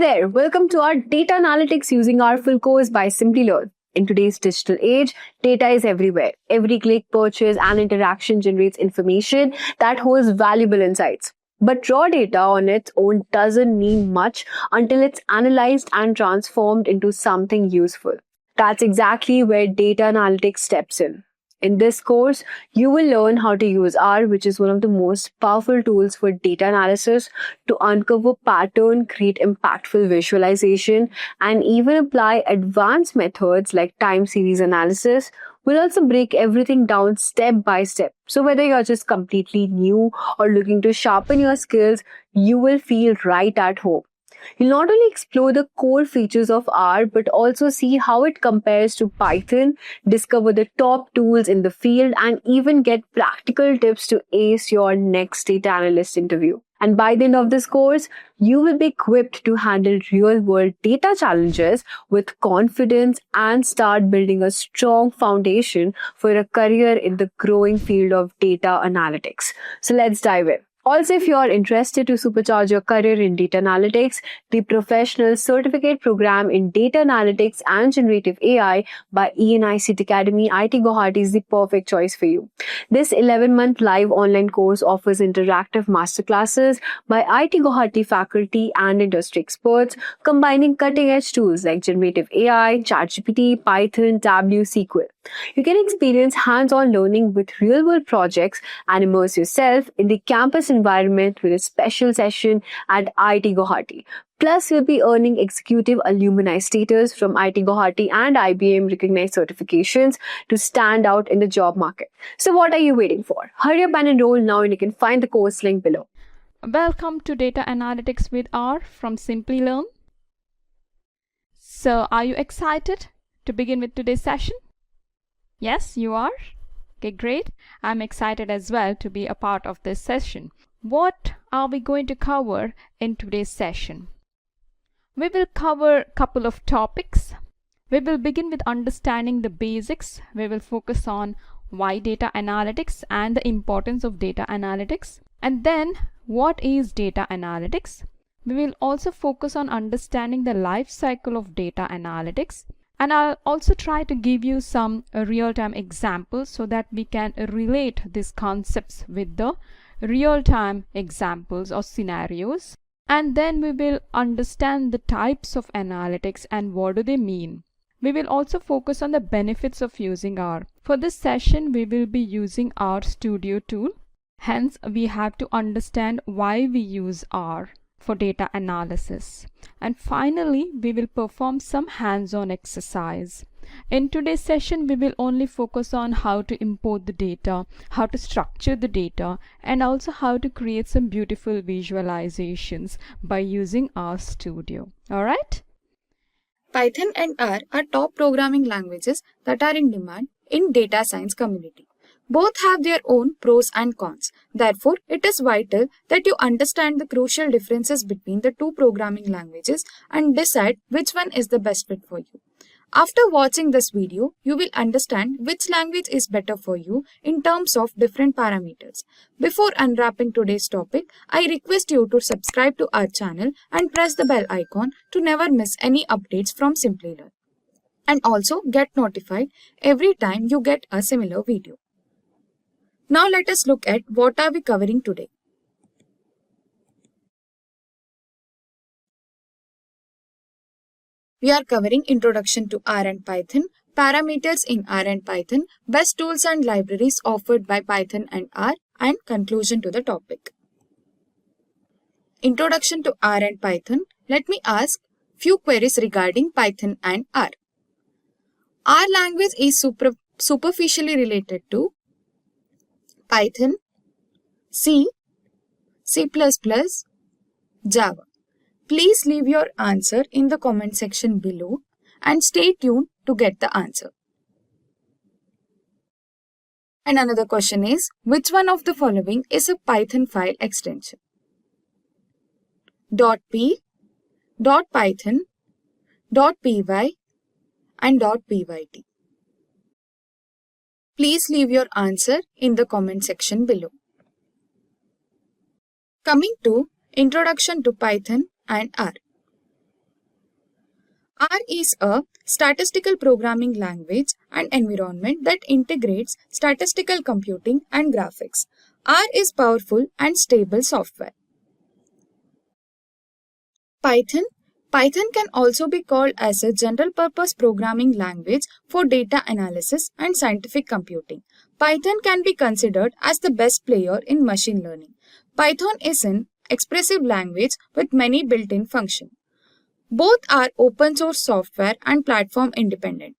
there, welcome to our Data Analytics using our full course by Simplilearn. In today's digital age, data is everywhere. Every click, purchase, and interaction generates information that holds valuable insights. But raw data on its own doesn't mean much until it's analyzed and transformed into something useful. That's exactly where data analytics steps in. In this course, you will learn how to use R, which is one of the most powerful tools for data analysis, to uncover pattern, create impactful visualization, and even apply advanced methods like time series analysis. We'll also break everything down step by step. So whether you're just completely new or looking to sharpen your skills, you will feel right at home. You'll not only explore the core features of R, but also see how it compares to Python, discover the top tools in the field, and even get practical tips to ace your next data analyst interview. And by the end of this course, you will be equipped to handle real-world data challenges with confidence and start building a strong foundation for a career in the growing field of data analytics. So let's dive in. Also, if you are interested to supercharge your career in data analytics, the Professional Certificate Program in Data Analytics and Generative AI by ENICT Academy IIT Guwahati is the perfect choice for you. This 11-month live online course offers interactive masterclasses by IIT Guwahati faculty and industry experts, combining cutting-edge tools like Generative AI, ChatGPT, Python, Tableau, SQL. You can experience hands-on learning with real-world projects and immerse yourself in the campus environment with a special session at IIT Guwahati. Plus, you'll be earning executive alumni status from IIT Guwahati and IBM recognized certifications to stand out in the job market. So what are you waiting for? Hurry up and enroll now, and you can find the course link below. Welcome to Data Analytics with R from Simplilearn. So, are you excited to begin with today's session? Yes, you are? Okay, great. I'm excited as well to be a part of this session. What are we going to cover in today's session? We will cover a couple of topics. We will begin with understanding the basics. We will focus on why data analytics and the importance of data analytics. And then, what is data analytics? We will also focus on understanding the life cycle of data analytics. And I'll also try to give you some real-time examples so that we can relate these concepts with the real-time examples or scenarios. And then we will understand the types of analytics and what do they mean. We will also focus on the benefits of using R. For this session, we will be using R Studio tool. Hence, we have to understand why we use R for data analysis. And finally, we will perform some hands-on exercise. In today's session, we will only focus on how to import the data, how to structure the data, and also how to create some beautiful visualizations by using R Studio. All right? Python and R are top programming languages that are in demand in data science community. Both have their own pros and cons. Therefore, it is vital that you understand the crucial differences between the two programming languages and decide which one is the best fit for you. After watching this video, you will understand which language is better for you in terms of different parameters. Before unwrapping today's topic, I request you to subscribe to our channel and press the bell icon to never miss any updates from Simplilearn. And also get notified every time you get a similar video. Now let us look at what are we covering today. We are covering Introduction to R and Python, Parameters in R and Python, Best Tools and Libraries offered by Python and R, and Conclusion to the topic. Introduction to R and Python. Let me ask few queries regarding Python and R. R language is superficially related to Python, C, C++, Java. Please leave your answer in the comment section below and stay tuned to get the answer. And another question is, which one of the following is a Python file extension? .p, .python, .py, and .pyt. Please leave your answer in the comment section below. Coming to Introduction to Python and R. R is a statistical programming language and environment that integrates statistical computing and graphics. R is powerful and stable software. Python. Python can also be called as a general-purpose programming language for data analysis and scientific computing. Python can be considered as the best player in machine learning. Python is an expressive language with many built-in functions. Both are open source software and platform independent.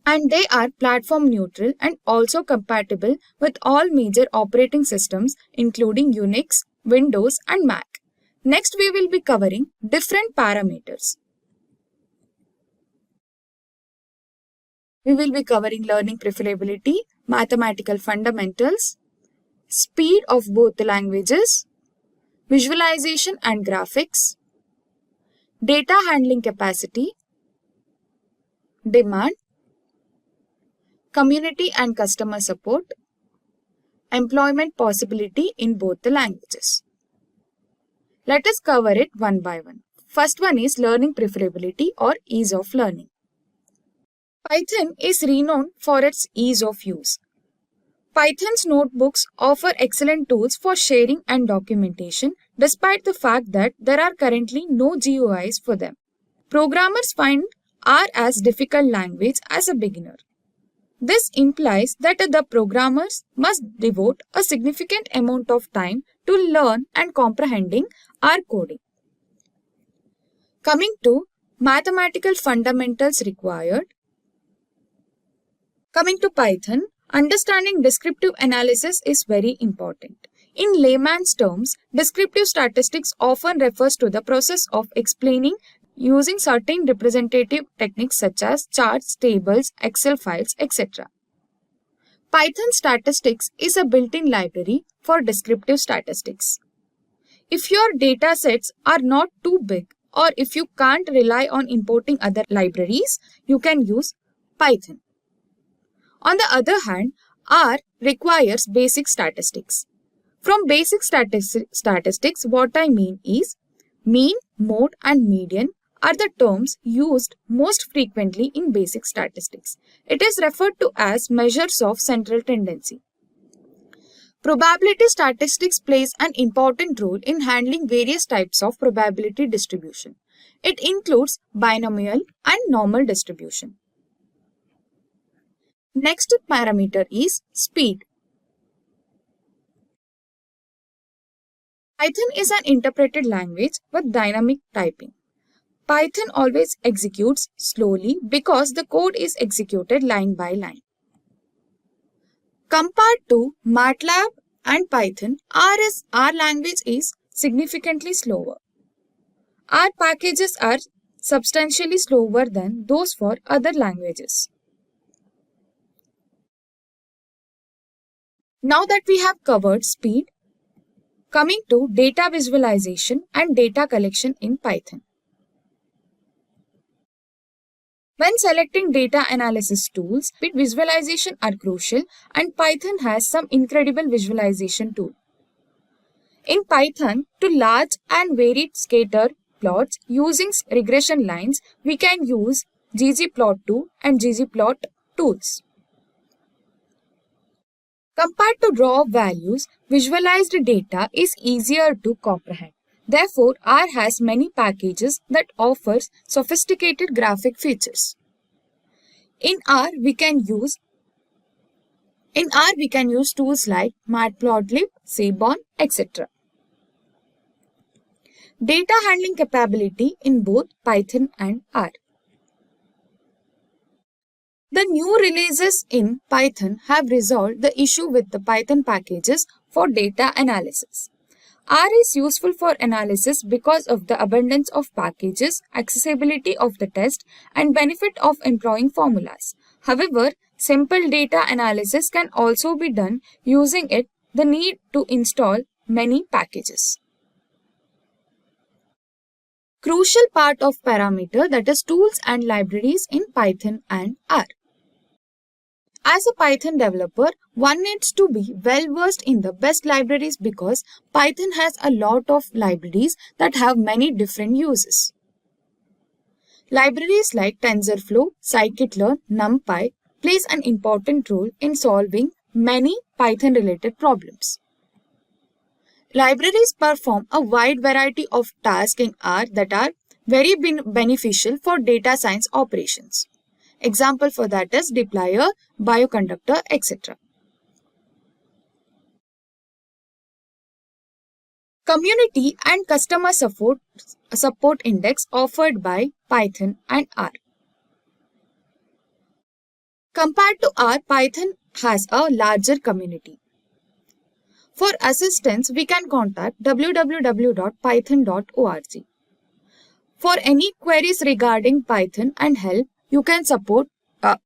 And they are platform neutral and also compatible with all major operating systems including Unix, Windows and Mac. Next, we will be covering different parameters. We will be covering learning preferability, mathematical fundamentals, speed of both the languages, visualization and graphics, data handling capacity, demand, community and customer support, employment possibility in both the languages. Let us cover it one by one. First one is learning preferability or ease of learning. Python is renowned for its ease of use. Python's notebooks offer excellent tools for sharing and documentation despite the fact that there are currently no GUIs for them. Programmers find R as difficult language as a beginner. This implies that the programmers must devote a significant amount of time to learn and comprehending R coding. Coming to mathematical fundamentals required. Coming to Python, understanding descriptive analysis is very important. In layman's terms, descriptive statistics often refers to the process of explaining using certain representative techniques such as charts, tables, Excel files, etc. Python statistics is a built-in library for descriptive statistics. If your data sets are not too big or if you can't rely on importing other libraries, you can use Python. On the other hand, R requires basic statistics. From basic statistics, what I mean is mean, mode and median are the terms used most frequently in basic statistics. It is referred to as measures of central tendency. Probability statistics plays an important role in handling various types of probability distribution. It includes binomial and normal distribution. Next parameter is speed. Python is an interpreted language with dynamic typing. Python always executes slowly because the code is executed line by line. Compared to MATLAB and Python, R language is significantly slower. R packages are substantially slower than those for other languages. Now that we have covered speed, coming to data visualization and data collection in Python. When selecting data analysis tools, visualization are crucial and Python has some incredible visualization tool. In Python, to large and varied scatter plots using regression lines, we can use ggplot2 and ggplot tools. Compared to raw values, visualized data is easier to comprehend. Therefore, R has many packages that offers sophisticated graphic features. In R, we can use tools like matplotlib, Seaborn, etc. Data handling capability in both Python and R. The new releases in Python have resolved the issue with the Python packages for data analysis. R is useful for analysis because of the abundance of packages, accessibility of the test, and benefit of employing formulas. However, simple data analysis can also be done using the need to install many packages. Crucial part of parameter, that is tools and libraries in Python and R. As a Python developer, one needs to be well versed in the best libraries because Python has a lot of libraries that have many different uses. Libraries like TensorFlow, Scikit-learn, NumPy plays an important role in solving many Python-related problems. Libraries perform a wide variety of tasks in R that are very beneficial for data science operations. Example for that is dplyr, bioconductor, etc. Community and customer support index offered by Python and R. Compared to R, Python has a larger community. For assistance, we can contact www.python.org. For any queries regarding Python and help, you can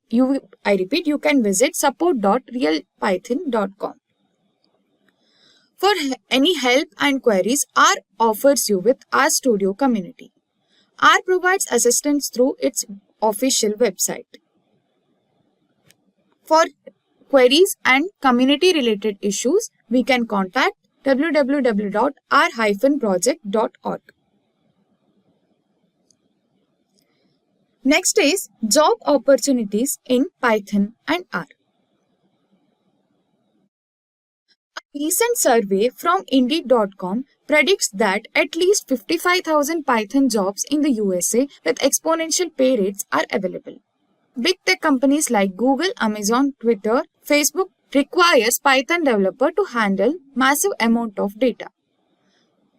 you can visit support.realpython.com. For any help and queries, R offers you with RStudio community. R provides assistance through its official website. For queries and community-related issues, we can contact www.r-project.org. Next is job opportunities in Python and R. A recent survey from Indeed.com predicts that at least 55,000 Python jobs in the USA with exponential pay rates are available. Big tech companies like Google, Amazon, Twitter, Facebook requires Python developer to handle massive amount of data.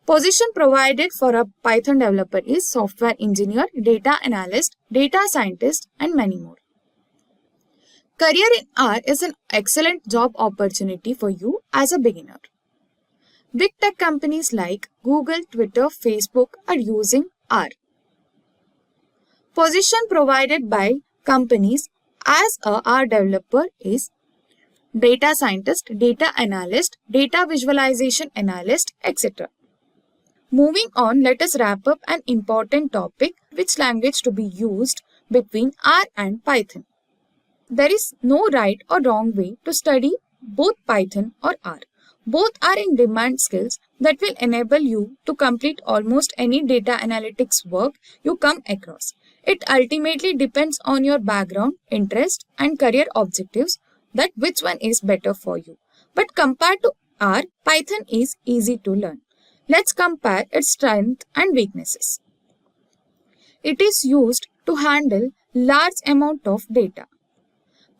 Position provided for a Python developer is software engineer, data analyst, data scientist, and many more. Career in R is an excellent job opportunity for you as a beginner. Big tech companies like Google, Twitter, Facebook are using R. Position provided by companies as a R developer is data scientist, data analyst, data visualization analyst, etc. Moving on, let us wrap up an important topic, which language to be used between R and Python. There is no right or wrong way to study both Python or R. Both are in demand skills that will enable you to complete almost any data analytics work you come across. It ultimately depends on your background, interest, and career objectives that which one is better for you. But compared to R, Python is easy to learn. Let's compare its strengths and weaknesses. It is used to handle large amount of data.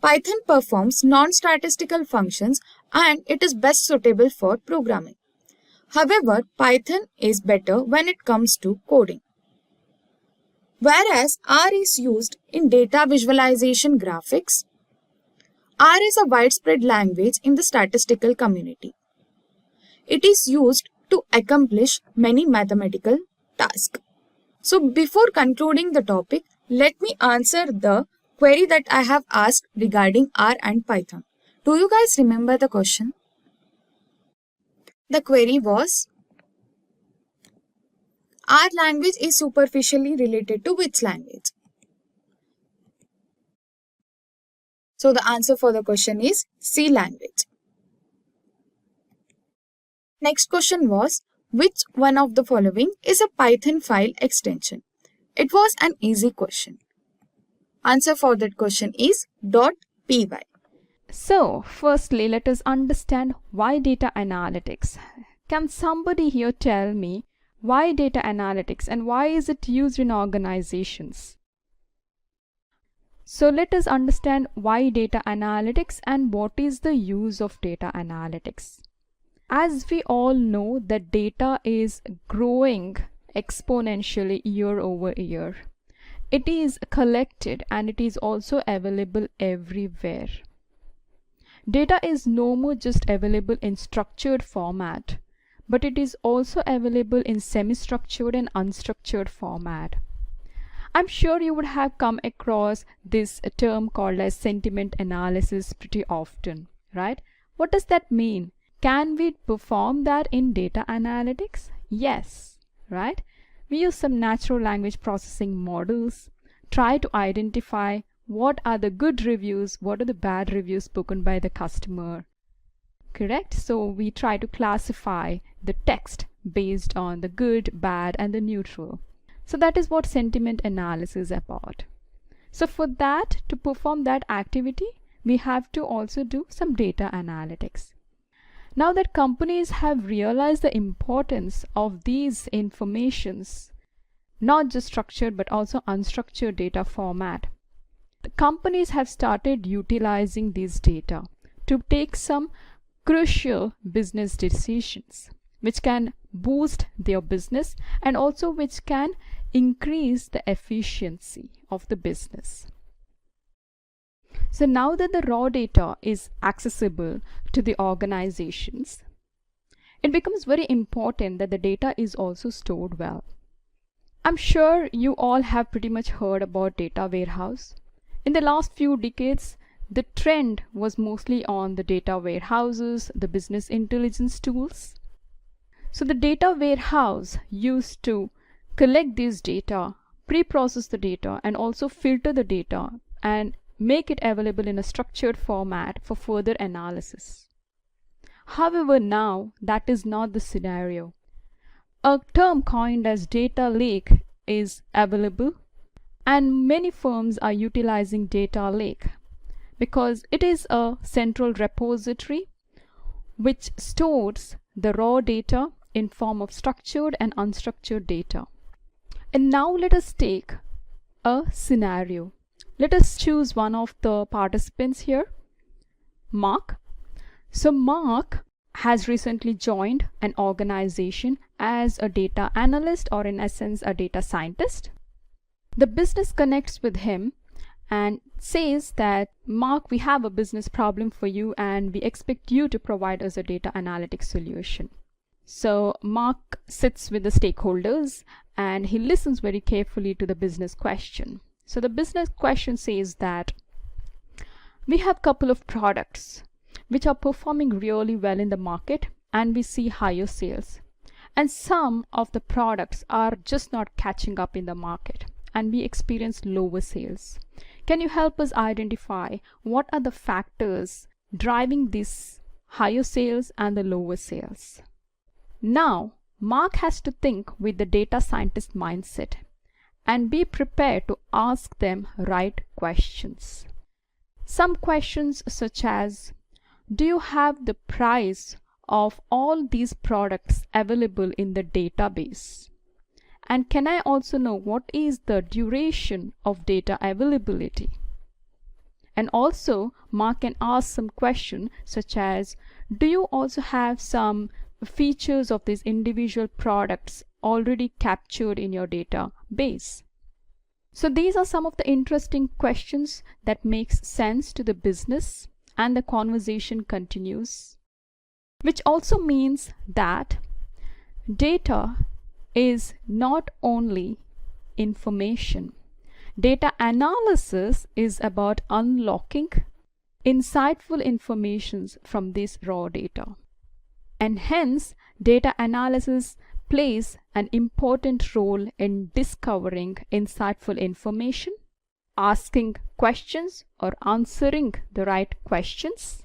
Python performs non-statistical functions and it is best suitable for programming. However, Python is better when it comes to coding. Whereas R is used in data visualization graphics, R is a widespread language in the statistical community. It is used to accomplish many mathematical tasks. So before concluding the topic, let me answer the query that I have asked regarding R and Python. Do you guys remember the question? The query was, R language is superficially related to which language? So the answer for the question is C language. Next question was, which one of the following is a Python file extension? It was an easy question. Answer for that question is .py. So, firstly, let us understand why data analytics. Can somebody here tell me why data analytics and why is it used in organizations? So, let us understand why data analytics and what is the use of data analytics. As we all know that data is growing exponentially year over year. It is collected and it is also available everywhere. Data is no more just available in structured format, but it is also available in semi-structured and unstructured format. I'm sure you would have come across this term called as sentiment analysis pretty often, right? What does that mean? Can we perform that in data analytics? Yes, right? We use some natural language processing models, try to identify what are the good reviews, what are the bad reviews spoken by the customer, correct? So we try to classify the text based on the good, bad, and the neutral. So that is what sentiment analysis is about. So for that, to perform that activity, we have to also do some data analytics. Now that companies have realized the importance of these informations, not just structured but also unstructured data format, the companies have started utilizing these data to take some crucial business decisions, which can boost their business and also which can increase the efficiency of the business. So now that the raw data is accessible to the organizations, it becomes very important that the data is also stored well. I'm sure you all have pretty much heard about data warehouse. In the last few decades, the trend was mostly on the data warehouses, the business intelligence tools. So the data warehouse used to collect this data, pre-process the data, and also filter the data and make it available in a structured format for further analysis. However, now that is not the scenario. A term coined as data lake is available, and many firms are utilizing data lake because it is a central repository which stores the raw data in form of structured and unstructured data. And now let us take a scenario. Let us choose one of the participants here, Mark. So Mark has recently joined an organization as a data analyst, or in essence a data scientist. The business connects with him and says that, Mark, we have a business problem for you and we expect you to provide us a data analytics solution. So Mark sits with the stakeholders and he listens very carefully to the business question. So the business question says that we have a couple of products which are performing really well in the market and we see higher sales. And some of the products are just not catching up in the market and we experience lower sales. Can you help us identify what are the factors driving these higher sales and the lower sales? Now, Mark has to think with the data scientist mindset and be prepared to ask them right questions. Some questions such as, do you have the price of all these products available in the database? And can I also know what is the duration of data availability? And also, Mark can ask some questions such as, do you also have some features of these individual products already captured in your database? So these are some of the interesting questions that makes sense to the business, and the conversation continues, which also means that data is not only information. Data analysis is about unlocking insightful information from this raw data. And hence, data analysis plays an important role in discovering insightful information, asking questions or answering the right questions,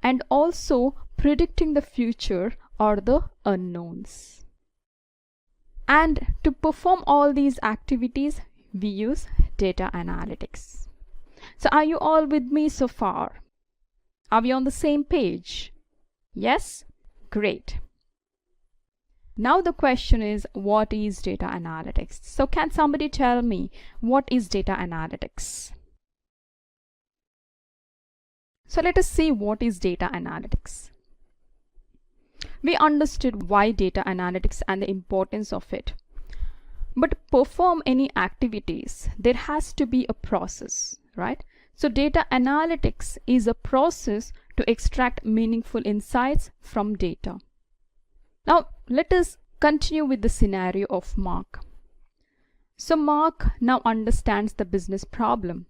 and also predicting the future or the unknowns. And to perform all these activities, we use data analytics. So are you all with me so far? Are we on the same page? Yes? Great. Now the question is, what is data analytics? So can somebody tell me what is data analytics? So let us see what is data analytics. We understood why data analytics and the importance of it. But to perform any activities, there has to be a process, right? So data analytics is a process to extract meaningful insights from data. Now let us continue with the scenario of Mark. So Mark now understands the business problem,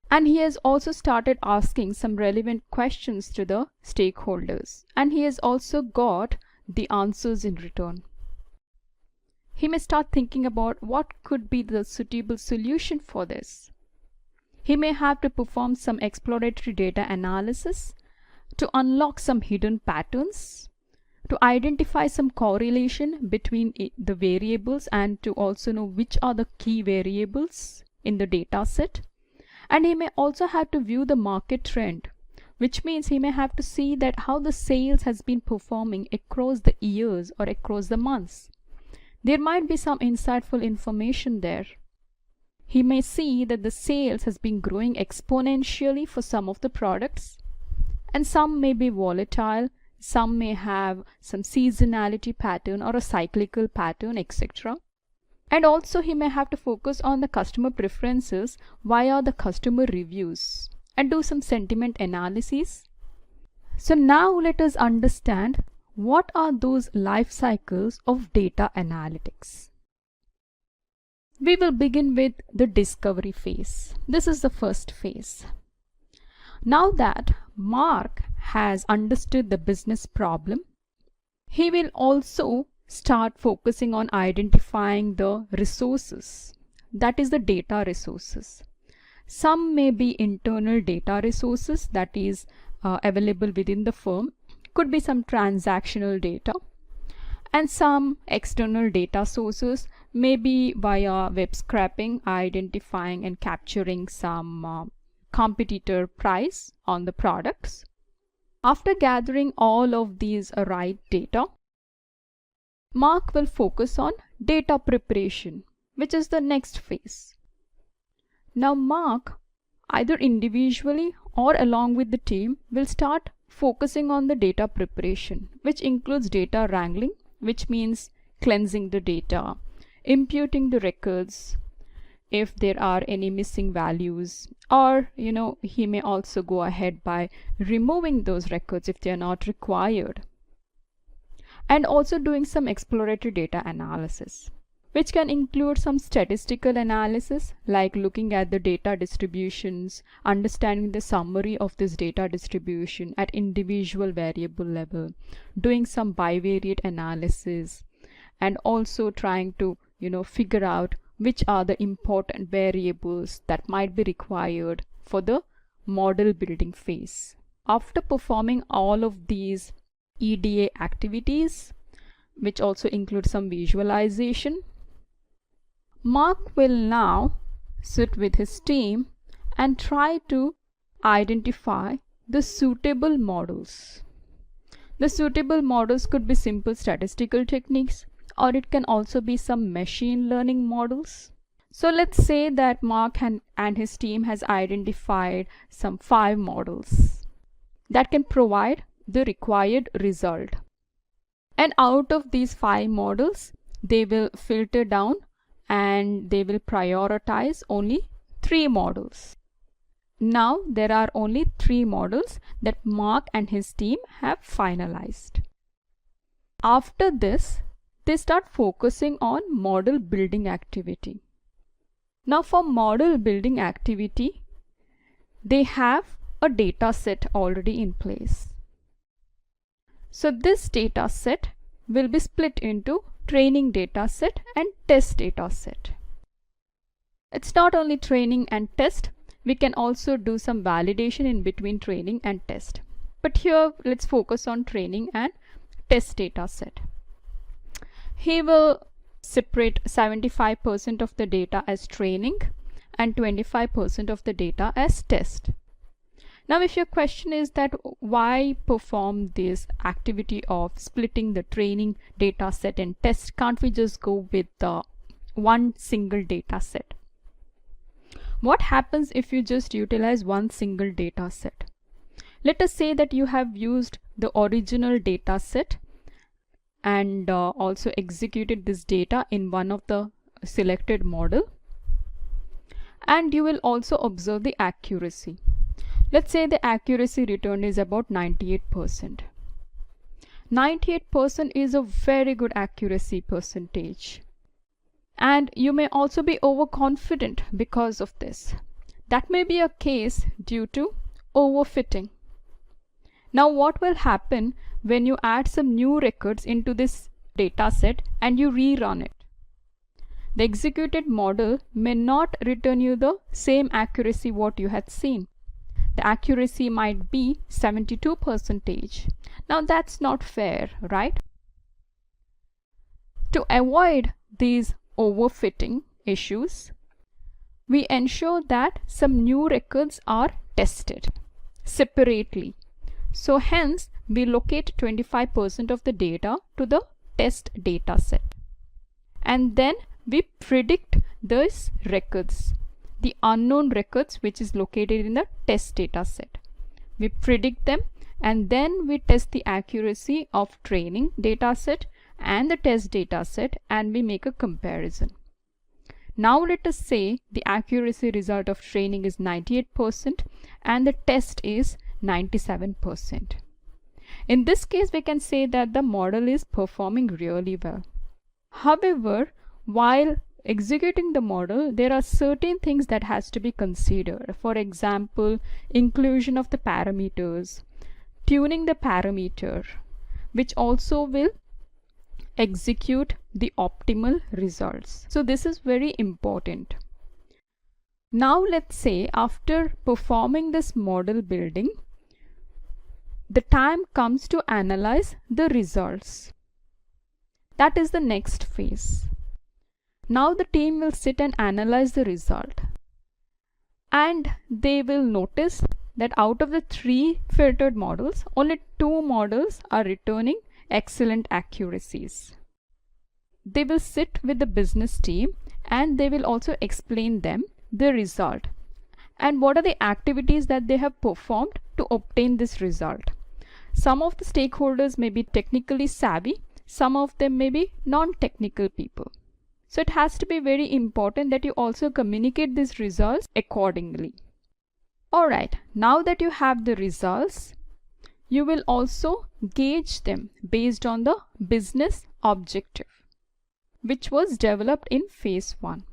and he has also started asking some relevant questions to the stakeholders, and he has also got the answers in return. He may start thinking about what could be the suitable solution for this. He may have to perform some exploratory data analysis to unlock some hidden patterns, to identify some correlation between the variables and to also know which are the key variables in the data set. And he may also have to view the market trend, which means he may have to see that how the sales has been performing across the years or across the months. There might be some insightful information there. He may see that the sales has been growing exponentially for some of the products, and some may be volatile, some may have some seasonality pattern or a cyclical pattern, etc. And also he may have to focus on the customer preferences via the customer reviews and do some sentiment analysis. So now let us understand what are those life cycles of data analytics. We will begin with the discovery phase. This is the first phase. Now that Mark has understood the business problem, he will also start focusing on identifying the resources, that is the data resources. Some may be internal data resources that is available within the firm, could be some transactional data, and some external data sources may be via web scraping, identifying and capturing some competitor price on the products. After gathering all of these right data, Mark will focus on data preparation, which is the next phase. Now Mark, either individually or along with the team, will start focusing on the data preparation, which includes data wrangling, which means cleansing the data, imputing the records if there are any missing values, or he may also go ahead by removing those records if they are not required, and also doing some exploratory data analysis, which can include some statistical analysis like looking at the data distributions, understanding the summary of this data distribution at individual variable level, doing some bivariate analysis, and also trying to figure out which are the important variables that might be required for the model building phase. After performing all of these EDA activities, which also include some visualization, Mark will now sit with his team and try to identify the suitable models. The suitable models could be simple statistical techniques, or it can also be some machine learning models. So let's say that Mark and his team has identified some 5 models that can provide the required result. And out of these 5 models, they will filter down and they will prioritize only 3 models. Now there are only 3 models that Mark and his team have finalized. After this, they start focusing on model building activity. Now for model building activity, they have a data set already in place. So this data set will be split into training data set and test data set. It's not only training and test, we can also do some validation in between training and test. But here let's focus on training and test data set. He will separate 75% of the data as training and 25% of the data as test. Now if your question is that why perform this activity of splitting the training data set and test, can't we just go with the one single data set? What happens if you just utilize one single data set? Let us say that you have used the original data set and also executed this data in one of the selected model, and you will also observe the accuracy. Let's say the accuracy returned is about 98%. 98% is a very good accuracy percentage. And you may also be overconfident because of this. That may be a case due to overfitting. Now what will happen when you add some new records into this data set and you rerun it? The executed model may not return you the same accuracy what you had seen. the accuracy might be 72%. Now that's not fair, right? To avoid these overfitting issues, we ensure that some new records are tested separately. So hence we locate 25% of the data to the test data set. And then we predict those records, the unknown records which is located in the test data set. We predict them and then we test the accuracy of training data set and the test data set, and we make a comparison. Now let us say the accuracy result of training is 98% and the test is 97%. In this case, we can say that the model is performing really well. However, while executing the model, there are certain things that has to be considered. For example, inclusion of the parameters, tuning the parameter, which also will execute the optimal results. So this is very important. Now let's say after performing this model building, the time comes to analyze the results. That is the next phase. Now the team will sit and analyze the result, and they will notice that out of the 3 filtered models, only 2 models are returning excellent accuracies. They will sit with the business team and they will also explain them the result and what are the activities that they have performed to obtain this result. Some of the stakeholders may be technically savvy, some of them may be non-technical people. So it has to be very important that you also communicate these results accordingly. Alright, now that you have the results, you will also gauge them based on the business objective, which was developed in phase 1.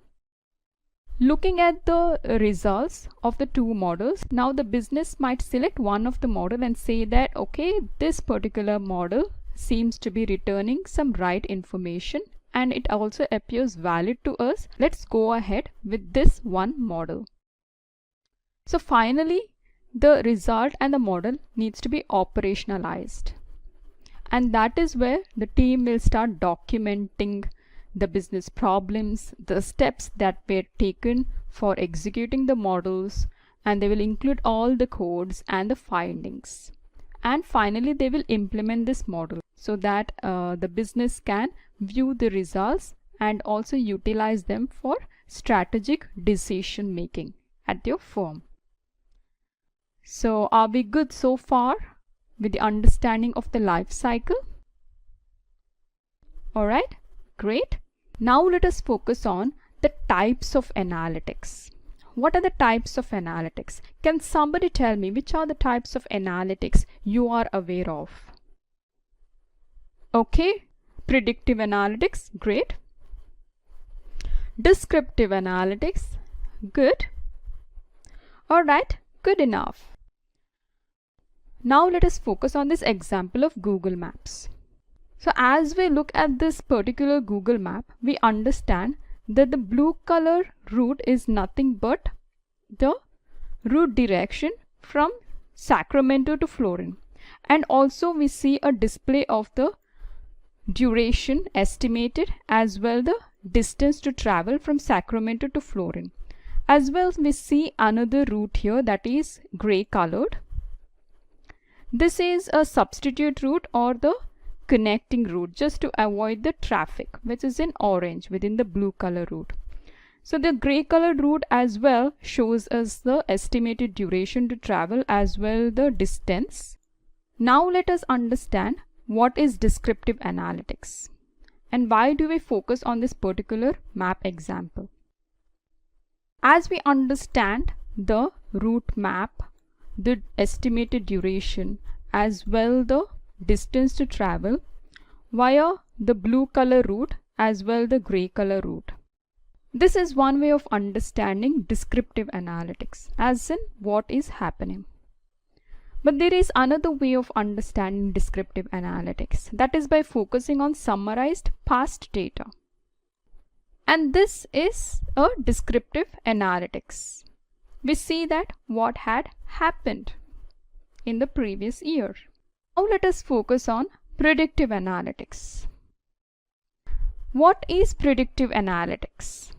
Looking at the results of the 2 models, now the business might select one of the model and say that, okay, this particular model seems to be returning some right information and it also appears valid to us. Let's go ahead with this one model. So finally, the result and the model needs to be operationalized. And that is where the team will start documenting the business problems, the steps that were taken for executing the models, and they will include all the codes and the findings. And finally, they will implement this model so that the business can view the results and also utilize them for strategic decision making at your firm. So are we good so far with the understanding of the life cycle? Alright, great. Now let us focus on the types of analytics. What are the types of analytics? Can somebody tell me which are the types of analytics you are aware of? Okay, predictive analytics, great. Descriptive analytics, good. Alright, good enough. Now let us focus on this example of Google Maps. So as we look at this particular Google map, we understand that the blue color route is nothing but the route direction from Sacramento to Florin. And also we see a display of the duration estimated as well the distance to travel from Sacramento to Florin. As well we see another route here that is gray colored. This is a substitute route or the connecting route just to avoid the traffic, which is in orange within the blue color route. So the gray colored route as well shows us the estimated duration to travel as well the distance. Now let us understand what is descriptive analytics and why do we focus on this particular map example. As we understand the route map, the estimated duration as well the distance to travel via the blue color route as well the gray color route. This is one way of understanding descriptive analytics, as in what is happening. But there is another way of understanding descriptive analytics, that is by focusing on summarized past data. And this is a descriptive analytics. we see that what had happened in the previous year. Now let us focus on predictive analytics. What is predictive analytics?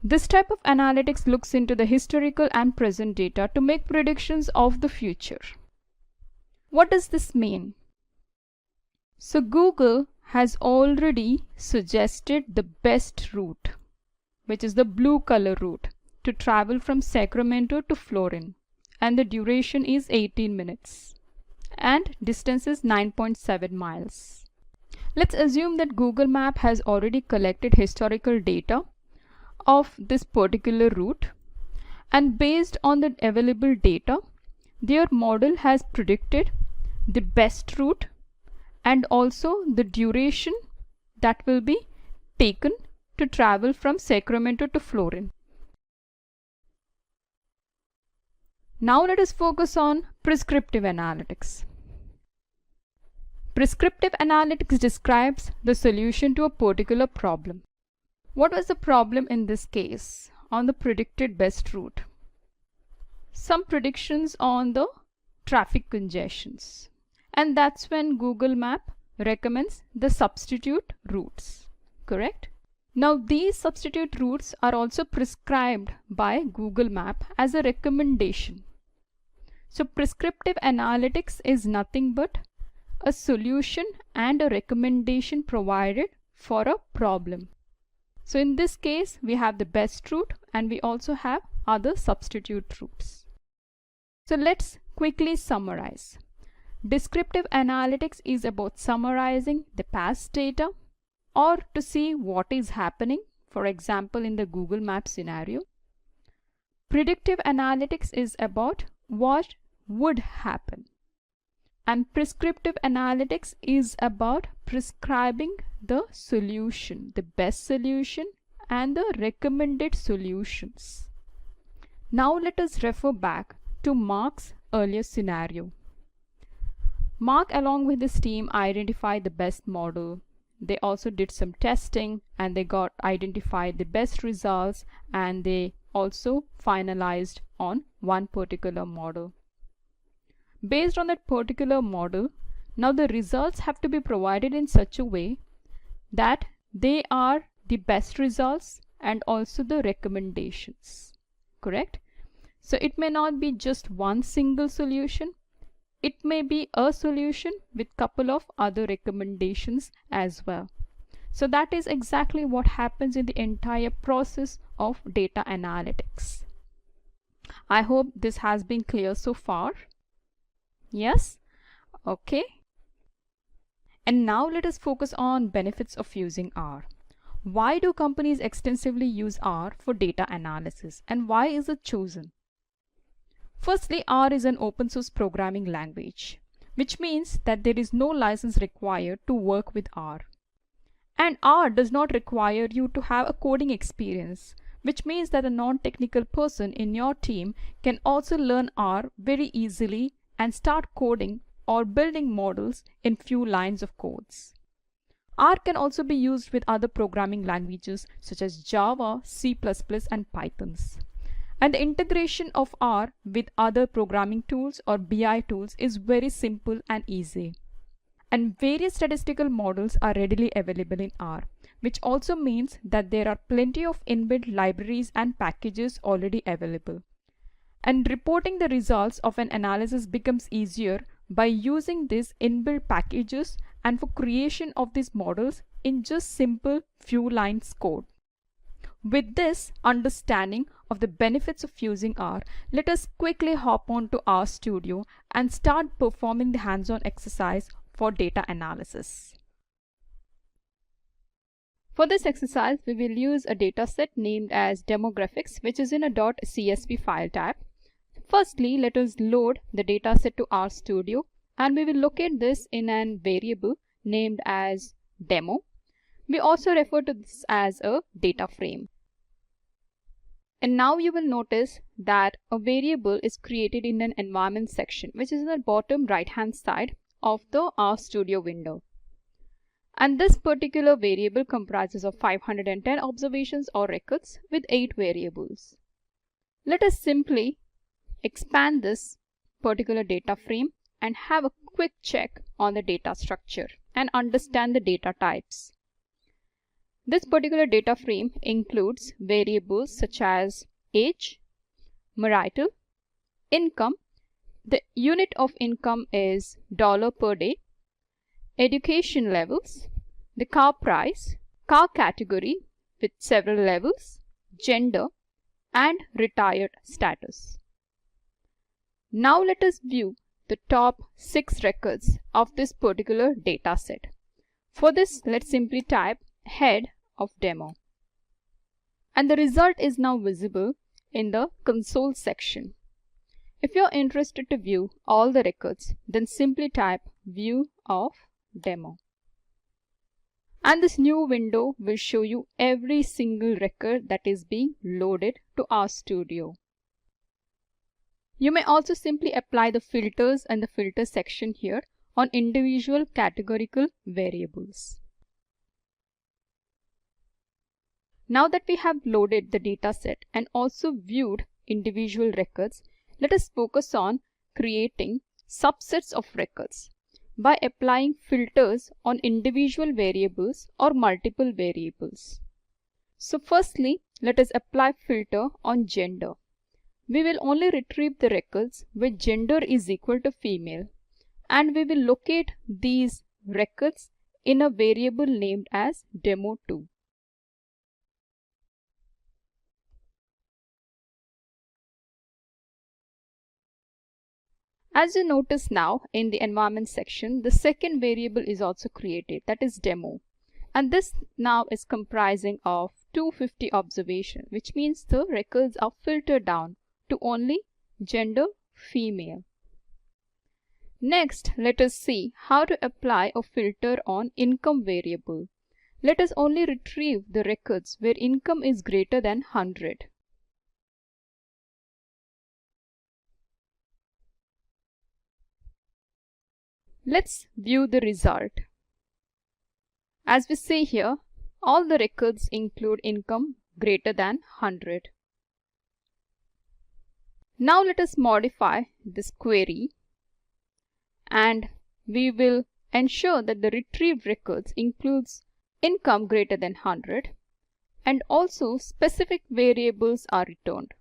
This type of analytics looks into the historical and present data to make predictions of the future. What does this mean? So Google has already suggested the best route, which is the blue color route, to travel from Sacramento to Florin, and the duration is 18 minutes and distance is 9.7 miles. Let's assume that Google Map has already collected historical data of this particular route, and based on the available data, their model has predicted the best route and also the duration that will be taken to travel from Sacramento to Florin. Now let us focus on prescriptive analytics. Prescriptive analytics describes the solution to a particular problem. What was the problem in this case on the predicted best route? Some predictions on the traffic congestions. And that's when Google Map recommends the substitute routes, correct? Now these substitute routes are also prescribed by Google Map as a recommendation. So prescriptive analytics is nothing but a solution and a recommendation provided for a problem. So in this case, we have the best route and we also have other substitute routes. So let's quickly summarize. Descriptive analytics is about summarizing the past data or to see what is happening, for example, in the Google Maps scenario. Predictive analytics is about what would happen. And prescriptive analytics is about prescribing the solution, the best solution and the recommended solutions. Now let us refer back to Mark's earlier scenario. Mark along with his team identified the best model. They also did some testing and they identified the best results, and they also finalized on one particular model. Based on that particular model, now the results have to be provided in such a way that they are the best results and also the recommendations, correct? So it may not be just one single solution. It may be a solution with couple of other recommendations as well. So that is exactly what happens in the entire process of data analytics. I hope this has been clear so far. Yes? Okay. And now let us focus on benefits of using R. Why do companies extensively use R for data analysis, and why is it chosen? Firstly, R is an open source programming language, which means that there is no license required to work with R. And R does not require you to have a coding experience, which means that a non-technical person in your team can also learn R very easily and start coding or building models in few lines of codes. R can also be used with other programming languages such as Java, C++, and Pythons. And the integration of R with other programming tools or BI tools is very simple and easy. And various statistical models are readily available in R, which also means that there are plenty of inbuilt libraries and packages already available. And reporting the results of an analysis becomes easier by using these inbuilt packages and for creation of these models in just simple few lines code. With this understanding of the benefits of using R, let us quickly hop on to R Studio and start performing the hands-on exercise for data analysis. For this exercise, we will use a dataset named as demographics, which is in a .csv file type. Firstly, let us load the dataset to R Studio, and we will locate this in a variable named as demo. We also refer to this as a data frame. And now you will notice that a variable is created in an environment section, which is in the bottom right hand side of the R Studio window. And this particular variable comprises of 510 observations or records with 8 variables. Let us simply expand this particular data frame and have a quick check on the data structure and understand the data types. This particular data frame includes variables such as age, marital, income, the unit of income is dollar per day, education levels, the car price, car category with several levels, gender, and retired status. Now let us view the top 6 records of this particular data set. For this, let's simply type head of demo. And the result is now visible in the console section. If you're interested to view all the records, then simply type view of demo. And this new window will show you every single record that is being loaded to RStudio. You may also simply apply the filters and the filter section here on individual categorical variables. Now that we have loaded the data set and also viewed individual records, let us focus on creating subsets of records by applying filters on individual variables or multiple variables. So firstly, let us apply filter on gender. We will only retrieve the records where gender is equal to female, and we will locate these records in a variable named as demo2. As you notice now in the environment section, the second variable is also created, that is demo. And this now is comprising of 250 observations, which means the records are filtered down to only gender female. Next, let us see how to apply a filter on income variable. Let us only retrieve the records where income is greater than 100. Let's view the result. As we see here, all the records include income greater than 100. Now let us modify this query and we will ensure that the retrieved records includes income greater than 100 and also specific variables are returned.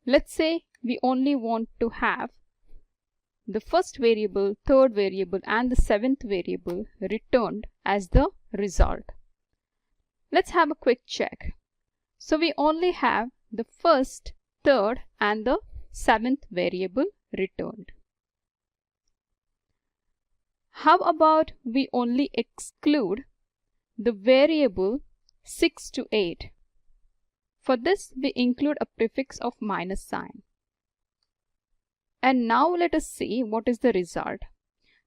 Let's say we only want to have the first variable, third variable and the seventh variable returned as the result. Let's have a quick check. So we only have the first, third and the seventh variable returned. How about we only exclude the variable 6 to 8? For this we include a prefix of minus sign. And now let us see what is the result.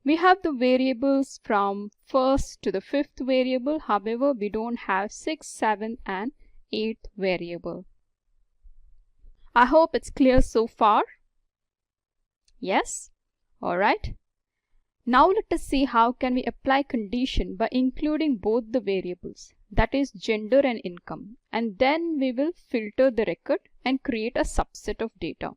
We have the variables from first to the fifth variable, however we don't have 6, 7 and 8th variable. I hope it's clear so far. Yes? Alright. Now let us see how can we apply condition by including both the variables, that is gender and income, and then we will filter the record and create a subset of data.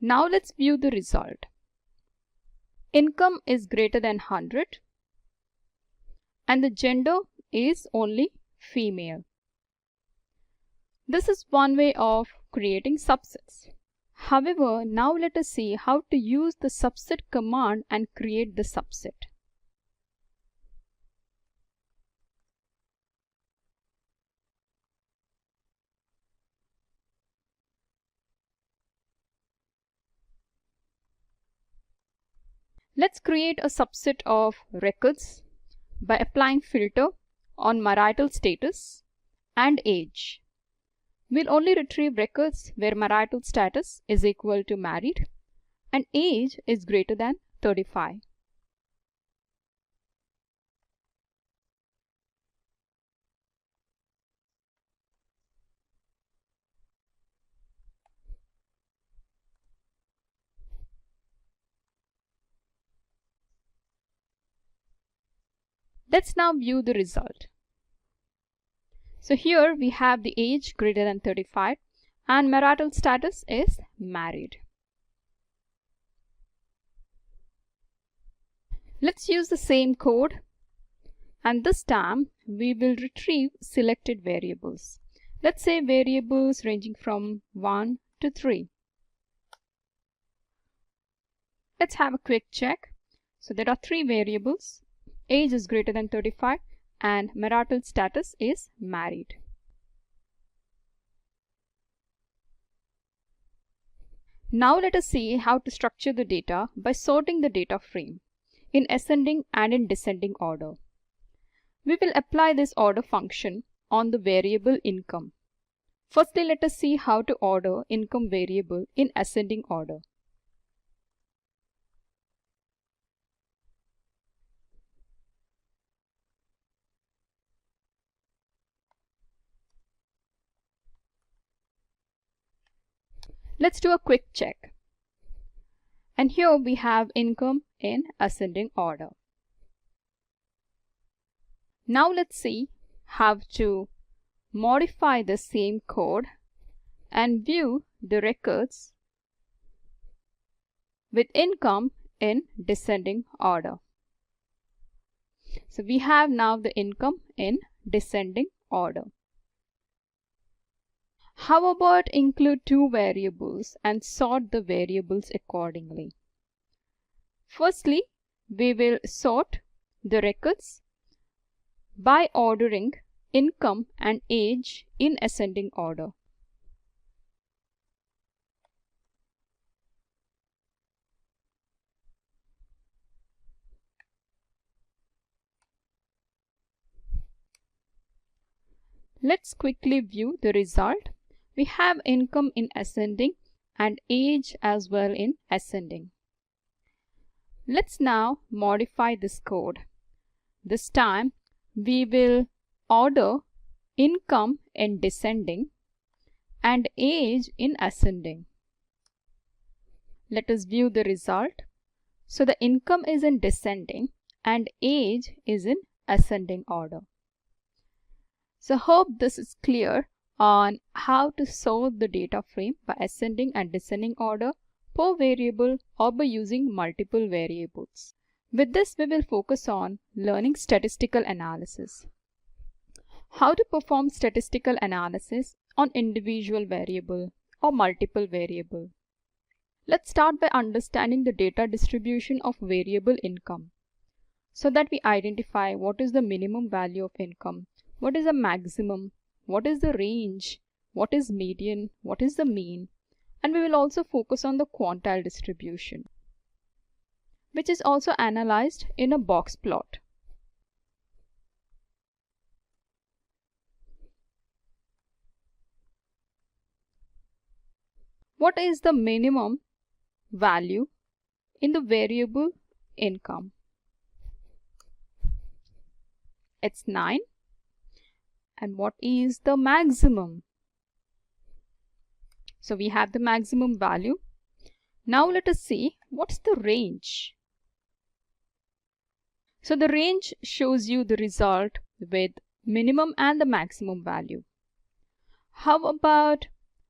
Now let's view the result. Income is greater than 100 and the gender is only female. This is one way of creating subsets. However, now let us see how to use the subset command and create the subset. Let's create a subset of records by applying filter on marital status and age. We'll only retrieve records where marital status is equal to married and age is greater than 35. Let's now view the result. So here we have the age greater than 35 and marital status is married. Let's use the same code, and this time we will retrieve selected variables. Let's say variables ranging from 1 to 3. Let's have a quick check. So there are 3 variables. Age is greater than 35 and marital status is married. Now let us see how to structure the data by sorting the data frame in ascending and in descending order. We will apply this order function on the variable income. Firstly, let us see how to order income variable in ascending order. Let's do a quick check. And here we have income in ascending order. Now let's see how to modify the same code and view the records with income in descending order. So we have now the income in descending order. How about include 2 variables and sort the variables accordingly? Firstly, we will sort the records by ordering income and age in ascending order. Let's quickly view the result. We have income in ascending and age as well in ascending. Let's now modify this code. This time we will order income in descending and age in ascending. Let us view the result. So the income is in descending and age is in ascending order. So hope this is clear on how to sort the data frame by ascending and descending order per variable or by using multiple variables. With this, we will focus on learning statistical analysis. How to perform statistical analysis on individual variable or multiple variable. Let's start by understanding the data distribution of variable income so that we identify what is the minimum value of income, what is the maximum, what is the range, what is median, what is the mean, and we will also focus on the quantile distribution, which is also analyzed in a box plot. What is the minimum value in the variable income? It's 9. And what is the maximum? So we have the maximum value. Now let us see what's the range. So the range shows you the result with minimum and the maximum value. How about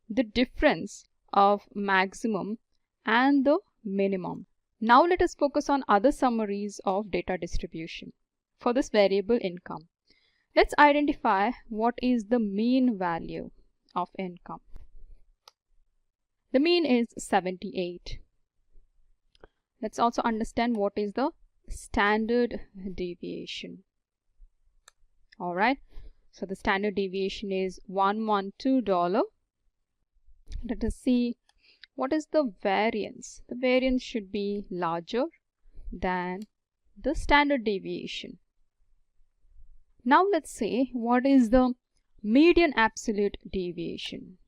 the difference of maximum and the minimum? Now let us focus on other summaries of data distribution for this variable income. Let's identify what is the mean value of income. The mean is 78. Let's also understand what is the standard deviation. Alright, so the standard deviation is $112. Let us see what is the variance. The variance should be larger than the standard deviation. Now let's say what is the median absolute deviation.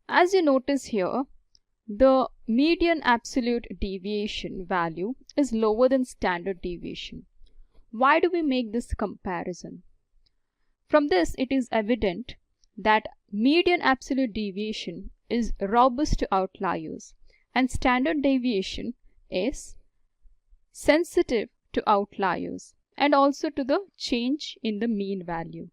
As you notice here, the median absolute deviation value is lower than standard deviation. Why do we make this comparison? From this, it is evident that median absolute deviation is robust to outliers and standard deviation is sensitive to outliers and also to the change in the mean value.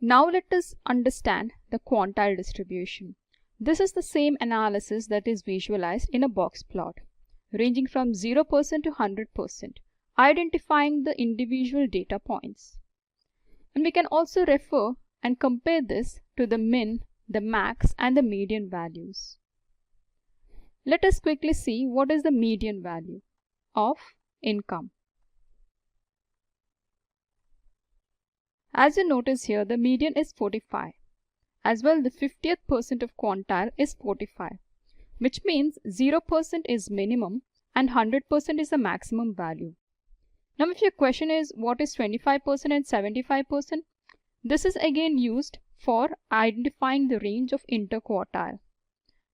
Now let us understand the quantile distribution. This is the same analysis that is visualized in a box plot, ranging from 0% to 100%, identifying the individual data points. And we can also refer and compare this to the min, the max, and the median values. Let us quickly see what is the median value of income. As you notice here, the median is 45. As well, the 50th percent of quantile is 45, which means 0% is minimum and 100% is the maximum value. Now, if your question is what is 25% and 75%, this is again used for identifying the range of interquartile.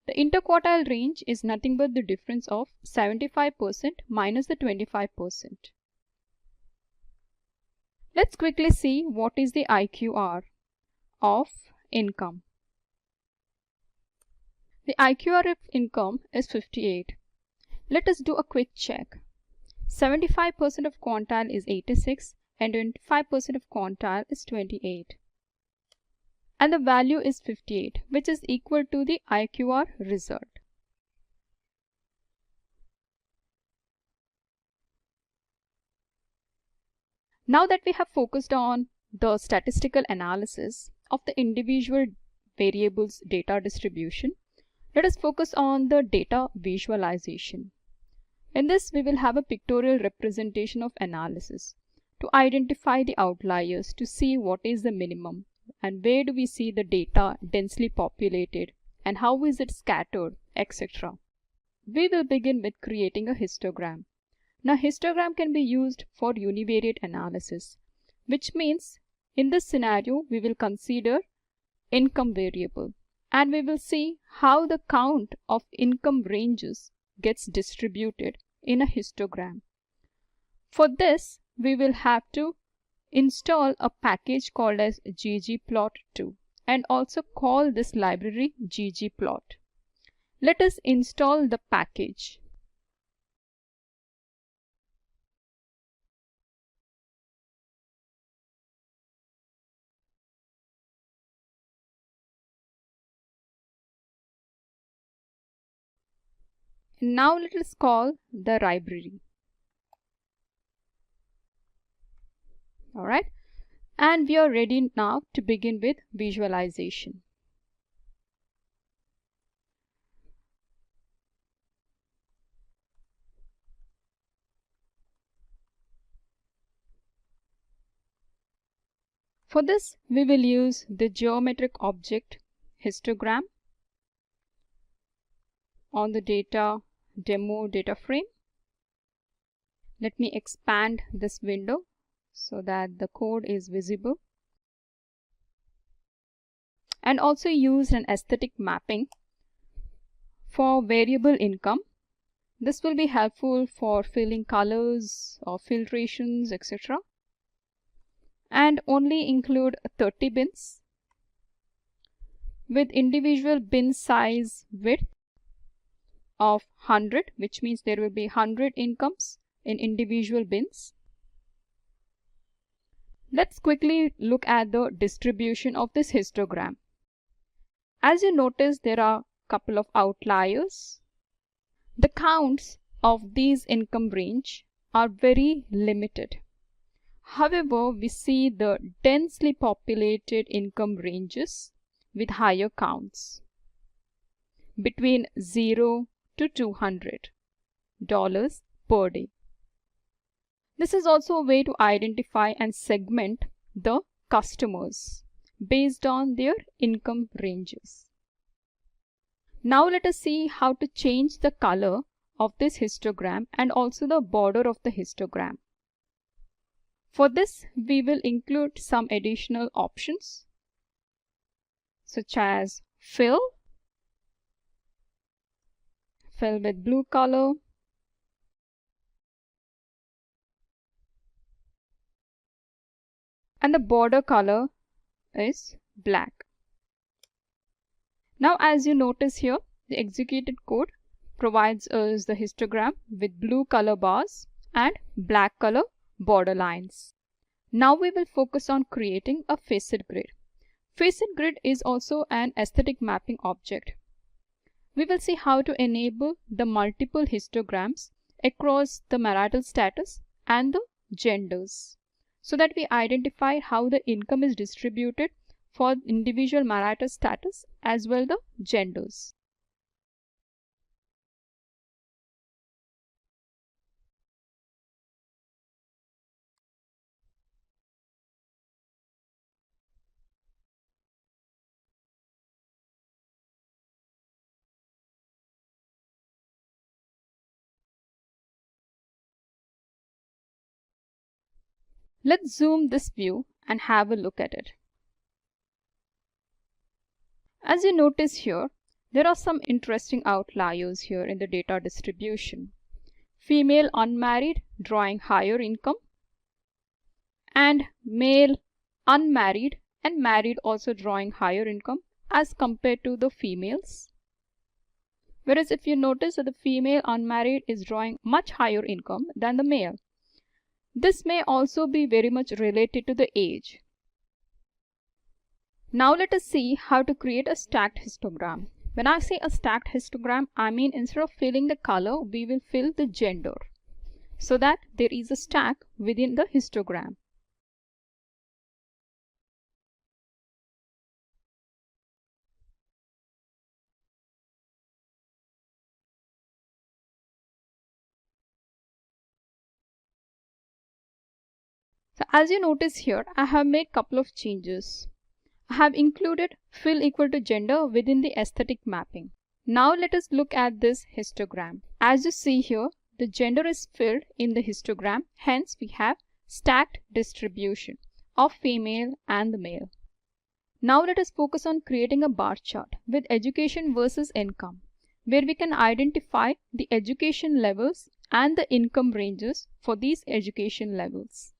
The interquartile range is nothing but the difference of 75% minus the 25%. Let's quickly see what is the IQR of income. The IQR of income is 58. Let us do a quick check. 75% of quantile is 86 and 25% of quantile is 28. And the value is 58, which is equal to the IQR result. Now that we have focused on the statistical analysis of the individual variables data distribution, let us focus on the data visualization. In this, we will have a pictorial representation of analysis to identify the outliers, to see what is the minimum and where do we see the data densely populated and how is it scattered, etc. We will begin with creating a histogram. Now, histogram can be used for univariate analysis, which means in this scenario, we will consider income variable and we will see how the count of income ranges gets distributed in a histogram. For this, we will have to install a package called as ggplot2 and also call this library ggplot. Let us install the package. Now let us call the library. Alright, and we are ready now to begin with visualization. For this, we will use the geometric object histogram on the data demo data frame. Let me expand this window so that the code is visible, and also use an aesthetic mapping for variable income. This will be helpful for filling colors or filtrations, etc. And only include 30 bins with individual bin size width of 100, which means there will be 100 incomes in individual bins. Let's quickly look at the distribution of this histogram. As you notice, there are a couple of outliers. The counts of these income range are very limited. However, we see the densely populated income ranges with higher counts between 0 to $200 per day. This is also a way to identify and segment the customers based on their income ranges. Now let us see how to change the color of this histogram and also the border of the histogram. For this, we will include some additional options such as fill with blue color, and the border color is black. Now as you notice here, the executed code provides us the histogram with blue color bars and black color border lines. Now we will focus on creating a facet grid. Facet grid is also an aesthetic mapping object. We will see how to enable the multiple histograms across the marital status and the genders, so that we identify how the income is distributed for individual marital status as well the genders. Let's zoom this view and have a look at it. As you notice here, there are some interesting outliers here in the data distribution. Female unmarried drawing higher income, and male unmarried and married also drawing higher income as compared to the females. Whereas if you notice that the female unmarried is drawing much higher income than the male. This may also be very much related to the age. Now let us see how to create a stacked histogram. When I say a stacked histogram, I mean instead of filling the color, we will fill the gender, so that there is a stack within the histogram. So as you notice here, I have made couple of changes. I have included fill equal to gender within the aesthetic mapping. Now let us look at this histogram. As you see here, the gender is filled in the histogram. Hence we have stacked distribution of female and the male. Now let us focus on creating a bar chart with education versus income, where we can identify the education levels and the income ranges for these education levels.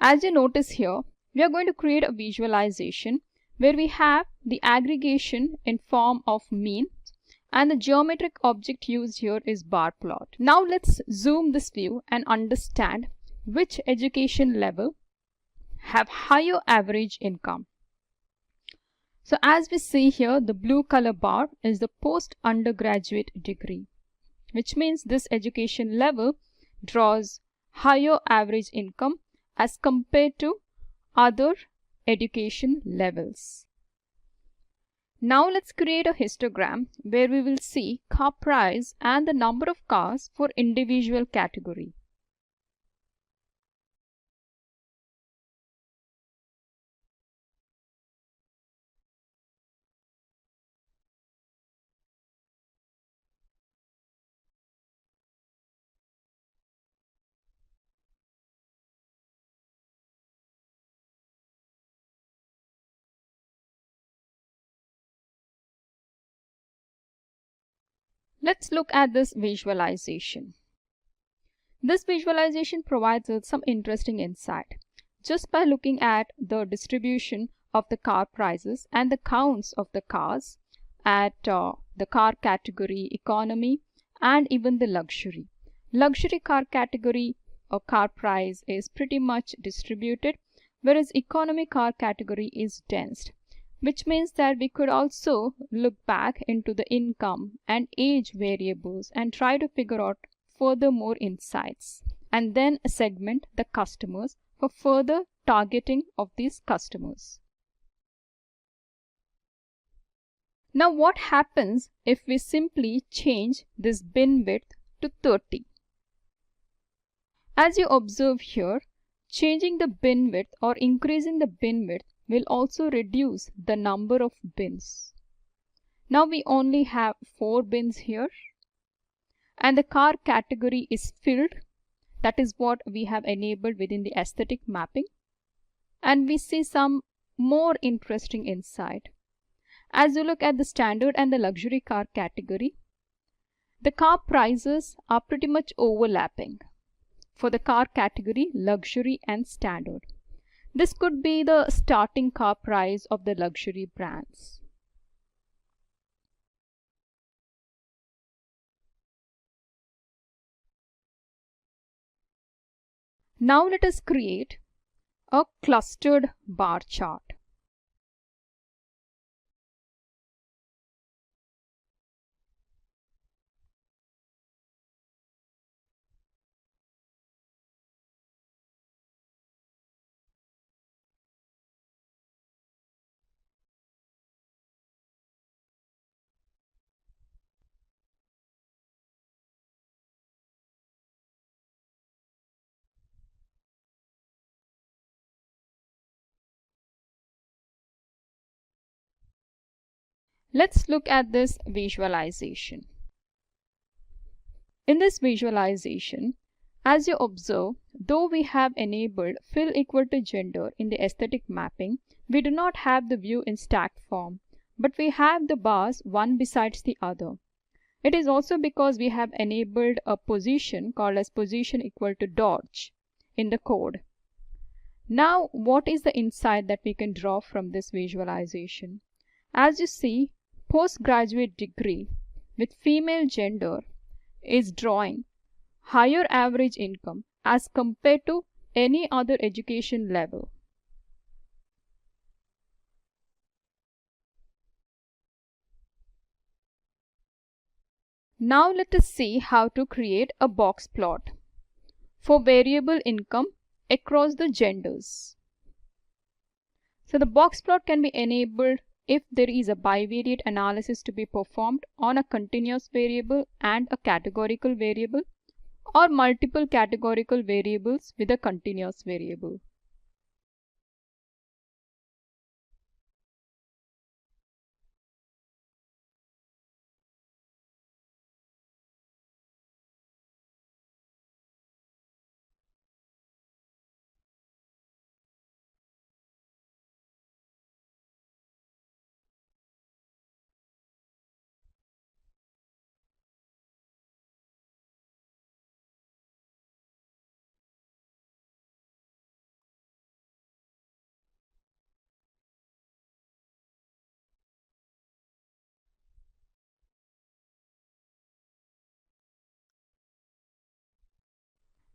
As you notice here, we are going to create a visualization where we have the aggregation in form of mean, and the geometric object used here is bar plot. Now let's zoom this view and understand which education level have higher average income. So as we see here, the blue color bar is the post-undergraduate degree, which means this education level draws higher average income as compared to other education levels. Now let's create a histogram where we will see car price and the number of cars for individual category. Let's look at this visualization. This visualization provides us some interesting insight. Just by looking at the distribution of the car prices and the counts of the cars at the car category, economy, and even the luxury. Luxury car category or car price is pretty much distributed whereas economy car category is dense, which means that we could also look back into the income and age variables and try to figure out further more insights, and then segment the customers for further targeting of these customers. Now what happens if we simply change this bin width to 30? As you observe here, changing the bin width or increasing the bin width will also reduce the number of bins. Now we only have 4 bins here, and the car category is filled. That is what we have enabled within the aesthetic mapping. And we see some more interesting insight. As you look at the standard and the luxury car category, the car prices are pretty much overlapping for the car category luxury and standard. This could be the starting car price of the luxury brands. Now let us create a clustered bar chart. Let's look at this visualization. In this visualization, as you observe, though we have enabled fill equal to gender in the aesthetic mapping, we do not have the view in stacked form, but we have the bars one besides the other. It is also because we have enabled a position called as position equal to dodge in the code. Now, what is the insight that we can draw from this visualization? As you see, postgraduate degree with female gender is drawing higher average income as compared to any other education level. Now let us see how to create a box plot for variable income across the genders. So the box plot can be enabled if there is a bivariate analysis to be performed on a continuous variable and a categorical variable, or multiple categorical variables with a continuous variable.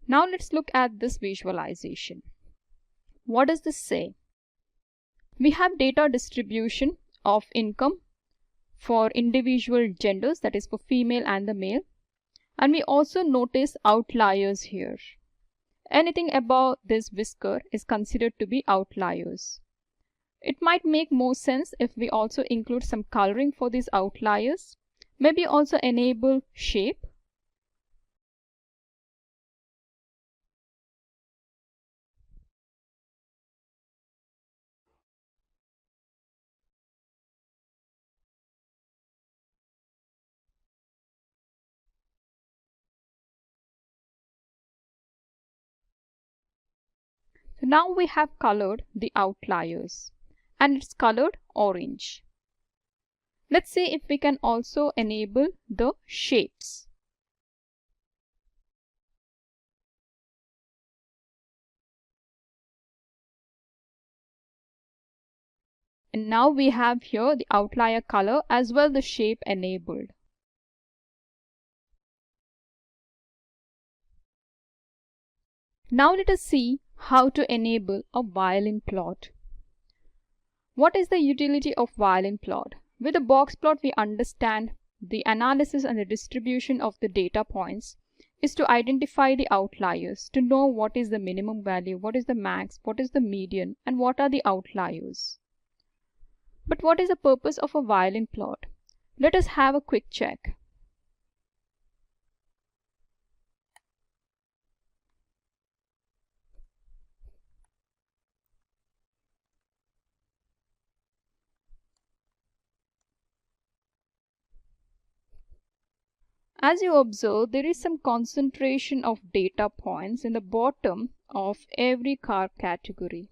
Now let's look at this visualization. What does this say? We have data distribution of income for individual genders, that is for female and the male, and we also notice outliers here. Anything above this whisker is considered to be outliers. It might make more sense if we also include some coloring for these outliers, maybe also enable shape. So now we have colored the outliers and it's colored orange. Let's see if we can also enable the shapes. And now we have here the outlier color as well the shape enabled. Now let us see how to enable a violin plot. What is the utility of violin plot? With a box plot, we understand the analysis and the distribution of the data points is to identify the outliers, to know what is the minimum value, what is the max, what is the median, and what are the outliers. But what is the purpose of a violin plot? Let us have a quick check. As you observe, there is some concentration of data points in the bottom of every car category.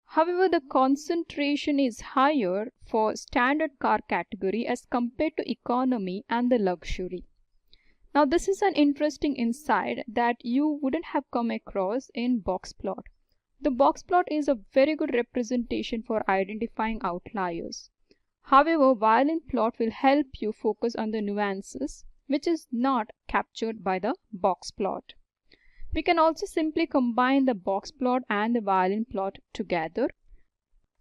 However, the concentration is higher for standard car category as compared to economy and the luxury. Now, this is an interesting insight that you wouldn't have come across in box plot. The box plot is a very good representation for identifying outliers. However, violin plot will help you focus on the nuances which is not captured by the box plot. We can also simply combine the box plot and the violin plot together.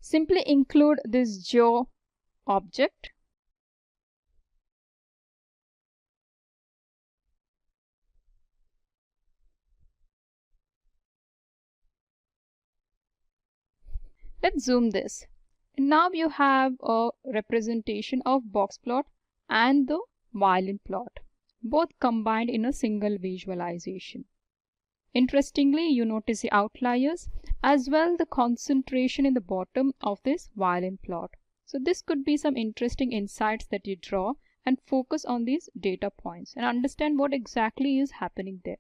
Simply include this geo object. Let's zoom this. Now you have a representation of box plot and the violin plot, both combined in a single visualization. Interestingly, you notice the outliers as well the concentration in the bottom of this violin plot. So this could be some interesting insights that you draw and focus on these data points and understand what exactly is happening there.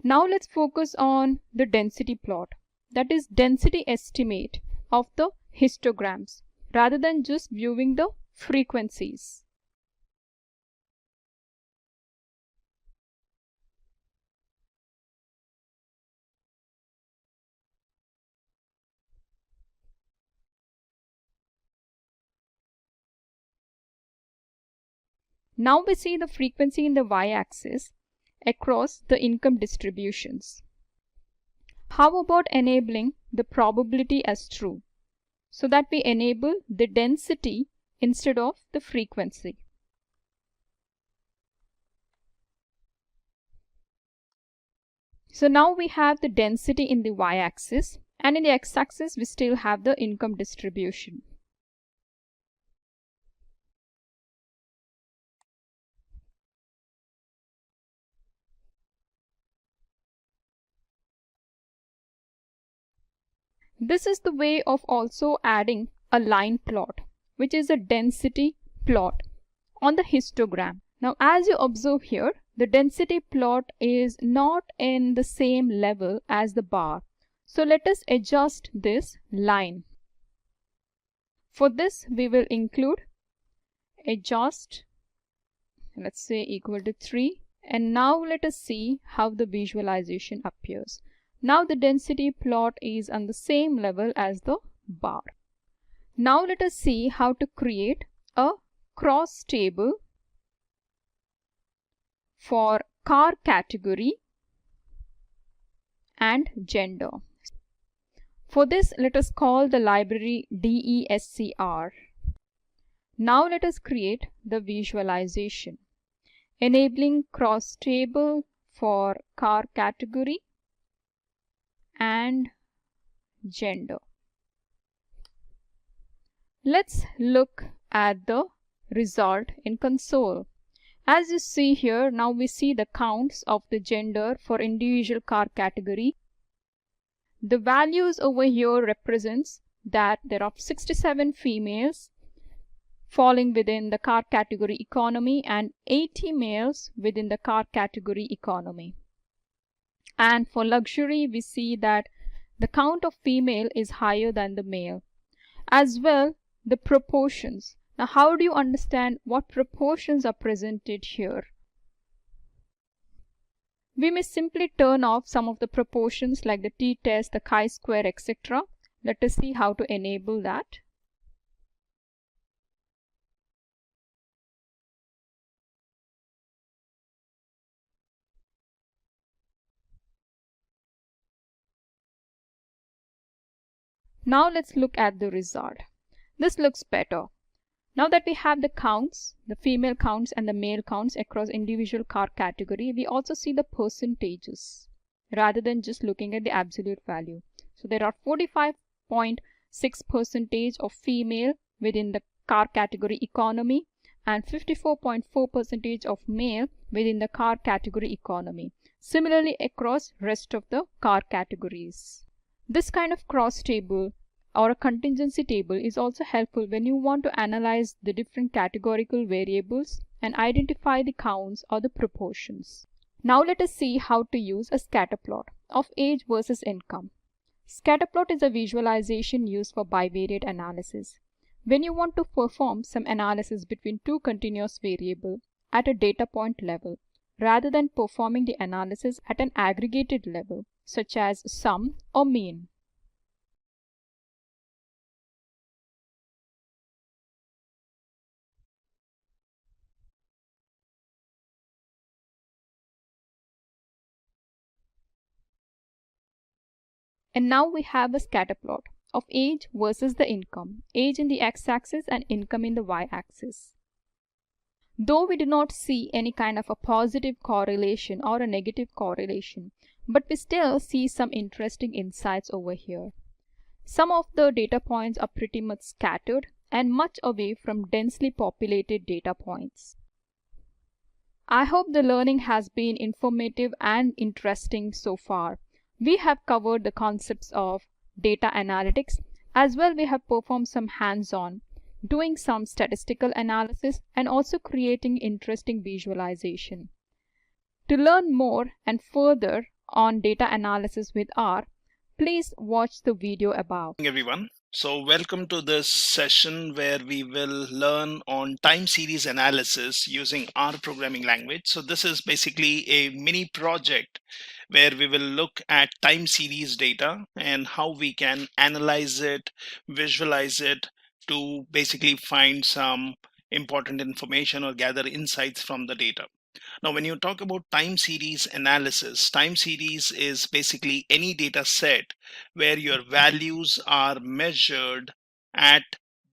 Now let's focus on the density plot, that is density estimate of the histograms rather than just viewing the frequencies. Now we see the frequency in the y-axis across the income distributions. How about enabling the probability as true so that we enable the density instead of the frequency? So now we have the density in the y-axis and in the x-axis we still have the income distribution. This is the way of also adding a line plot, which is a density plot on the histogram. Now, as you observe here, the density plot is not in the same level as the bar. So let us adjust this line. For this, we will include adjust, let's say equal to 3. And now let us see how the visualization appears. Now the density plot is on the same level as the bar. Now let us see how to create a cross table for car category and gender. For this, let us call the library DESCR. Now let us create the visualization, enabling cross table for car category and gender. Let's look at the result in console. As you see here, now we see the counts of the gender for individual car category. The values over here represents that there are 67 females falling within the car category economy and 80 males within the car category economy. And for luxury, we see that the count of female is higher than the male. As well, the proportions. Now, how do you understand what proportions are presented here? We may simply turn off some of the proportions like the t-test, the chi-square, etc. Let us see how to enable that. Now let's look at the result. This looks better. Now that we have the counts, the female counts and the male counts across individual car category, we also see the percentages rather than just looking at the absolute value. So there are 45.6% of female within the car category economy and 54.4% of male within the car category economy. Similarly across rest of the car categories. This kind of cross table or a contingency table is also helpful when you want to analyze the different categorical variables and identify the counts or the proportions. Now let us see how to use a scatter plot of age versus income. Scatter plot is a visualization used for bivariate analysis. When you want to perform some analysis between two continuous variables at a data point level, rather than performing the analysis at an aggregated level, such as sum or mean. And now we have a scatter plot of age versus the income, age in the x-axis and income in the y-axis. Though we do not see any kind of a positive correlation or a negative correlation, but we still see some interesting insights over here. Some of the data points are pretty much scattered and much away from densely populated data points. I hope the learning has been informative and interesting so far. We have covered the concepts of data analytics. As well, we have performed some hands-on, doing some statistical analysis and also creating interesting visualization. To learn more and further on data analysis with R, please watch the video above. Everyone. So welcome to this session where we will learn on time series analysis using R programming language. So this is basically a mini project where we will look at time series data and how we can analyze it, visualize it to basically find some important information or gather insights from the data. Now, when you talk about time series analysis, time series is basically any data set where your values are measured at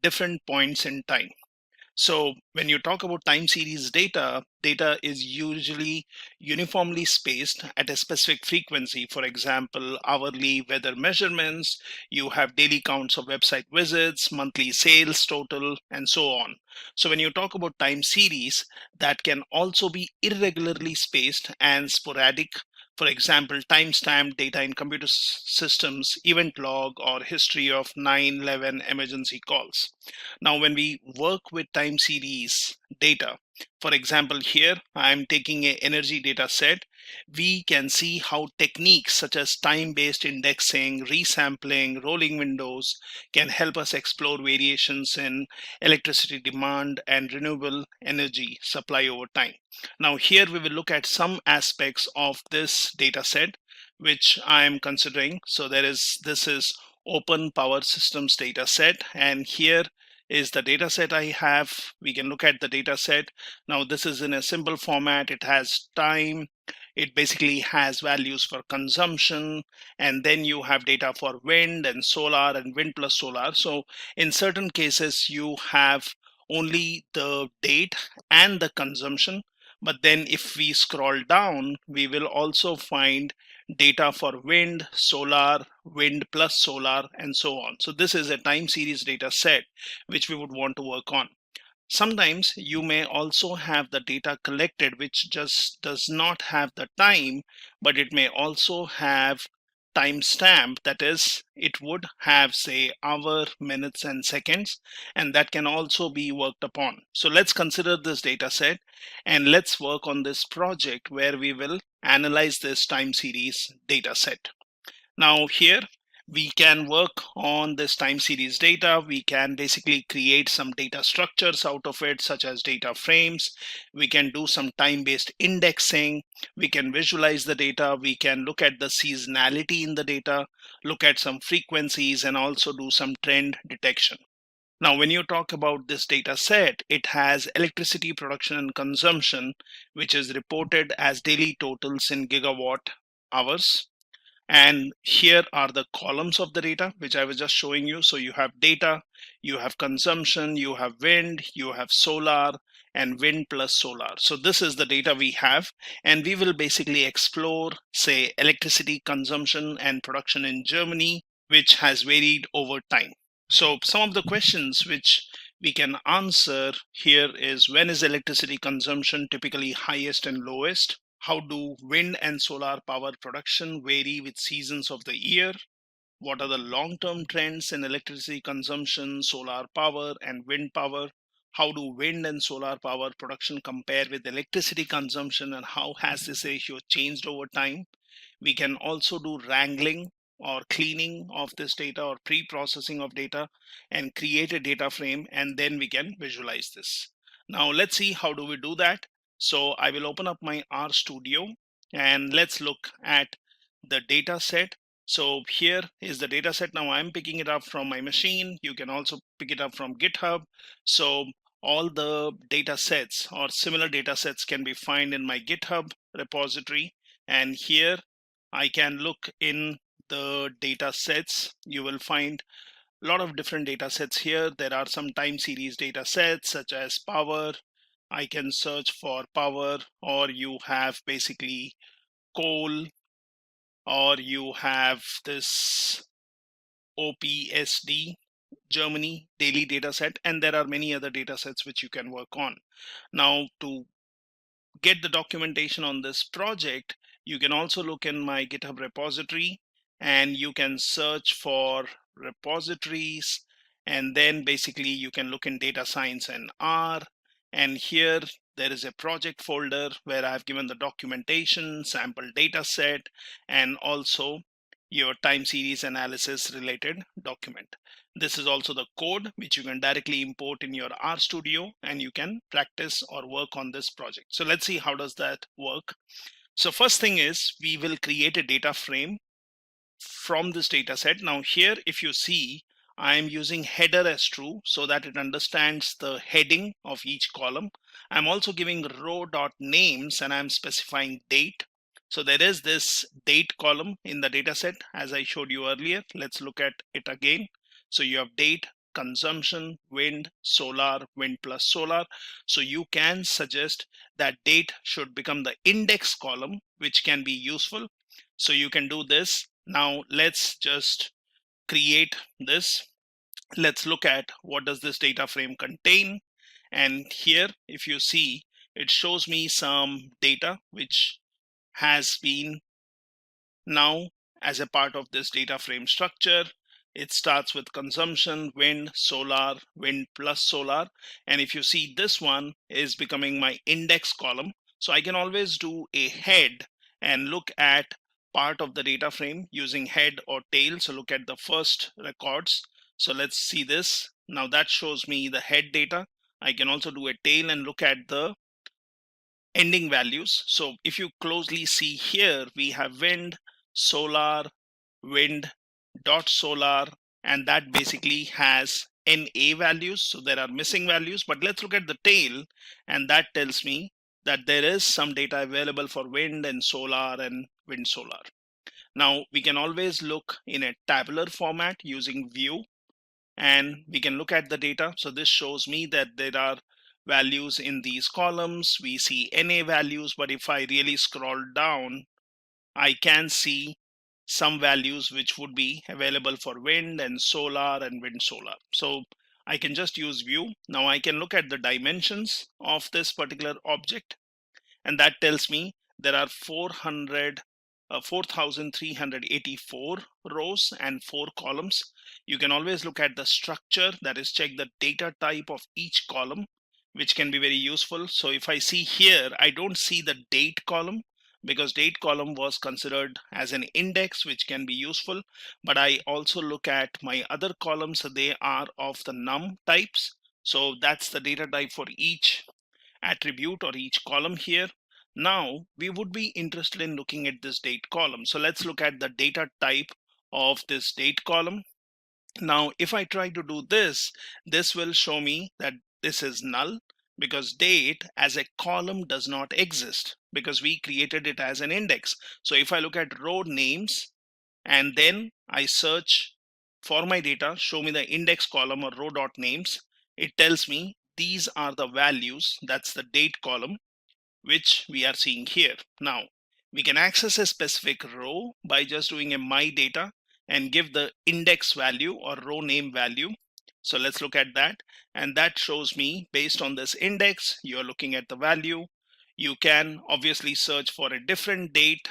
different points in time. So when you talk about time series data, data is usually uniformly spaced at a specific frequency. For example, hourly weather measurements, you have daily counts of website visits, monthly sales total, and so on. So when you talk about time series, that can also be irregularly spaced and sporadic. For example, timestamp data in computer systems, event log, or history of 9/11 emergency calls. Now, when we work with time series data, for example, here I'm taking an energy data set, we can see how techniques such as time-based indexing, resampling, rolling windows can help us explore variations in electricity demand and renewable energy supply over time. Now, here we will look at some aspects of this data set which I am considering. So this is open power systems data set, and here is the data set I have. We can look at the data set. Now this is in a simple format. It has time. It basically has values for consumption, and then you have data for wind and solar and wind plus solar. So in certain cases you have only the date and the consumption. But then if we scroll down, we will also find data for wind, solar, wind plus solar, and so on. So this is a time series data set which we would want to work on. Sometimes you may also have the data collected which just does not have the time, but it may also have timestamp. That is, it would have, say, hour, minutes, and seconds, and that can also be worked upon. So let's consider this data set and let's work on this project where we will analyze this time series data set. Now here we can work on this time series data. We can basically create some data structures out of it, such as data frames. We can do some time-based indexing. We can visualize the data. We can look at the seasonality in the data, look at some frequencies, and also do some trend detection. Now, when you talk about this data set, it has electricity production and consumption, which is reported as daily totals in gigawatt hours. And here are the columns of the data, which I was just showing you. So you have data, you have consumption, you have wind, you have solar, and wind plus solar. So this is the data we have, and we will basically explore, say, electricity consumption and production in Germany, which has varied over time. So some of the questions which we can answer here is, when is electricity consumption typically highest and lowest? How do wind and solar power production vary with seasons of the year? What are the long-term trends in electricity consumption, solar power, and wind power? How do wind and solar power production compare with electricity consumption, and how has this ratio changed over time? We can also do wrangling or cleaning of this data or pre-processing of data and create a data frame, and then we can visualize this. Now let's see how do we do that. So I will open up my RStudio and let's look at the data set. So here is the data set. Now I'm picking it up from my machine. You can also pick it up from GitHub. So all the data sets or similar data sets can be found in my GitHub repository. And here I can look in the data sets. You will find a lot of different data sets here. There are some time series data sets such as power. I can search for power, or you have basically coal, or you have this OPSD Germany daily data set, and there are many other data sets which you can work on. Now to get the documentation on this project, you can also look in my GitHub repository and you can search for repositories, and then basically you can look in data science and R, and here there is a project folder where I've given the documentation, sample data set, and also your time series analysis related document. This is also the code which you can directly import in your RStudio, and you can practice or work on this project. So let's see how does that work. So first thing is, we will create a data frame from this data set. Now here, if you see, I am using header as true so that it understands the heading of each column. I'm also giving row dot names and I'm specifying date. So there is this date column in the data set as I showed you earlier. Let's look at it again. So you have date, consumption, wind, solar, wind plus solar. So you can suggest that date should become the index column, which can be useful. So you can do this. Now let's just create this. Let's look at what does this data frame contain. And here, if you see, it shows me some data which has been now as a part of this data frame structure. It starts with consumption, wind, solar, wind plus solar. And if you see, this one is becoming my index column. So I can always do a head and look at part of the data frame using head or tail. So look at the first records. So let's see this. Now that shows me the head data. I can also do a tail and look at the ending values. So if you closely see here, we have wind, solar, wind dot solar, and that basically has NA values. So there are missing values, but let's look at the tail, and that tells me that there is some data available for wind and solar and wind solar. Now we can always look in a tabular format using view, and we can look at the data. So this shows me that there are values in these columns. We see NA values, but if I really scroll down, I can see some values which would be available for wind and solar and wind solar. So I can just use view. Now I can look at the dimensions of this particular object, and that tells me there are 4,384 rows and 4 columns. You can always look at the structure, that is, check the data type of each column, which can be very useful. So if I see here, I don't see the date column because date column was considered as an index, which can be useful. But I also look at my other columns. So they are of the num types. So that's the data type for each attribute or each column here. Now we would be interested in looking at this date column. So let's look at the data type of this date column. Now if I try to do this, this will show me that this is null because date as a column does not exist because we created it as an index. So if I look at row names, and then I search for my data, show me the index column or row dot names. It tells me these are the values, that's the date column, which we are seeing here. Now, we can access a specific row by just doing a my data and give the index value or row name value. So let's look at that. And that shows me based on this index, you're looking at the value. You can obviously search for a different date,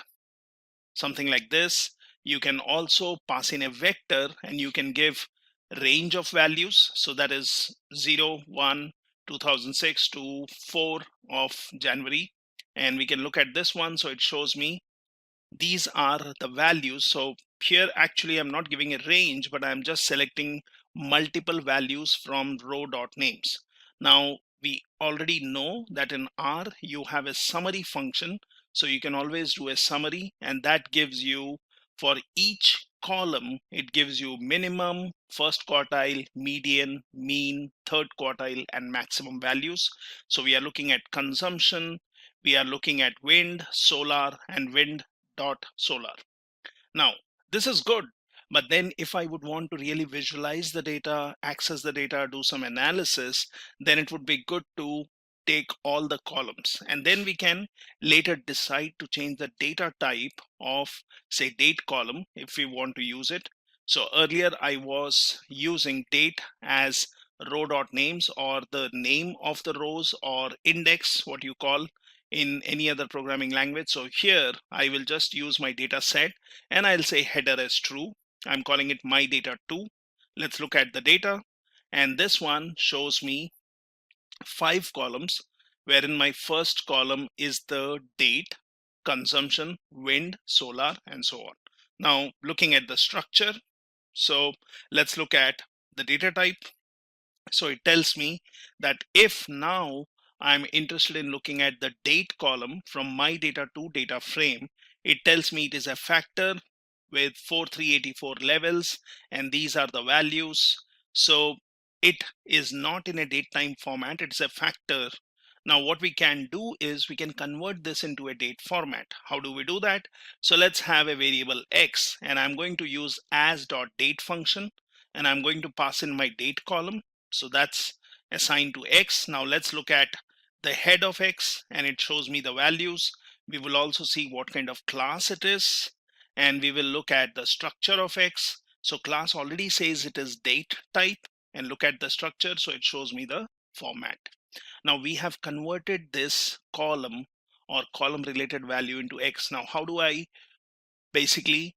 something like this. You can also pass in a vector and you can give range of values. So that is 0, 1, 2006 to 4 of January. And we can look at this one. So it shows me these are the values. So here actually I'm not giving a range, but I'm just selecting multiple values from row dot names. Now we already know that in R you have a summary function, so you can always do a summary, and that gives you for each column, it gives you minimum, first quartile, median, mean, third quartile, and maximum values. So we are looking at consumption, we are looking at wind, solar, and wind dot solar. Now, this is good, but then if I would want to really visualize the data, access the data, do some analysis, then it would be good to take all the columns, and then we can later decide to change the data type of, say, date column if we want to use it. So earlier I was using date as row dot names or the name of the rows or index, what you call in any other programming language. So here I will just use my data set and I'll say header as true. I'm calling it my data 2. Let's look at the data, and this one shows me 5 columns, wherein my first column is the date, consumption, wind, solar, and so on. Now looking at the structure, so let's look at the data type. So it tells me that if now I'm interested in looking at the date column from my data to data frame, it tells me it is a factor with 4384 levels, and these are the values. So it is not in a date time format, it's a factor. Now what we can do is we can convert this into a date format. How do we do that? So let's have a variable x, and I'm going to use as.date function, and I'm going to pass in my date column. So that's assigned to x. Now let's look at the head of x, and it shows me the values. We will also see what kind of class it is, and we will look at the structure of x. So class already says it is date type, and look at the structure, so it shows me the format. Now we have converted this column or column related value into x. Now how do I basically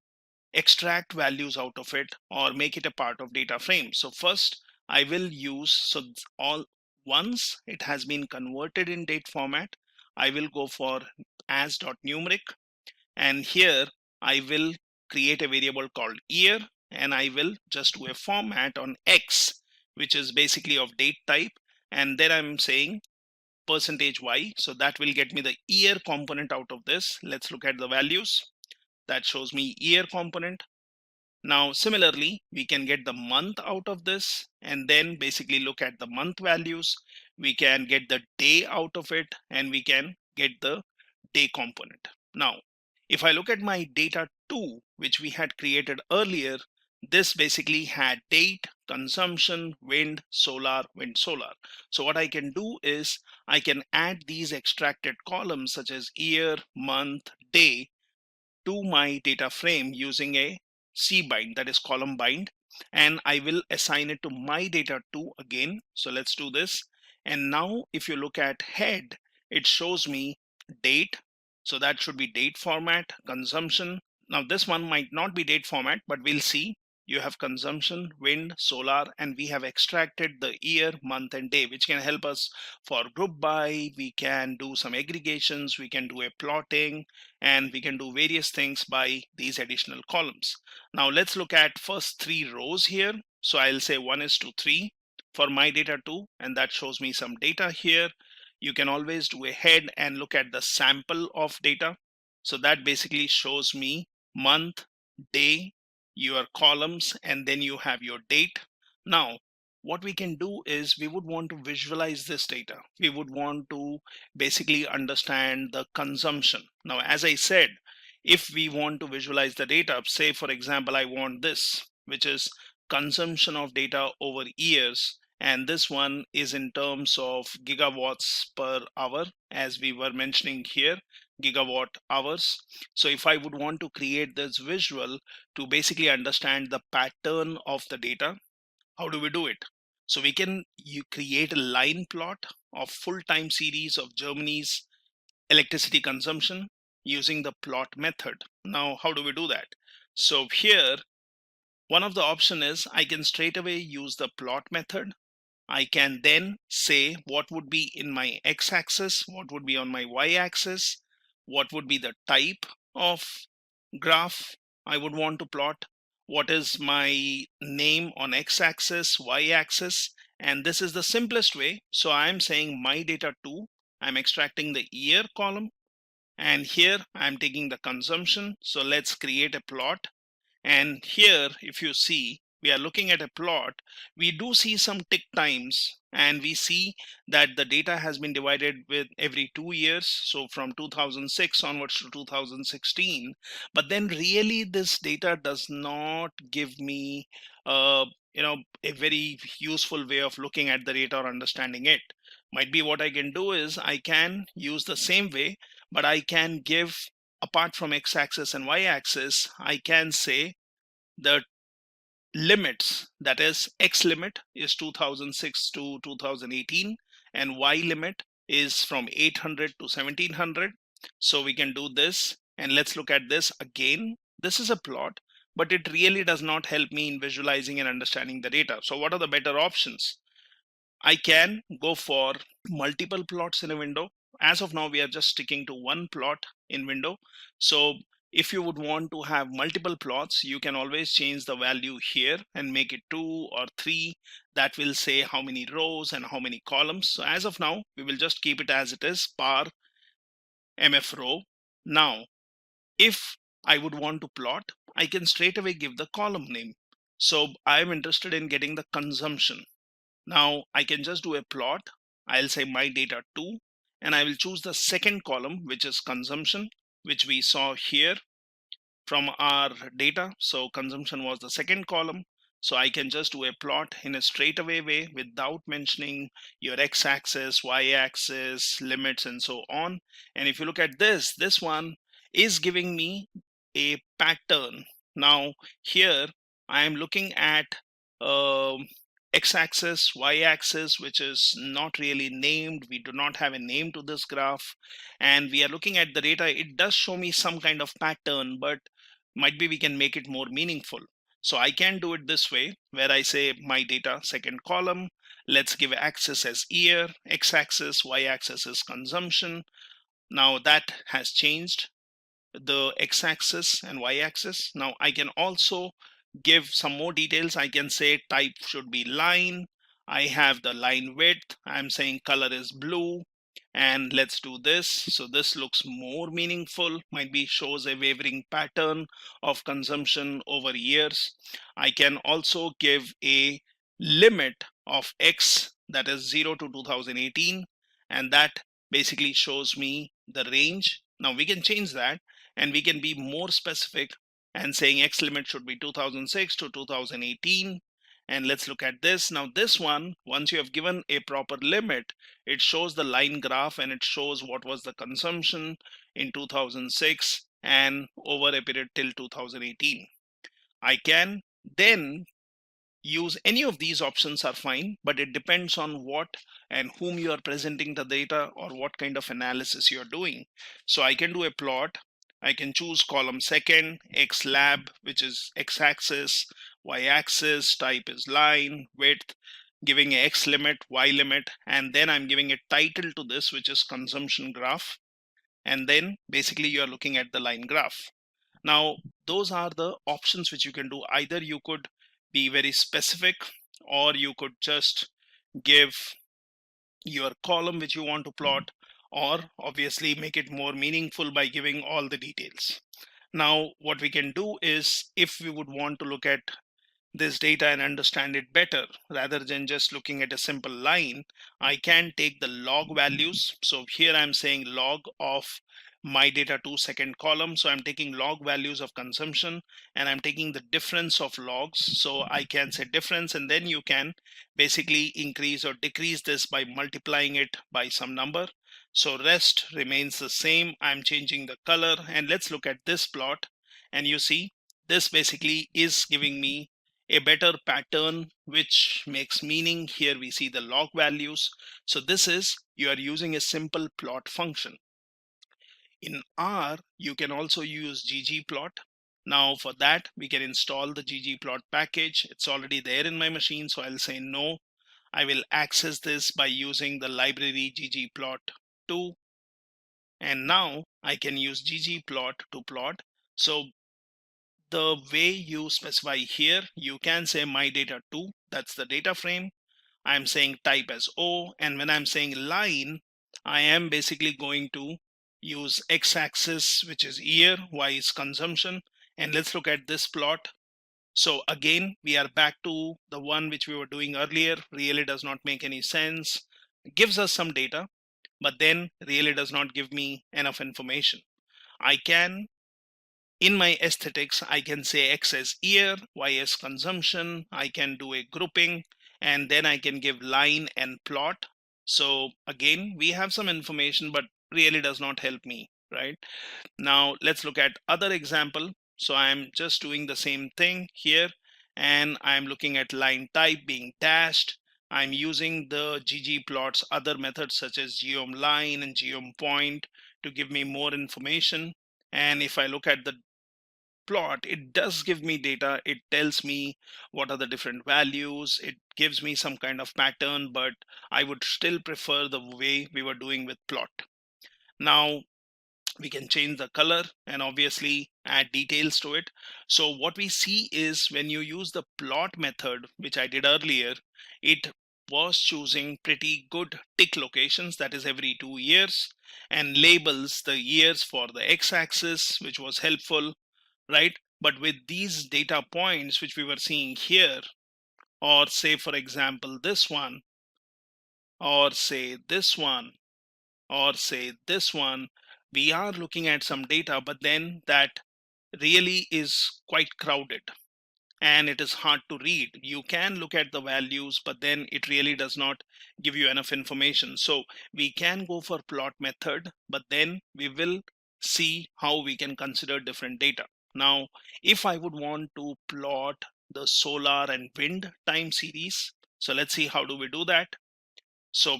extract values out of it or make it a part of data frame? So first I will use, so all once it has been converted in date format, I will go for as.numeric, and here I will create a variable called year, and I will just do a format on x, which is basically of date type, and then I'm saying %y, so that will get me the year component out of this. Let's look at the values. That shows me year component. Now similarly, we can get the month out of this and then basically look at the month values. We can get the day out of it, and we can get the day component. Now if I look at my data 2, which we had created earlier, this basically had date, consumption, wind, solar, wind, solar. So what I can do is I can add these extracted columns such as year, month, day to my data frame using a cbind, that is column bind, and I will assign it to my data 2 again. So let's do this. And now if you look at head, it shows me date, so that should be date format, consumption. Now this one might not be date format, but we'll see. You have consumption, wind, solar, and we have extracted the year, month, and day, which can help us for group by. We can do some aggregations, we can do a plotting, and we can do various things by these additional columns. Now let's look at first 3 rows here. So I'll say 1:3 for my data 2, and that shows me some data here. You can always do a head and look at the sample of data. So that basically shows me month, day, your columns, and then you have your date. Now what we can do is we would want to visualize this data. We would want to basically understand the consumption. Now as I said, if we want to visualize the data, say for example, I want this, which is consumption of data over years, and this one is in terms of gigawatts per hour, as we were mentioning here, gigawatt hours. So if I would want to create this visual to basically understand the pattern of the data, how do we do it? So we can create a line plot of full time series of Germany's electricity consumption using the plot method. Now, how do we do that? So here, one of the option is I can straight away use the plot method. I can then say what would be in my x-axis, what would be on my y-axis, what would be the type of graph I would want to plot, what is my name on x-axis, y-axis, and this is the simplest way. So I'm saying my data 2, I'm extracting the year column, and here I'm taking the consumption. So let's create a plot. And here, if you see, we are looking at a plot. We do see some tick times, and we see that the data has been divided with every 2 years. So from 2006 onwards to 2016. But then really this data does not give me a very useful way of looking at the data or understanding it. Might be what I can do is I can use the same way, but I can give, apart from x-axis and y-axis, I can say the limits, that is x limit is 2006 to 2018 and y limit is from 800 to 1700. So we can do this, and let's look at this again. This is a plot, but it really does not help me in visualizing and understanding the data. So what are the better options? I can go for multiple plots in a window. As of now, we are just sticking to one plot in window. So if you would want to have multiple plots, you can always change the value here and make it 2 or 3. That will say how many rows and how many columns. So as of now, we will just keep it as it is, par mf row. Now, if I would want to plot, I can straight away give the column name. So I'm interested in getting the consumption. Now I can just do a plot. I'll say my data 2, and I will choose the second column, which is consumption, which we saw here from our data. So consumption was the second column. So I can just do a plot in a straightaway way without mentioning your x-axis, y-axis, limits, and so on. And if you look at this, this one is giving me a pattern. Now here I am looking at x-axis, y-axis, which is not really named. We do not have a name to this graph, and we are looking at the data. It does show me some kind of pattern, but might be we can make it more meaningful. So I can do it this way, where I say my data second column, let's give axis as year, x-axis, y-axis is consumption. Now that has changed, the x-axis and y-axis. Now I can also give some more details. I can say type should be line. I have the line width. I'm saying color is blue. And let's do this. So this looks more meaningful, might be shows a wavering pattern of consumption over years. I can also give a limit of X, that is 0 to 2018, and that basically shows me the range. Now we can change that, and we can be more specific and saying X limit should be 2006 to 2018. And let's look at this. Now this one, once you have given a proper limit, it shows the line graph and it shows what was the consumption in 2006 and over a period till 2018. I can then use any of these options are fine, but it depends on what and whom you are presenting the data or what kind of analysis you're doing. So I can do a plot. I can choose column second, X lab, which is x-axis, y-axis, type is line, width, giving a X limit, Y limit, and then I'm giving a title to this, which is consumption graph. And then basically you're looking at the line graph. Now, those are the options which you can do. Either you could be very specific, or you could just give your column which you want to plot, or obviously make it more meaningful by giving all the details. Now, what we can do is, if we would want to look at this data and understand it better, rather than just looking at a simple line, I can take the log values. So here I'm saying log of my data to second column. So I'm taking log values of consumption and I'm taking the difference of logs. So I can say difference, and then you can basically increase or decrease this by multiplying it by some number. So rest remains the same. I'm changing the color, and let's look at this plot. And you see this basically is giving me a better pattern, which makes meaning. Here we see the log values. So this is, you are using a simple plot function. In R, you can also use ggplot. Now for that, we can install the ggplot package. It's already there in my machine, so I'll say no. I will access this by using the library ggplot2. And now I can use ggplot to plot. So the way you specify here, you can say my data2, that's the data frame. I'm saying type as O, and when I'm saying line, I am basically going to use x-axis, which is year, y is consumption. And let's look at this plot. So again, we are back to the one which we were doing earlier. Really does not make any sense. It gives us some data, but then really does not give me enough information. I can, in my aesthetics, I can say X as year, Y as consumption. I can do a grouping, and then I can give line and plot. So again, we have some information, but really does not help me, right? Now let's look at other example. So I'm just doing the same thing here, and I'm looking at line type being dashed. I'm using the ggplots other methods such as geom_line and geom_point to give me more information. And if I look at the plot, it does give me data. It tells me what are the different values. It gives me some kind of pattern, but I would still prefer the way we were doing with plot. Now we can change the color and obviously add details to it. So what we see is when you use the plot method, which I did earlier, it was choosing pretty good tick locations, that is every 2 years, and labels the years for the x-axis, which was helpful, right? But with these data points which we were seeing here, or say for example this one, or say this one, or say this one, we are looking at some data, but then that really is quite crowded and it is hard to read. You can look at the values, but then it really does not give you enough information. So we can go for plot method, but then we will see how we can consider different data. Now, if I would want to plot the solar and wind time series, so let's see how do we do that. So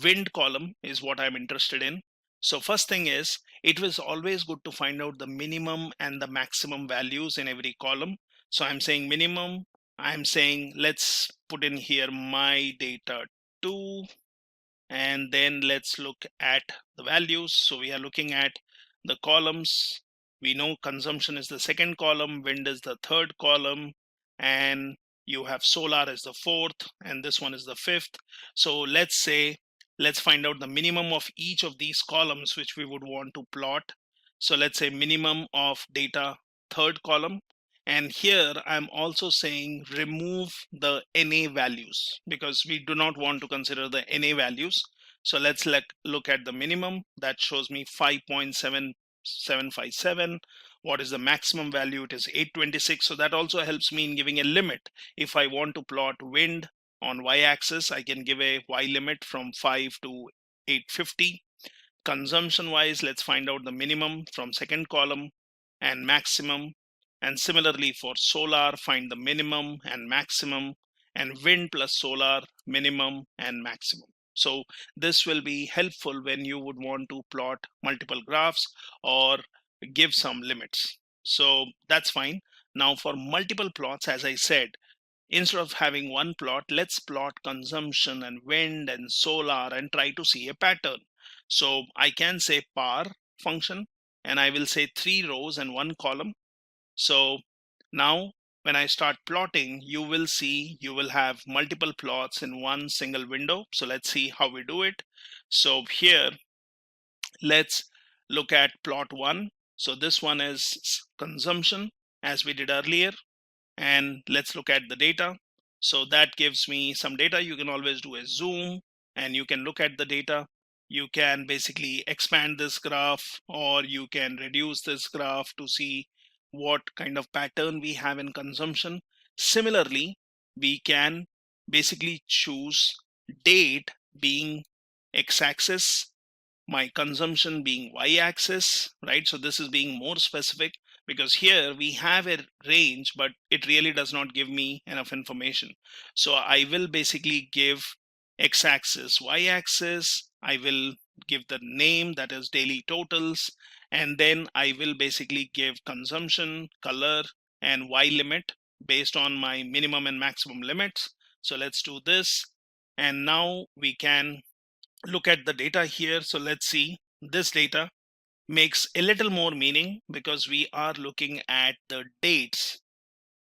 wind column is what I'm interested in. So first thing is, it was always good to find out the minimum and the maximum values in every column. So I'm saying minimum, I'm saying let's put in here my data 2, and then let's look at the values. So we are looking at the columns. We know consumption is the second column, wind is the third column, and you have solar as the fourth, and this one is the fifth. So let's find out the minimum of each of these columns which we would want to plot. So let's say minimum of data third column. And here I'm also saying remove the NA values because we do not want to consider the NA values. So let's look at the minimum. That shows me 5.7757. What is the maximum value? It is 826. So that also helps me in giving a limit. If I want to plot wind on y-axis, I can give a y limit from 5 to 850. Consumption wise, let's find out the minimum from second column and maximum. And similarly for solar, find the minimum and maximum, and wind plus solar, minimum and maximum. So this will be helpful when you would want to plot multiple graphs or give some limits. So that's fine. Now for multiple plots, as I said, instead of having one plot, let's plot consumption and wind and solar and try to see a pattern. So I can say par function, and I will say 3 rows and 1 column. So now when I start plotting, you will see you will have multiple plots in one single window. So let's see how we do it. So here, let's look at plot 1. So this one is consumption as we did earlier. And let's look at the data. So that gives me some data. You can always do a zoom and you can look at the data. you can basically expand this graph, or you can reduce this graph to see what kind of pattern we have in consumption. Similarly, we can basically choose date being x-axis, my consumption being y-axis, right? So this is being more specific, because here we have a range, but it really does not give me enough information. So I will basically give x-axis, y-axis, I will give the name, that is daily totals, and then I will basically give consumption, color, and y limit based on my minimum and maximum limits. So let's do this, and now we can look at the data here. So let's see, this data makes a little more meaning because we are looking at the dates.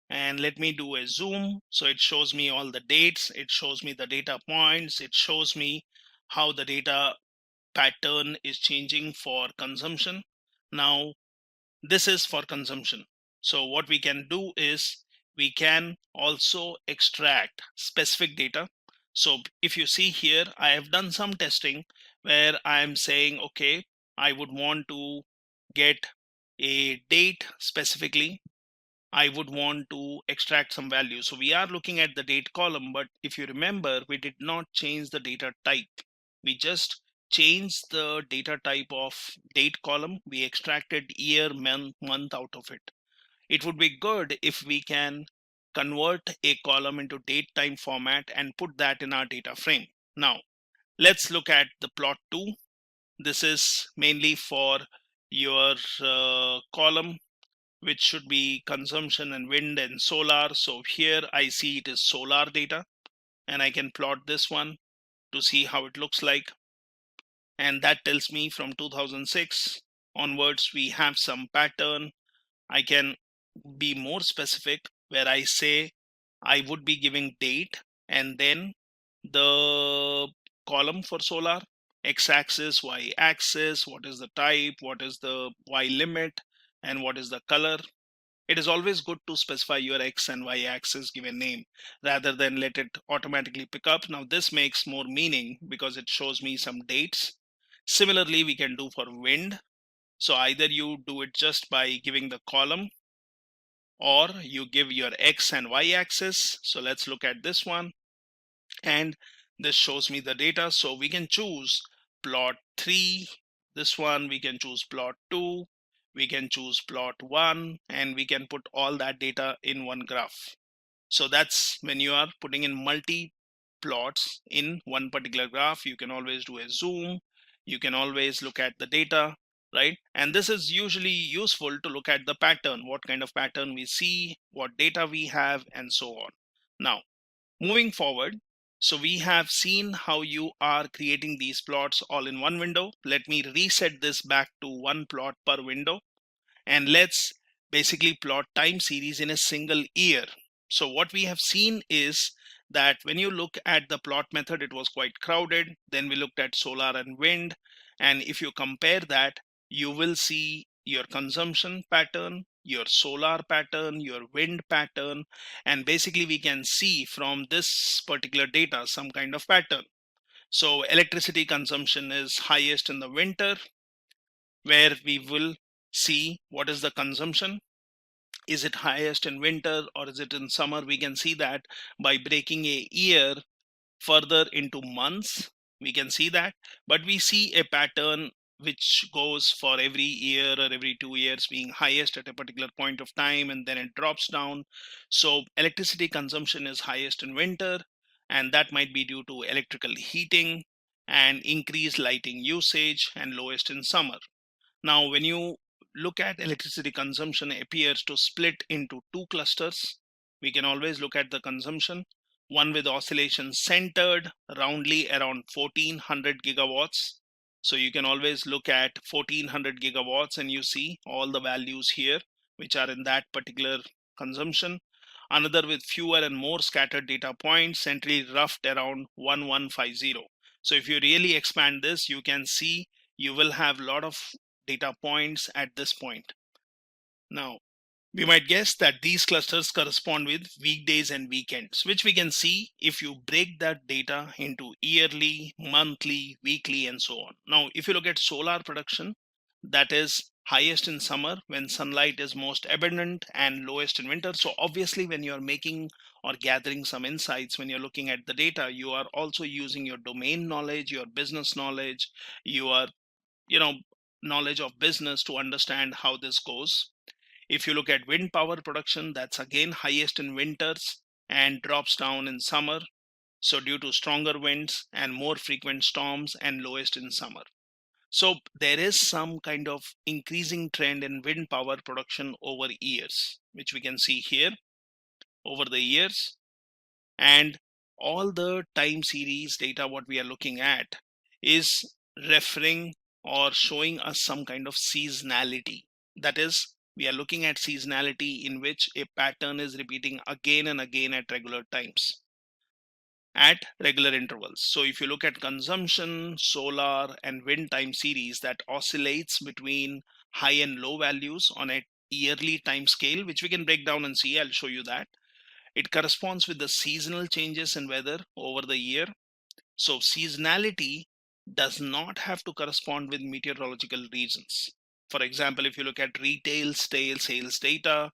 And let me do a zoom. So it shows me all the dates, it shows me the data points, it shows me how the data pattern is changing for consumption. Now this is for consumption. So what we can do is we can also extract specific data. So if you see here, I have done some testing where I'm saying, okay, I would want to get a date specifically. I would want to extract some value. So we are looking at the date column, but if you remember, we did not change the data type. We just changed the data type of date column. We extracted year, month out of it. It would be good if we can convert a column into date time format and put that in our data frame. Now, let's look at the plot 2. This is mainly for your column, which should be consumption and wind and solar. So here I see it is solar data, and I can plot this one to see how it looks like. And that tells me from 2006 onwards, we have some pattern. I can be more specific where I say I would be giving date and then the column for solar, x-axis, y-axis, what is the type, what is the y limit, and what is the color. It is always good to specify your x and y axis, give a name, rather than let it automatically pick up. Now this makes more meaning because it shows me some dates. Similarly, we can do for wind. So either you do it just by giving the column, or you give your x and y axis. So let's look at this one, and this shows me the data. So we can choose plot 3, this one, we can choose plot 2, we can choose plot 1, and we can put all that data in one graph. So that's when you are putting in multi plots in one particular graph. You can always do a zoom, you can always look at the data, right? And this is usually useful to look at the pattern, what kind of pattern we see, what data we have, and so on. Now, moving forward, so we have seen how you are creating these plots all in one window. Let me reset this back to one plot per window, and let's basically plot time series in a single year. So what we have seen is that when you look at the plot method, it was quite crowded. Then we looked at solar and wind, and if you compare that, you will see your consumption pattern, your solar pattern, your wind pattern, and basically we can see from this particular data some kind of pattern. So electricity consumption is highest in the winter, where we will see what is the consumption. Is it highest in winter or is it in summer? We can see that by breaking a year further into months. We can see that, but we see a pattern which goes for every year or every 2 years being highest at a particular point of time, and then it drops down. So electricity consumption is highest in winter, and that might be due to electrical heating and increased lighting usage, and lowest in summer. Now, when you look at electricity consumption, appears to split into two clusters. We can always look at the consumption, one with oscillation centered roundly around 1400 gigawatts. So you can always look at 1400 gigawatts and you see all the values here which are in that particular consumption. Another with fewer and more scattered data points, centrally roughed around 1150. So if you really expand this, you can see you will have a lot of data points at this point. Now, We might guess that these clusters correspond with weekdays and weekends, which we can see if you break that data into yearly, monthly, weekly, and so on. Now, if you look at solar production, that is highest in summer when sunlight is most abundant and lowest in winter. So obviously when you're making or gathering some insights, when you're looking at the data, you are also using your domain knowledge, your business knowledge, your knowledge of business to understand how this goes. If you look at wind power production, that's again highest in winters and drops down in summer. So due to stronger winds and more frequent storms, and lowest in summer. So there is some kind of increasing trend in wind power production over years, which we can see here over the years. And all the time series data what we are looking at is referring or showing us some kind of seasonality. That is, we are looking at seasonality in which a pattern is repeating again and again at regular times, at regular intervals. So if you look at consumption, solar, and wind time series, that oscillates between high and low values on a yearly time scale, which we can break down and see. I'll show you that. It corresponds with the seasonal changes in weather over the year. So seasonality does not have to correspond with meteorological reasons. For example, if you look at retail sales data,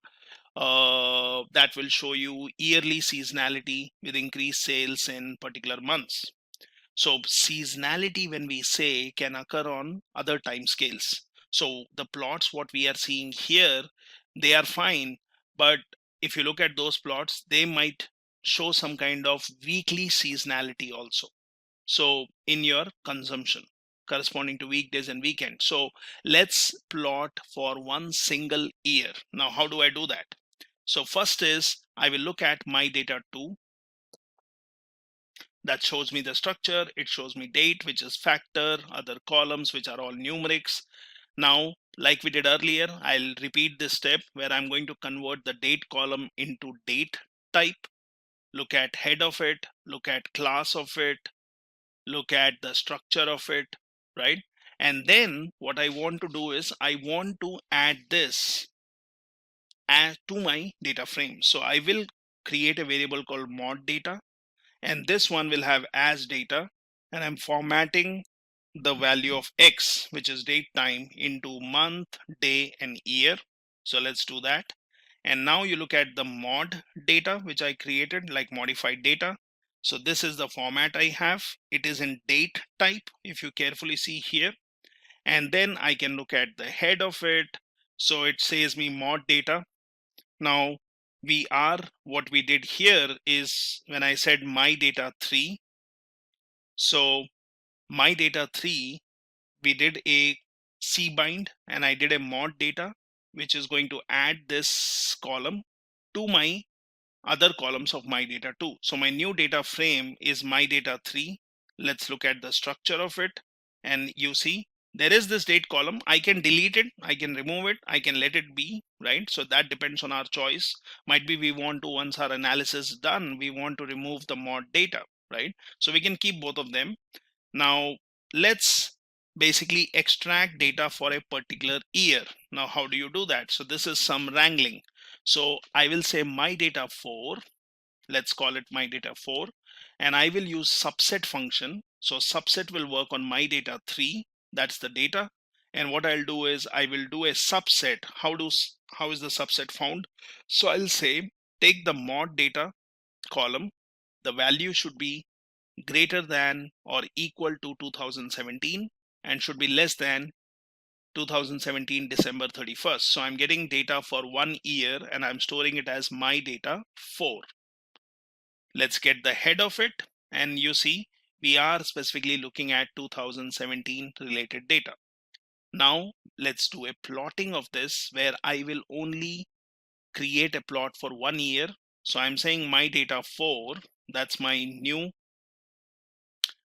that will show you yearly seasonality with increased sales in particular months. So seasonality, when we say, can occur on other time scales. So the plots what we are seeing here, they are fine, but if you look at those plots, they might show some kind of weekly seasonality also. So in your consumption corresponding to weekdays and weekends. So let's plot for one single year. Now, how do I do that? So first is I will look at my data 2. That shows me the structure. It shows me date, which is factor, other columns, which are all numerics. Now, like we did earlier, I'll repeat this step where I'm going to convert the date column into date type, look at head of it, look at class of it, look at the structure of it, right? And then what I want to do is I want to add this to my data frame. So I will create a variable called mod data, and this one will have as data, and I'm formatting the value of X, which is date time, into month, day, and year. So let's do that. And now you look at the mod data, which I created, like modified data. So this is the format I have. It is in date type, if you carefully see here. And then I can look at the head of it. So it says me mod data. Now what we did here is when I said my data 3. So my data 3, we did a cbind and I did a mod data, which is going to add this column to my other columns of my data 2. So my new data frame is my data 3. Let's look at the structure of it. And you see there is this date column. I can delete it, I can remove it, I can let it be, right? So that depends on our choice. Might be we want to, once our analysis is done, we want to remove the mod data, right? So we can keep both of them. Now let's basically extract data for a particular year. Now how do you do that? So this is some wrangling. So I will say my data 4, let's call it my data 4, and I will use subset function. So subset will work on my data 3, that's the data. And what I'll do is I will do a subset. How is the subset found? So I'll say take the mod data column, the value should be greater than or equal to 2017 and should be less than 2017 December 31st. So I'm getting data for 1 year and I'm storing it as my data 4. Let's get the head of it, and you see we are specifically looking at 2017 related data. Now let's do a plotting of this where I will only create a plot for 1 year. So I'm saying my data 4, that's my new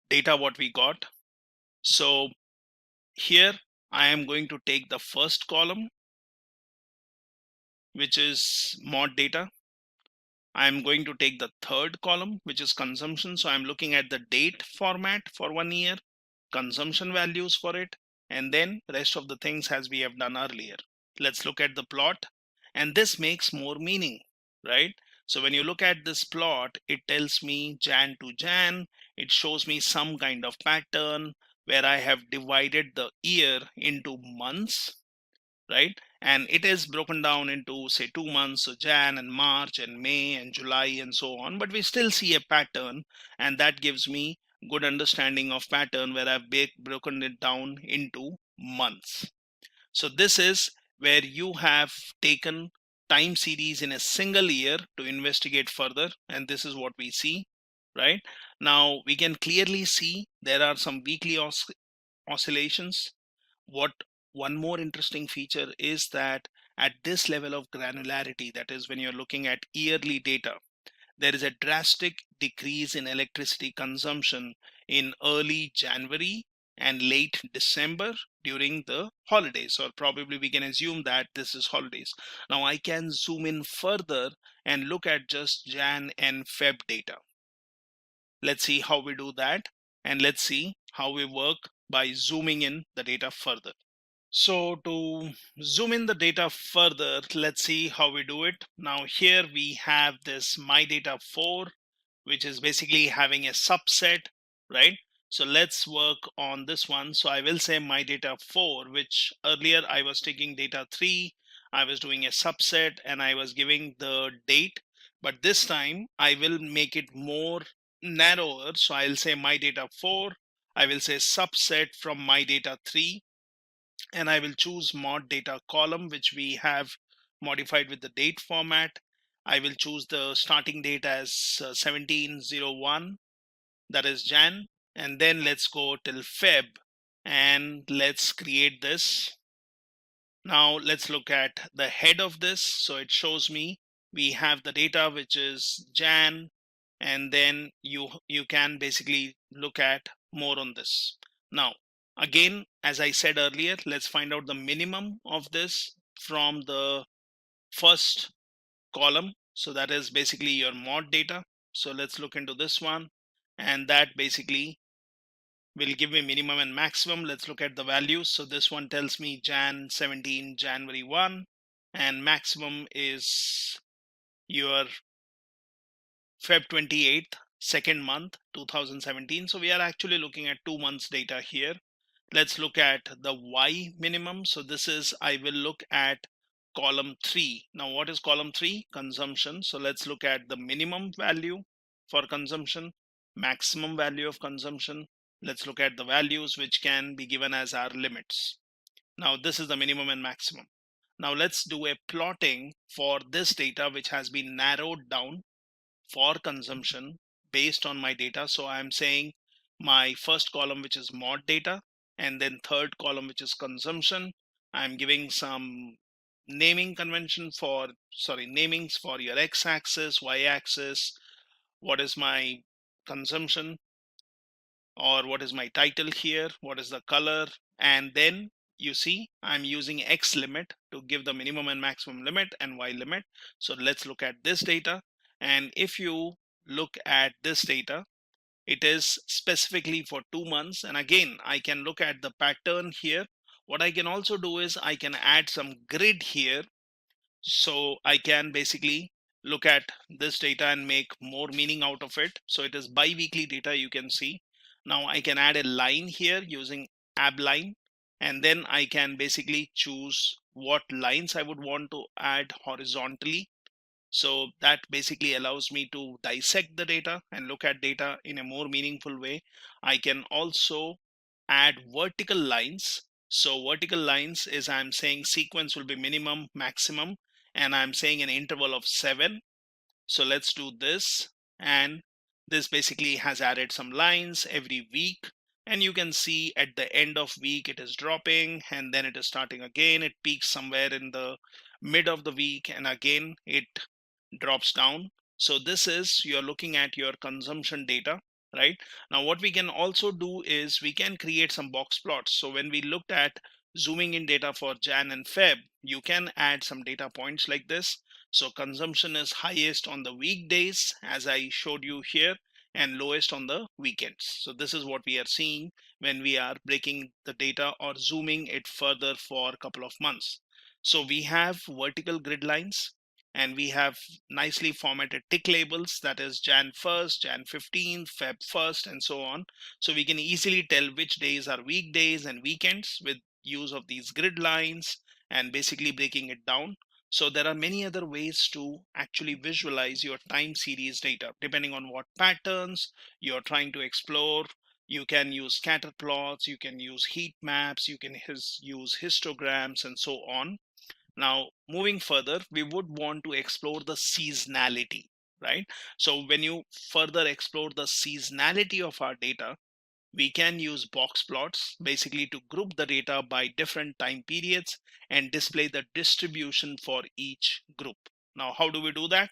data what we got. So here I am going to take the first column, which is mod data. I'm going to take the third column, which is consumption. So I'm looking at the date format for 1 year, consumption values for it, and then rest of the things as we have done earlier. Let's look at the plot. And this makes more meaning, right? So when you look at this plot, it tells me Jan to Jan. It shows me some kind of pattern where I have divided the year into months, right? And it is broken down into, say, 2 months, so Jan and March and May and July and so on. But we still see a pattern, and that gives me good understanding of pattern where I've broken it down into months. So this is where you have taken time series in a single year to investigate further, and this is what we see, right? Now we can clearly see there are some weekly oscillations. What one more interesting feature is that at this level of granularity, that is when you're looking at yearly data, there is a drastic decrease in electricity consumption in early January and late December during the holidays, or probably we can assume that this is holidays. Now I can zoom in further and look at just Jan and Feb data. Let's see how we do that, and let's see how we work by zooming in the data further. So to zoom in the data further, let's see how we do it. Now here we have this my data 4, which is basically having a subset, right? So let's work on this one. So I will say my data 4, which earlier I was taking data 3, I was doing a subset and I was giving the date, but this time I will make it more narrower. So I'll say my data 4, I will say subset from my data 3, and I will choose mod data column, which we have modified with the date format. I will choose the starting date as 1701, that is Jan, and then let's go till Feb, and let's create this. Now let's look at the head of this. So it shows me we have the data which is Jan, and then you can basically look at more on this. Now again, as I said earlier, let's find out the minimum of this from the first column. So that is basically your mod data. So let's look into this one, and that basically will give me minimum and maximum. Let's look at the values. So this one tells me Jan 17, January 1, and maximum is your Feb 28th, second month 2017. So we are actually looking at 2 months data here. Let's look at the Y minimum. So this is, I will look at column 3. Now what is column 3? Consumption. So let's look at the minimum value for consumption, maximum value of consumption. Let's look at the values which can be given as our limits. Now this is the minimum and maximum. Now let's do a plotting for this data which has been narrowed down for consumption based on my data. So I'm saying my first column, which is mod data, and then third column, which is consumption. I'm giving some naming convention for, namings for your x-axis, y-axis, what is my consumption, or what is my title here, what is the color, and then you see I'm using X limit to give the minimum and maximum limit and Y limit. So let's look at this data. And if you look at this data, it is specifically for 2 months. And again, I can look at the pattern here. What I can also do is I can add some grid here. So I can basically look at this data and make more meaning out of it. So it is bi-weekly data, you can see. Now I can add a line here using ab line, and then I can basically choose what lines I would want to add horizontally. So that basically allows me to dissect the data and look at data in a more meaningful way. I can also add vertical lines. So vertical lines is, I'm saying sequence will be minimum, maximum, and I'm saying an interval of 7. So let's do this, and this basically has added some lines every week, and you can see at the end of week it is dropping, and then it is starting again. It peaks somewhere in the mid of the week, and again it drops down. So this is, you're looking at your consumption data, right? Now what we can also do is we can create some box plots. So when we looked at zooming in data for Jan and Feb, you can add some data points like this. So consumption is highest on the weekdays, as I showed you here, and lowest on the weekends. So this is what we are seeing when we are breaking the data or zooming it further for a couple of months. So we have vertical grid lines, and we have nicely formatted tick labels, that is Jan 1st, Jan 15th, Feb 1st, and so on. So we can easily tell which days are weekdays and weekends with use of these grid lines and basically breaking it down. So there are many other ways to actually visualize your time series data depending on what patterns you're trying to explore. You can use scatter plots, you can use heat maps, you can use histograms, and so on. Now, moving further, we would want to explore the seasonality, right? So when you further explore the seasonality of our data, we can use box plots basically to group the data by different time periods and display the distribution for each group. Now, how do we do that?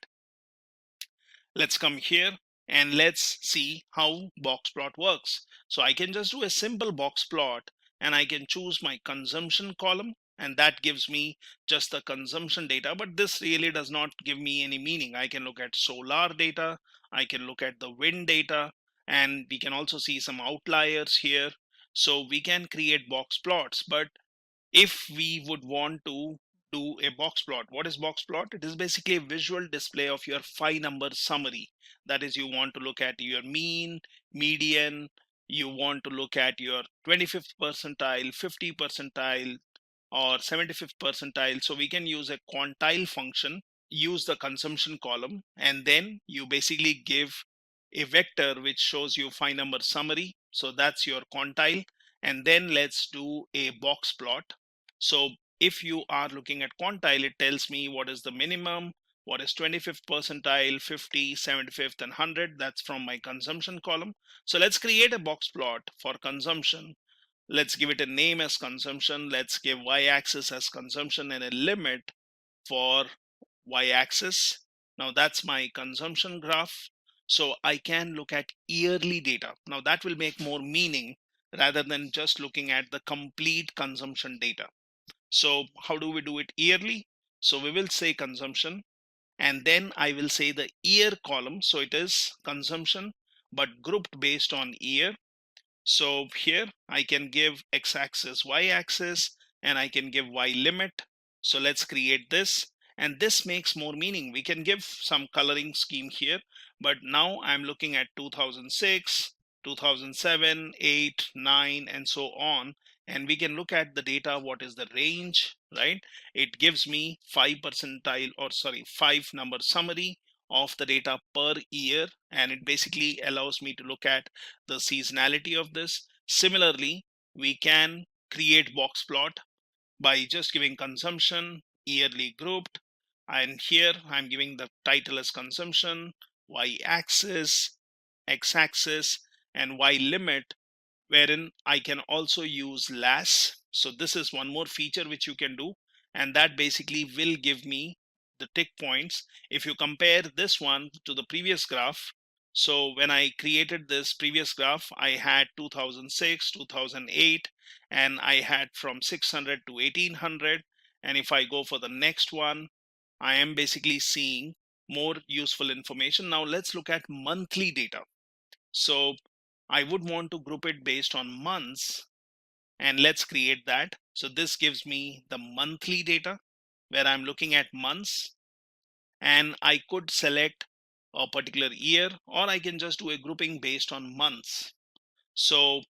Let's come here and let's see how box plot works. So I can just do a simple box plot and I can choose my consumption column, and that gives me just the consumption data, but this really does not give me any meaning. I can look at solar data, I can look at the wind data, and we can also see some outliers here. So we can create box plots, but if we would want to do a box plot, what is box plot? It is basically a visual display of your 5-number summary. That is, you want to look at your mean, median, you want to look at your 25th percentile, 50 percentile, or 75th percentile. So we can use a quantile function, use the consumption column, and then you basically give a vector which shows you 5-number summary. So that's your quantile. And then let's do a box plot. So if you are looking at quantile, it tells me what is the minimum, what is 25th percentile, 50, 75th, and 100. That's from my consumption column. So let's create a box plot for consumption. Let's give it a name as consumption. Let's give y-axis as consumption and a limit for y-axis. Now that's my consumption graph. So I can look at yearly data. Now that will make more meaning rather than just looking at the complete consumption data. So how do we do it yearly? So we will say consumption, and then I will say the year column. So it is consumption, but grouped based on year. So here I can give x-axis, y-axis, and I can give y limit. So let's create this, and this makes more meaning. We can give some coloring scheme here, but now I'm looking at 2006, 2007, 8, 9, and so on. And we can look at the data, what is the range, right? It gives me 5 percentile, or sorry, 5-number summary of the data per year, and it basically allows me to look at the seasonality of this. Similarly, we can create box plot by just giving consumption, yearly grouped, and here I'm giving the title as consumption, y-axis, x-axis, and y limit, wherein I can also use las. So this is one more feature which you can do, and that basically will give me the tick points. If you compare this one to the previous graph, so when I created this previous graph, I had 2006, 2008, and I had from 600 to 1800. And if I go for the next one, I am basically seeing more useful information. Now let's look at monthly data. So I would want to group it based on months, and let's create that. So this gives me the monthly data where I'm looking at months, and I could select a particular year, or I can just do a grouping based on months. So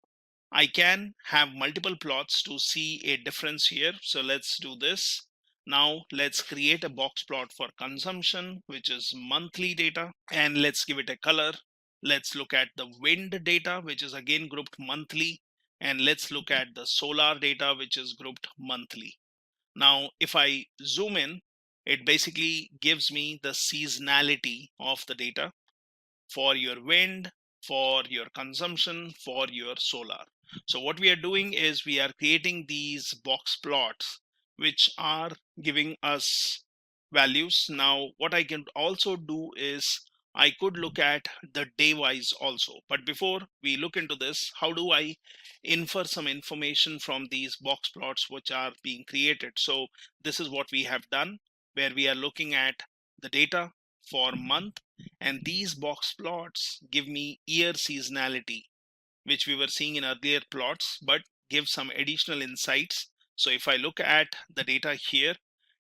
I can have multiple plots to see a difference here. So let's do this. Now let's create a box plot for consumption, which is monthly data, and let's give it a color. Let's look at the wind data, which is again grouped monthly, and let's look at the solar data, which is grouped monthly. Now, if I zoom in, it basically gives me the seasonality of the data for your wind, for your consumption, for your solar. So what we are doing is we are creating these box plots which are giving us values. Now what I can also do is I could look at the day wise also. But before we look into this, how do I infer some information from these box plots which are being created? So this is what we have done, where we are looking at the data for month, and these box plots give me year seasonality, which we were seeing in earlier plots, but give some additional insights. So if I look at the data here,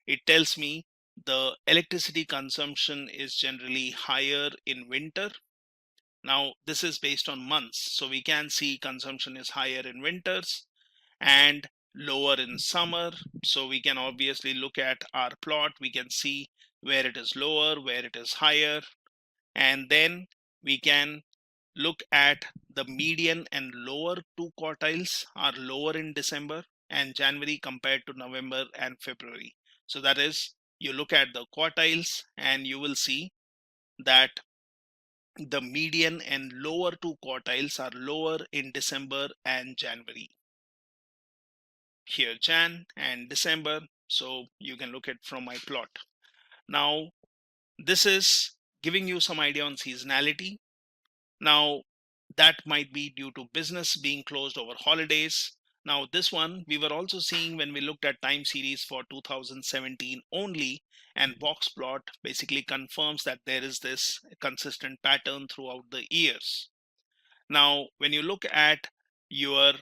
it tells me the electricity consumption is generally higher in winter. Now this is based on months, so we can see consumption is higher in winters and lower in summer. So we can obviously look at our plot, we can see where it is lower, where it is higher, and then we can look at the median and lower two quartiles are lower in December and January compared to November and February. So that is, you look at the quartiles and you will see that the median and lower two quartiles are lower in December and January. Here Jan and December, so you can look at from my plot. Now this is giving you some idea on seasonality. Now that might be due to business being closed over holidays. Now this one we were also seeing when we looked at time series for 2017 only, and box plot basically confirms that there is this consistent pattern throughout the years. Now when you look at your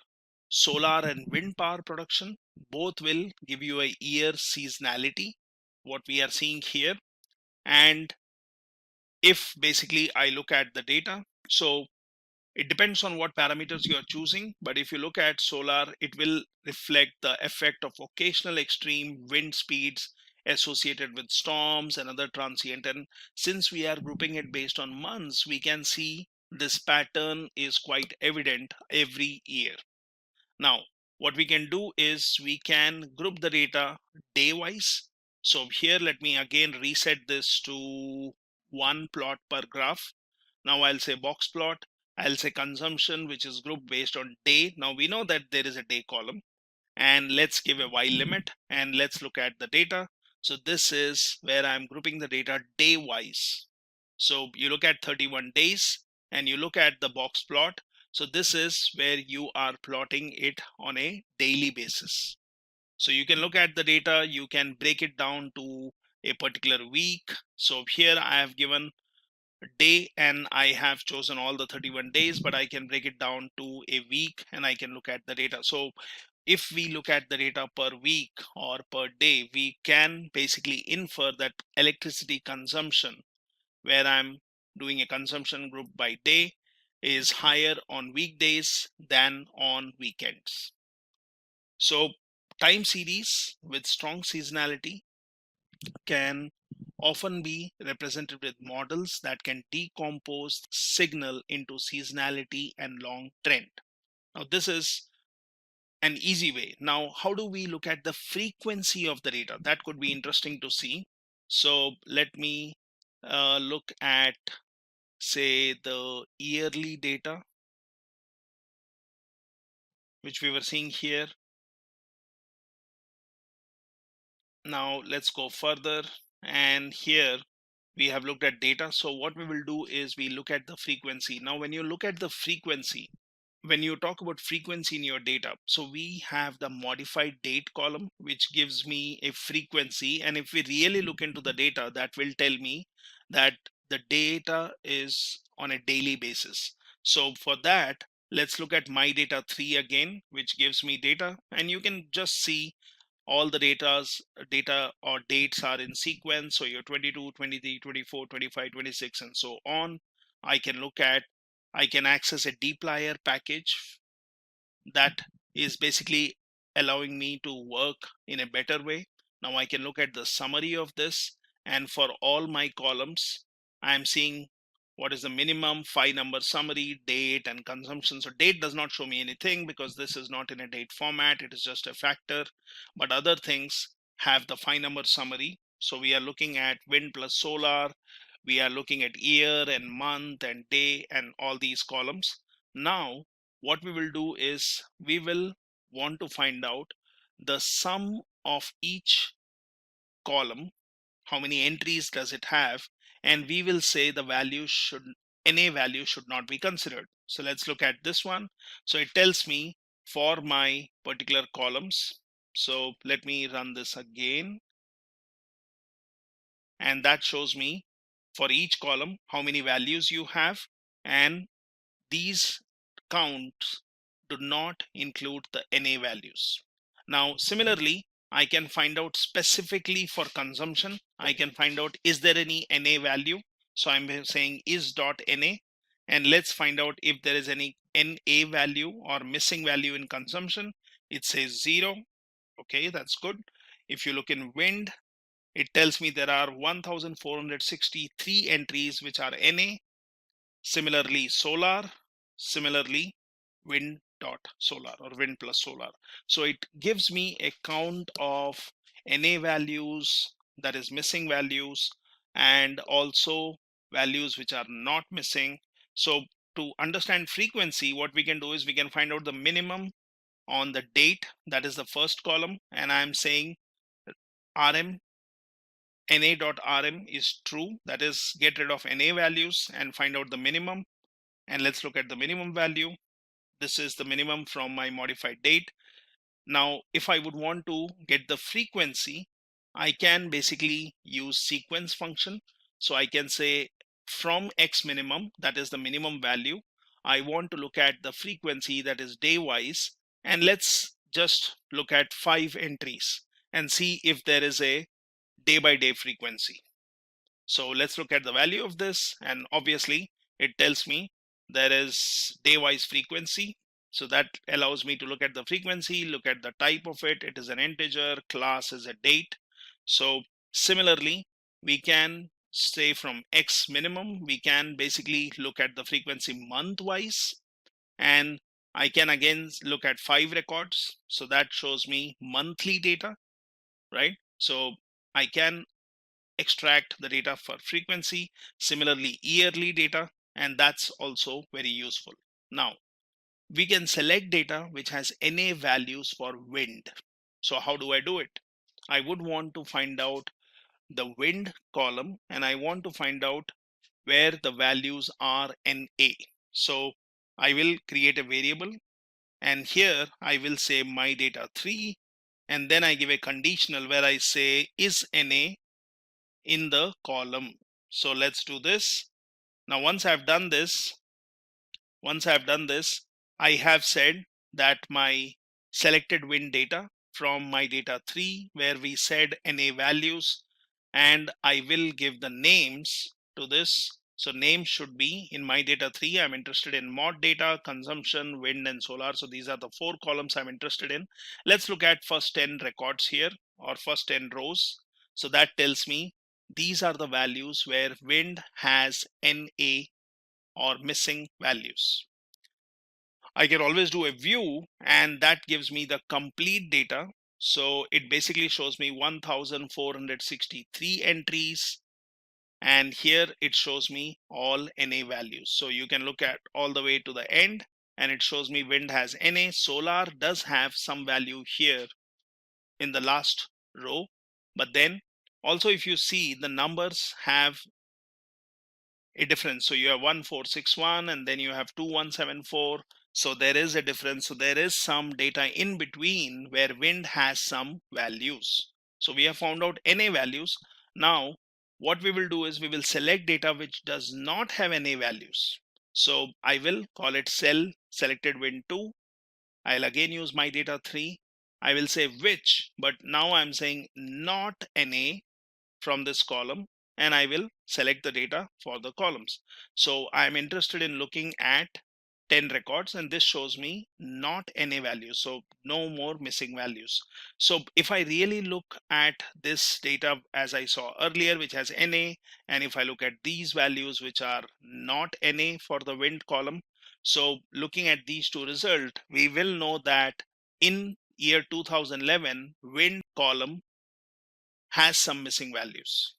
solar and wind power production, both will give you a year seasonality, what we are seeing here. And if basically I look at the data, so it depends on what parameters you are choosing, but if you look at solar, it will reflect the effect of occasional extreme wind speeds associated with storms and other transient. And since we are grouping it based on months, we can see this pattern is quite evident every year. Now, what we can do is we can group the data day wise. So here, let me again reset this to one plot per graph. Now I'll say box plot. I'll say consumption, which is grouped based on day. Now we know that there is a day column, and let's give a while limit and let's look at the data. So this is where I'm grouping the data day wise. So you look at 31 days and you look at the box plot. So this is where you are plotting it on a daily basis. So you can look at the data, you can break it down to a particular week. So here I have given day and I have chosen all the 31 days, but I can break it down to a week and I can look at the data. So if we look at the data per week or per day, we can basically infer that electricity consumption, where I'm doing a consumption group by day, is higher on weekdays than on weekends. So time series with strong seasonality can often be represented with models that can decompose signal into seasonality and long trend. Now this is an easy way. Now how do we look at the frequency of the data? That could be interesting to see. So let me look at, say, the yearly data, which we were seeing here. Now let's go further, and here we have looked at data. So what we will do is we look at the frequency. Now when you look at the frequency, when you talk about frequency in your data, so we have the modified date column, which gives me a frequency. And if we really look into the data, that will tell me that the data is on a daily basis. So for that, let's look at my data 3 again, which gives me data, and you can just see all the data or dates are in sequence. So your 22, 23, 24, 25, 26, and so on. I can access a dplyr package that is basically allowing me to work in a better way. Now I can look at the summary of this, and for all my columns, I'm seeing what is the minimum 5-number summary, date, and consumption. So date does not show me anything because this is not in a date format, it is just a factor, but other things have the 5-number summary. So we are looking at wind plus solar, we are looking at year and month and day and all these columns. Now what we will do is we will want to find out the sum of each column, how many entries does it have, and we will say the value should, NA value should not be considered. So let's look at this one. So it tells me for my particular columns. So let me run this again, and that shows me for each column how many values you have, and these counts do not include the NA values. Now similarly, I can find out specifically for consumption. I can find out, is there any NA value? So I'm saying is.NA, and let's find out if there is any NA value or missing value in consumption. It says 0. Okay, that's good. If you look in wind, it tells me there are 1,463 entries which are NA. Similarly, solar, similarly, wind dot solar or wind plus solar. So it gives me a count of NA values, that is missing values, and also values which are not missing. So to understand frequency, what we can do is we can find out the minimum on the date, that is the first column, and I'm saying RM na.rm is true, that is get rid of NA values and find out the minimum. And let's look at the minimum value. This is the minimum from my modified date. Now if I would want to get the frequency, I can basically use sequence function. So I can say from X minimum, that is the minimum value, I want to look at the frequency, that is day wise, and let's just look at 5 entries and see if there is a day by day frequency. So let's look at the value of this, and obviously it tells me there is day wise frequency. So that allows me to look at the frequency, look at the type of it. It is an integer, class is a date. So similarly, we can say from X minimum, we can basically look at the frequency month wise, and I can again look at 5 records. So that shows me monthly data, right? So I can extract the data for frequency, similarly yearly data, and that's also very useful. Now we can select data which has NA values for wind. So how do I do it? I would want to find out the wind column, and I want to find out where the values are NA. So I will create a variable, and here I will say my data 3, and then I give a conditional where I say is NA in the column. So let's do this. Now once I've done this, I have said that my selected wind data from my data 3 where we said NA values, and I will give the names to this. So names should be in my data 3. I'm interested in mod data, consumption, wind, and solar. So these are the 4 columns I'm interested in. Let's look at first 10 records here, or first 10 rows. So that tells me these are the values where wind has NA or missing values. I can always do a view, and that gives me the complete data. So it basically shows me 1,463 entries, and here it shows me all NA values. So you can look at all the way to the end, and it shows me wind has NA. Solar does have some value here in the last row, but then also if you see the numbers have a difference. So you have 1461 and then you have 2174. So there is a difference. So there is some data in between where wind has some values. So we have found out NA values. Now what we will do is we will select data which does not have NA values. So I will call it cell selected wind 2. I'll again use my data 3. I will say which, but now I'm saying not NA from this column, and I will select the data for the columns. So I'm interested in looking at 10 records, and this shows me not NA values, so no more missing values. So if I really look at this data as I saw earlier, which has NA, and if I look at these values which are not NA for the wind column, so looking at these two results, we will know that in year 2011 wind column has some missing values.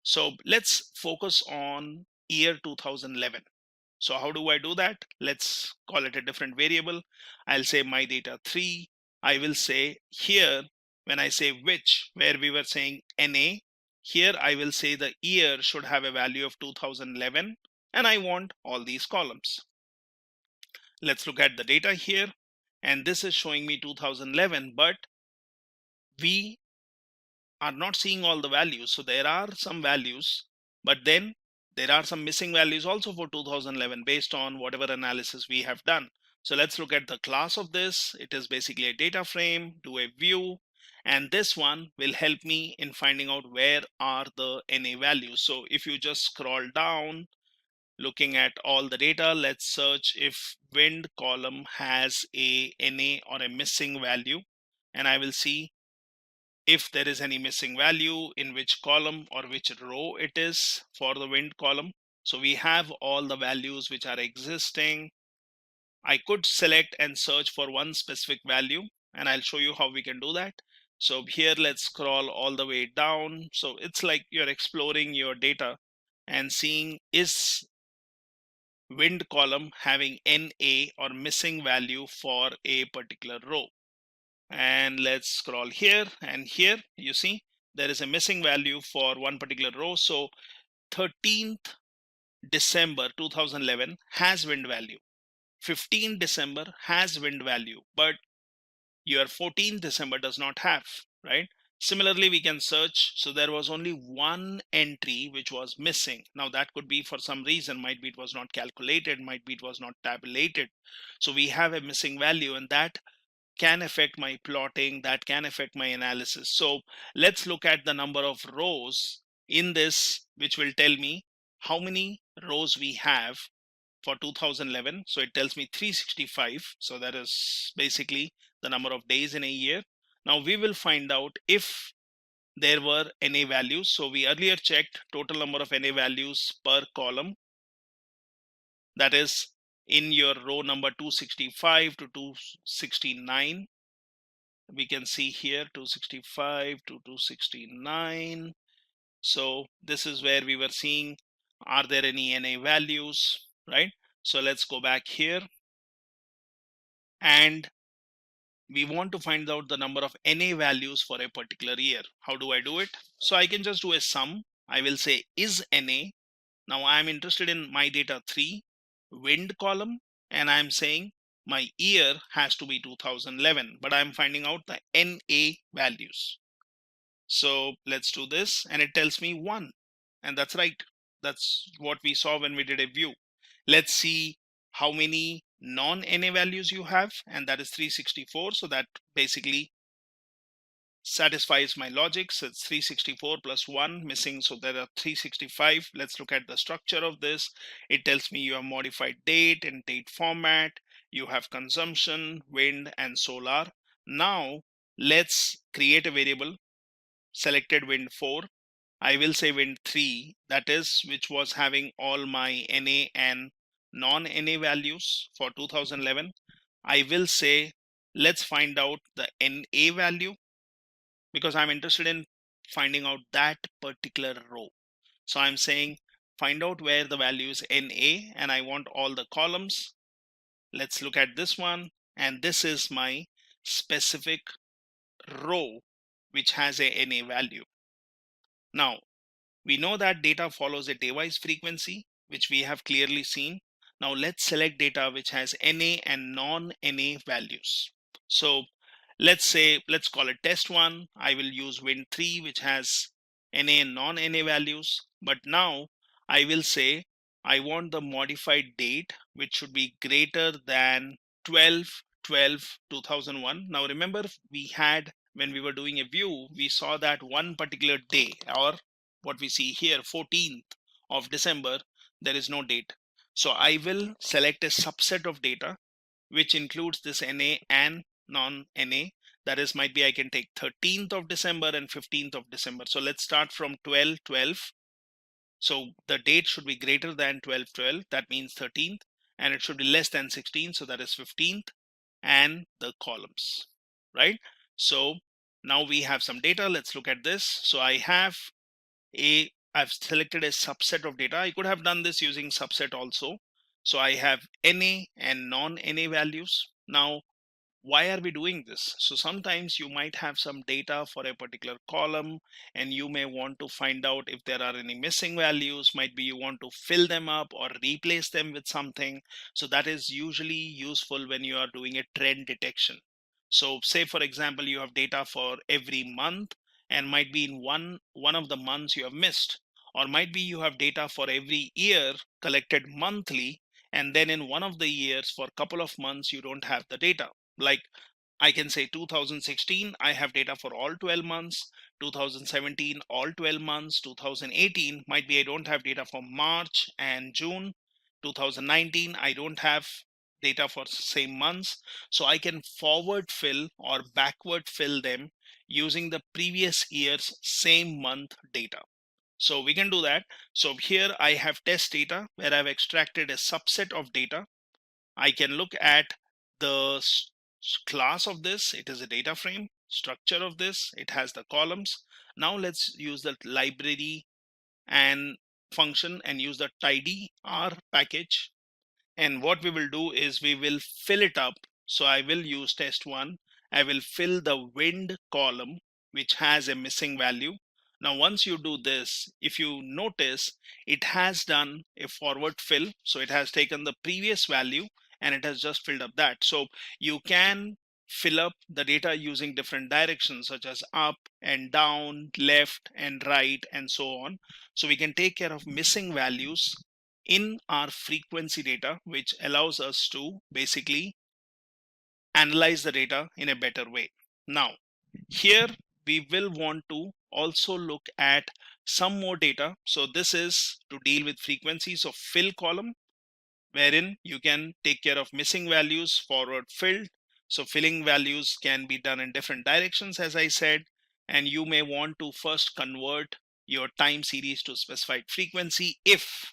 So let's focus on year 2011. So how do I do that? Let's call it a different variable. I'll say my data 3. I will say here, when I say which, where we were saying NA, here I will say the year should have a value of 2011, and I want all these columns. Let's look at the data here, and this is showing me 2011, but we are not seeing all the values. So there are some values, but then there are some missing values also for 2011 based on whatever analysis we have done. So let's look at the class of this. It is basically a data frame, do a view, And this one will help me in finding out where are the NA values. So if you just scroll down, looking at all the data, let's search if wind column has a NA or a missing value, and I will see if there is any missing value, in which column or which row it is for the wind column. So we have all the values which are existing. I could select and search for one specific value, and I'll show you how we can do that. So here, let's scroll all the way down. So it's like you're exploring your data and seeing, is wind column having NA or missing value for a particular row. And let's scroll here, and here you see there is a missing value for one particular row. So 13th December 2011 has wind value. 15th December has wind value, but your 14th December does not have, right? Similarly, we can search. So there was only one entry which was missing. Now that could be for some reason, might be it was not calculated, might be it was not tabulated. So we have a missing value, and that can affect my plotting, that can affect my analysis. So let's look at the number of rows in this, which will tell me how many rows we have for 2011. So it tells me 365. So that is basically the number of days in a year. Now we will find out if there were NA values. So we earlier checked total number of NA values per column. That is in your row number 265 to 269. We can see here 265 to 269. So this is where we were seeing, are there any NA values, right? So let's go back here, and we want to find out the number of NA values for a particular year. How do I do it? So I can just do a sum. I will say is NA. Now I'm interested in my data 3 wind column, and I'm saying my year has to be 2011, but I'm finding out the NA values. So let's do this, and it tells me 1, and that's right. That's what we saw when we did a view. Let's see how many non-NA values you have, and that is 364. So that basically satisfies my logic. So it's 364 plus 1 missing, so there are 365. Let's look at the structure of this. It tells me you have modified date and date format, you have consumption, wind, and solar. Now let's create a variable, selected wind 4. I will say wind 3, that is which was having all my NA and non-NA values for 2011. I will say let's find out the NA value, because I'm interested in finding out that particular row. So I'm saying find out where the value is NA, and I want all the columns. Let's look at this one, and this is my specific row which has a NA value. Now we know that data follows a day-wise frequency, which we have clearly seen. Now let's select data which has NA and non-NA values. So let's call it test 1. I will use wind 3, which has NA and non-NA values. But now I will say I want the modified date, which should be greater than 12/12/2001. Now remember, we had, when we were doing a view, we saw that one particular day, or what we see here, 14th of December, there is no date. So I will select a subset of data which includes this NA and non-NA. That is, might be I can take 13th of December and 15th of December. So let's start from 12/12. So the date should be greater than 12/12. That means 13th, and it should be less than 16. So that is 15th, and the columns, right? So now we have some data. Let's look at this. So I've selected a subset of data. I could have done this using subset also. So I have NA and non-NA values. Now, why are we doing this? So sometimes you might have some data for a particular column, and you may want to find out if there are any missing values. Might be you want to fill them up or replace them with something. So that is usually useful when you are doing a trend detection. So say, for example, you have data for every month, and might be in one of the months you have missed, or might be you have data for every year collected monthly, and then in one of the years for a couple of months you don't have the data. Like I can say 2016, I have data for all 12 months, 2017, all 12 months, 2018, might be I don't have data for March and June, 2019, I don't have data for same months. So I can forward fill or backward fill them using the previous year's same month data. So we can do that. So here I have test data where I've extracted a subset of data. I can look at the class of this. It is a data frame. Structure of this, it has the columns. Now let's use the library and function and use the tidy R package. And what we will do is we will fill it up. So I will use test1. I will fill the wind column, which has a missing value. Now, once you do this, if you notice, it has done a forward fill. So it has taken the previous value and it has just filled up that. So you can fill up the data using different directions such as up and down, left and right, and so on. So we can take care of missing values in our frequency data, which allows us to basically analyze the data in a better way. Now, here we will want to also look at some more data. So this is to deal with frequencies of fill column, wherein you can take care of missing values forward filled. So filling values can be done in different directions, as I said, and you may want to first convert your time series to specified frequency if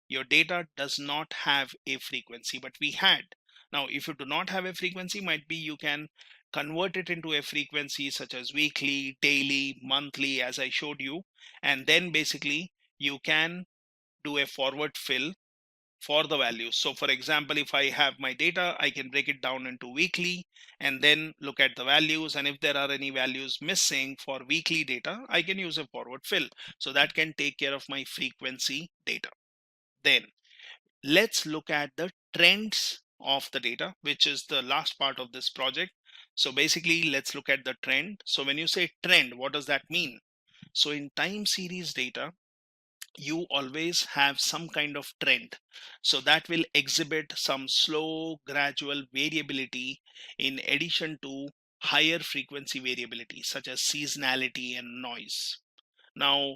your data does not have a frequency, but we had. Now, if you do not have a frequency, might be you can convert it into a frequency such as weekly, daily, monthly, as I showed you, and then basically you can do a forward fill for the values. So for example, if I have my data, I can break it down into weekly and then look at the values, and if there are any values missing for weekly data, I can use a forward fill. So that can take care of my frequency data. Then let's look at the trends of the data, which is the last part of this project. So basically, let's look at the trend. So when you say trend, what does that mean? So in time series data, you always have some kind of trend. So that will exhibit some slow, gradual variability in addition to higher frequency variability, such as seasonality and noise. Now,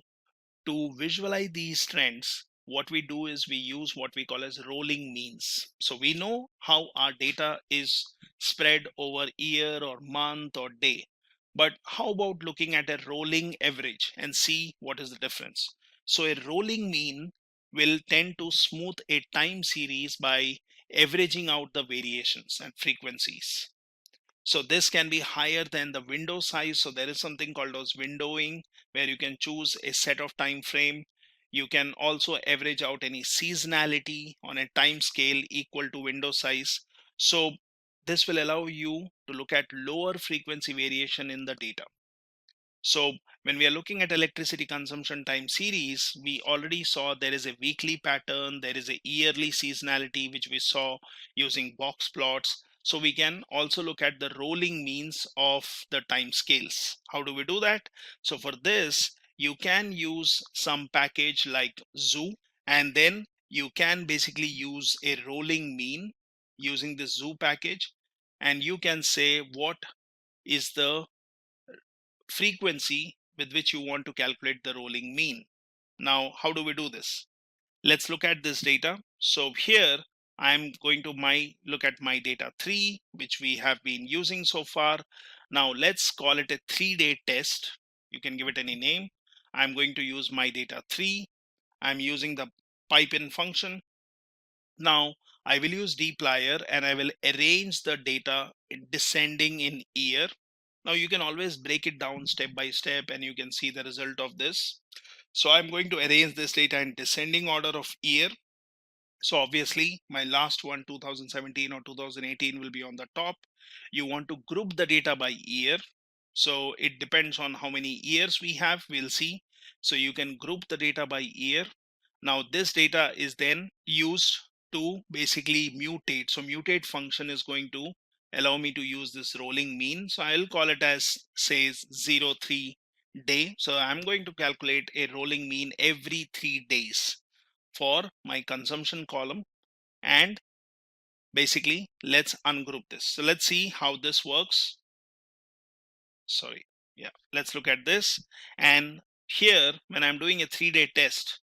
to visualize these trends, what we do is we use what we call as rolling means. So we know how our data is spread over year or month or day. But how about looking at a rolling average and see what is the difference? So a rolling mean will tend to smooth a time series by averaging out the variations and frequencies. So this can be higher than the window size. So there is something called as windowing, where you can choose a set of time frame. You can also average out any seasonality on a time scale equal to window size. So this will allow you to look at lower frequency variation in the data. So when we are looking at electricity consumption time series, we already saw there is a weekly pattern, there is a yearly seasonality, which we saw using box plots. So we can also look at the rolling means of the time scales. How do we do that? So for this, you can use some package like Zoo, and then you can basically use a rolling mean using the Zoo package, and you can say what is the frequency with which you want to calculate the rolling mean. Now, how do we do this? Let's look at this data. So here I'm going to look at my data 3, which we have been using so far. Now let's call it a 3-day test. You can give it any name. I'm going to use my data 3. I'm using the pipe-in function. Now I will use dplyr and I will arrange the data descending in year. Now you can always break it down step by step and you can see the result of this. So I'm going to arrange this data in descending order of year. So obviously my last one, 2017 or 2018, will be on the top. You want to group the data by year. So it depends on how many years we have, we'll see. So you can group the data by year. Now this data is then used to basically mutate. So mutate function is going to allow me to use this rolling mean. So I'll call it as says 03 day. So I'm going to calculate a rolling mean every 3 days for my consumption column, and basically let's ungroup this. So let's see how this works. Sorry. Yeah, let's look at this. And here, when I'm doing a 3-day test,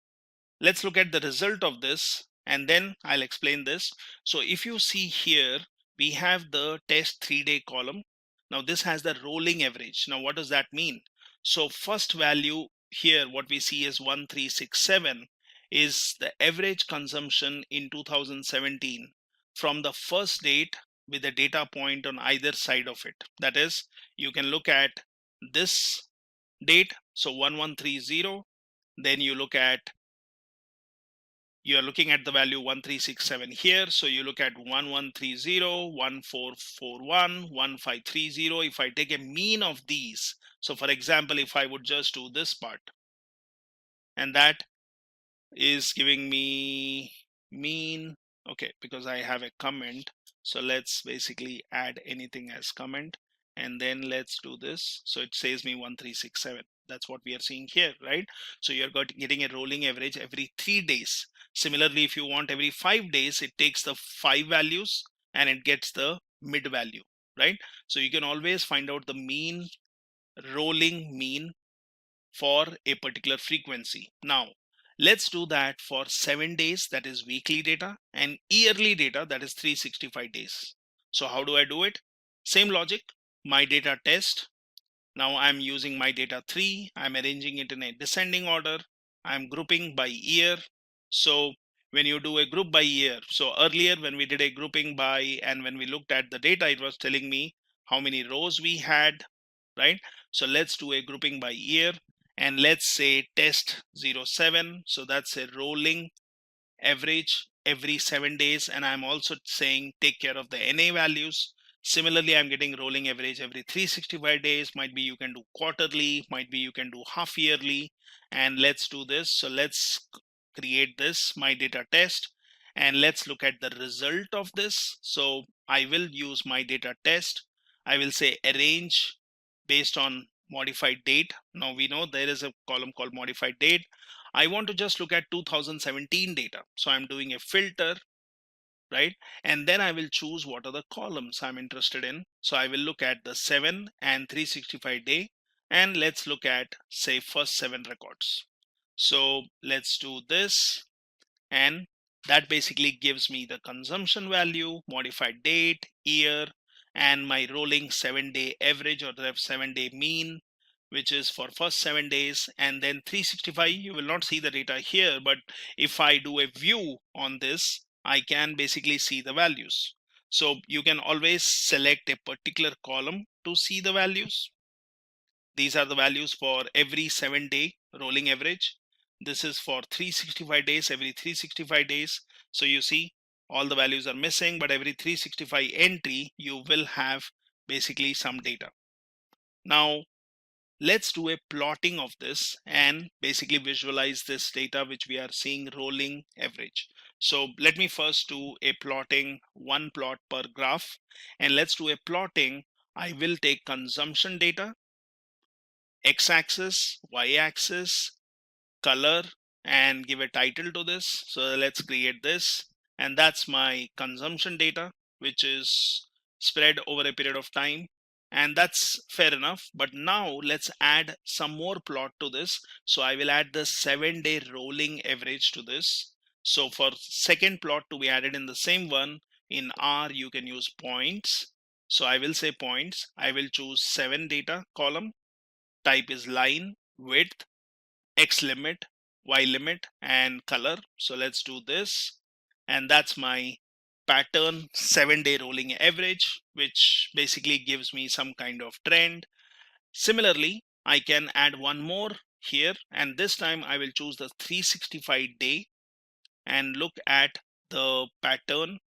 let's look at the result of this and then I'll explain this. So if you see here, we have the test 3-day column. Now this has the rolling average. Now what does that mean? So first value here, what we see is 1367 is the average consumption in 2017 from the first date with a data point on either side of it. That is, you can look at this date, so 1130, then you look at, you are looking at the value 1367 here, so you look at 1130, 1441, 1530. If I take a mean of these, so for example, if I would just do this part, and that is giving me mean, okay, because I have a comment, so let's basically add anything as comment, and then let's do this. So it says me 1367. That's what we are seeing here, right? So you're getting a rolling average every 3 days. Similarly, if you want every 5 days, it takes the 5 values and it gets the mid value, right? So you can always find out the mean, rolling mean for a particular frequency. Now, let's do that for 7 days, that is weekly data, and yearly data, that is 365 days. So how do I do it? Same logic, my data test. Now I'm using my data 3, I'm arranging it in a descending order, I'm grouping by year. So when you do a group by year, so earlier when we did a grouping by, and when we looked at the data, it was telling me how many rows we had, right? So let's do a grouping by year, and let's say test 07. So that's a rolling average every 7 days, and I'm also saying take care of the NA values. Similarly, I'm getting rolling average every 365 days. Might be you can do quarterly, might be you can do half yearly. And let's do this. So let's create this, my data test, and let's look at the result of this. So I will use my data test. I will say arrange based on modified date. Now we know there is a column called modified date. I want to just look at 2017 data. So I'm doing a filter, right? And then I will choose what are the columns I'm interested in. So I will look at the 7 and 365 day, and let's look at say first 7 records. So let's do this, and that basically gives me the consumption value, modified date, year, and my rolling 7-day average or the 7-day mean, which is for first 7 days. And then 365, you will not see the data here, but if I do a view on this, I can basically see the values. So you can always select a particular column to see the values. These are the values for every 7-day rolling average. This is for 365 days, every 365 days. So you see all the values are missing, but every 365 entry, you will have basically some data. Now, let's do a plotting of this and basically visualize this data which we are seeing rolling average. So let me first do a plotting, one plot per graph, and let's do a plotting. I will take consumption data, x-axis, y-axis, color, and give a title to this. So let's create this, and that's my consumption data, which is spread over a period of time, and that's fair enough. But now let's add some more plot to this. So I will add the 7-day rolling average to this. So for second plot to be added in the same one, in R you can use points. So I will say points. I will choose 7 data column, type is line, width, x limit, y limit, and color. So let's do this, and that's my pattern 7-day rolling average, which basically gives me some kind of trend. Similarly, I can add one more here, and this time I will choose the 365 day and look at the pattern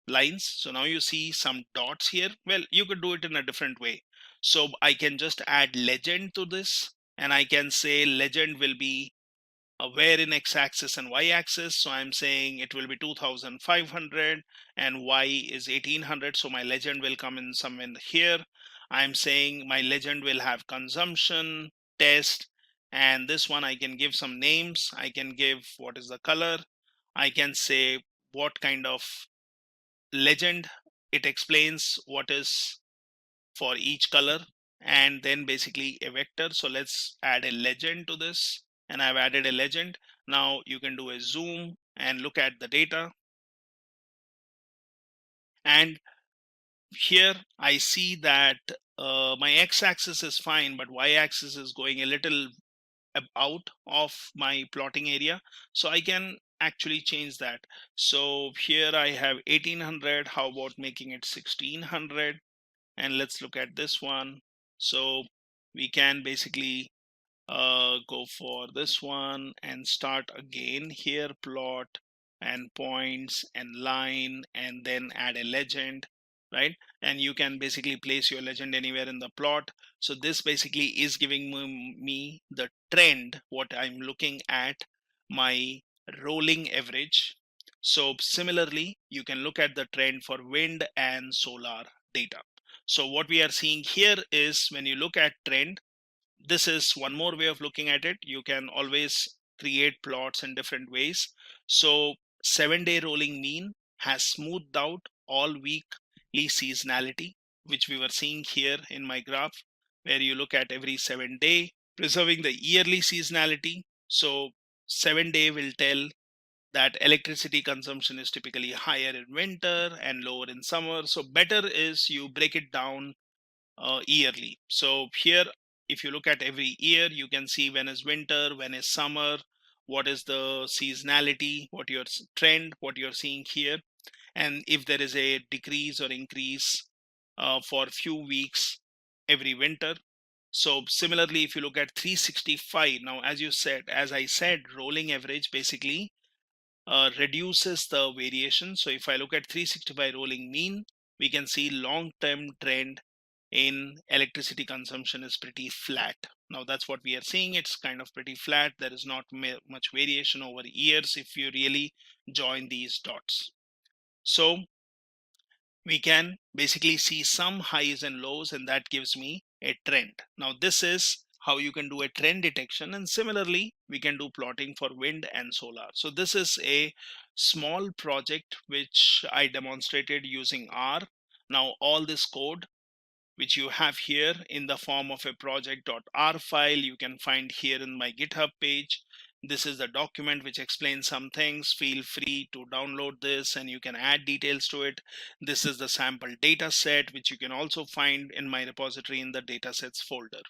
lines. So now you see some dots here. Well, you could do it in a different way. So I can just add legend to this, and I can say legend will be where in x-axis and y-axis. So I'm saying it will be 2500 and y is 1800. So my legend will come in somewhere here. I'm saying my legend will have consumption, test, and this one I can give some names. I can give what is the color. I can say what kind of legend, it explains what is for each color, and then basically a vector. So let's add a legend to this, and I've added a legend. Now you can do a zoom and look at the data, and here I see that my x-axis is fine, but y-axis is going a little out of my plotting area. So I can actually change that. So here I have 1800. How about making it 1600? And let's look at this one. So we can basically go for this one and start again here, plot and points and line, and then add a legend, right? And you can basically place your legend anywhere in the plot. So this basically is giving me the trend, what I'm looking at, my rolling average. So similarly, you can look at the trend for wind and solar data. So what we are seeing here is, when you look at trend, this is one more way of looking at it. You can always create plots in different ways. So 7-day rolling mean has smoothed out all weekly seasonality, which we were seeing here in my graph, where you look at every 7-day, preserving the yearly seasonality. So 7-day will tell that electricity consumption is typically higher in winter and lower in summer. So better is you break it down yearly. So here, if you look at every year, you can see when is winter, when is summer, what is the seasonality, what your trend, what you're seeing here, and if there is a decrease or increase for a few weeks every winter. So similarly, if you look at 365, now as I said, rolling average basically reduces the variation. So if I look at 365 rolling mean, we can see long-term trend in electricity consumption is pretty flat. Now that's what we are seeing. It's kind of pretty flat. There is not much variation over years if you really join these dots. So we can basically see some highs and lows, and that gives me a trend. Now this is how you can do a trend detection, and similarly we can do plotting for wind and solar. So this is a small project which I demonstrated using R. Now all this code which you have here in the form of a project.r file, you can find here in my GitHub page. This is the document which explains some things. Feel free to download this and you can add details to it. This is the sample data set, which you can also find in my repository in the datasets folder.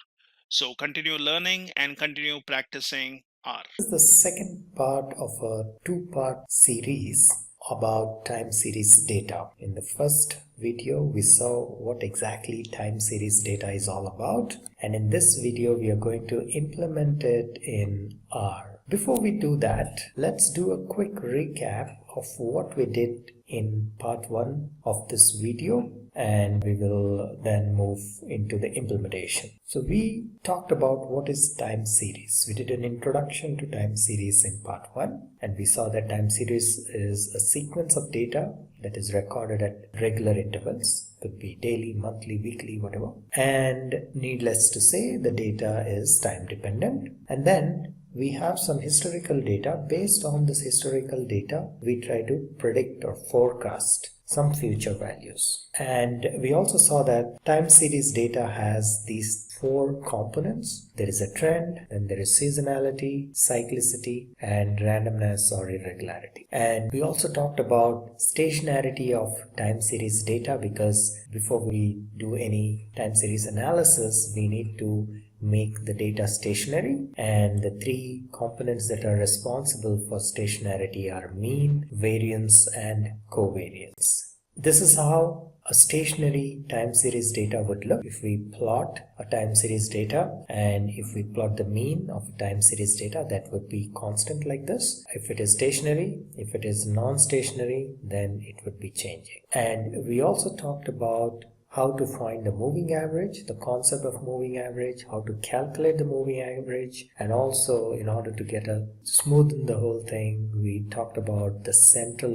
So continue learning and continue practicing R. This is the second part of a two-part series about time series data. In the first video, we saw what exactly time series data is all about, and in this video, we are going to implement it in R. Before we do that, let's do a quick recap of what we did in part 1 of this video, and we will then move into the implementation. So we talked about what is time series. We did an introduction to time series in part 1, and we saw that time series is a sequence of data that is recorded at regular intervals. Could be daily, monthly, weekly, whatever. And needless to say, the data is time dependent. And then we have some historical data. Based on this historical data, we try to predict or forecast some future values. And we also saw that time series data has these 4 components. There is a trend, then there is seasonality, cyclicity, and randomness or irregularity. And we also talked about stationarity of time series data, because before we do any time series analysis, we need to make the data stationary, and the 3 components that are responsible for stationarity are mean, variance, and covariance. This is how a stationary time series data would look. If we plot a time series data, and if we plot the mean of time series data, that would be constant like this. If it is stationary, if it is non-stationary, then it would be changing. And we also talked about how to find the moving average, the concept of moving average, how to calculate the moving average, and also in order to get a smoothen the whole thing, we talked about the centered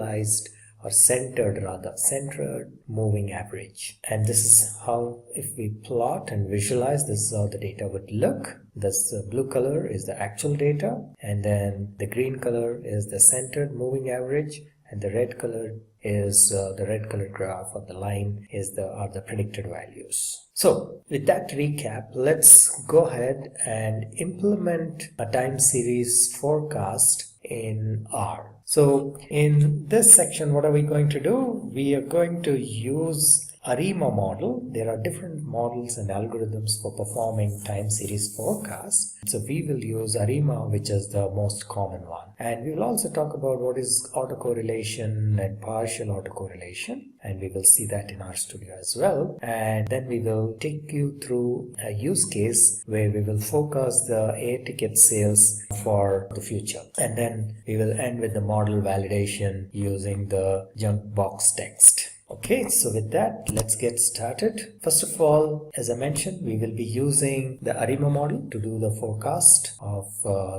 moving average. And this is how, if we plot and visualize, this is how the data would look. This blue color is the actual data, and then the green color is the centered moving average, and the red color is the red colored graph, or the line are the predicted values. So with that recap, let's go ahead and implement a time series forecast in R. So in this section, what are we going to do? We are going to use ARIMA model. There are different models and algorithms for performing time series forecasts. So we will use ARIMA, which is the most common one. And we will also talk about what is autocorrelation and partial autocorrelation. And we will see that in RStudio as well. And then we will take you through a use case where we will forecast the air ticket sales for the future. And then we will end with the model validation using the junk box text. Okay, so with that, let's get started. First of all, as I mentioned, we will be using the ARIMA model to do the forecast of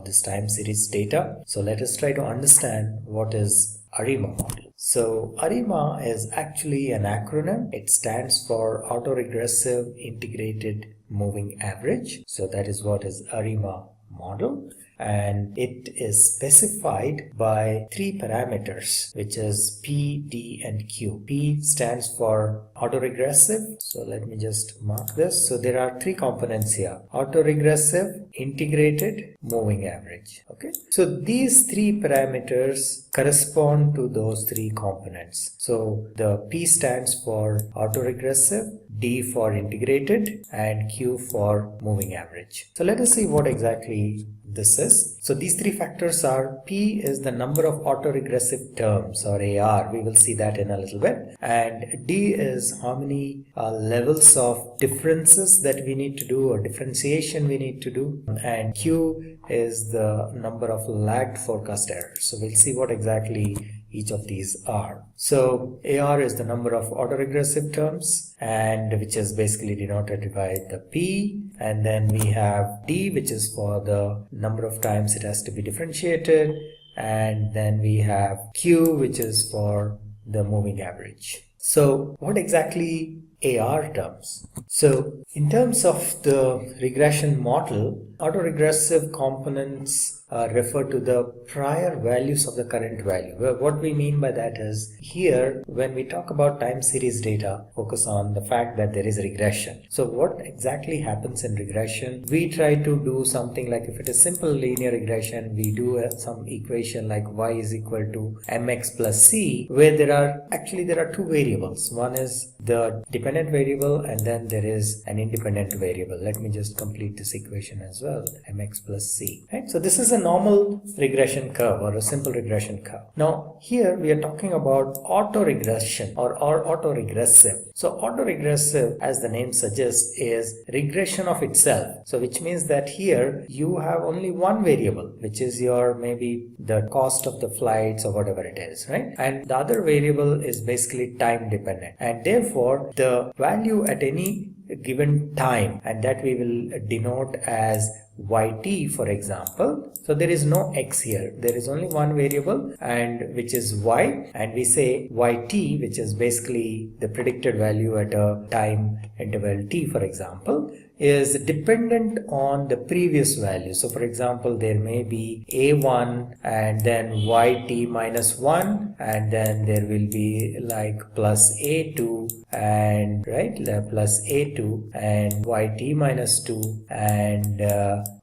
this time series data. So let us try to understand what is ARIMA model. So ARIMA is actually an acronym. It stands for Autoregressive Integrated Moving Average. So that is what is ARIMA model. And it is specified by three parameters, which is P, D, and Q. P stands for autoregressive. So let me just mark this. So there are three components here: autoregressive, integrated, moving average. Okay. So these three parameters correspond to those three components. So the P stands for autoregressive, D for integrated, and Q for moving average. So let us see what exactly this is. So these three factors are: P is the number of autoregressive terms, or AR. We will see that in a little bit. And D is how many levels of differences that we need to do, or differentiation we need to do. And Q is the number of lagged forecast errors. So we'll see what exactly each of these are. So AR is the number of autoregressive terms, and which is basically denoted by the P. And then we have D, which is for the number of times it has to be differentiated. And then we have Q, which is for the moving average. So what exactly AR terms? So in terms of the regression model, autoregressive components refer to the prior values of the current value. Well, what we mean by that is, here when we talk about time series data, focus on the fact that there is regression. So what exactly happens in regression? We try to do something like, if it is simple linear regression, we do some equation like y is equal to mx plus c, where there are two variables. One is the dependent variable, and then there is an independent variable. Let me just complete this equation as well, mx plus c. Right? So this is a normal regression curve, or a simple regression curve. Now here we are talking about autoregression or autoregressive. So autoregressive, as the name suggests, is regression of itself. So which means that here you have only one variable, which is your maybe the cost of the flights or whatever it is, right? And the other variable is basically time dependent, and therefore the value at any given time, and that we will denote as yt, for example. So there is no x here, there is only one variable, and which is y, and we say yt, which is basically the predicted value at a time interval t, for example, is dependent on the previous value. So for example, there may be a1 and then yt minus 1, and then there will be like plus a2 and plus a2 and yt minus 2 and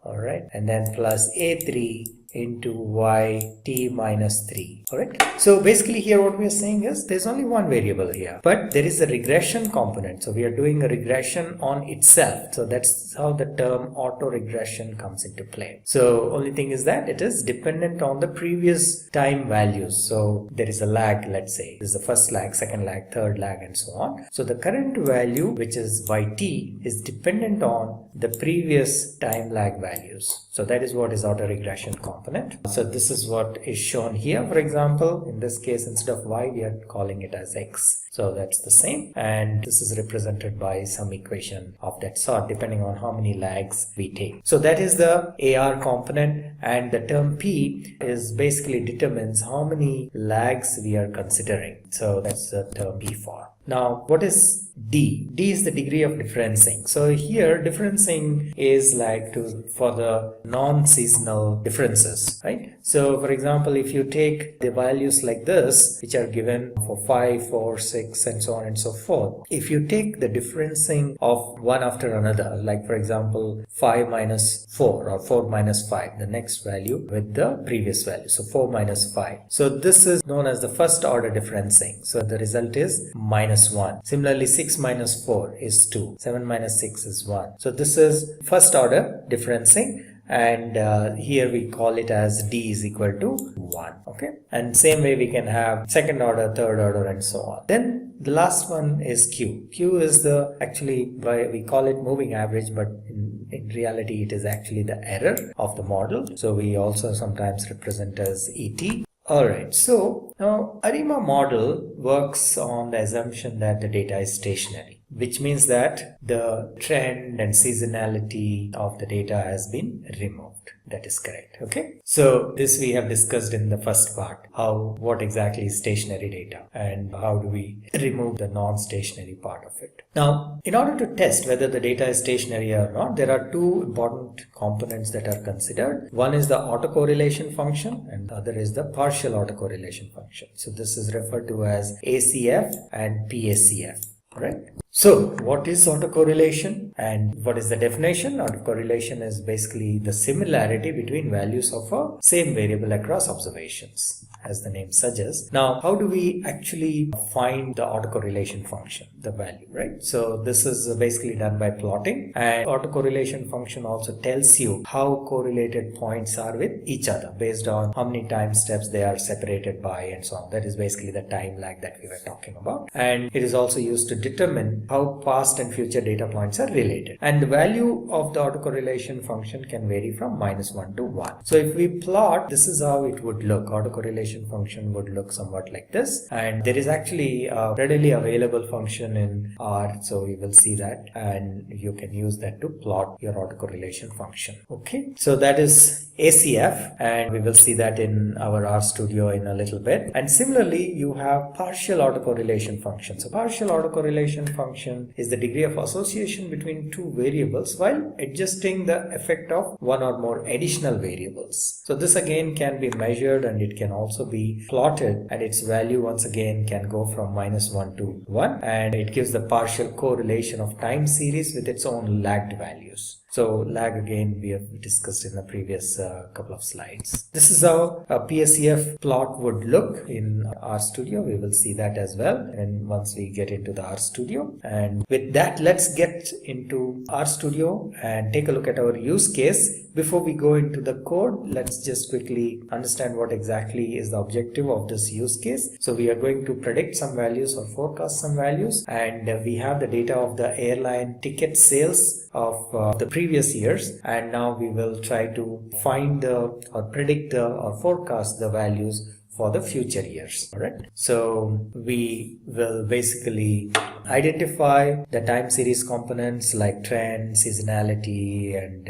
alright, and then plus a3 into yt minus 3. Alright, so basically here what we are saying is there's only one variable here, but there is a regression component. So we are doing a regression on itself. So that's how the term autoregression comes into play. So only thing is that it is dependent on the previous time values. So there is a lag, let's say this is the first lag, second lag, third lag, and so on. So the current value, which is yt, is dependent on the previous time lag values. So that is what is autoregression component. So this is what is shown here. For example, in this case, instead of y, we are calling it as x. So that's the same, and this is represented by some equation of that sort depending on how many lags we take. So that is the AR component, and the term P is basically determines how many lags we are considering. So that's the term P for. Now what is D? D is the degree of differencing. So here differencing is like for the non-seasonal differences, right? So for example, if you take the values like this, which are given for 5, 4, 6 and so on and so forth, if you take the differencing of one after another, like for example 5 minus 4 or 4 minus 5, the next value with the previous value, so 4 minus 5. So this is known as the first order differencing. So the result is minus 1. Similarly, 6 minus 4 is 2. 7 minus 6 is 1. So this is first order differencing, and here we call it as D is equal to 1. Okay, and same way we can have second order, third order and so on. Then the last one is Q. Q is the, actually we call it moving average, but in reality it is actually the error of the model. So we also sometimes represent as ET. Alright, so now ARIMA model works on the assumption that the data is stationary, which means that the trend and seasonality of the data has been removed. That is correct. Okay, so this we have discussed in the first part, what exactly is stationary data and how do we remove the non-stationary part of it. Now, in order to test whether the data is stationary or not, there are two important components that are considered. One is the autocorrelation function and the other is the partial autocorrelation function. So this is referred to as ACF and PACF. Right. So what is autocorrelation and what is the definition? Autocorrelation is basically the similarity between values of a same variable across observations, as the name suggests. Now, how do we actually find the autocorrelation function, the value, right? So this is basically done by plotting, and autocorrelation function also tells you how correlated points are with each other based on how many time steps they are separated by and so on. That is basically the time lag that we were talking about. And it is also used to determine how past and future data points are related. And the value of the autocorrelation function can vary from -1 to 1. So if we plot, this is how it would look. Autocorrelation function would look somewhat like this. And there is actually a readily available function in R. So we will see that. And you can use that to plot your autocorrelation function. Okay. So that is ACF. And we will see that in our R Studio in a little bit. And similarly, you have partial autocorrelation function. So partial autocorrelation function is the degree of association between two variables while adjusting the effect of one or more additional variables. So this again can be measured and it can also be plotted, and its value once again can go from -1 to 1, and it gives the partial correlation of time series with its own lagged values. So lag again we have discussed in the previous couple of slides. This is how a PACF plot would look in R Studio. We will see that as well, and once we get into the R Studio. And with that, let's get into R Studio and take a look at our use case. Before we go into the code, let's just quickly understand what exactly is the objective of this use case. So we are going to predict some values or forecast some values, and we have the data of the airline ticket sales of the previous years, and now we will try to find or predict or forecast the values for the future years. All right, so we will basically identify the time series components like trend, seasonality, and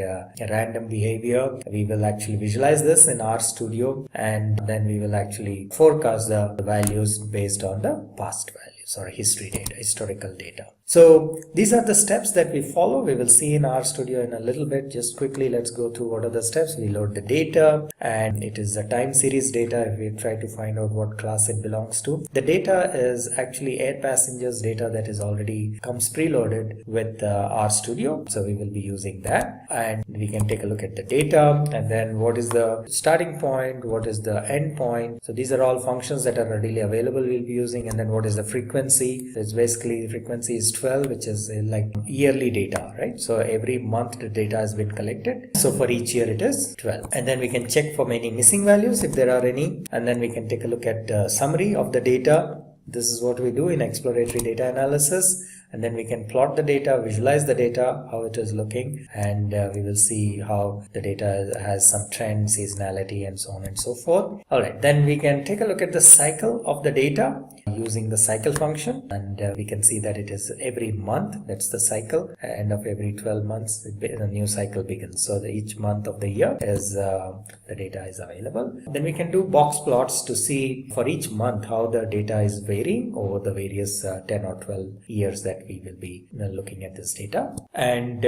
random behavior. We will actually visualize this in R Studio, and then we will actually forecast the values based on the past values or historical data. So these are the steps that we follow. We will see in R Studio in a little bit. Just quickly, let's go through what are the steps. We load the data, and it is a time series data. If we try to find out what class it belongs to, the data is actually air passengers data that is already comes preloaded with R Studio. So we will be using that, and we can take a look at the data, and then what is the starting point, what is the end point. So these are all functions that are readily available we'll be using, and then what is the frequency. So it's basically the frequency is 12, which is like yearly data, right? So every month the data has been collected. So for each year it is 12. And then we can check for any missing values if there are any. And then we can take a look at summary of the data. This is what we do in exploratory data analysis. And then we can plot the data, visualize the data, how it is looking, and we will see how the data has some trend, seasonality, and so on and so forth. All right, then we can take a look at the cycle of the data using the cycle function, and we can see that it is every month. That's the cycle. End of every 12 months, a new cycle begins. So each month of the year is the data is available. Then we can do box plots to see for each month how the data is varying over the various 10 or 12 years that we will be looking at this data. And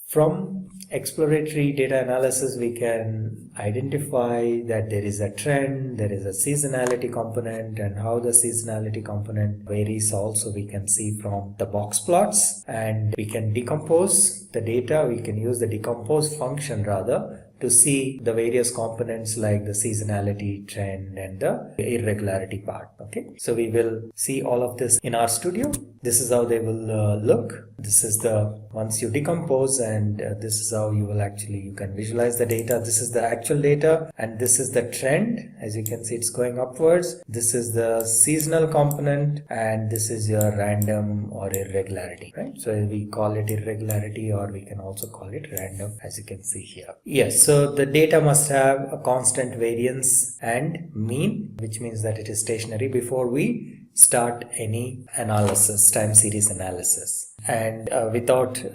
From exploratory data analysis, we can identify that there is a trend, there is a seasonality component, and how the seasonality component varies also we can see from the box plots. And we can decompose the data. We can use the decompose function rather to see the various components like the seasonality, trend, and the irregularity part. Okay, so we will see all of this in RStudio. This is how they will look. This is the once you decompose, and this is how you will you can visualize the data. This is the actual data, and this is the trend. As you can see, it's going upwards. This is the seasonal component, and this is your random or irregularity, right? So we call it irregularity, or we can also call it random, as you can see here. Yes, so the data must have a constant variance and mean, which means that it is stationary before we start any analysis, time series analysis. And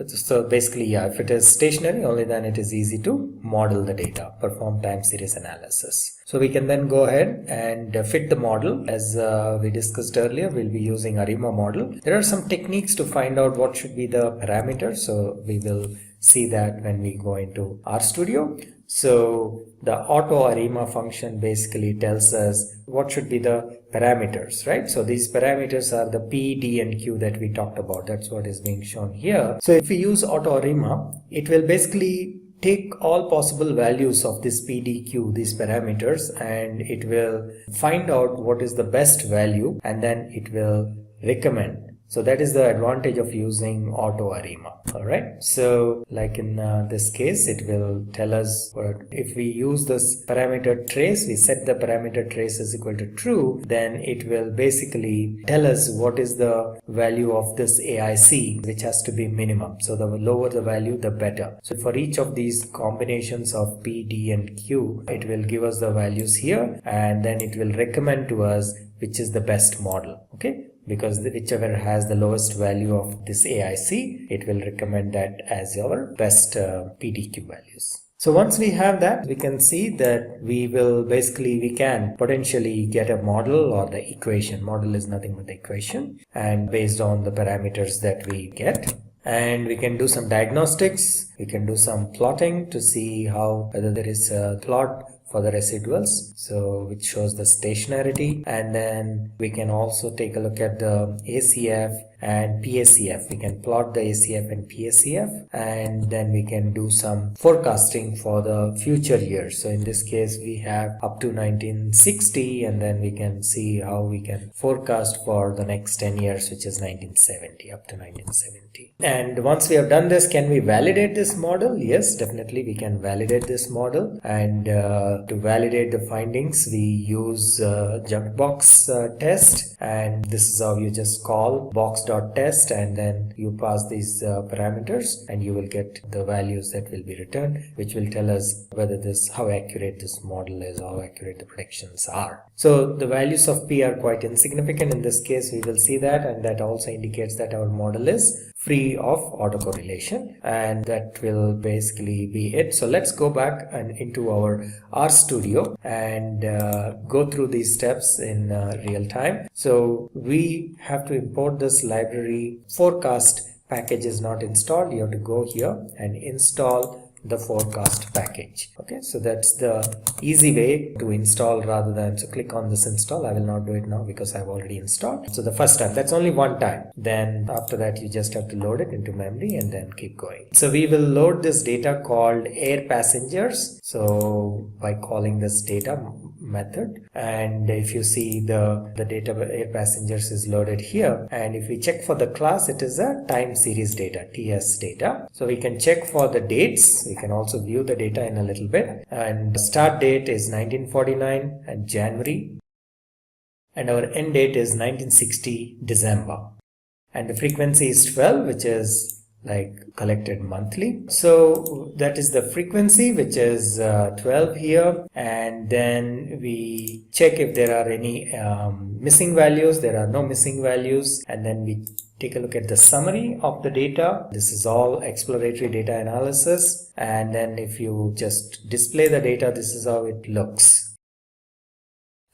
so basically, yeah, if it is stationary, only then it is easy to model the data, perform time series analysis. So we can then go ahead and fit the model. As we discussed earlier, we'll be using ARIMA model. There are some techniques to find out what should be the parameters. So we will see that when we go into RStudio. So the auto ARIMA function basically tells us what should be the parameters, right? So these parameters are the P, D, and Q that we talked about. That's what is being shown here. So if we use auto ARIMA, it will basically take all possible values of this P, D, Q, these parameters, and it will find out what is the best value, and then it will recommend. So that is the advantage of using auto ARIMA. All right. So like in this case, it will tell us if we use this parameter trace, we set the parameter trace is equal to true, then it will basically tell us what is the value of this AIC, which has to be minimum. So the lower the value, the better. So for each of these combinations of P, D, and Q, it will give us the values here, and then it will recommend to us which is the best model. Okay. Because whichever has the lowest value of this AIC, it will recommend that as our best PDQ values. So once we have that, we can see that we can potentially get a model or the equation. Model is nothing but the equation, and based on the parameters that we get. And we can do some diagnostics. We can do some plotting to see whether there is a plot for the residuals, so which shows the stationarity. And then we can also take a look at the ACF and PACF. We can plot the ACF and PACF, and then we can do some forecasting for the future years. So in this case, we have up to 1960, and then we can see how we can forecast for the next 10 years, which is 1970, up to 1970. And once we have done this, can we validate this model? Yes, definitely we can validate this model. And to validate the findings, we use junk box test, and this is how you just call box.test, and then you pass these parameters, and you will get the values that will be returned, which will tell us whether how accurate this model is, how accurate the predictions are. So the values of P are quite insignificant in this case. We will see that, and that also indicates that our model is free of autocorrelation, and that will basically be it. So let's go back and into our RStudio and go through these steps in real time. So we have to import this library. Forecast package is not installed. You have to go here and install the forecast package. Okay, so that's the easy way to install rather than, so click on this install. I will not do it now because I've already installed. So the first time, that's only one time. Then after that, you just have to load it into memory and then keep going. So we will load this data called air passengers. So by calling this data method, and if you see the data air passengers is loaded here, and if we check for the class, it is a time series data, TS data. So we can check for the dates. We can also view the data in a little bit, and the start date is 1949 and January, and our end date is 1960 December, and the frequency is 12, which is like collected monthly. So that is the frequency, which is 12 here, and then we check if there are any missing values. There are no missing values, and then we take a look at the summary of the data. This is all exploratory data analysis, and then if you just display the data, this is how it looks.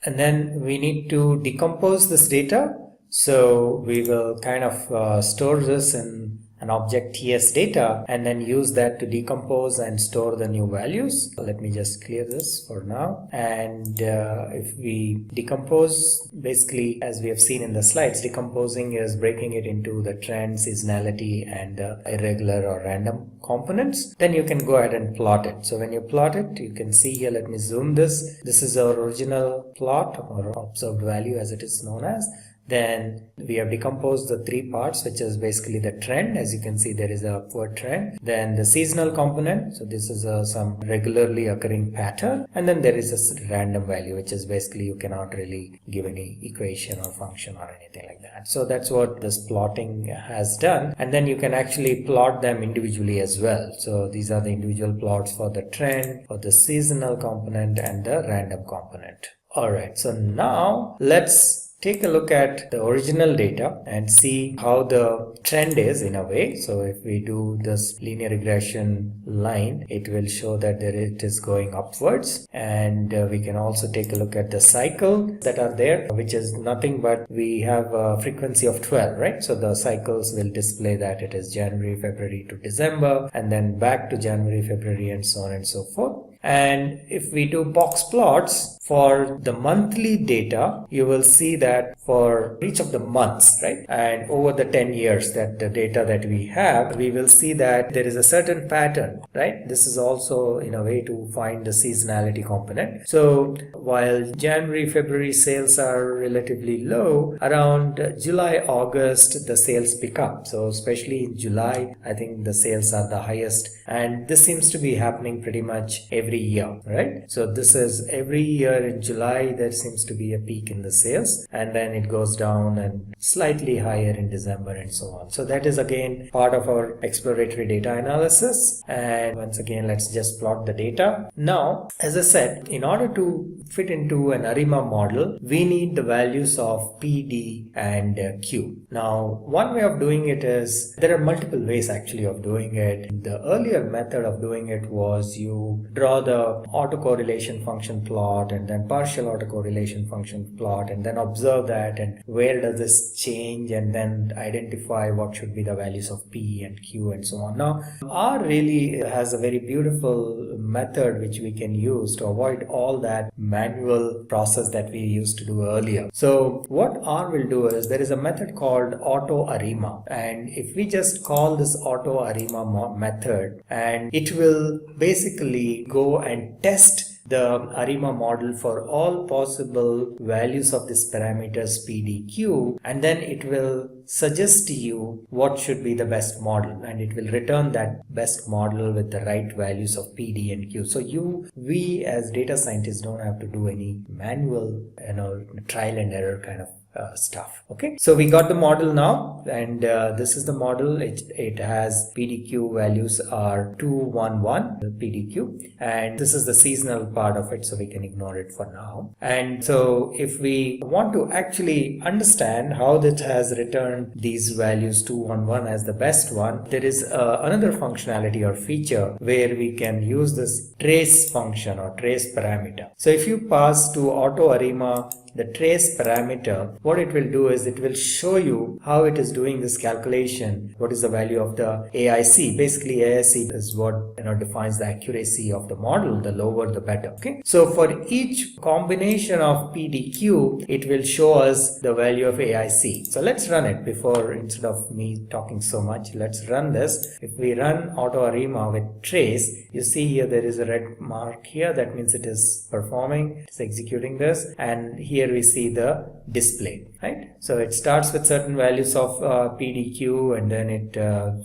And then we need to decompose this data, so we will kind of store this in an object TS data and then use that to decompose and store the new values. So let me just clear this for now. And if we decompose, basically as we have seen in the slides, decomposing is breaking it into the trend, seasonality and irregular or random components. Then you can go ahead and plot it. So when you plot it, you can see here, let me zoom this. This is our original plot or observed value as it is known as. Then we have decomposed the three parts, which is basically the trend. As you can see, there is an upward trend. Then the seasonal component. So this is some regularly occurring pattern. And then there is a random value, which is basically you cannot really give any equation or function or anything like that. So that's what this plotting has done. And then you can actually plot them individually as well. So these are the individual plots for the trend, for the seasonal component and the random component. All right. So now let's take a look at the original data and see how the trend is in a way. So if we do this linear regression line, it will show that it is going upwards. And we can also take a look at the cycle that are there, which is nothing but we have a frequency of 12, right? So the cycles will display that it is January, February to December, and then back to January, February, and so on and so forth. And if we do box plots for the monthly data, you will see that for each of the months, right? And over the 10 years that the data that we have, we will see that there is a certain pattern, right? This is also in a way to find the seasonality component. So while January, February sales are relatively low, around July, August, the sales pick up. So especially in July, I think the sales are the highest. And this seems to be happening pretty much every year, right? So this is every year in July, there seems to be a peak in the sales, and then it goes down and slightly higher in December and so on. So that is again part of our exploratory data analysis. And once again, let's just plot the data. Now, as I said, in order to fit into an ARIMA model, we need the values of P, D, and Q. Now, one way of doing it is, there are multiple ways actually of doing it. The earlier method of doing it was you draw the autocorrelation function plot and then partial autocorrelation function plot and then observe that and where does this change and then identify what should be the values of P and Q and so on. Now, R really has a very beautiful method which we can use to avoid all that manual process that we used to do earlier. So what R will do is, there is a method called auto ARIMA, and if we just call this auto ARIMA method, and it will basically go and test the ARIMA model for all possible values of this parameters PDQ, and then it will suggest to you what should be the best model, and it will return that best model with the right values of PD and Q. So we as data scientists don't have to do any manual, trial and error kind of stuff. Okay, so we got the model now, and this is the model. It has PDQ values are 211 PDQ, and this is the seasonal part of it, so we can ignore it for now. And so if we want to actually understand how that has returned these values 211 as the best one, there is another functionality or feature where we can use this trace function or trace parameter. So if you pass to auto ARIMA the trace parameter, what it will do is it will show you how it is doing this calculation. What is the value of the AIC? Basically, AIC is what defines the accuracy of the model. The lower, the better. Okay. So for each combination of PDQ, it will show us the value of AIC. So let's run it instead of me talking so much. Let's run this. If we run auto ARIMA with trace, you see here there is a red mark here. That means it is performing. It's executing this, and here we see the display, right? So it starts with certain values of PDQ, and then it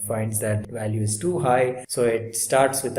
finds that value is too high, so it starts with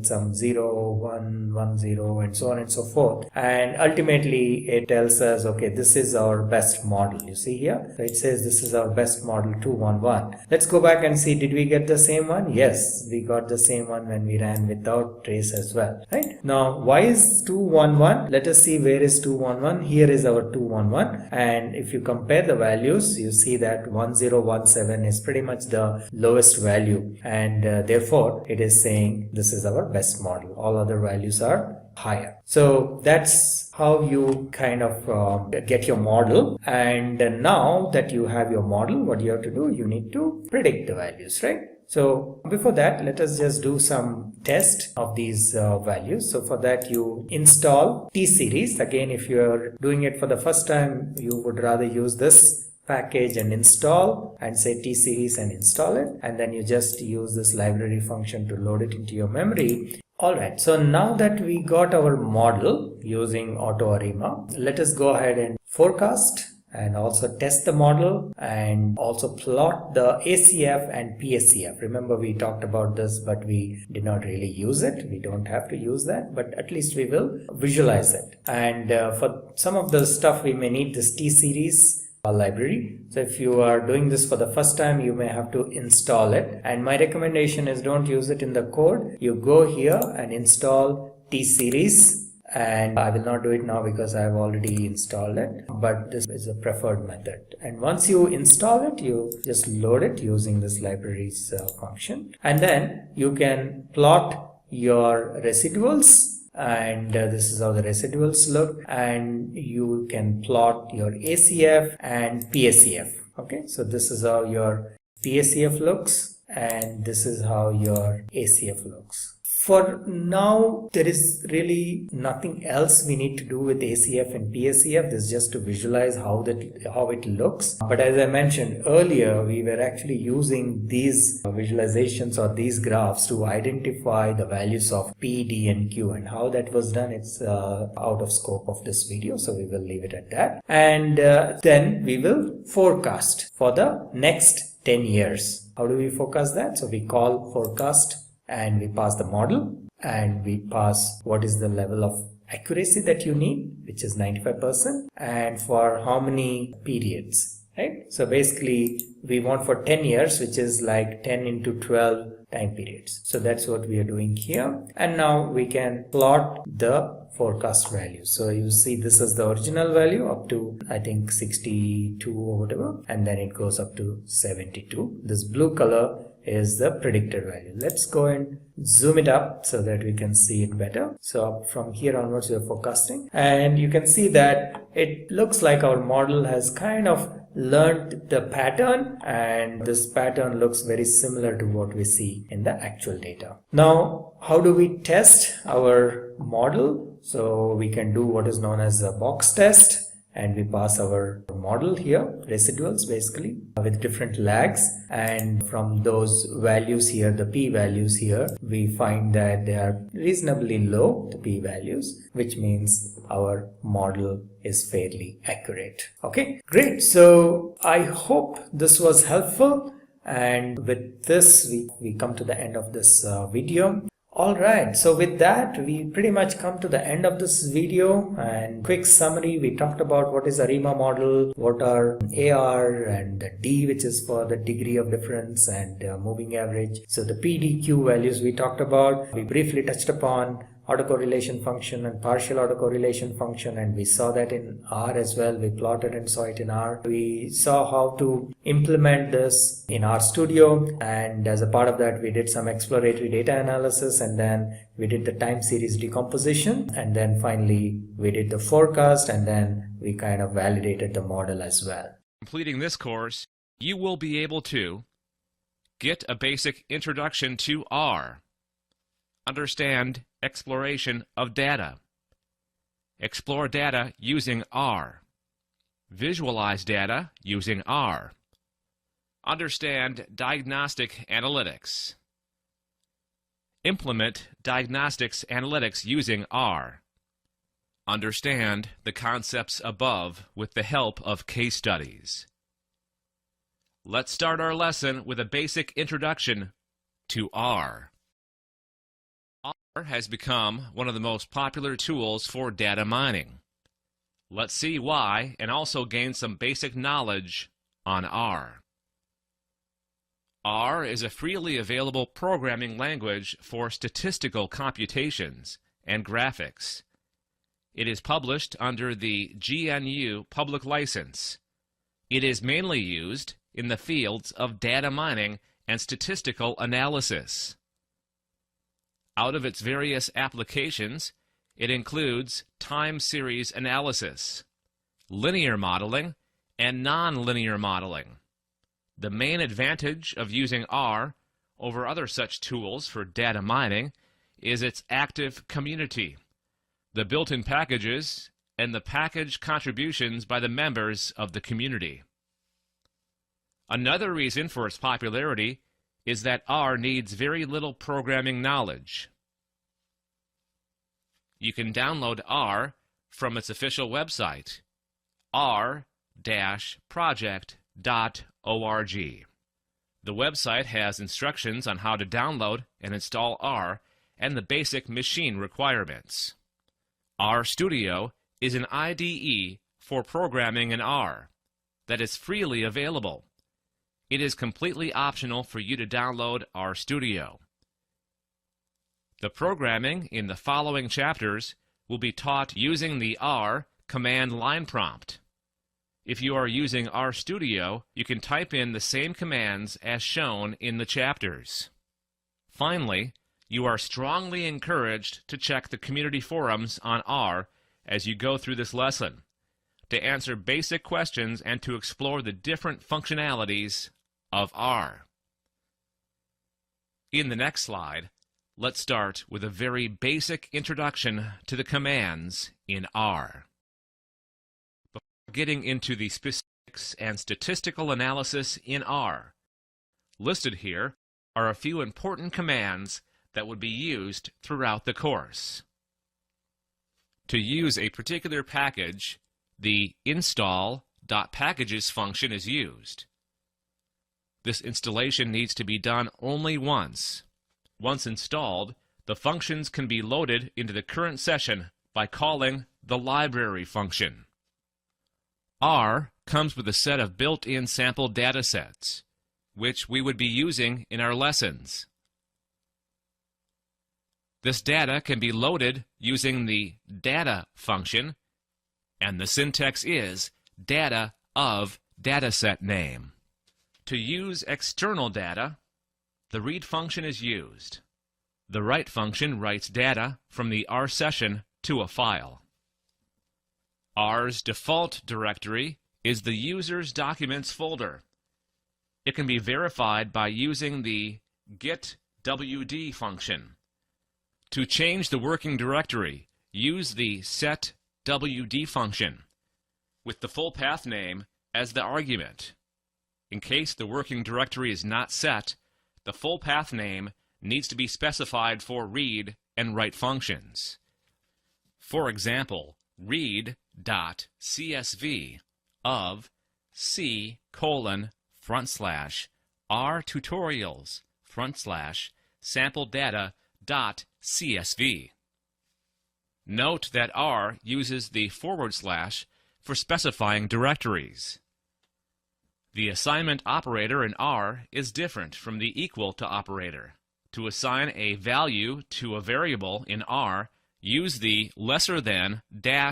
some 0, 1, 1, 0 and so on and so forth, and ultimately it tells us, okay, this is our best model. You see here, so it says this is our best model 211. Let's go back and see, did we get the same one? Yes, we got the same one when we ran without trace as well, right? Now, why is 211? Let us see, where is 211? Here is our 211, and if you compare the values, you see that 1017 is pretty much the lowest value, and therefore it is saying this is our best model. All other values are higher. So that's how you kind of get your model. And now that you have your model, what you have to do, you need to predict the values, right? So before that, let us just do some test of these values. So for that, you install T-Series. Again, if you are doing it for the first time, you would rather use this package and install and say T-Series and install it. And then you just use this library function to load it into your memory. Alright, so now that we got our model using AutoArima, let us go ahead and forecast and also test the model and also plot the ACF and PSCF. Remember, we talked about this, but we did not really use it. We don't have to use that, but at least we will visualize it. And for some of the stuff, we may need this T-Series library. So if you are doing this for the first time, you may have to install it. And my recommendation is don't use it in the code. You go here and install T-Series. And I will not do it now because I have already installed it, but this is a preferred method. And once you install it, you just load it using this libraries function, and then you can plot your residuals. And this is how the residuals look, and you can plot your ACF and PSCF. Okay, so this is how your PSCF looks, and this is how your ACF looks. For now, there is really nothing else we need to do with ACF and PSCF. This is just to visualize how it looks. But as I mentioned earlier, we were actually using these visualizations or these graphs to identify the values of P, D, and Q. And how that was done, it's out of scope of this video, so we will leave it at that. And then we will forecast for the next 10 years. How do we forecast that? So we call forecast, and we pass the model, and we pass what is the level of accuracy that you need, which is 95%, and for how many periods, right? So basically we want for 10 years, which is like 10 into 12 time periods. So that's what we are doing here. And now we can plot the forecast value. So you see this is the original value up to I think 62 or whatever, and then it goes up to 72. This blue color is the predicted value. Let's go and zoom it up so that we can see it better. So from here onwards we are forecasting, and you can see that it looks like our model has kind of learned the pattern, and this pattern looks very similar to what we see in the actual data. Now, how do we test our model? So we can do what is known as a box test, and we pass our model here, residuals basically, with different lags, and from those values here, the p values here, we find that they are reasonably low, the p values, which means our model is fairly accurate. Okay, great. So I hope this was helpful, and with this we come to the end of this video. Alright, so with that we pretty much come to the end of this video, and quick summary, we talked about what is ARIMA model, what are AR and D, which is for the degree of difference, and moving average. So the PDQ values we talked about, we briefly touched upon autocorrelation function and partial autocorrelation function, and we saw that in R as well. We plotted and saw it in R. We saw how to implement this in RStudio, and as a part of that we did some exploratory data analysis, and then we did the time series decomposition, and then finally we did the forecast, and then we kind of validated the model as well. Completing this course, you will be able to get a basic introduction to R, understand exploration of data, explore data using R, visualize data using R, understand diagnostic analytics, implement diagnostics analytics using R, understand the concepts above with the help of case studies. Let's start our lesson with a basic introduction to R. R has become one of the most popular tools for data mining. Let's see why, and also gain some basic knowledge on R. R is a freely available programming language for statistical computations and graphics. It is published under the GNU Public License. It is mainly used in the fields of data mining and statistical analysis. Out of its various applications, It includes time series analysis, linear modeling, and nonlinear modeling. The main advantage of using R over other such tools for data mining is its active community, the built-in packages, and the package contributions by the members of the community. Another reason for its popularity is that R needs very little programming knowledge. You can download R from its official website, r-project.org. The website has instructions on how to download and install R and the basic machine requirements. RStudio is an IDE for programming in R that is freely available. It is completely optional for you to download RStudio. The programming in the following chapters will be taught using the R command line prompt. If you are using RStudio, you can type in the same commands as shown in the chapters. Finally, you are strongly encouraged to check the community forums on R as you go through this lesson, to answer basic questions and to explore the different functionalities of R. In the next slide, let's start with a very basic introduction to the commands in R. Before getting into the specifics and statistical analysis in R, listed here are a few important commands that would be used throughout the course. To use a particular package, the install.packages function is used. This installation needs to be done only once. Once installed, the functions can be loaded into the current session by calling the library function. R comes with a set of built-in sample datasets, which we would be using in our lessons. This data can be loaded using the data function, and the syntax is data of dataset name. To use external data, the read function is used. The write function writes data from the R session to a file. R's default directory is the user's documents folder. It can be verified by using the getWD function. To change the working directory, use the setWD function with the full path name as the argument. In case the working directory is not set, the full path name needs to be specified for read and write functions. For example, read.csv of c:/r tutorials/sample data.csv. Note that R uses the / for specifying directories. The assignment operator in R is different from the equal to operator. To assign a value to a variable in R, use the <=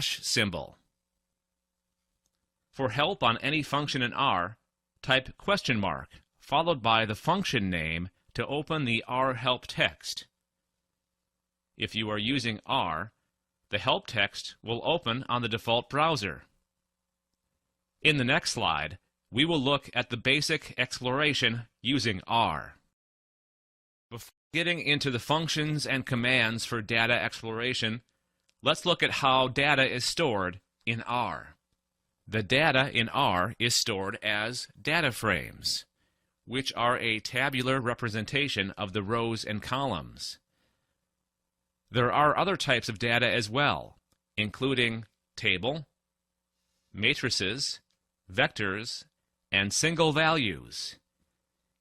symbol. For help on any function in R, type $, followed by the function name to open the R help text. If you are using R, the help text will open on the default browser. In the next slide, we will look at the basic exploration using R. Before getting into the functions and commands for data exploration, let's look at how data is stored in R. The data in R is stored as data frames, which are a tabular representation of the rows and columns. There are other types of data as well, including table, matrices, vectors, and single values.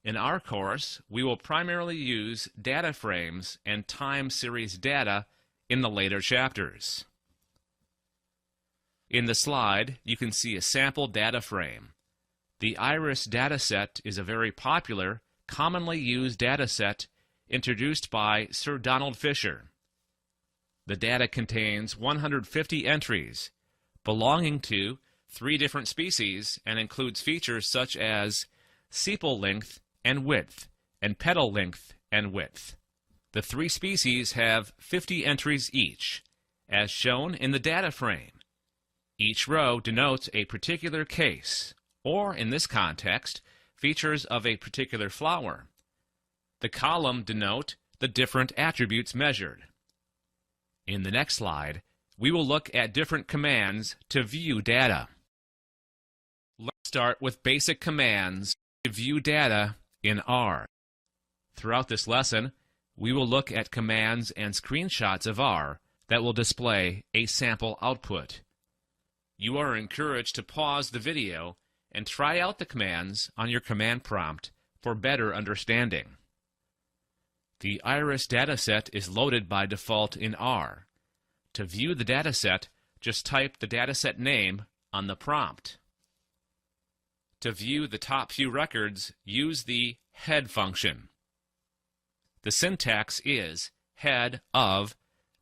In our course, we will primarily use data frames and time series data in the later chapters. In the slide, you can see a sample data frame. The IRIS dataset is a very popular, commonly used dataset introduced by Sir Donald Fisher. The data contains 150 entries belonging to 3 different species and includes features such as sepal length and width, and petal length and width. The 3 species have 50 entries each, as shown in the data frame. Each row denotes a particular case, or in this context, features of a particular flower. The column denote the different attributes measured. In the next slide, we will look at different commands to view data. Let's start with basic commands to view data in R. Throughout this lesson, we will look at commands and screenshots of R that will display a sample output. You are encouraged to pause the video and try out the commands on your command prompt for better understanding. The iris dataset is loaded by default in R. To view the dataset, just type the dataset name on the prompt. To view the top few records, use the head function. The syntax is head of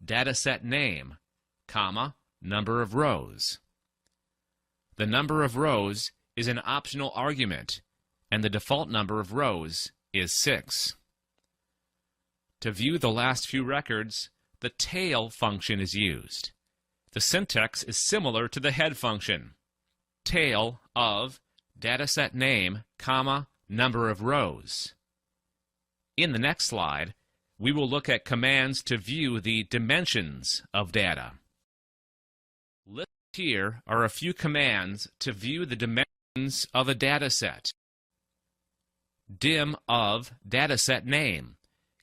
dataset name, comma, number of rows. The number of rows is an optional argument, and the default number of rows is 6. To view the last few records, the tail function is used. The syntax is similar to the head function. Tail of dataset name, comma, number of rows. In the next slide, we will look at commands to view the dimensions of data. Listed here are a few commands to view the dimensions of a dataset. Dim of dataset name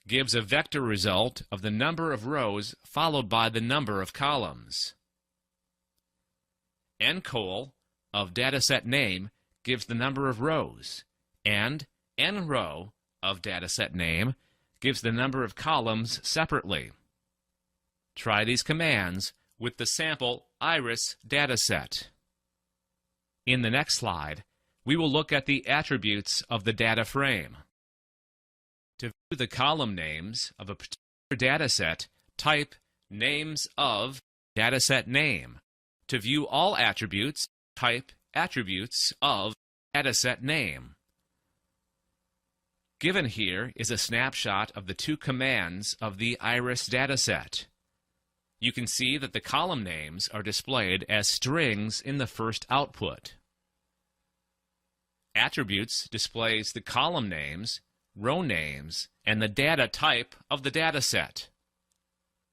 gives a vector result of the number of rows followed by the number of columns. Encol of dataset name gives the number of rows, and nrow of dataset name gives the number of columns separately. Try these commands with the sample iris dataset. In the next slide, we will look at the attributes of the data frame. To view the column names of a particular dataset, type names of dataset name. To view all attributes, type attributes of dataset name. Given here is a snapshot of the two commands of the iris dataset. You can see that the column names are displayed as strings in the first output. Attributes displays the column names, row names, and the data type of the dataset.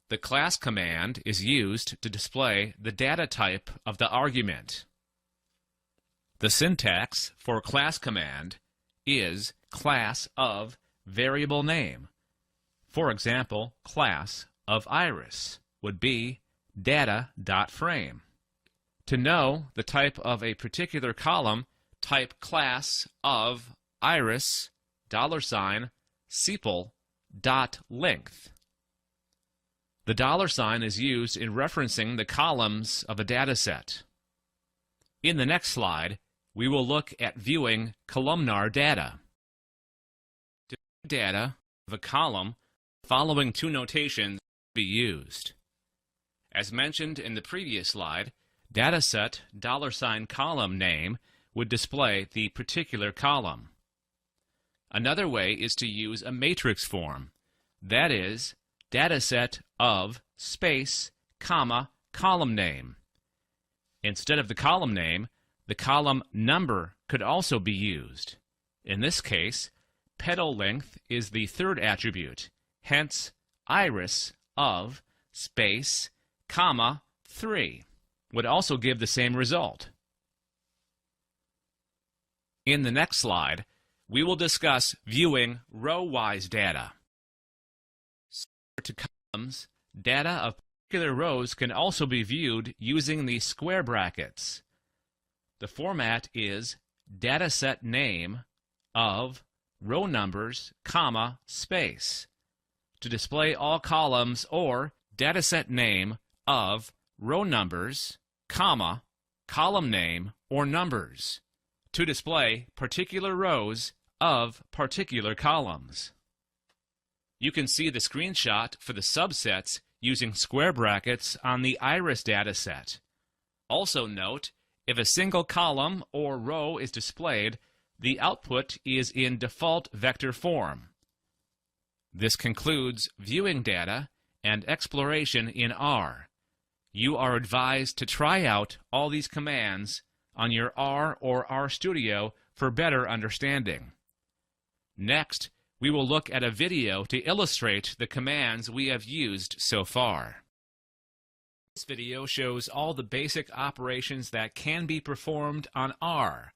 The class command is used to display the data type of the argument. The syntax for class command is class of variable name. For example, class of iris would be data.frame. To know the type of a particular column, type class of iris $sepal.length. The $sign is used in referencing the columns of a dataset. In the next slide, we will look at viewing columnar data. To view data of a column, the following two notations be used. As mentioned in the previous slide, dataset $column name would display the particular column. Another way is to use a matrix form, that is, dataset of space, comma, column name. Instead of the column name, the column number could also be used. In this case, petal length is the third attribute, hence iris of space, comma, 3 would also give the same result. In the next slide, we will discuss viewing row-wise data. Similar to columns, data of particular rows can also be viewed using the square brackets. The format is dataset name of row numbers, comma, space, to display all columns, or dataset name of row numbers, comma, column name, or numbers, to display particular rows of particular columns. You can see the screenshot for the subsets using square brackets on the iris dataset. Also note, if a single column or row is displayed, the output is in default vector form. This concludes viewing data and exploration in R. you are advised to try out all these commands on your R or RStudio for better understanding. Next, we will look at a video to illustrate the commands we have used so far. This video shows all the basic operations that can be performed on R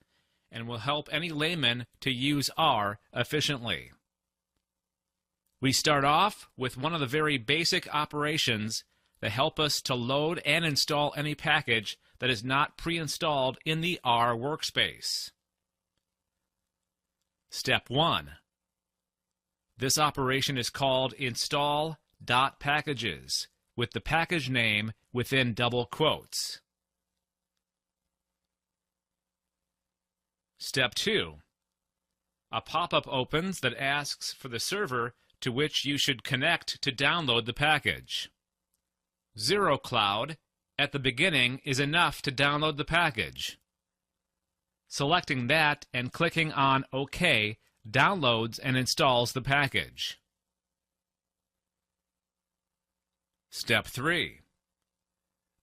and will help any layman to use R efficiently. We start off with one of the very basic operations that help us to load and install any package that is not pre-installed in the R workspace. Step 1. This operation is called install.packages with the package name within double quotes. Step 2. A pop-up opens that asks for the server to which you should connect to download the package. Zero Cloud at the beginning is enough to download the package. Selecting that and clicking on OK downloads and installs the package. Step 3.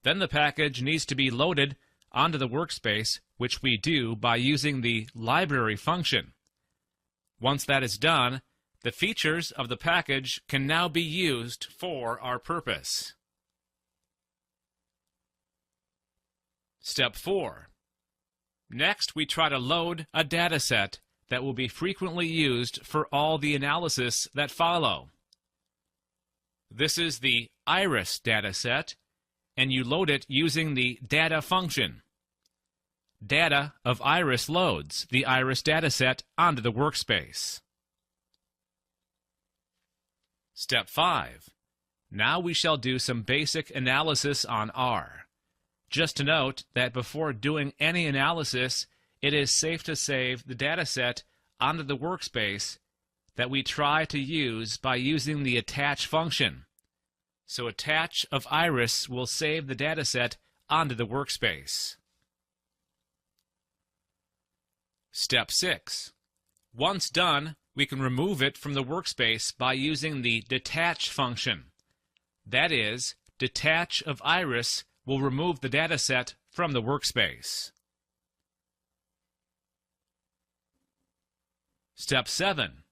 Then the package needs to be loaded onto the workspace, which we do by using the library function. Once that is done, the features of the package can now be used for our purpose. Step 4. Next, we try to load a dataset that will be frequently used for all the analysis that follow. This is the iris dataset, and you load it using the data function. Data of iris loads the iris dataset onto the workspace. Step 5. Now we shall do some basic analysis on R. Just to note that before doing any analysis, it is safe to save the dataset onto the workspace that we try to use by using the attach function. So attach of iris will save the dataset onto the workspace. Step 6. Once done, we can remove it from the workspace by using the detach function. That is, detach of iris will remove the dataset from the workspace. Step 7.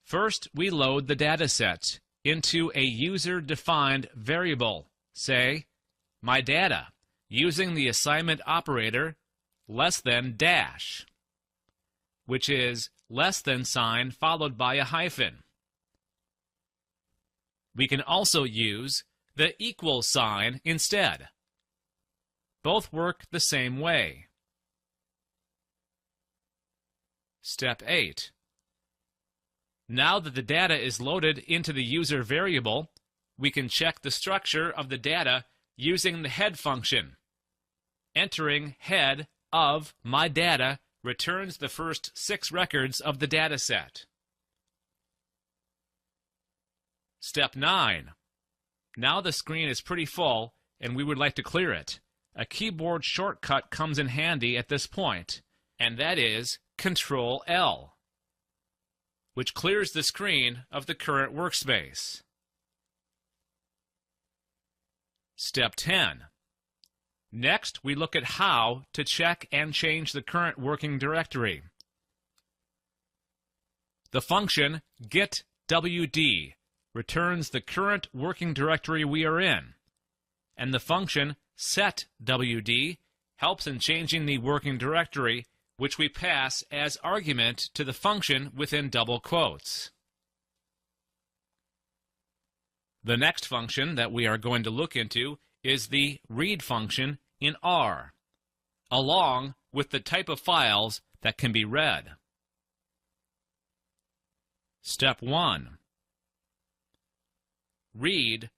First, we load the dataset into a user-defined variable, say, my data, using the assignment operator less than dash, which is less than sign followed by a hyphen. We can also use the equal sign instead. Both work the same way. Step 8. Now that the data is loaded into the user variable, we can check the structure of the data using the head function. Entering head of my data returns the first 6 records of the dataset. Step 9. Now the screen is pretty full and we would like to clear it. A keyboard shortcut comes in handy at this point, and that is Control-L, which clears the screen of the current workspace. Step 10. Next, we look at how to check and change the current working directory. The function getWD returns the current working directory we are in, and the function setWD helps in changing the working directory, which we pass as argument to the function within double quotes. The next function that we are going to look into is the read function in R, along with the type of files that can be read. Step 1. Read.csv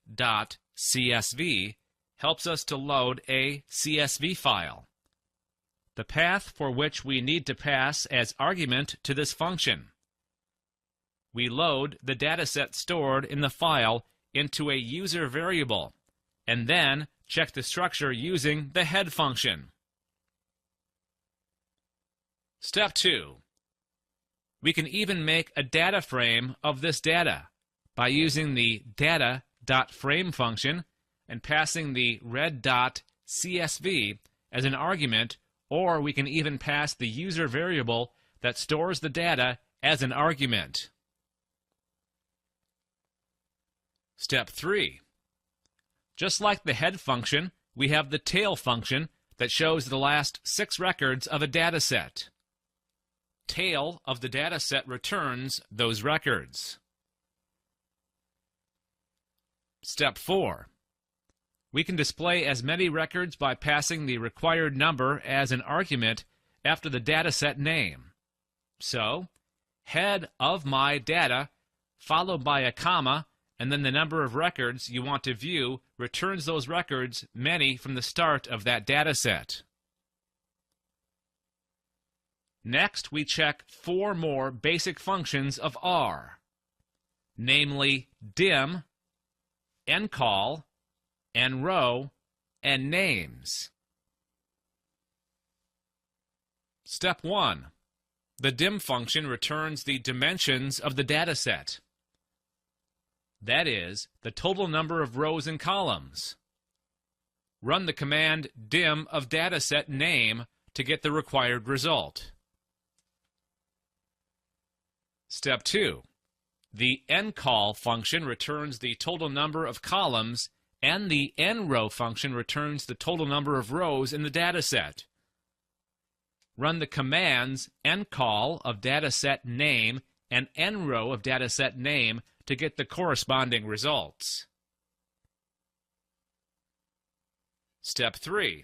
helps us to load a CSV file, the path for which we need to pass as argument to this function. We load the dataset stored in the file into a user variable, and then check the structure using the head function. Step 2. We can even make a data frame of this data by using the data.frame function and passing the red dot CSV as an argument, or we can even pass the user variable that stores the data as an argument. Step 3. Just like the head function, we have the tail function that shows the last 6 records of a data set. Tail of the data set returns those records. Step 4. We can display as many records by passing the required number as an argument after the dataset name. So, head of my data, followed by a comma, and then the number of records you want to view returns those records, many from the start of that dataset. Next, we check 4 more basic functions of R, namely dim, encall, enrow, and names. Step 1. The dim function returns the dimensions of the dataset. That is, the total number of rows and columns. Run the command dim of dataset name to get the required result. Step 2. The encall function returns the total number of columns, and the enrow function returns the total number of rows in the dataset. Run the commands encall of dataset name and enrow of dataset name to get the corresponding results. Step 3.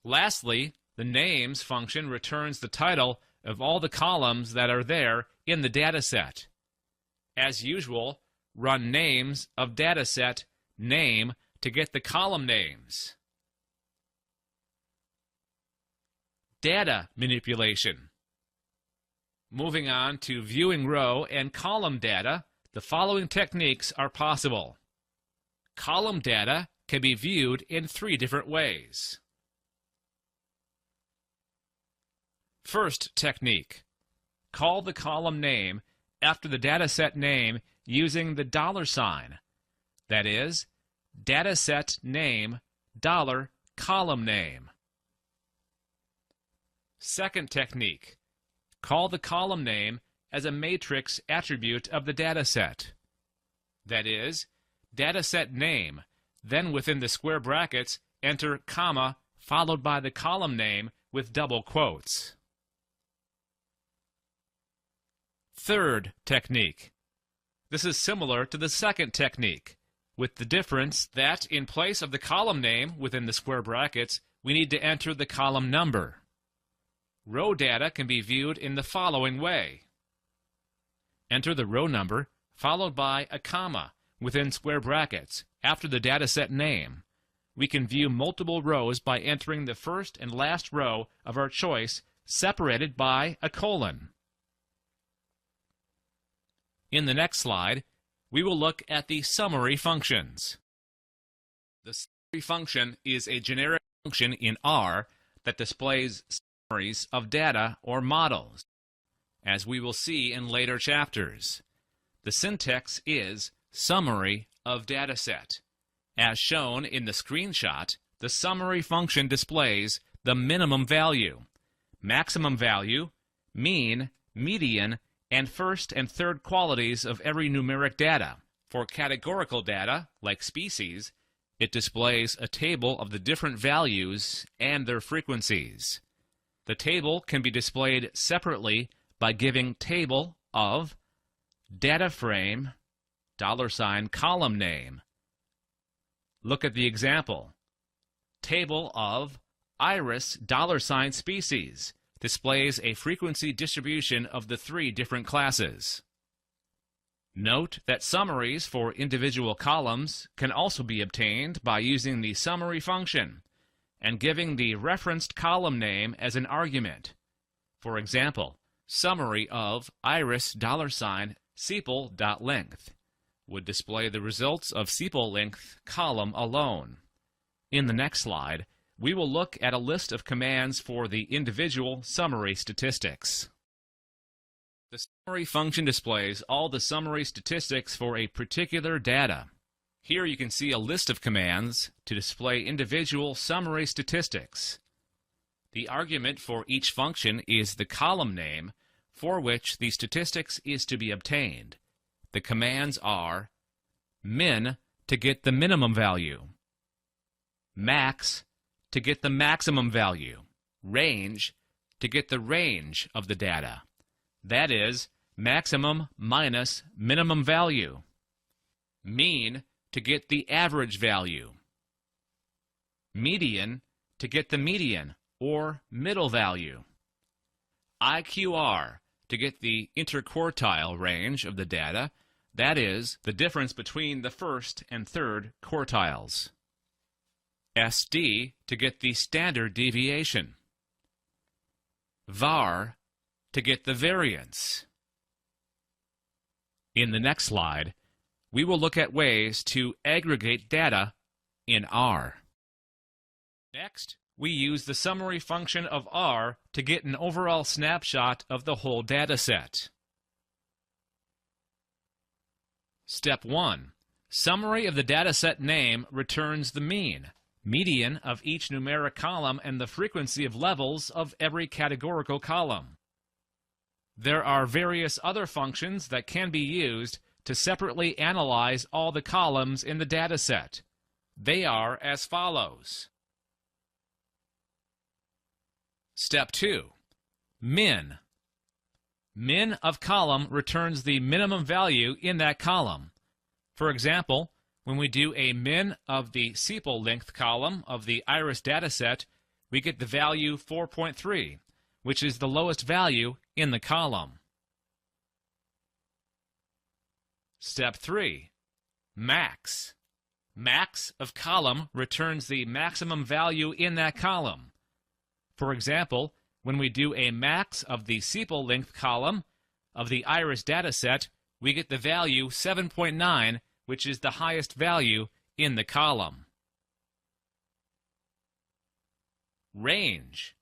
Lastly, the names function returns the title of all the columns that are there in the dataset. As usual, run names of dataset name to get the column names. Data manipulation. Moving on to viewing row and column data, the following techniques are possible. Column data can be viewed in 3 different ways. First technique. Call the column name after the dataset name using the $sign. That is, dataset name $column name. Second technique. Call the column name as a matrix attribute of the dataset. That is, dataset name, then within the square brackets, enter comma followed by the column name with double quotes. Third technique. This is similar to the second technique, with the difference that in place of the column name within the square brackets, we need to enter the column number. Row data can be viewed in the following way. Enter the row number followed by a comma within square brackets after the dataset name. We can view multiple rows by entering the first and last row of our choice separated by a colon. In the next slide, we will look at the summary functions. The summary function is a generic function in R that displays summaries of data or models, as we will see in later chapters. The syntax is summary of dataset. As shown in the screenshot, the summary function displays the minimum value, maximum value, mean, median, and first and third qualities of every numeric data. For categorical data, like species, it displays a table of the different values and their frequencies. The table can be displayed separately by giving table of data frame $column name. Look at the example. Table of iris $species displays a frequency distribution of the 3 different classes. Note that summaries for individual columns can also be obtained by using the summary function and giving the referenced column name as an argument. For example, summary of iris $sepal.length would display the results of sepal length column alone. In the next slide, we will look at a list of commands for the individual summary statistics. The summary function displays all the summary statistics for a particular data. Here you can see a list of commands to display individual summary statistics. The argument for each function is the column name for which the statistics is to be obtained. The commands are min to get the minimum value, max to get the maximum value, range to get the range of the data. That is, maximum minus minimum value. Mean to get the average value. Median to get the median or middle value. IQR to get the interquartile range of the data, that is, the difference between the first and third quartiles. SD to get the standard deviation. VAR to get the variance. In the next slide, we will look at ways to aggregate data in R. Next, we use the summary function of R to get an overall snapshot of the whole data set. Step 1. Summary of the dataset name returns the mean, median of each numeric column, and the frequency of levels of every categorical column. There are various other functions that can be used to separately analyze all the columns in the dataset. They are as follows. Step 2. Min. Min of column returns the minimum value in that column. For example, when we do a min of the sepal length column of the iris dataset, we get the value 4.3, which is the lowest value in the column. Step 3. Max. Max of column returns the maximum value in that column. For example, when we do a max of the sepal length column of the iris dataset, we get the value 7.9, which is the highest value in the column. Range.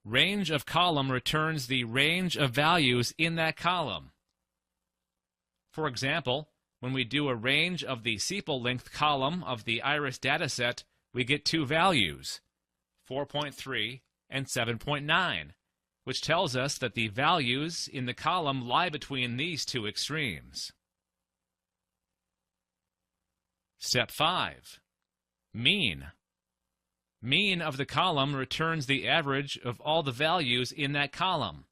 Range of column returns the range of values in that column. For example, when we do a range of the sepal length column of the iris dataset, we get two values, 4.3 and 7.9, which tells us that the values in the column lie between these two extremes. Step 5. Mean. Mean of the column returns the average of all the values in that column.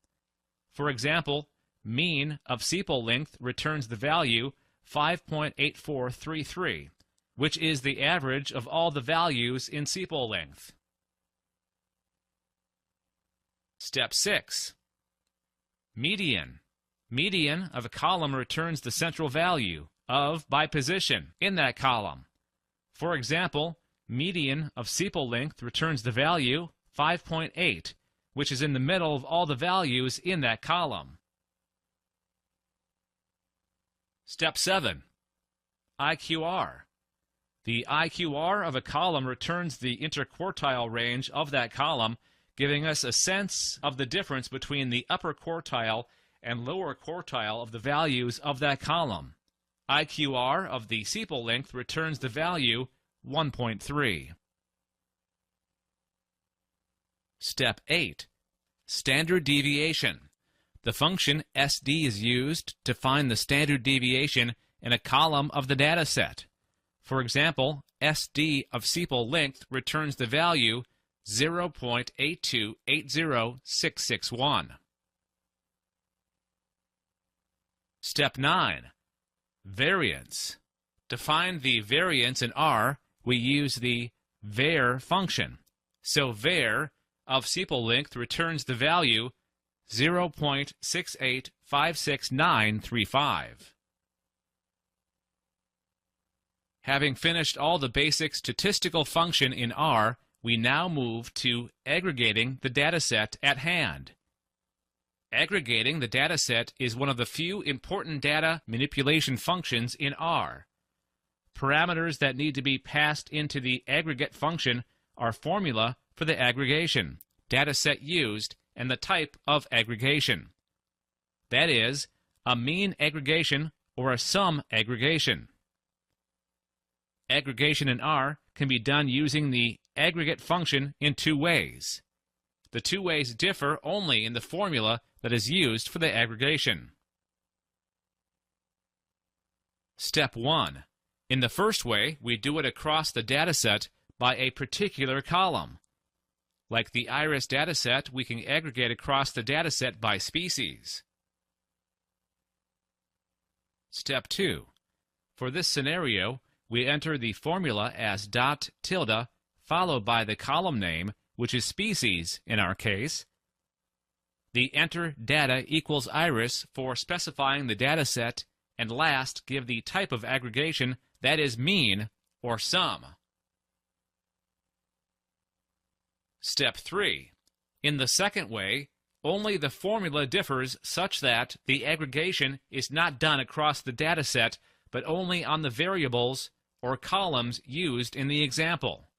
For example, mean of sepal length returns the value 5.8433, which is the average of all the values in sepal length. Step 6. Median. Median of a column returns the central value of by position in that column. For example, median of sepal length returns the value 5.8, which is in the middle of all the values in that column. Step 7. IQR. The IQR of a column returns the interquartile range of that column, giving us a sense of the difference between the upper quartile and lower quartile of the values of that column. IQR of the sepal length returns the value 1.3. Step 8. Standard deviation. The function SD is used to find the standard deviation in a column of the dataset. For example, SD of sepal length returns the value 0.8280661. Step 9. Variance. To find the variance in R, we use the var function. So var of sepal length returns the value 0.6856935. Having finished all the basic statistical function in R, we now move to aggregating the dataset at hand. Aggregating the dataset is one of the few important data manipulation functions in R. Parameters that need to be passed into the aggregate function are formula for the aggregation, dataset used, and the type of aggregation. That is, a mean aggregation or a sum aggregation. Aggregation in R can be done using the aggregate function in two ways. The two ways differ only in the formula that is used for the aggregation. Step 1. In the first way, we do it across the dataset by a particular column. Like the iris dataset, we can aggregate across the dataset by species. Step 2. For this scenario, we enter the formula as dot tilde followed by the column name, which is species in our case. The enter data equals iris for specifying the dataset, and last give the type of aggregation, that is mean or sum. Step 3. In the second way, only the formula differs such that the aggregation is not done across the dataset, but only on the variables or columns used in the example.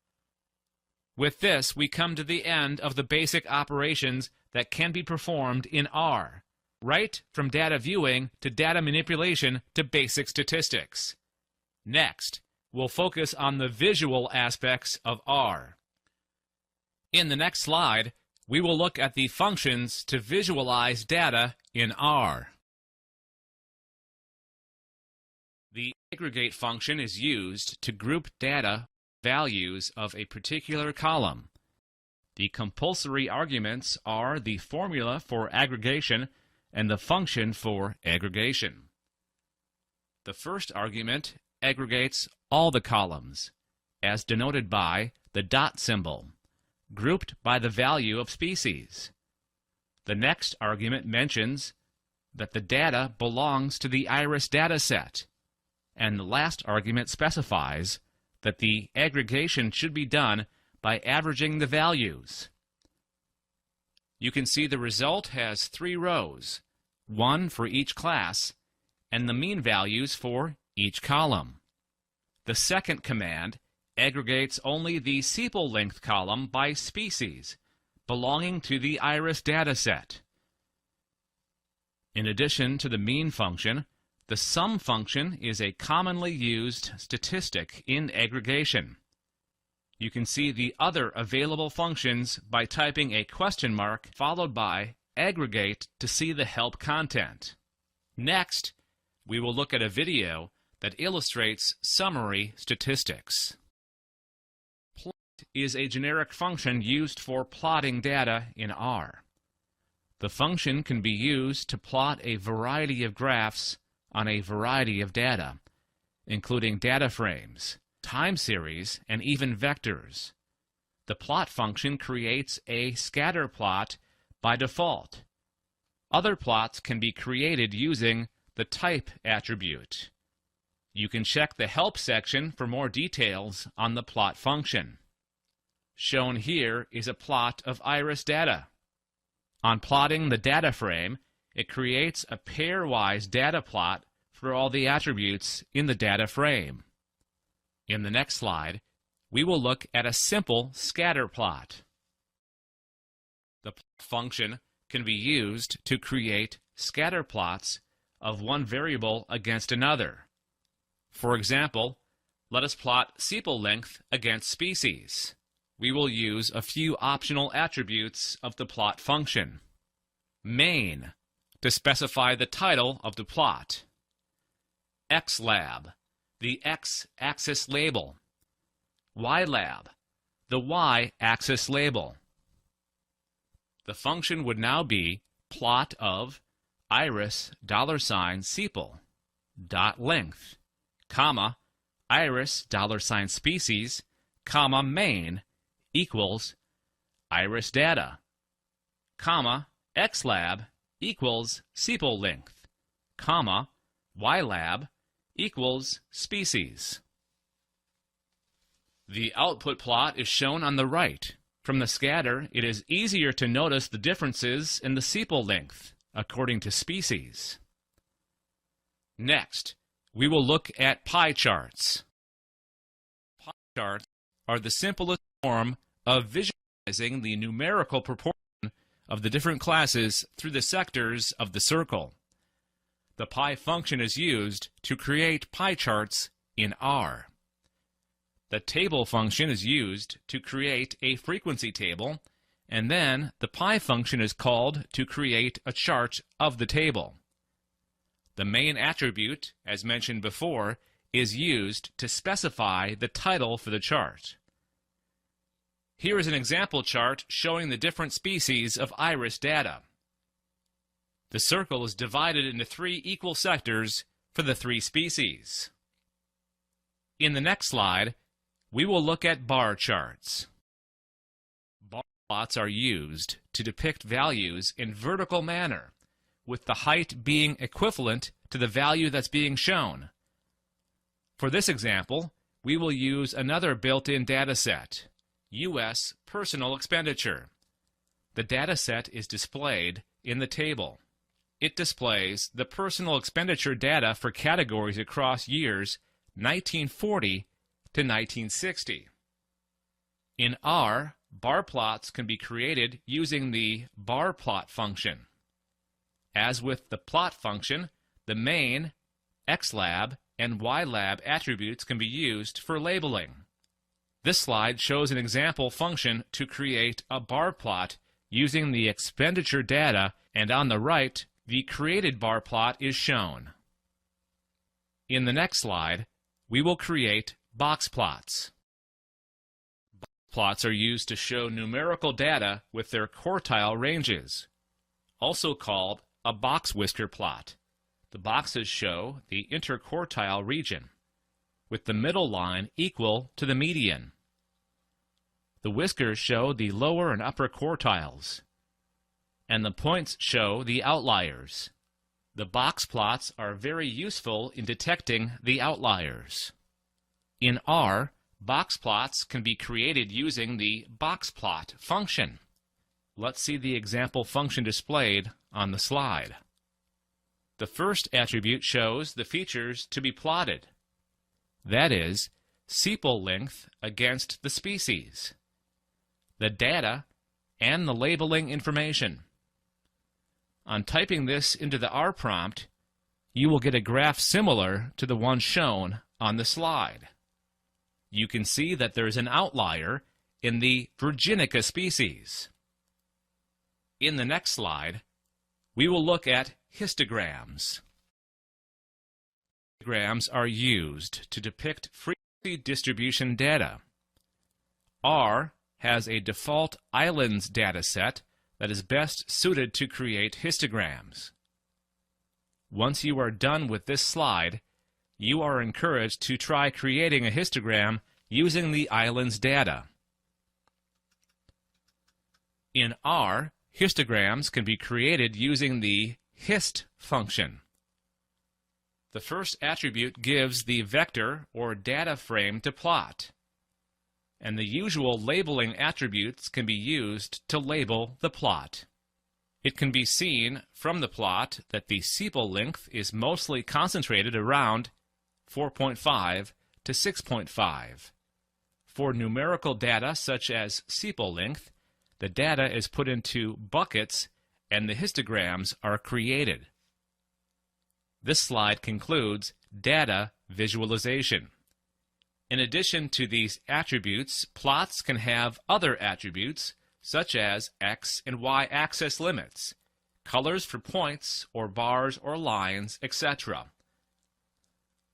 With this, we come to the end of the basic operations that can be performed in R, right from data viewing to data manipulation to basic statistics. Next, we'll focus on the visual aspects of R. In the next slide, we will look at the functions to visualize data in R. The aggregate function is used to group data values of a particular column. The compulsory arguments are the formula for aggregation and the function for aggregation. The first argument aggregates all the columns, as denoted by the dot symbol, grouped by the value of species. The next argument mentions that the data belongs to the iris dataset, and the last argument specifies that the aggregation should be done by averaging the values. You can see the result has 3 rows, 1 for each class, and the mean values for each column. The second command aggregates only the sepal length column by species, belonging to the iris dataset. In addition to the mean function, the sum function is a commonly used statistic in aggregation. You can see the other available functions by typing a question mark followed by aggregate to see the help content. Next, we will look at a video that illustrates summary statistics. Plot is a generic function used for plotting data in R. The function can be used to plot a variety of graphs on a variety of data, including data frames, time series, and even vectors. The plot function creates a scatter plot by default. Other plots can be created using the type attribute. You can check the help section for more details on the plot function. Shown here is a plot of iris data. On plotting the data frame, it creates a pairwise data plot for all the attributes in the data frame. In the next slide, we will look at a simple scatter plot. The plot function can be used to create scatter plots of one variable against another. For example, let us plot sepal length against species. We will use a few optional attributes of the plot function. Main, to specify the title of the plot. XLab, the x-axis label. YLab, the y-axis label. The function would now be plot of iris $sepal dot length, comma, iris $species, comma, main equals iris data, comma, xlab equals sepal length, comma, ylab equals species. The output plot is shown on the right. From the scatter, it is easier to notice the differences in the sepal length according to species. Next, we will look at pie charts. Pie charts are the simplest form of visualizing the numerical proportion of the different classes through the sectors of the circle. The pie function is used to create pie charts in R. The table function is used to create a frequency table, and then the Py function is called to create a chart of the table. The main attribute, as mentioned before, is used to specify the title for the chart. Here is an example chart showing the different species of iris data. The circle is divided into 3 equal sectors for the 3 species. In the next slide, we will look at bar charts. Bar plots are used to depict values in vertical manner, with the height being equivalent to the value that's being shown. For this example, we will use another built-in data set, U.S. Personal Expenditure. The data set is displayed in the table. It displays the personal expenditure data for categories across years 1940 to 1960. In R, bar plots can be created using the bar plot function. As with the plot function, the main, xlab, and ylab attributes can be used for labeling. This slide shows an example function to create a bar plot using the expenditure data, and on the right, the created bar plot is shown. In the next slide, we will create box plots. Box plots are used to show numerical data with their quartile ranges, also called a box whisker plot. The boxes show the interquartile region, with the middle line equal to the median. The whiskers show the lower and upper quartiles, and the points show the outliers. The box plots are very useful in detecting the outliers. In R, box plots can be created using the boxplot function. Let's see the example function displayed on the slide. The first attribute shows the features to be plotted. That is, sepal length against the species, the data, and the labeling information. On typing this into the R prompt, you will get a graph similar to the one shown on the slide. You can see that there is an outlier in the Virginica species. In the next slide, we will look at histograms. Histograms are used to depict frequency distribution data. R has a default islands data set that is best suited to create histograms. Once you are done with this slide, you are encouraged to try creating a histogram using the islands data. In R, histograms can be created using the hist function. The first attribute gives the vector or data frame to plot, and the usual labeling attributes can be used to label the plot. It can be seen from the plot that the sepal length is mostly concentrated around 4.5 to 6.5. For numerical data such as sepal length, the data is put into buckets and the histograms are created. This slide concludes data visualization. In addition to these attributes, plots can have other attributes such as x and y axis limits, colors for points or bars or lines, etc.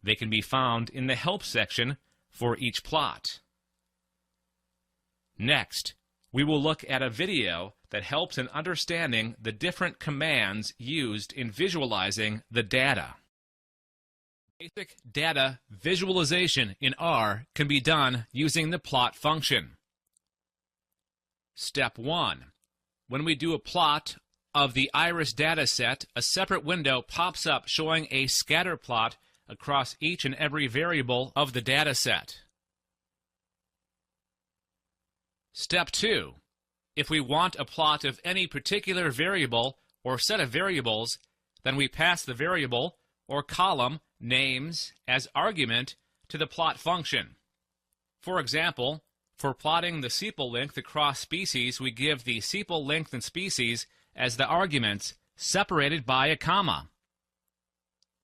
They can be found in the help section for each plot. Next, we will look at a video that helps in understanding the different commands used in visualizing the data. Basic data visualization in R can be done using the plot function. Step 1. When we do a plot of the iris data set, a separate window pops up showing a scatter plot across each and every variable of the data set. Step 2. If we want a plot of any particular variable or set of variables, then we pass the variable or column names as argument to the plot function. For example, for plotting the sepal length across species, we give the sepal length and species as the arguments, separated by a comma.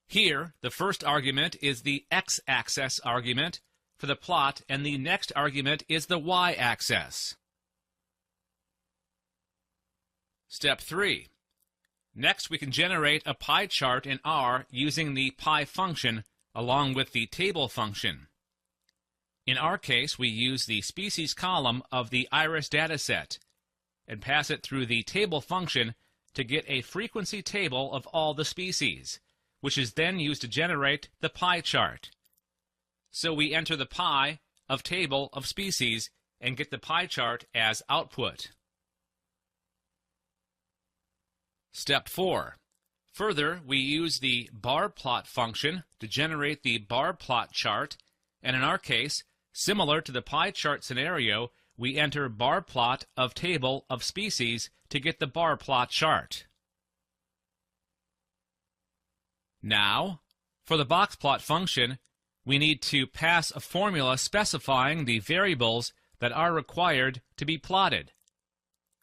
Here, the first argument is the x-axis argument for the plot, and the next argument is the y-axis. Step 3. Next, we can generate a pie chart in R using the pie function along with the table function. In our case, we use the species column of the iris dataset and pass it through the table function to get a frequency table of all the species, which is then used to generate the pie chart. So we enter the pie of table of species and get the pie chart as output. Step 4. Further, we use the bar plot function to generate the bar plot chart, and in our case, similar to the pie chart scenario, we enter bar plot of table of species to get the bar plot chart. Now, for the box plot function, we need to pass a formula specifying the variables that are required to be plotted.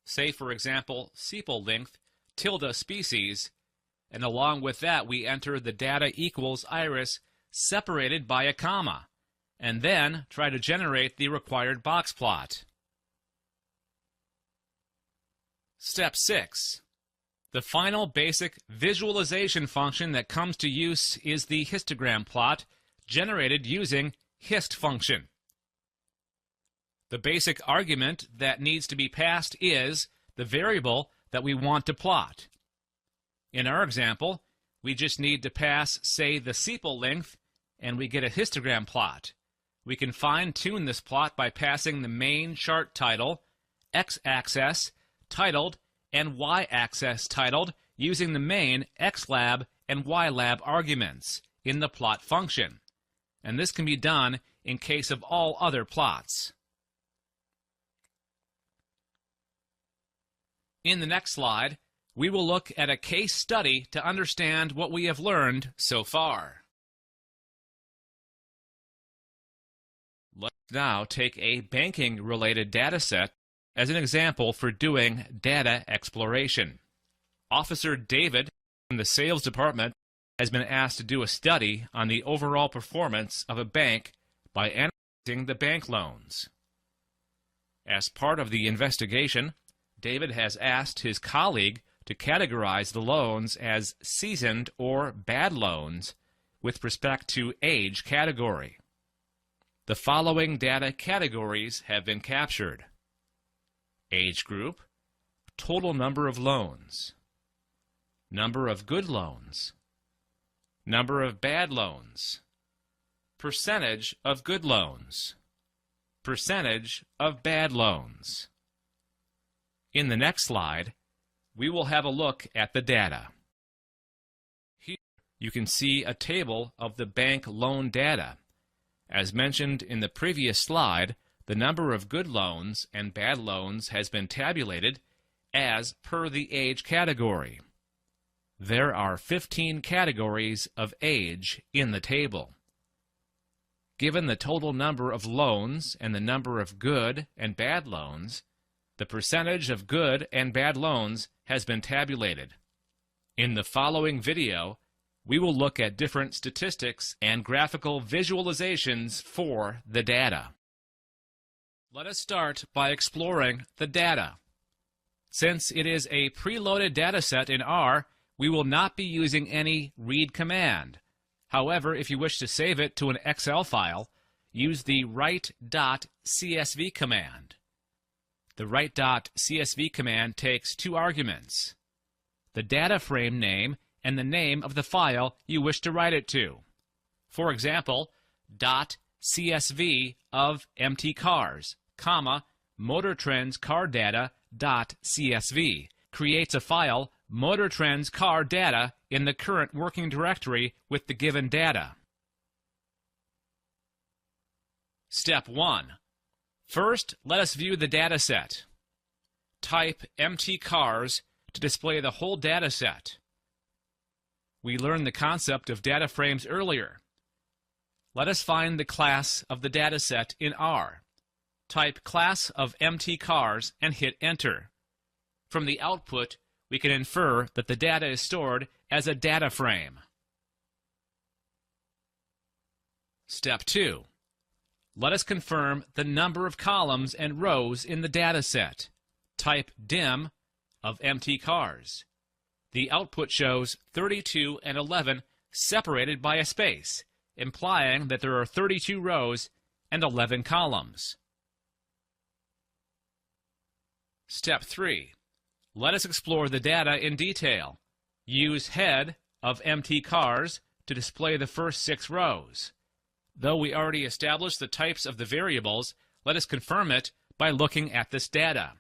Say, for example, sepal length tilde species, and along with that we enter the data equals iris separated by a comma, and then try to generate the required box plot. Step 6. The final basic visualization function that comes to use is the histogram plot generated using hist function. The basic argument that needs to be passed is the variable that we want to plot. In our example, we just need to pass, say, the sepal length, and we get a histogram plot. We can fine-tune this plot by passing the main chart title, x-axis titled, and y-axis titled using the main xlab and ylab arguments in the plot function. And this can be done in case of all other plots. In the next slide, we will look at a case study to understand what we have learned so far. Let's now take a banking-related dataset as an example for doing data exploration. Officer David from the sales department has been asked to do a study on the overall performance of a bank by analyzing the bank loans. As part of the investigation, David has asked his colleague to categorize the loans as seasoned or bad loans with respect to age category. The following data categories have been captured: age group, total number of loans, number of good loans, number of bad loans, percentage of good loans, percentage of bad loans. In the next slide, we will have a look at the data. Here you can see a table of the bank loan data. As mentioned in the previous slide, the number of good loans and bad loans has been tabulated as per the age category. There are 15 categories of age in the table. Given the total number of loans and the number of good and bad loans, the percentage of good and bad loans has been tabulated. In the following video, we will look at different statistics and graphical visualizations for the data. Let us start by exploring the data. Since it is a preloaded dataset in R, we will not be using any read command. However, if you wish to save it to an Excel file, use the write.csv command. The write.csv command takes two arguments: the data frame name and the name of the file you wish to write it to. For example, .csv of empty cars, comma, motor trends car data .csv creates a file motor trends car data in the current working directory with the given data. Step 1. First, let us view the data set. Type empty cars to display the whole data set. We learned the concept of data frames earlier. Let us find the class of the data set in R. Type class of empty cars and hit enter. From the output, we can infer that the data is stored as a data frame. Step 2. let us confirm the number of columns and rows in the data set. Type dim of empty cars. The output shows 32 and 11 separated by a space, implying that there are 32 rows and 11 columns. Step 3. Let us explore the data in detail. Use head of empty cars to display the first 6 rows. Though we already established the types of the variables, let us confirm it by looking at this data.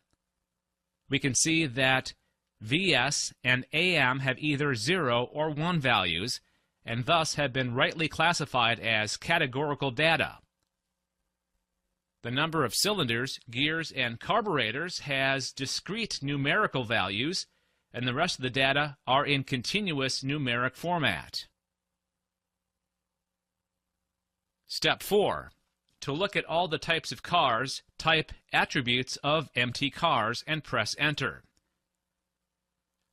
We can see that VS and AM have either 0 or 1 values, and thus have been rightly classified as categorical data. The number of cylinders, gears, and carburetors has discrete numerical values, and the rest of the data are in continuous numeric format. Step 4. To look at all the types of cars, type attributes of empty cars and press enter.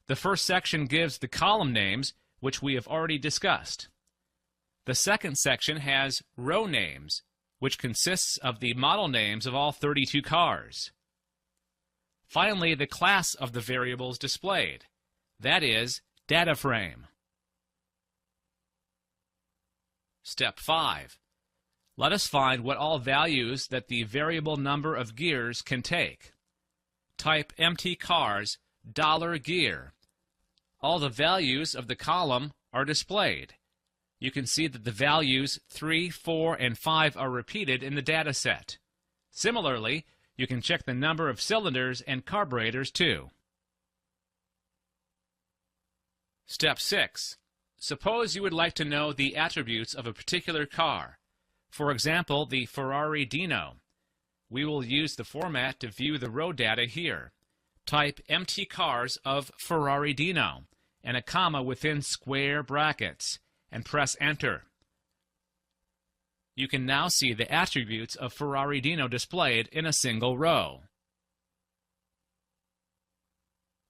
The first section gives the column names, which we have already discussed. The second section has row names, which consists of the model names of all 32 cars. Finally, the class of the variables displayed, that is, data frame. Step 5. Let us find what all values that the variable number of gears can take. Type empty cars $gear. All the values of the column are displayed. You can see that the values 3, 4, and 5 are repeated in the data set. Similarly, you can check the number of cylinders and carburetors too. Step 6. Suppose you would like to know the attributes of a particular car. For example, the Ferrari Dino. We will use the format to view the row data here. Type empty cars of Ferrari Dino and a comma within square brackets and press enter. You can now see the attributes of Ferrari Dino displayed in a single row.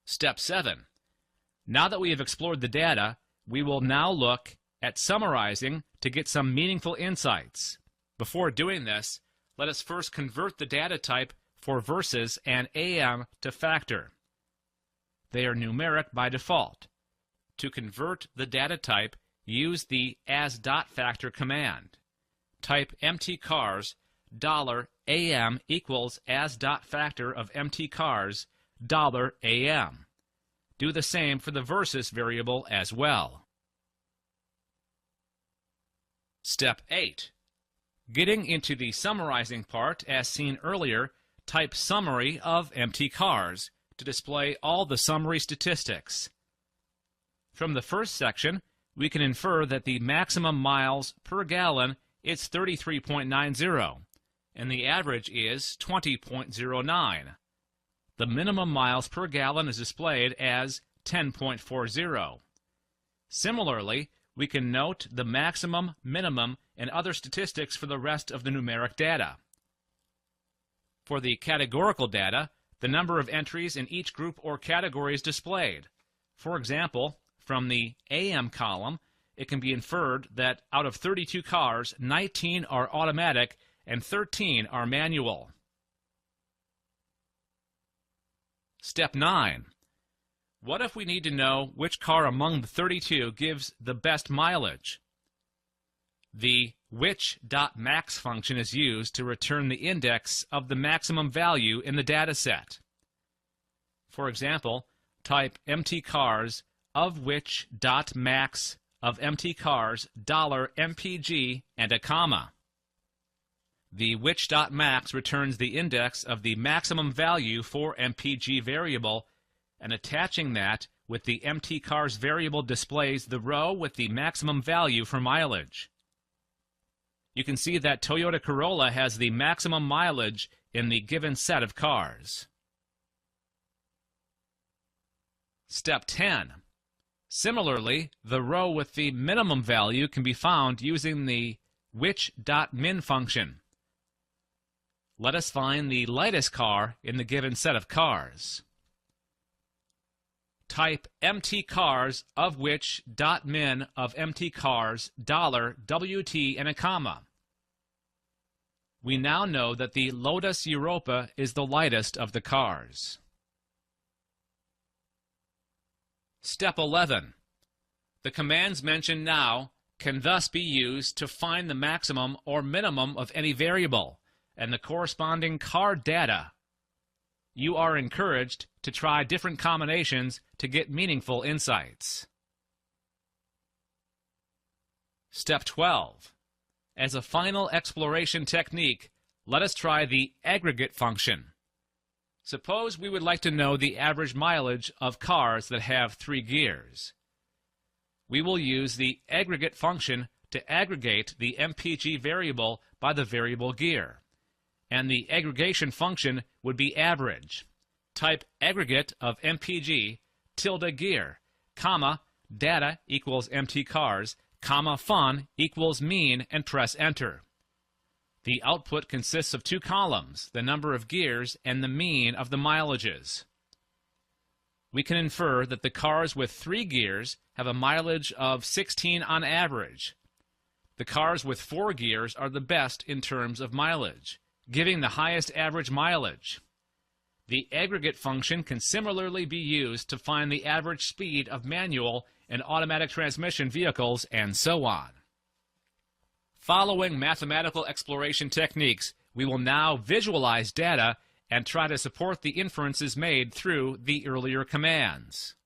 Step 7. Now that we have explored the data, we will now look at summarizing to get some meaningful insights. Before doing this, let us first convert the data type for versus and AM to factor. They are numeric by default. To convert the data type, use the as.factor command. Type empty cars $AM equals as.factor of empty cars $AM. Do the same for the versus variable as well. Step 8. Getting into the summarizing part, as seen earlier, type summary of empty cars to display all the summary statistics. From the first section, we can infer that the maximum miles per gallon is 33.90, and the average is 20.09. The minimum miles per gallon is displayed as 10.40. Similarly, we can note the maximum, minimum, and other statistics for the rest of the numeric data. For the categorical data, the number of entries in each group or category is displayed. For example, from the AM column, it can be inferred that out of 32 cars, 19 are automatic and 13 are manual. Step 9. What if we need to know which car among the 32 gives the best mileage? The which.max function is used to return the index of the maximum value in the data set. For example, type empty cars of which.max of empty cars $mpg and a comma. The which.max returns the index of the maximum value for mpg variable, and attaching that with the empty cars variable displays the row with the maximum value for mileage. You can see that Toyota Corolla has the maximum mileage in the given set of cars. Step 10. Similarly, the row with the minimum value can be found using the which.min function. Let us find the lightest car in the given set of cars. Type empty cars of which.min of empty cars $WT and a comma. We now know that the Lotus Europa is the lightest of the cars. Step 11. The commands mentioned now can thus be used to find the maximum or minimum of any variable and the corresponding car data. You are encouraged to try different combinations to get meaningful insights. Step 12. As a final exploration technique, let us try the aggregate function. Suppose we would like to know the average mileage of cars that have 3 gears. We will use the aggregate function to aggregate the MPG variable by the variable gear, and the aggregation function would be average. Type aggregate of MPG tilde gear, comma, data equals empty cars, comma, fun equals mean, and press enter. The output consists of 2 columns, the number of gears and the mean of the mileages. We can infer that the cars with 3 gears have a mileage of 16 on average. The cars with 4 gears are the best in terms of mileage, giving the highest average mileage. The aggregate function can similarly be used to find the average speed of manual and automatic transmission vehicles, and so on. Following mathematical exploration techniques, we will now visualize data and try to support the inferences made through the earlier commands.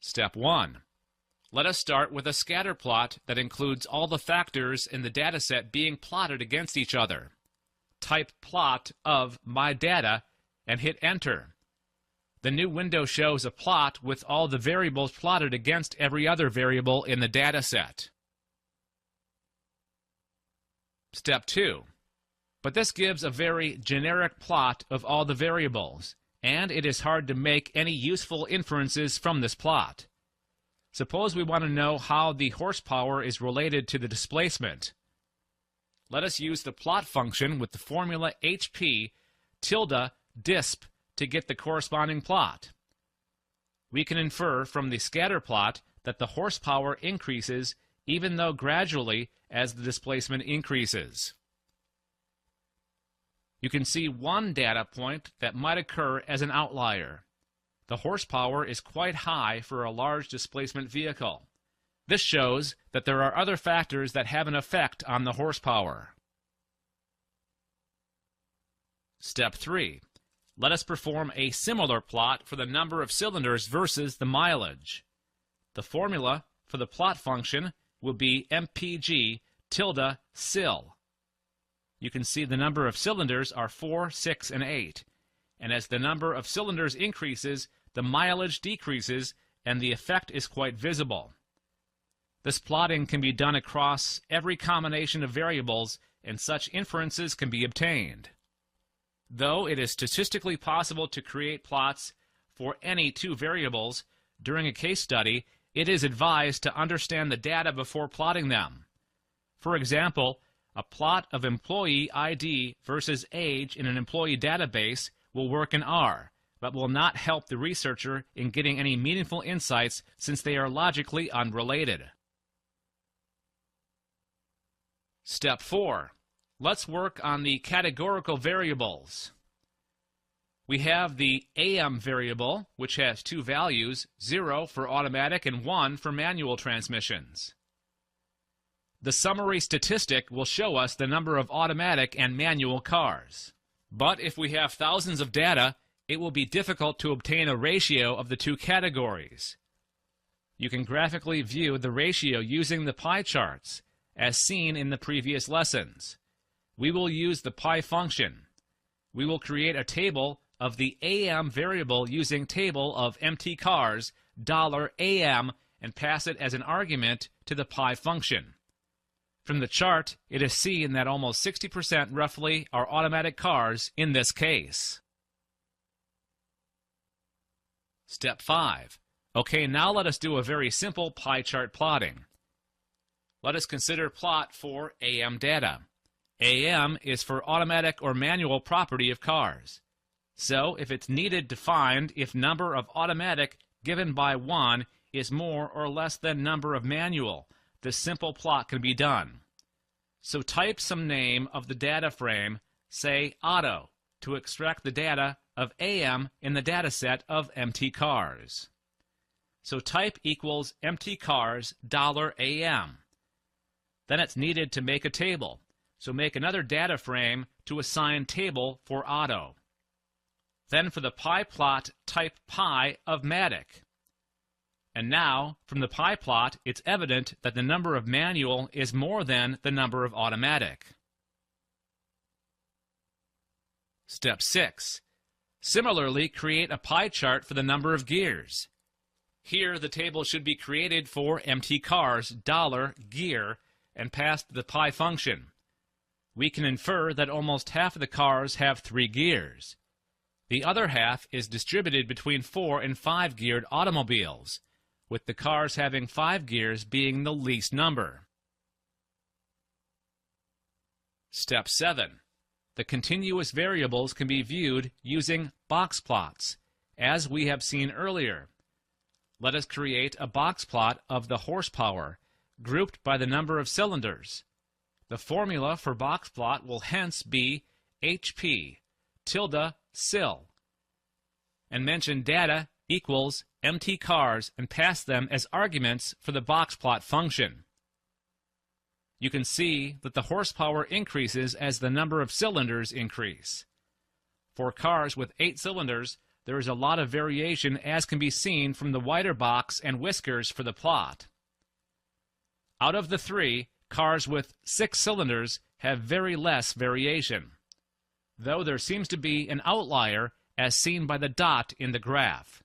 Step 1. Let us start with a scatter plot that includes all the factors in the dataset being plotted against each other. Type plot of my data and hit enter. The new window shows a plot with all the variables plotted against every other variable in the dataset. Step 2. But this gives a very generic plot of all the variables, and it is hard to make any useful inferences from this plot. Suppose we want to know how the horsepower is related to the displacement. Let us use the plot function with the formula HP tilde disp to get the corresponding plot. We can infer from the scatter plot that the horsepower increases even though gradually as the displacement increases. You can see one data point that might occur as an outlier. The horsepower is quite high for a large displacement vehicle. This shows that there are other factors that have an effect on the horsepower. Step 3. Let us perform a similar plot for the number of cylinders versus the mileage. The formula for the plot function will be MPG tilde sil. You can see the number of cylinders are 4, 6, and 8. And as the number of cylinders increases, the mileage decreases, and the effect is quite visible. This plotting can be done across every combination of variables, and such inferences can be obtained. Though it is statistically possible to create plots for any 2 variables, during a case study, it is advised to understand the data before plotting them. For example, a plot of employee ID versus age in an employee database will work in R, but will not help the researcher in getting any meaningful insights since they are logically unrelated. Step 4. Let's work on the categorical variables. We have the AM variable, which has 2 values, 0 for automatic and 1 for manual transmissions. The summary statistic will show us the number of automatic and manual cars. But if we have thousands of data, it will be difficult to obtain a ratio of the 2 categories. You can graphically view the ratio using the pie charts, as seen in the previous lessons. We will use the pie function. We will create a table of the AM variable using table of empty cars $AM and pass it as an argument to the pie function. From the chart, it is seen that almost 60% roughly are automatic cars in this case. Step 5. Okay, now let us do a very simple pie chart plotting. Let us consider plot for AM data. AM is for automatic or manual property of cars. So if it's needed to find if number of automatic given by 1 is more or less than number of manual, this simple plot can be done. So type some name of the data frame, say auto, to extract the data of AM in the dataset of empty cars. So type equals empty cars $AM. Then it's needed to make a table. So make another data frame to assign table for auto. Then for the pie plot, type pi of matic. And now, from the pie plot, it's evident that the number of manual is more than the number of automatic. Step 6. Similarly, create a pie chart for the number of gears. Here, the table should be created for empty cars $gear and passed the pi function. We can infer that almost half of the cars have 3 gears. The other half is distributed between 4 and 5 geared automobiles, with the cars having 5 gears being the least number. Step 7. The continuous variables can be viewed using box plots, as we have seen earlier. Let us create a box plot of the horsepower, grouped by the number of cylinders. The formula for box plot will hence be HP tilde sil, and mention data equals empty cars and pass them as arguments for the box plot function. You can see that the horsepower increases as the number of cylinders increase. For cars with 8 cylinders, there is a lot of variation, as can be seen from the wider box and whiskers for the plot. Out of the 3, cars with 6 cylinders have very less variation, though there seems to be an outlier as seen by the dot in the graph.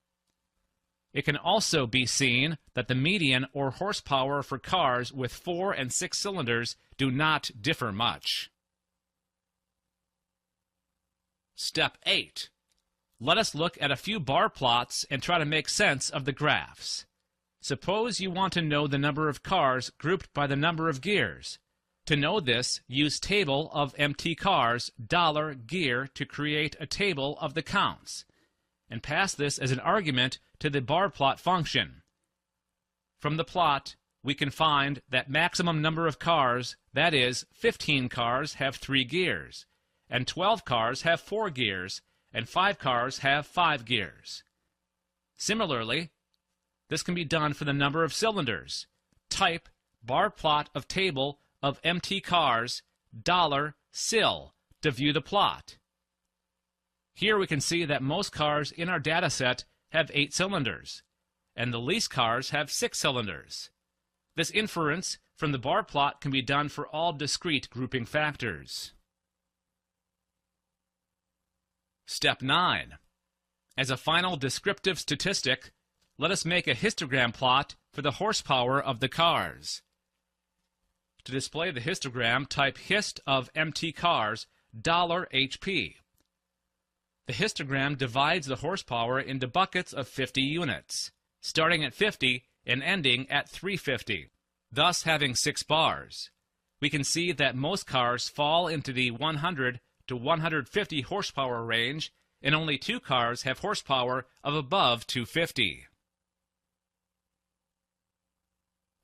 It can also be seen that the median or horsepower for cars with 4 and 6 cylinders do not differ much. Step 8. Let us look at a few bar plots and try to make sense of the graphs. Suppose you want to know the number of cars grouped by the number of gears. To know this, use table of empty cars $gear to create a table of the counts, and pass this as an argument to the bar plot function. From the plot, we can find that maximum number of cars, that is, 15 cars have 3 gears, and 12 cars have 4 gears, and 5 cars have 5 gears. Similarly, this can be done for the number of cylinders. Type bar plot of table of empty cars $sil to view the plot. Here we can see that most cars in our data set have 8 cylinders, and the least cars have 6 cylinders. This inference from the bar plot can be done for all discrete grouping factors. Step 9. As a final descriptive statistic, let us make a histogram plot for the horsepower of the cars. To display the histogram, type hist of empty cars $HP. The histogram divides the horsepower into buckets of 50 units, starting at 50 and ending at 350, thus having 6 bars. We can see that most cars fall into the 100 to 150 horsepower range, and only 2 cars have horsepower of above 250.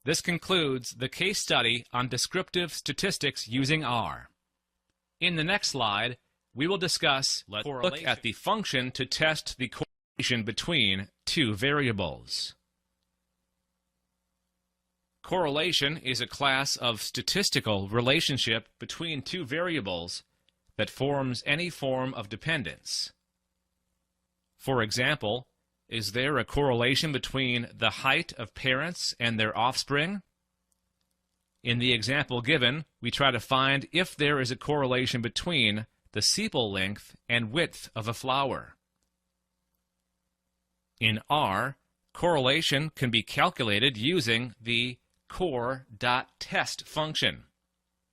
This concludes the case study on descriptive statistics using R. In the next slide, we will discuss, let's look at the function to test the correlation between 2 variables. Correlation is a class of statistical relationship between 2 variables that forms any form of dependence. For example, is there a correlation between the height of parents and their offspring? In the example given, we try to find if there is a correlation between the sepal length and width of a flower. In R, correlation can be calculated using the cor.test function.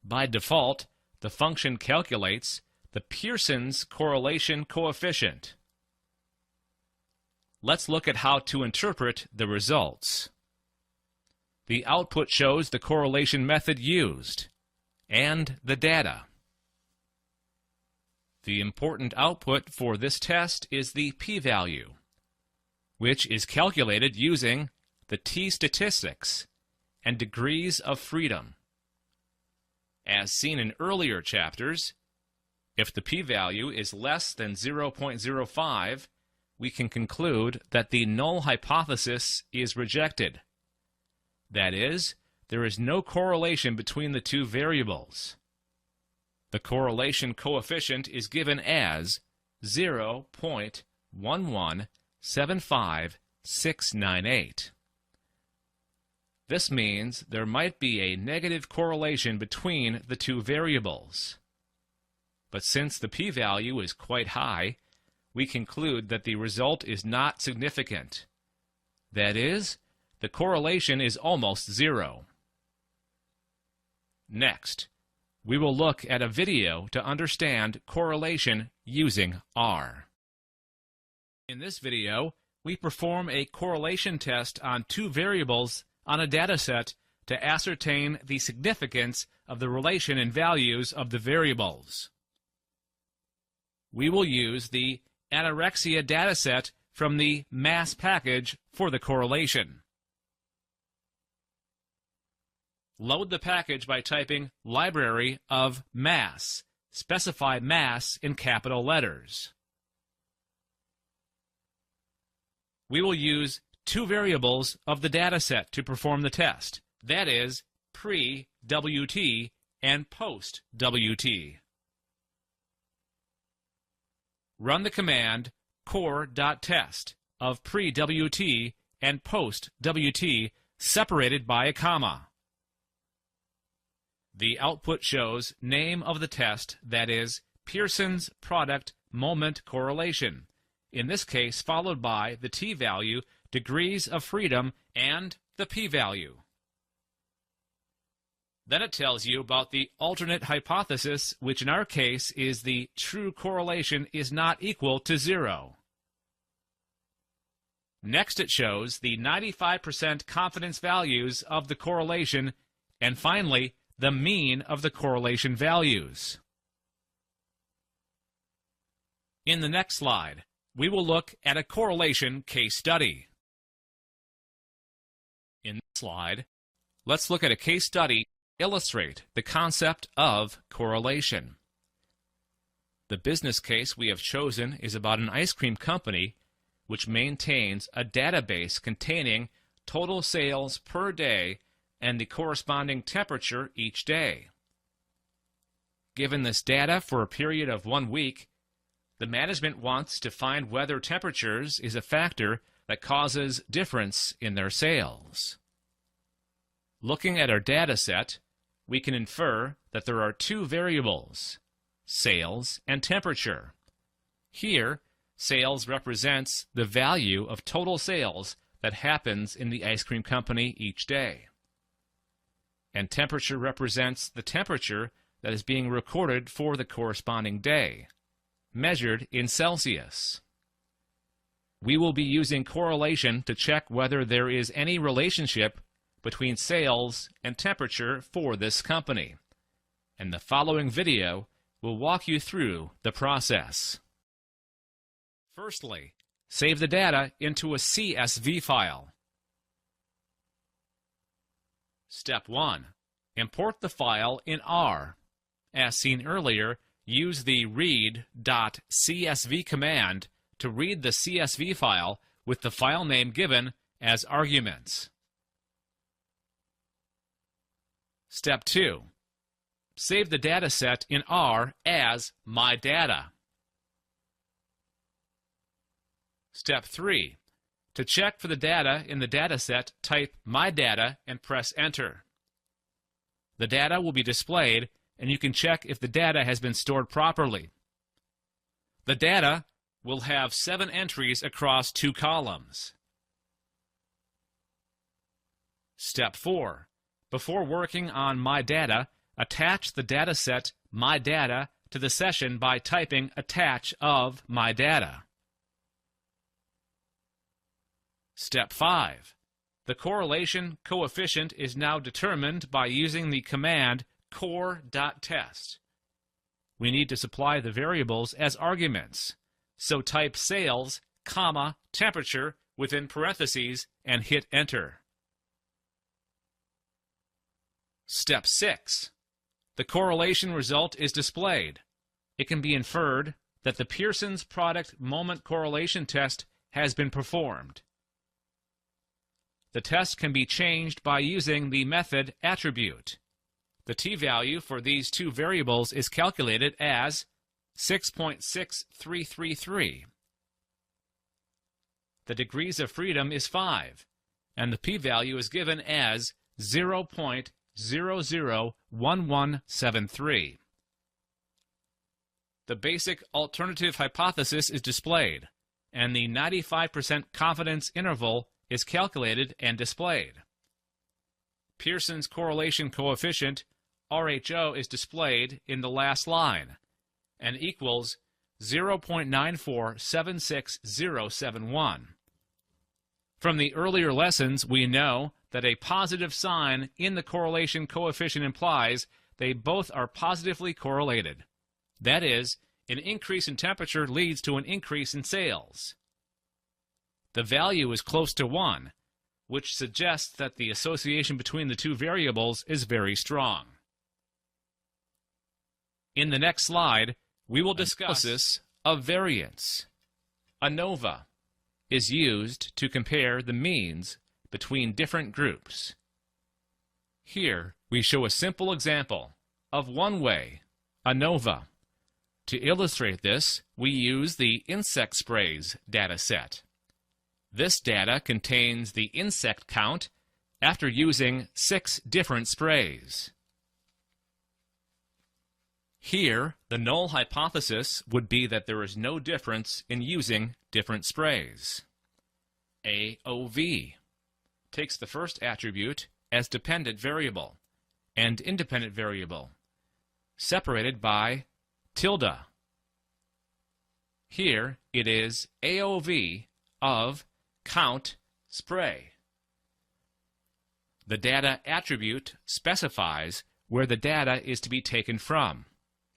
By default, the function calculates the Pearson's correlation coefficient. Let's look at how to interpret the results. The output shows the correlation method used and the data. The important output for this test is the p-value, which is calculated using the t-statistics and degrees of freedom. As seen in earlier chapters, if the p-value is less than 0.05, we can conclude that the null hypothesis is rejected. That is, there is no correlation between the two variables. The correlation coefficient is given as 0.1175698. This means there might be a negative correlation between the two variables. But since the p-value is quite high, we conclude that the result is not significant. That is, the correlation is almost zero. Next, we will look at a video to understand correlation using R. In this video, we perform a correlation test on two variables on a dataset to ascertain the significance of the relation in values of the variables. We will use the anorexia dataset from the mass package for the correlation. Load the package by typing library of mass. Specify mass in capital letters. We will use two variables of the dataset to perform the test. That is, pre-WT and post-WT. Run the command core.test of pre-WT and post-WT separated by a comma. The output shows name of the test, that is, Pearson's product moment correlation, in this case followed by the t-value, degrees of freedom, and the p-value. Then it tells you about the alternate hypothesis, which in our case is the true correlation is not equal to 0. Next it shows the 95% confidence values of the correlation, and finally, the mean of the correlation values. In the next slide, we will look at a correlation case study. In this slide, let's look at a case study to illustrate the concept of correlation. The business case we have chosen is about an ice cream company which maintains a database containing total sales per day and the corresponding temperature each day. Given this data for a period of 1 week, the management wants to find whether temperatures is a factor that causes difference in their sales. Looking at our data set, we can infer that there are two variables, sales and temperature. Here, sales represents the value of total sales that happens in the ice cream company each day. And temperature represents the temperature that is being recorded for the corresponding day, measured in Celsius. We will be using correlation to check whether there is any relationship between sales and temperature for this company. And the following video will walk you through the process. Firstly, save the data into a CSV file. Step 1. Import the file in R. As seen earlier, use the read.csv command to read the CSV file with the file name given as arguments. Step 2. Save the dataset in R as MyData. Step 3. To check for the data in the dataset, type MyData and press Enter. The data will be displayed, and you can check if the data has been stored properly. The data will have 7 entries across 2 columns. Step 4. Before working on MyData, attach the dataset MyData to the session by typing attach of MyData. Step 5. The correlation coefficient is now determined by using the command core.test. We need to supply the variables as arguments, so type sales, comma, temperature within parentheses and hit Enter. Step 6. the correlation result is displayed. It can be inferred that the Pearson's product moment correlation test has been performed. The test can be changed by using the method attribute. The t-value for these two variables is calculated as 6.6333. The degrees of freedom is 5, and the p-value is given as 0.001173. The basic alternative hypothesis is displayed, and the 95% confidence interval is calculated and displayed. Pearson's correlation coefficient, RHO, is displayed in the last line and equals 0.9476071. From the earlier lessons, we know that a positive sign in the correlation coefficient implies they both are positively correlated. That is, an increase in temperature leads to an increase in sales. The value is close to 1, which suggests that the association between the two variables is very strong. In the next slide, we will discuss analysis of variance. ANOVA is used to compare the means between different groups. Here, we show a simple example of one way, ANOVA. To illustrate this, we use the insect sprays data set. This data contains the insect count after using 6 different sprays. Here, the null hypothesis would be that there is no difference in using different sprays. AOV takes the first attribute as dependent variable and independent variable, separated by tilde. Here it is AOV of count spray. The data attribute specifies where the data is to be taken from.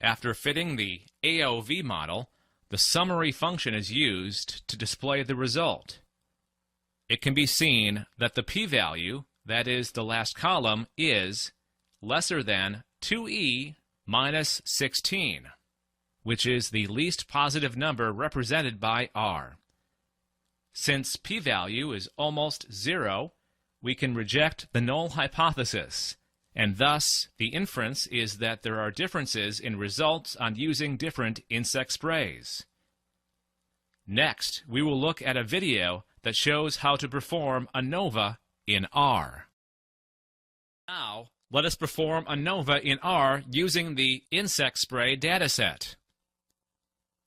After fitting the AOV model, the summary function is used to display the result. It can be seen that the p-value, that is the last column, is lesser than 2e minus 16, which is the least positive number represented by r. Since p-value is almost 0, we can reject the null hypothesis, and thus the inference is that there are differences in results on using different insect sprays. Next, we will look at a video that shows how to perform ANOVA in R. Now, let us perform ANOVA in R using the insect spray dataset.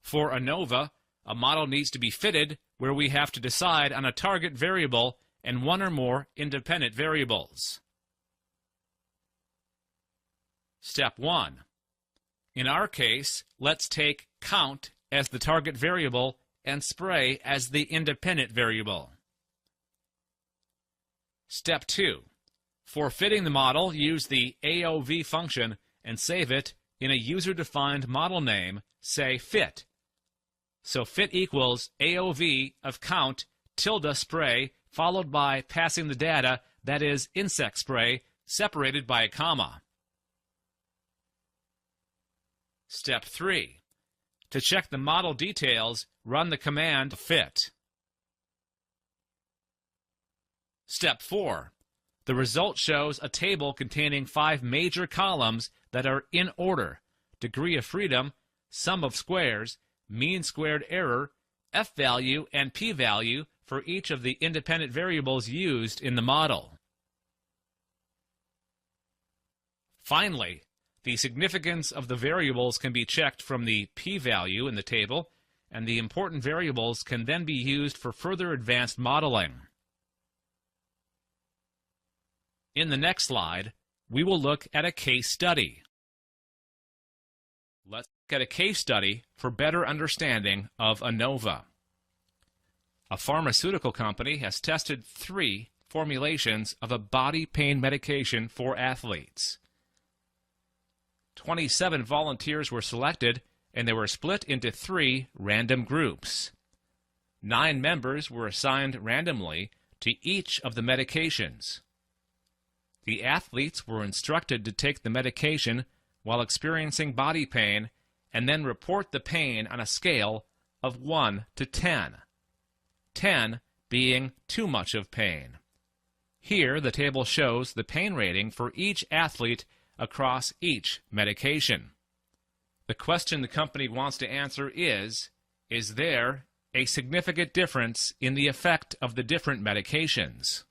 For ANOVA, a model needs to be fitted where we have to decide on a target variable and one or more independent variables. Step 1. In our case, let's take count as the target variable and spray as the independent variable. Step 2. For fitting the model, use the AOV function and save it in a user-defined model name, say fit. So fit equals AOV of count tilde spray followed by passing the data, that is insect spray, separated by a comma. Step 3. To check the model details, run the command fit. Step 4. The result shows a table containing 5 major columns that are in order: degree of freedom, sum of squares, mean squared error, f-value, and p-value for each of the independent variables used in the model. Finally, the significance of the variables can be checked from the p-value in the table, and the important variables can then be used for further advanced modeling. In the next slide, we will look at a case study. Let's look at a case study for better understanding of ANOVA. A pharmaceutical company has tested 3 formulations of a body pain medication for athletes. 27 volunteers were selected, and they were split into 3 random groups. 9 members were assigned randomly to each of the medications. The athletes were instructed to take the medication while experiencing body pain and then report the pain on a scale of 1 to 10, 10 being too much of pain. Here, the table shows the pain rating for each athlete across each medication. The question the company wants to answer is there a significant difference in the effect of the different medications?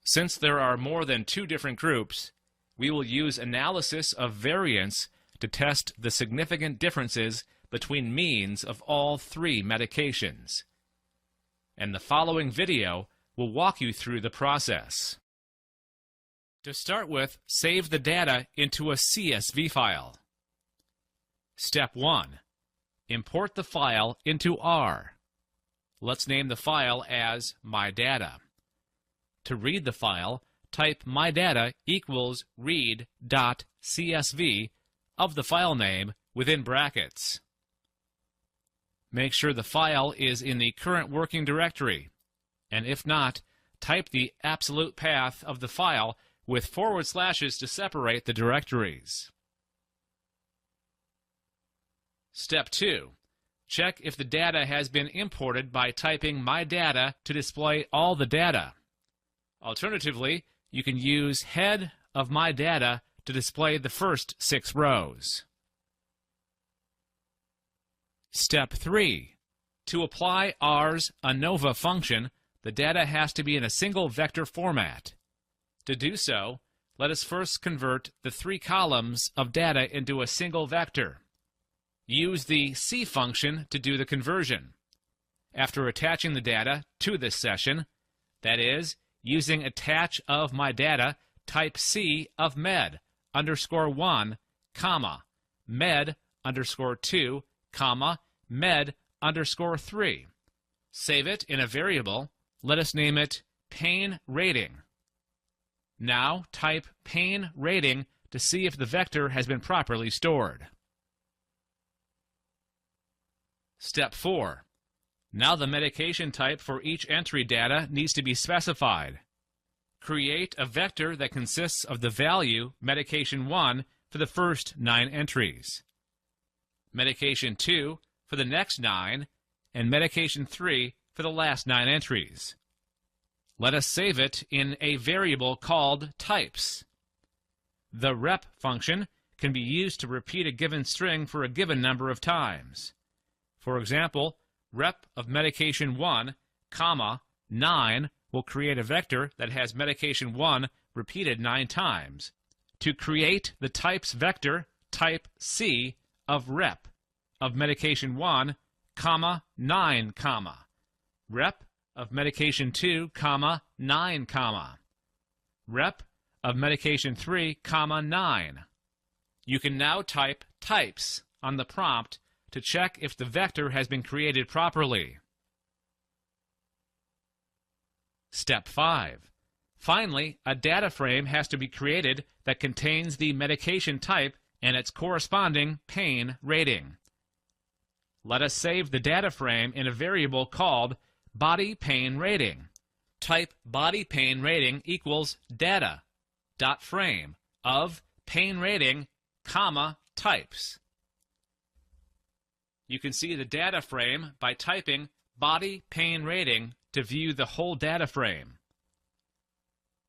Since there are more than 2 different groups, we will use analysis of variance to test the significant differences between means of all 3 medications. And the following video will walk you through the process. To start with, save the data into a CSV file. Step 1. Import the file into R. Let's name the file as MyData. To read the file, type MyData equals read.csv of the file name within brackets. Make sure the file is in the current working directory, and if not, type the absolute path of the file with forward slashes to separate the directories. Step 2. Check if the data has been imported by typing MyData to display all the data. Alternatively, you can use head of MyData to display the first 6 rows. Step 3. To apply R's ANOVA function, the data has to be in a single vector format. To do so, let us first convert the 3 columns of data into a single vector. Use the C function to do the conversion. After attaching the data to this session, that is, using attach of MyData, type C of med_1, med_2, med_3. Save it in a variable. Let us name it pain rating. Now type pain rating to see if the vector has been properly stored. Step 4. Now the medication type for each entry data needs to be specified. Create a vector that consists of the value medication 1 for the first 9 entries, medication 2 for the next 9, and medication 3 for the last 9 entries. Let us save it in a variable called types. The rep function can be used to repeat a given string for a given number of times. For example, rep of medication 1, 9 will create a vector that has medication 1 repeated 9 times. To create the types vector, type C of rep of medication 1, 9, rep of medication 2, 9, rep of medication 3, 9. You can now type types on the prompt to check if the vector has been created properly. Step 5. Finally, a data frame has to be created that contains the medication type and its corresponding pain rating. Let us save the data frame in a variable called body pain rating. Type body pain rating equals data.frame of pain rating, types. You can see the data frame by typing body pain rating to view the whole data frame.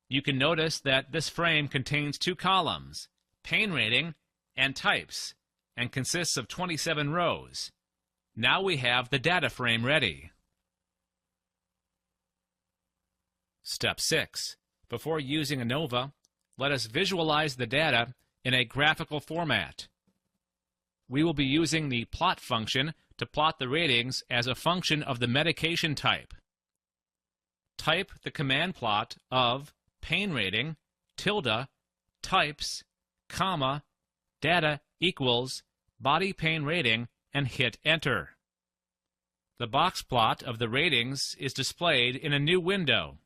You can notice that this frame contains 2 columns, pain rating and types, and consists of 27 rows. Now we have the data frame ready. Step 6. Before using ANOVA, let us visualize the data in a graphical format. We will be using the plot function to plot the ratings as a function of the medication type. Type the command plot of pain rating, types, data equals body pain rating, and hit enter. The box plot of the ratings is displayed in a new window.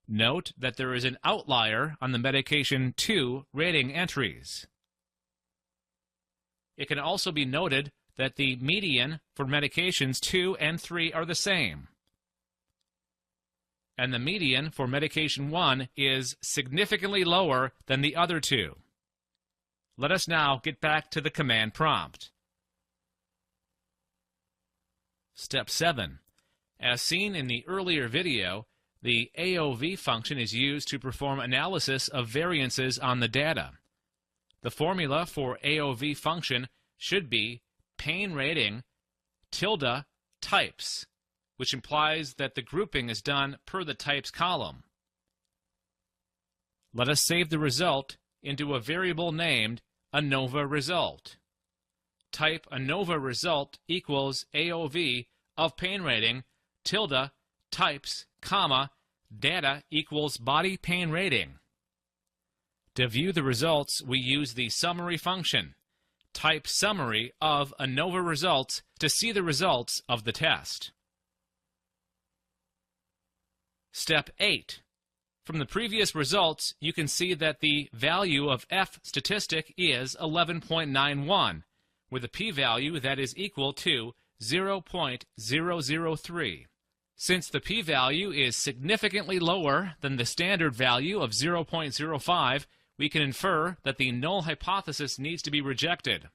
Note that there is an outlier on the medication 2 rating entries. It can also be noted that the median for medications 2 and 3 are the same, and the median for medication 1 is significantly lower than the other 2. Let us now get back to the command prompt. Step 7. As seen in the earlier video, the AOV function is used to perform analysis of variances on the data. The formula for AOV function should be pane rating tilde types, which implies that the grouping is done per the types column. Let us save the result into a variable named ANOVA result. Type ANOVA result equals AOV of pane rating tilde types comma data equals body pane rating. To view the results, we use the summary function. Type summary of ANOVA results to see the results of the test. Step 8. From the previous results, you can see that the value of F statistic is 11.91, with a p-value that is equal to 0.003. Since the p-value is significantly lower than the standard value of 0.05, we can infer that the null hypothesis needs to be rejected.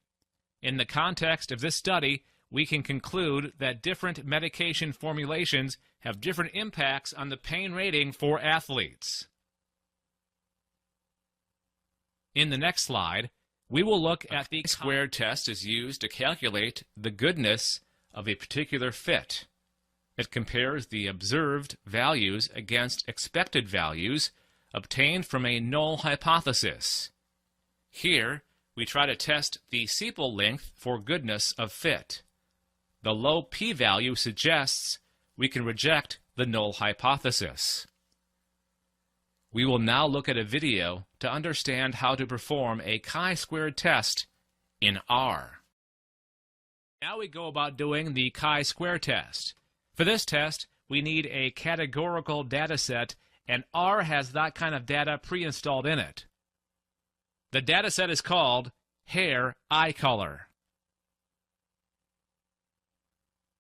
In the context of this study, we can conclude that different medication formulations have different impacts on the pain rating for athletes. In the next slide, we will look at the chi-squared test is used to calculate the goodness of a particular fit. It compares the observed values against expected values obtained from a null hypothesis. Here, we try to test the sepal length for goodness of fit. The low p-value suggests we can reject the null hypothesis. We will now look at a video to understand how to perform a chi-squared test in R. Now we go about doing the chi-square test. For this test, we need a categorical data set, and R has that kind of data pre-installed in it. The data set is called hair eye color.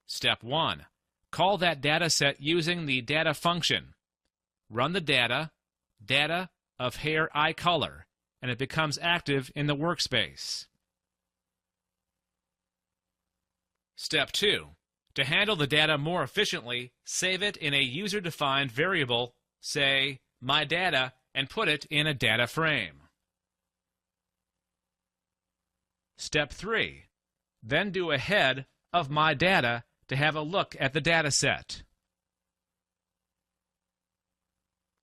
Step 1. Call that data set using the data function. Run the data of hair eye color, and it becomes active in the workspace. Step 2. To handle the data more efficiently, save it in a user-defined variable, say, my data, and put it in a data frame. Step 3. Then do a head of my data to have a look at the data set.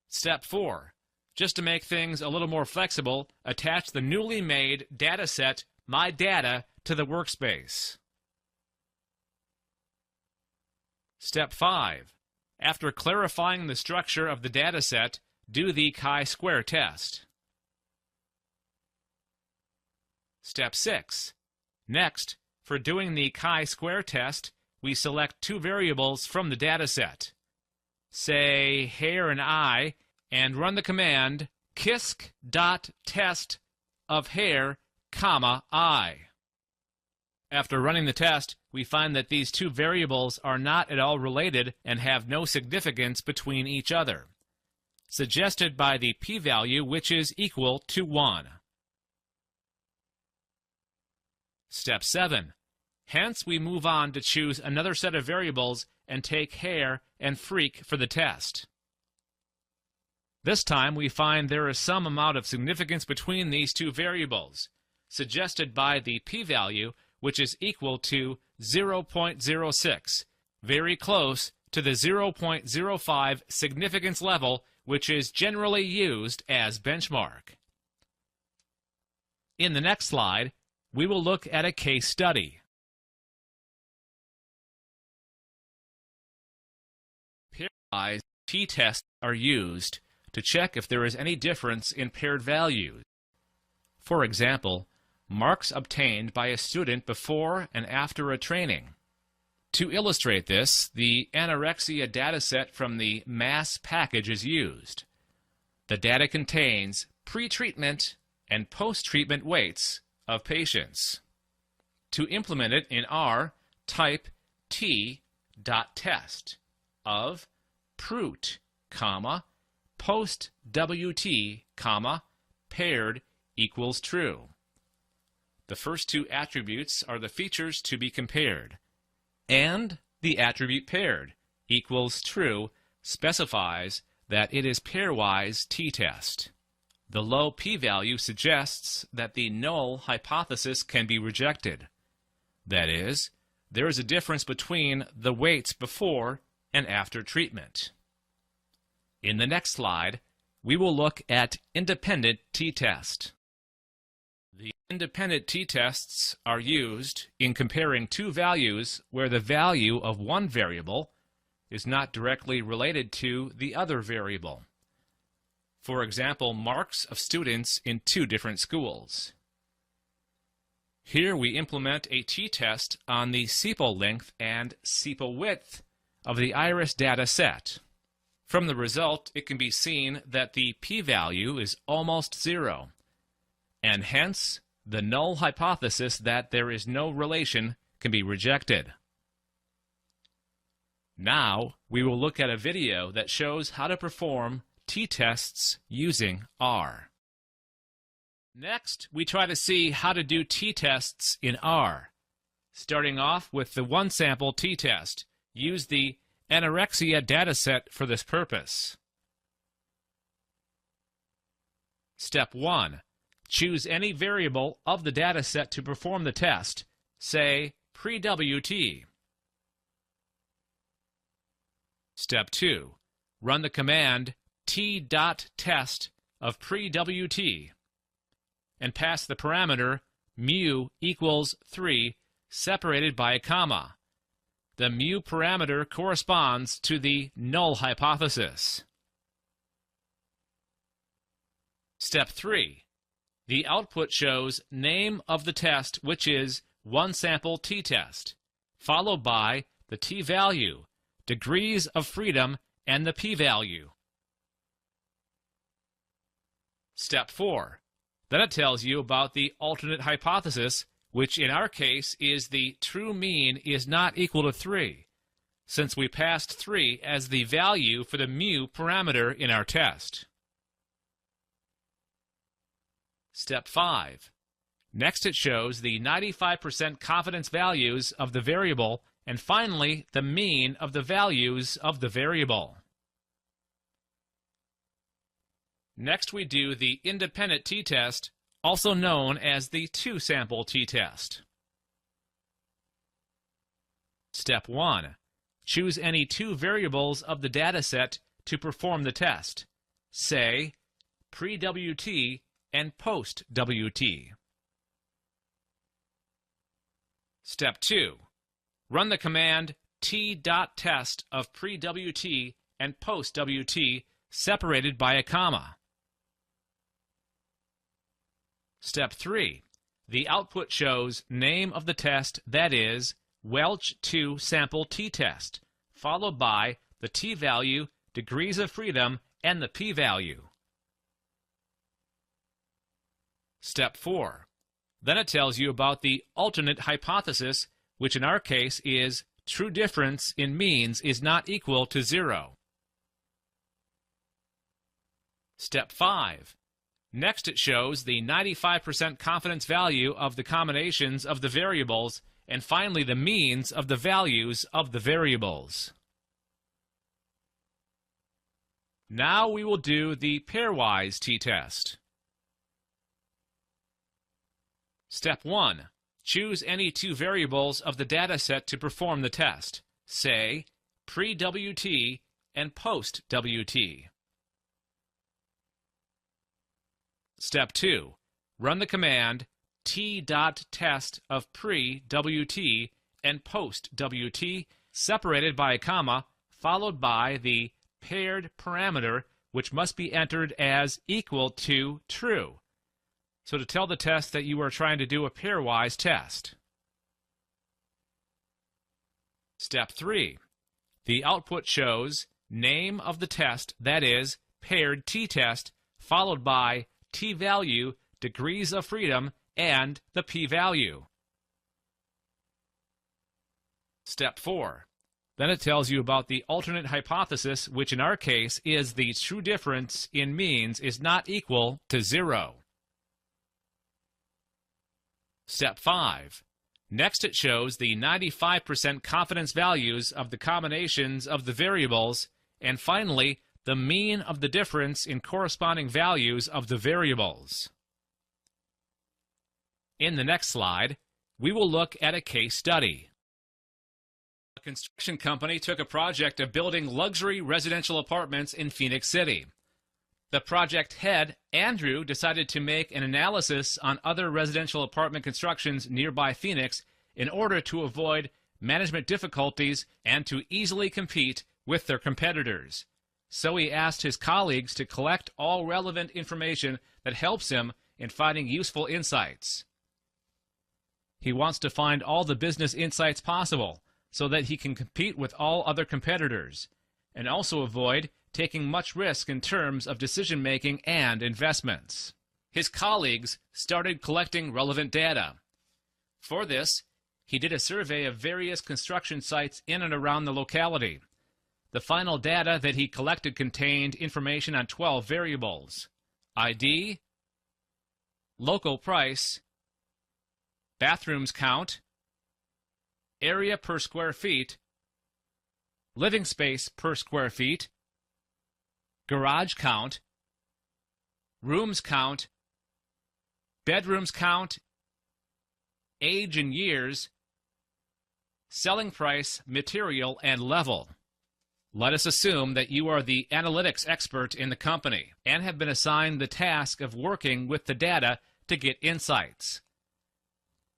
Step 4. Just to make things a little more flexible, attach the newly made data set, my data, to the workspace. Step 5. After clarifying the structure of the data set, do the chi-square test. Step 6. Next, for doing the chi-square test, we select two variables from the data set, say hair and eye, and run the command kisc.test of hair, eye. After running the test, we find that these two variables are not at all related and have no significance between each other, suggested by the p-value, which is equal to 1. Step 7. Hence, we move on to choose another set of variables and take hair and freak for the test. This time, we find there is some amount of significance between these two variables, suggested by the p-value, which is equal to 0.06, very close to the 0.05 significance level, which is generally used as benchmark. In the next slide, we will look at a case study. Pairwise t-tests are used to check if there is any difference in paired values. For example, marks obtained by a student before and after a training. To illustrate this, the anorexia dataset from the MASS package is used. The data contains pre-treatment and post-treatment weights of patients. To implement it in R, type t.test of prut, post-WT, paired equals true. The first two attributes are the features to be compared. And the attribute paired equals true specifies that it is pairwise t-test. The low p-value suggests that the null hypothesis can be rejected. That is, there is a difference between the weights before and after treatment. In the next slide, we will look at independent t-test. The independent t-tests are used in comparing two values where the value of one variable is not directly related to the other variable. For example, marks of students in two different schools. Here we implement a t-test on the sepal length and sepal width of the iris data set. From the result, it can be seen that the p-value is almost zero, and hence the null hypothesis that there is no relation can be rejected. Now we will look at a video that shows how to perform t-tests using R. Next, we try to see how to do t-tests in R. Starting off with the one-sample t-test, use the anorexia dataset for this purpose. Step 1. Choose any variable of the dataset to perform the test, say pre-WT. Step 2. Run the command t.test of pre-WT and pass the parameter mu equals 3 separated by a comma. The mu parameter corresponds to the null hypothesis. Step 3. The output shows name of the test, which is one-sample t-test, followed by the t-value, degrees of freedom, and the p-value. Step 4. Then it tells you about the alternate hypothesis, which in our case is the true mean is not equal to 3, since we passed 3 as the value for the mu parameter in our test. Step 5. Next it shows the 95% confidence values of the variable, and finally the mean of the values of the variable. Next we do the independent t-test, also known as the two-sample t-test. Step 1. Choose any two variables of the dataset to perform the test, say pre-WT and post-WT. Step 2. Run the command t.test of pre-WT and post-WT separated by a comma. Step 3. The output shows name of the test, that is, Welch 2 sample t-test, followed by the t-value, degrees of freedom, and the p-value. Step 4. Then it tells you about the alternate hypothesis, which in our case is true difference in means is not equal to 0. Step 5. Next it shows the 95% confidence value of the combinations of the variables, and finally the means of the values of the variables. Now we will do the pairwise t-test. Step 1. Choose any two variables of the dataset to perform the test, say pre-WT and post-WT. Step 2. Run the command t.test of pre-WT and post-WT separated by a comma, followed by the paired parameter, which must be entered as equal to true. So to tell the test that you are trying to do a pairwise test. Step 3. The output shows name of the test, that is, paired t-test, followed by t-value, degrees of freedom, and the p-value. Step 4. Then it tells you about the alternate hypothesis, which in our case is the true difference in means is not equal to 0. Step 5. Next, it shows the 95% confidence values of the combinations of the variables, and finally, the mean of the difference in corresponding values of the variables. In the next slide, we will look at a case study. A construction company took a project of building luxury residential apartments in Phoenix City. The project head, Andrew, decided to make an analysis on other residential apartment constructions nearby Phoenix in order to avoid management difficulties and to easily compete with their competitors. So he asked his colleagues to collect all relevant information that helps him in finding useful insights. He wants to find all the business insights possible so that he can compete with all other competitors and also avoid taking much risk in terms of decision-making and investments. His colleagues started collecting relevant data. For this, he did a survey of various construction sites in and around the locality. The final data that he collected contained information on 12 variables: ID, local price, bathrooms count, area per square feet, living space per square feet, garage count, rooms count, bedrooms count, age in years, selling price, material, and level. Let us assume that you are the analytics expert in the company and have been assigned the task of working with the data to get insights.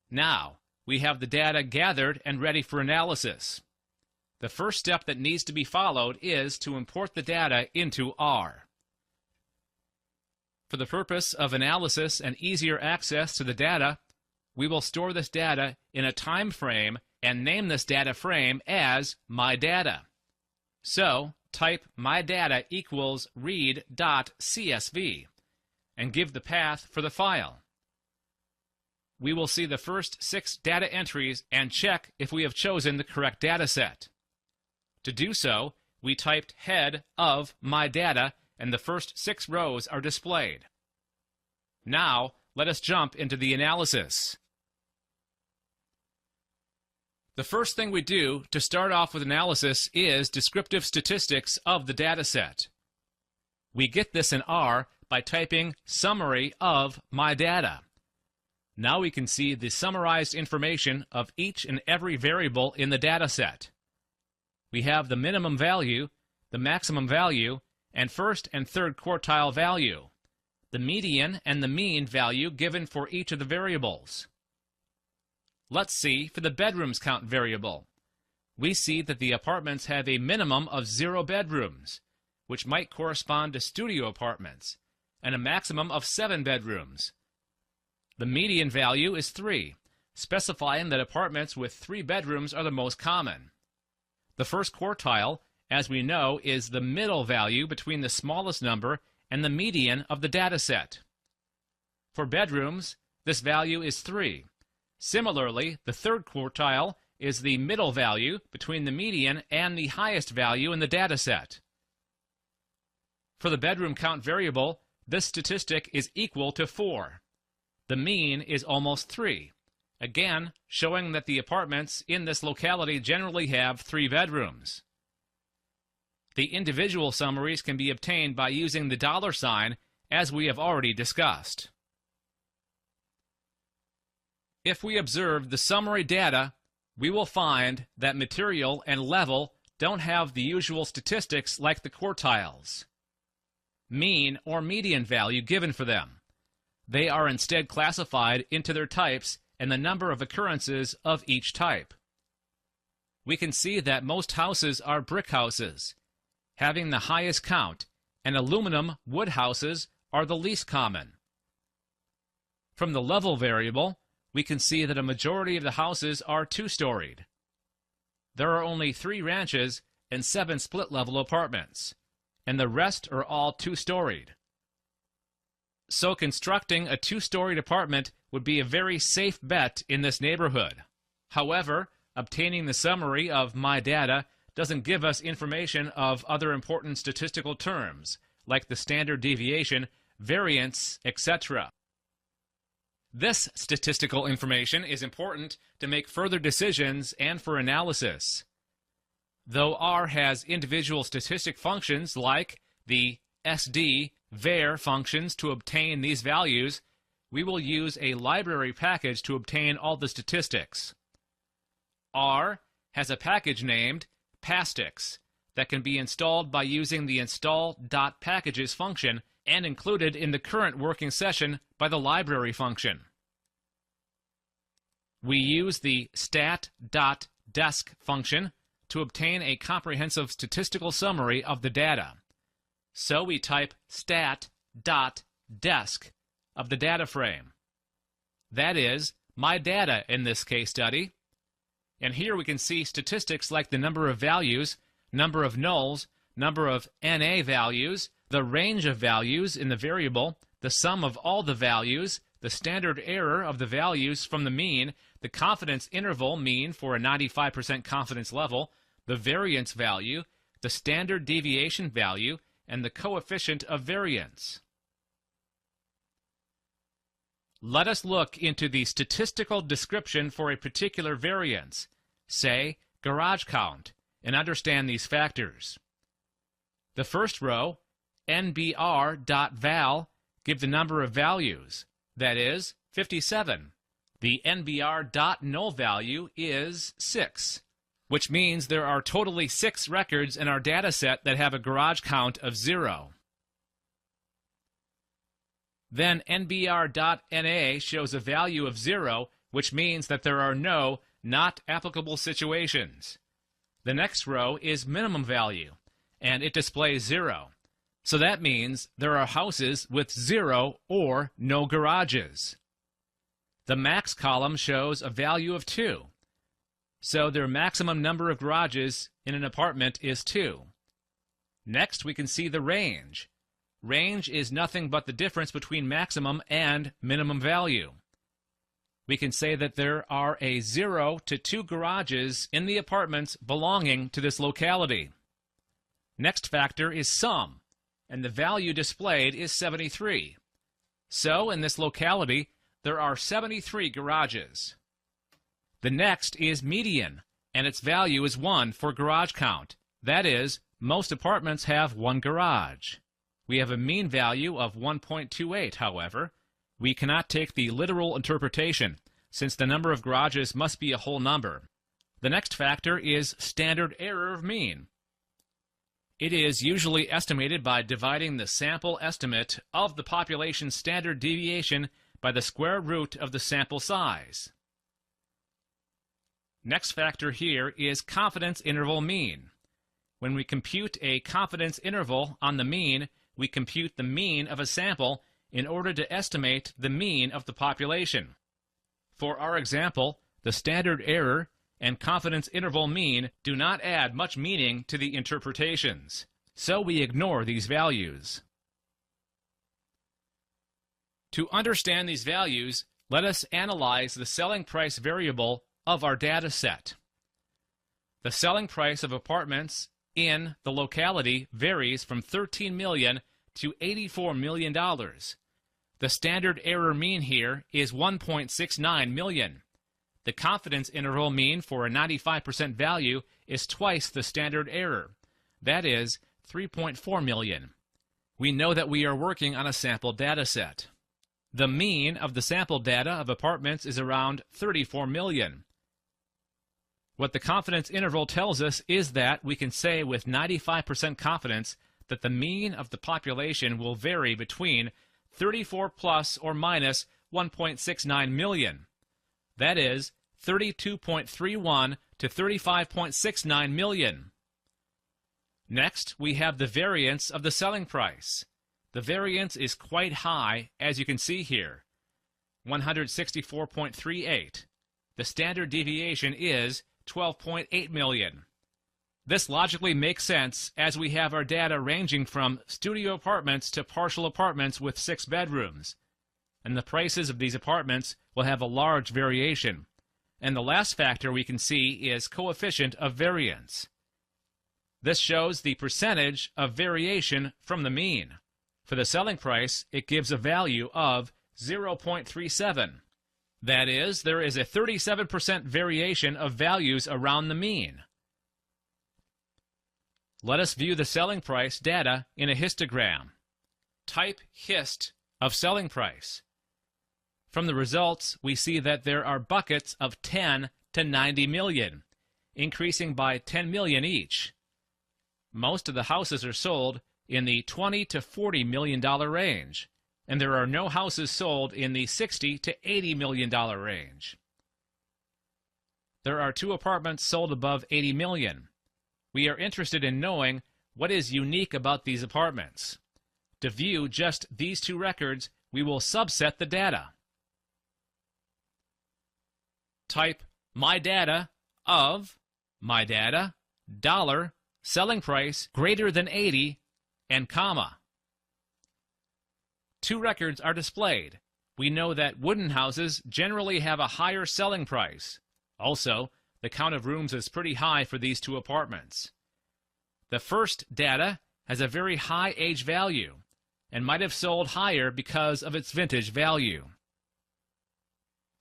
Now, we have the data gathered and ready for analysis. The first step that needs to be followed is to import the data into R. For the purpose of analysis and easier access to the data, we will store this data in a time frame and name this data frame as MyData. So, type MyData equals read.csv and give the path for the file. We will see the first 6 data entries and check if we have chosen the correct data set. To do so, we typed head of MyData and the first 6 rows are displayed. Now, let us jump into the analysis. The first thing we do to start off with analysis is descriptive statistics of the data set. We get this in R by typing summary of MyData. Now we can see the summarized information of each and every variable in the data set. We have the minimum value, the maximum value, and first and third quartile value, the median and the mean value given for each of the variables. Let's see for the bedrooms count variable. We see that the apartments have a minimum of 0 bedrooms, which might correspond to studio apartments, and a maximum of 7 bedrooms. The median value is 3, specifying that apartments with 3 bedrooms are the most common. The first quartile, as we know, is the middle value between the smallest number and the median of the data set. For bedrooms, this value is 3. Similarly, the third quartile is the middle value between the median and the highest value in the data set. For the bedroom count variable, this statistic is equal to 4. The mean is almost 3. Again, showing that the apartments in this locality generally have 3 bedrooms. The individual summaries can be obtained by using the $sign, as we have already discussed. If we observe the summary data, we will find that material and level don't have the usual statistics like the quartiles, mean or median value given for them. They are instead classified into their types and the number of occurrences of each type. We can see that most houses are brick houses, having the highest count, and aluminum wood houses are the least common. From the level variable, we can see that a majority of the houses are 2-storied. There are only 3 ranches and 7 split-level apartments, and the rest are all 2-storied. So constructing a 2-storied apartment would be a very safe bet in this neighborhood. However, obtaining the summary of MyData doesn't give us information of other important statistical terms, like the standard deviation, variance, etc. This statistical information is important to make further decisions and for analysis. Though R has individual statistic functions like the SD, var functions to obtain these values, we will use a library package to obtain all the statistics. R has a package named Pastix that can be installed by using the install.packages function and included in the current working session by the library function. We use the stat.desc function to obtain a comprehensive statistical summary of the data. So we type stat.desc of the data frame. That is, my data in this case study. And here we can see statistics like the number of values, number of nulls, number of NA values, the range of values in the variable, the sum of all the values, the standard error of the values from the mean, the confidence interval mean for a 95% confidence level, the variance value, the standard deviation value, and the coefficient of variance. Let us look into the statistical description for a particular variance, say garage count, and understand these factors. The first row, nbr.val, give the number of values, that is, 57. The nbr.null value is 6, which means there are totally 6 records in our data set that have a garage count of 0. Then nbr.na shows a value of 0, which means that there are no not applicable situations. The next row is minimum value, and it displays 0. So that means there are houses with 0 or no garages. The max column shows a value of 2. So their maximum number of garages in an apartment is 2. Next, we can see the range. Range is nothing but the difference between maximum and minimum value. We can say that there are a 0 to 2 garages in the apartments belonging to this locality. Next factor is sum, and the value displayed is 73. So in this locality, there are 73 garages. The next is median, and its value is 1 for garage count. That is, most apartments have 1 garage. We have a mean value of 1.28, however. We cannot take the literal interpretation, since the number of garages must be a whole number. The next factor is standard error of mean. It is usually estimated by dividing the sample estimate of the population standard deviation by the square root of the sample size. Next factor here is confidence interval mean. When we compute a confidence interval on the mean, we compute the mean of a sample in order to estimate the mean of the population. For our example, the standard error and confidence interval mean do not add much meaning to the interpretations, so we ignore these values. To understand these values, let us analyze the selling price variable of our data set. The selling price of apartments in the locality varies from $13 million to $84 million. The standard error mean here is 1.69 million. The confidence interval mean for a 95% value is twice the standard error. That is 3.4 million. We know that we are working on a sample data set. The mean of the sample data of apartments is around 34 million. What the confidence interval tells us is that we can say with 95% confidence that the mean of the population will vary between 34 plus or minus 1.69 million. That is 32.31 to 35.69 million. Next, we have the variance of the selling price. The variance is quite high, as you can see here, 164.38. The standard deviation is 12.8 million. This logically makes sense as we have our data ranging from studio apartments to partial apartments with 6 bedrooms, and the prices of these apartments will have a large variation. And the last factor we can see is coefficient of variance. This shows the percentage of variation from the mean. For the selling price, it gives a value of 0.37. That is, there is a 37% variation of values around the mean. Let us view the selling price data in a histogram. Type hist of selling price. From the results, we see that there are buckets of 10 to 90 million, increasing by 10 million each. Most of the houses are sold in the $20 to $40 million range, and there are no houses sold in the $60 to $80 million range. There are 2 apartments sold above 80 million. We are interested in knowing what is unique about these apartments. To view just these 2 records, we will subset the data. Type my data of my data dollar selling price greater than 80 and comma. 2 records are displayed. We know that wooden houses generally have a higher selling price. Also, the count of rooms is pretty high for these 2 apartments. The first data has a very high age value and might have sold higher because of its vintage value.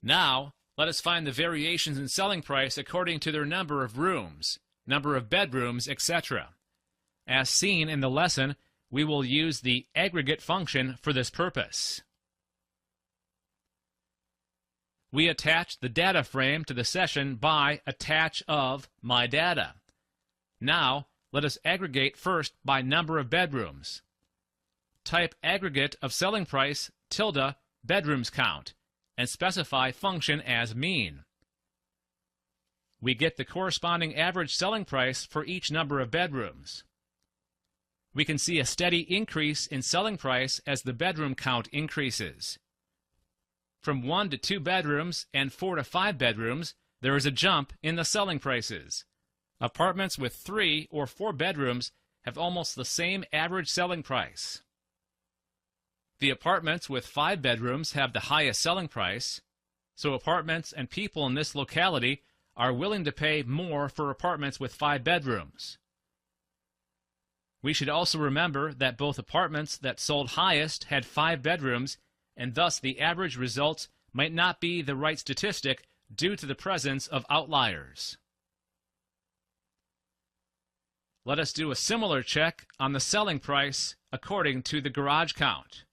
Now, let us find the variations in selling price according to their number of rooms, number of bedrooms, etc. As seen in the lesson, we will use the aggregate function for this purpose. We attach the data frame to the session by attach of my data. Now, let us aggregate first by number of bedrooms. Type aggregate of selling price tilde bedrooms count and specify function as mean. We get the corresponding average selling price for each number of bedrooms. We can see a steady increase in selling price as the bedroom count increases. From 1 to 2 bedrooms and 4 to 5 bedrooms, there is a jump in the selling prices. Apartments with 3 or 4 bedrooms have almost the same average selling price. The apartments with 5 bedrooms have the highest selling price, so apartments and people in this locality are willing to pay more for apartments with 5 bedrooms. We should also remember that both apartments that sold highest had 5 bedrooms, and thus the average results might not be the right statistic due to the presence of outliers. Let us do a similar check on the selling price according to the garage count.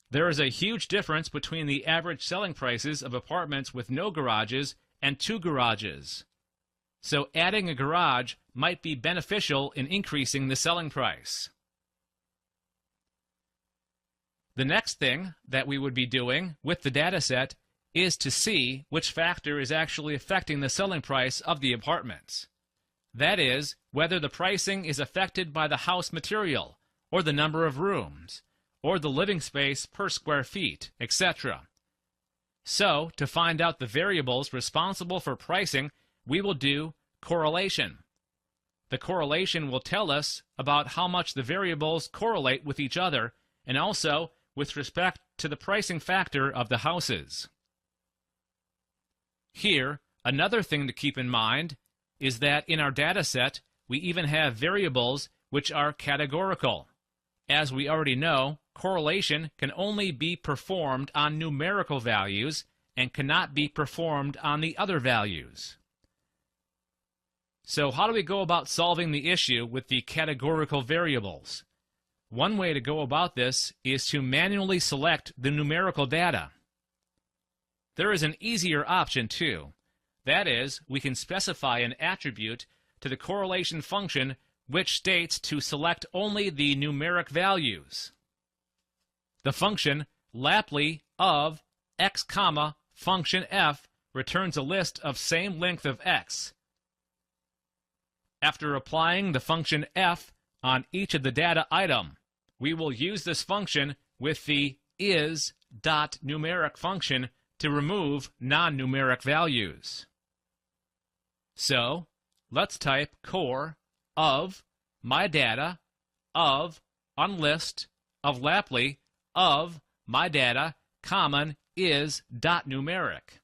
There is a huge difference between the average selling prices of apartments with no garages and 2 garages. So adding a garage might be beneficial in increasing the selling price. The next thing that we would be doing with the dataset is to see which factor is actually affecting the selling price of the apartments. That is, whether the pricing is affected by the house material, or the number of rooms, or the living space per square feet, etc. So, to find out the variables responsible for pricing, we will do correlation. The correlation will tell us about how much the variables correlate with each other, and also with respect to the pricing factor of the houses. Here, another thing to keep in mind is that in our data set, we even have variables which are categorical. As we already know, correlation can only be performed on numerical values and cannot be performed on the other values. So how do we go about solving the issue with the categorical variables? One way to go about this is to manually select the numerical data. There is an easier option too. That is, we can specify an attribute to the correlation function which states to select only the numeric values. The function Lapley of x, function f returns a list of same length of x. After applying the function f on each of the data item, we will use this function with the is.numeric function to remove non-numeric values. So, let's type core of my data of unlist of Lapley of my data common is.numeric.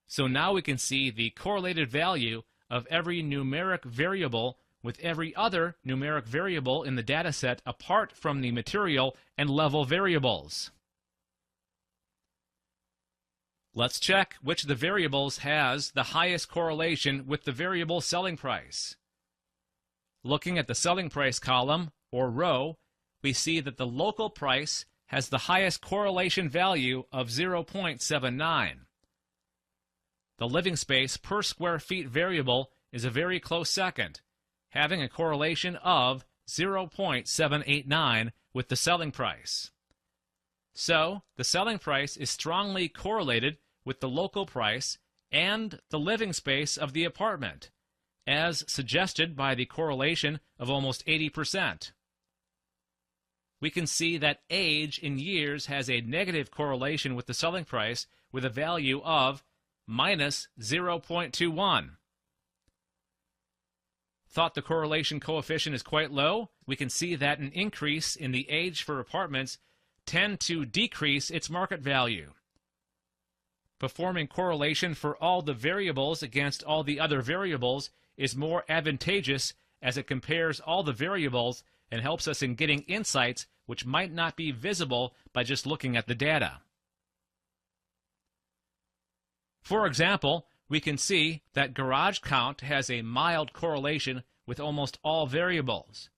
So now we can see the correlated value of every numeric variable with every other numeric variable in the dataset apart from the material and level variables. Let's check which of the variables has the highest correlation with the variable selling price. Looking at the selling price column, or row, we see that the local price has the highest correlation value of 0.79. The living space per square feet variable is a very close second, having a correlation of 0.789 with the selling price. So, the selling price is strongly correlated with the local price and the living space of the apartment, as suggested by the correlation of almost 80%. We can see that age in years has a negative correlation with the selling price with a value of minus 0.21. Thought the correlation coefficient is quite low? We can see that an increase in the age for apartments tend to decrease its market value. Performing correlation for all the variables against all the other variables is more advantageous as it compares all the variables and helps us in getting insights which might not be visible by just looking at the data. For example, we can see that garage count has a mild correlation with almost all variables.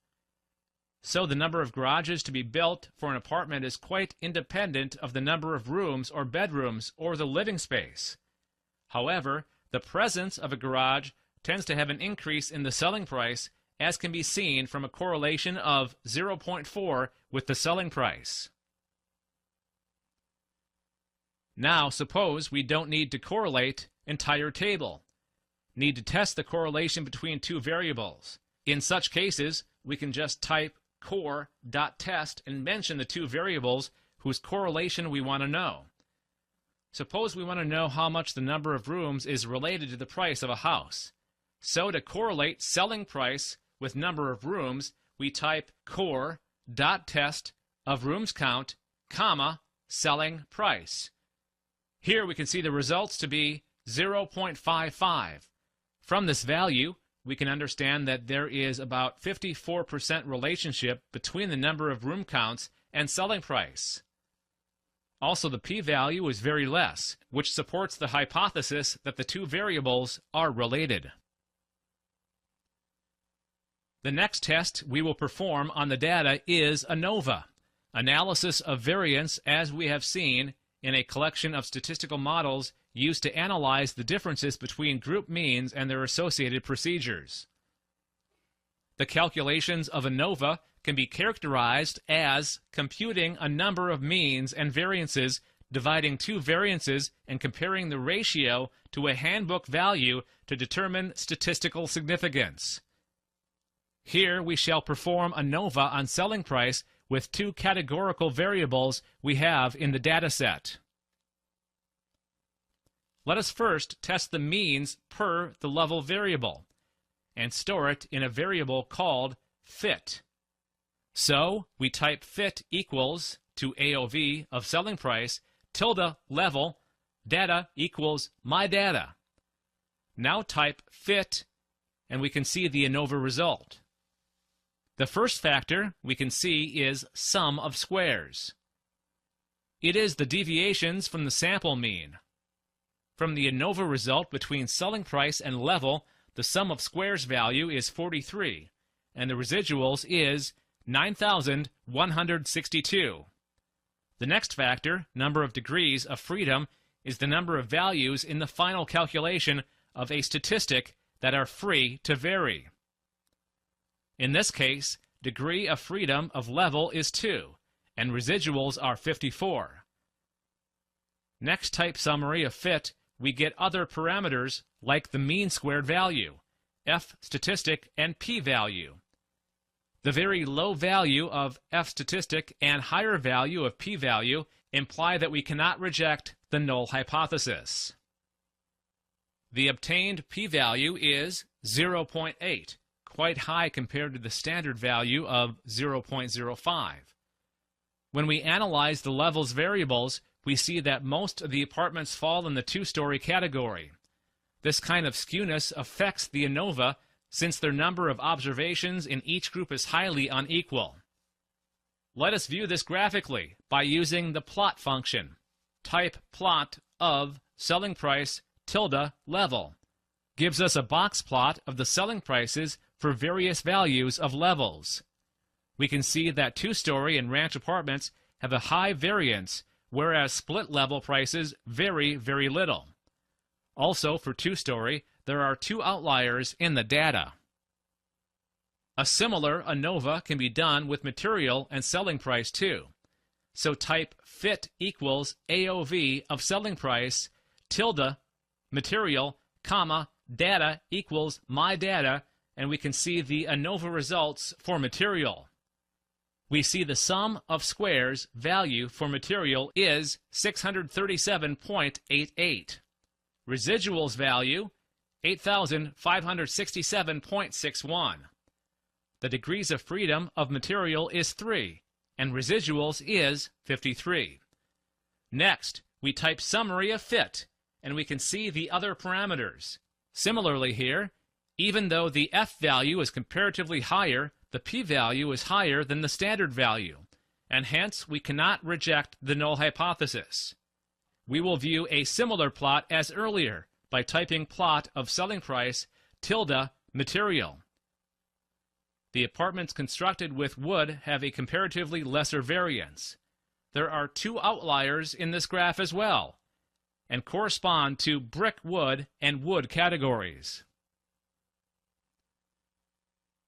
So the number of garages to be built for an apartment is quite independent of the number of rooms or bedrooms or the living space. However, the presence of a garage tends to have an increase in the selling price, as can be seen from a correlation of 0.4 with the selling price. Now suppose we don't need to correlate entire table. Need to test the correlation between two variables. In such cases, we can just type core.test and mention the two variables whose correlation we want to know. Suppose we want to know how much the number of rooms is related to the price of a house. So to correlate selling price with number of rooms, we type core.test of rooms count, comma, selling price. Here we can see the results to be 0.55. From this value, we can understand that there is about 54% relationship between the number of room counts and selling price. Also, the p-value is very less, which supports the hypothesis that the two variables are related. The next test we will perform on the data is ANOVA, analysis of variance, as we have seen in a collection of statistical models used to analyze the differences between group means and their associated procedures. The calculations of ANOVA can be characterized as computing a number of means and variances, dividing two variances and comparing the ratio to a handbook value to determine statistical significance. Here we shall perform ANOVA on selling price with two categorical variables we have in the data set. Let us first test the means per the level variable and store it in a variable called fit. So we type fit equals to AOV of selling price tilde level data equals my data. Now type fit and we can see the ANOVA result. The first factor we can see is sum of squares. It is the deviations from the sample mean. From the ANOVA result between selling price and level, the sum of squares value is 43, and the residuals is 9,162. The next factor, number of degrees of freedom, is the number of values in the final calculation of a statistic that are free to vary. In this case, degree of freedom of level is 2, and residuals are 54. Next type summary of fit, we get other parameters like the mean squared value, F statistic, and P value. The very low value of F statistic and higher value of P value imply that we cannot reject the null hypothesis. The obtained P value is 0.8. Quite high compared to the standard value of 0.05. When we analyze the levels variables, we see that most of the apartments fall in the two-story category. This kind of skewness affects the ANOVA since their number of observations in each group is highly unequal. Let us view this graphically by using the plot function. Type plot of selling price tilde level. Gives us a box plot of the selling prices for various values of levels. We can see that two-story and ranch apartments have a high variance, whereas split-level prices vary very little. Also, for two-story, there are two outliers in the data. A similar ANOVA can be done with material and selling price too. So type fit equals AOV of selling price tilde material comma data equals my data, and we can see the ANOVA results for material. We see the sum of squares value for material is 637.88. Residuals value 8,567.61. The degrees of freedom of material is 3, and residuals is 53. Next, we type summary of fit, and we can see the other parameters. Similarly here, even though the F value is comparatively higher, the p-value is higher than the standard value, and hence we cannot reject the null hypothesis. We will view a similar plot as earlier by typing plot of selling price tilde material. The apartments constructed with wood have a comparatively lesser variance. There are two outliers in this graph as well, and correspond to brick wood and wood categories.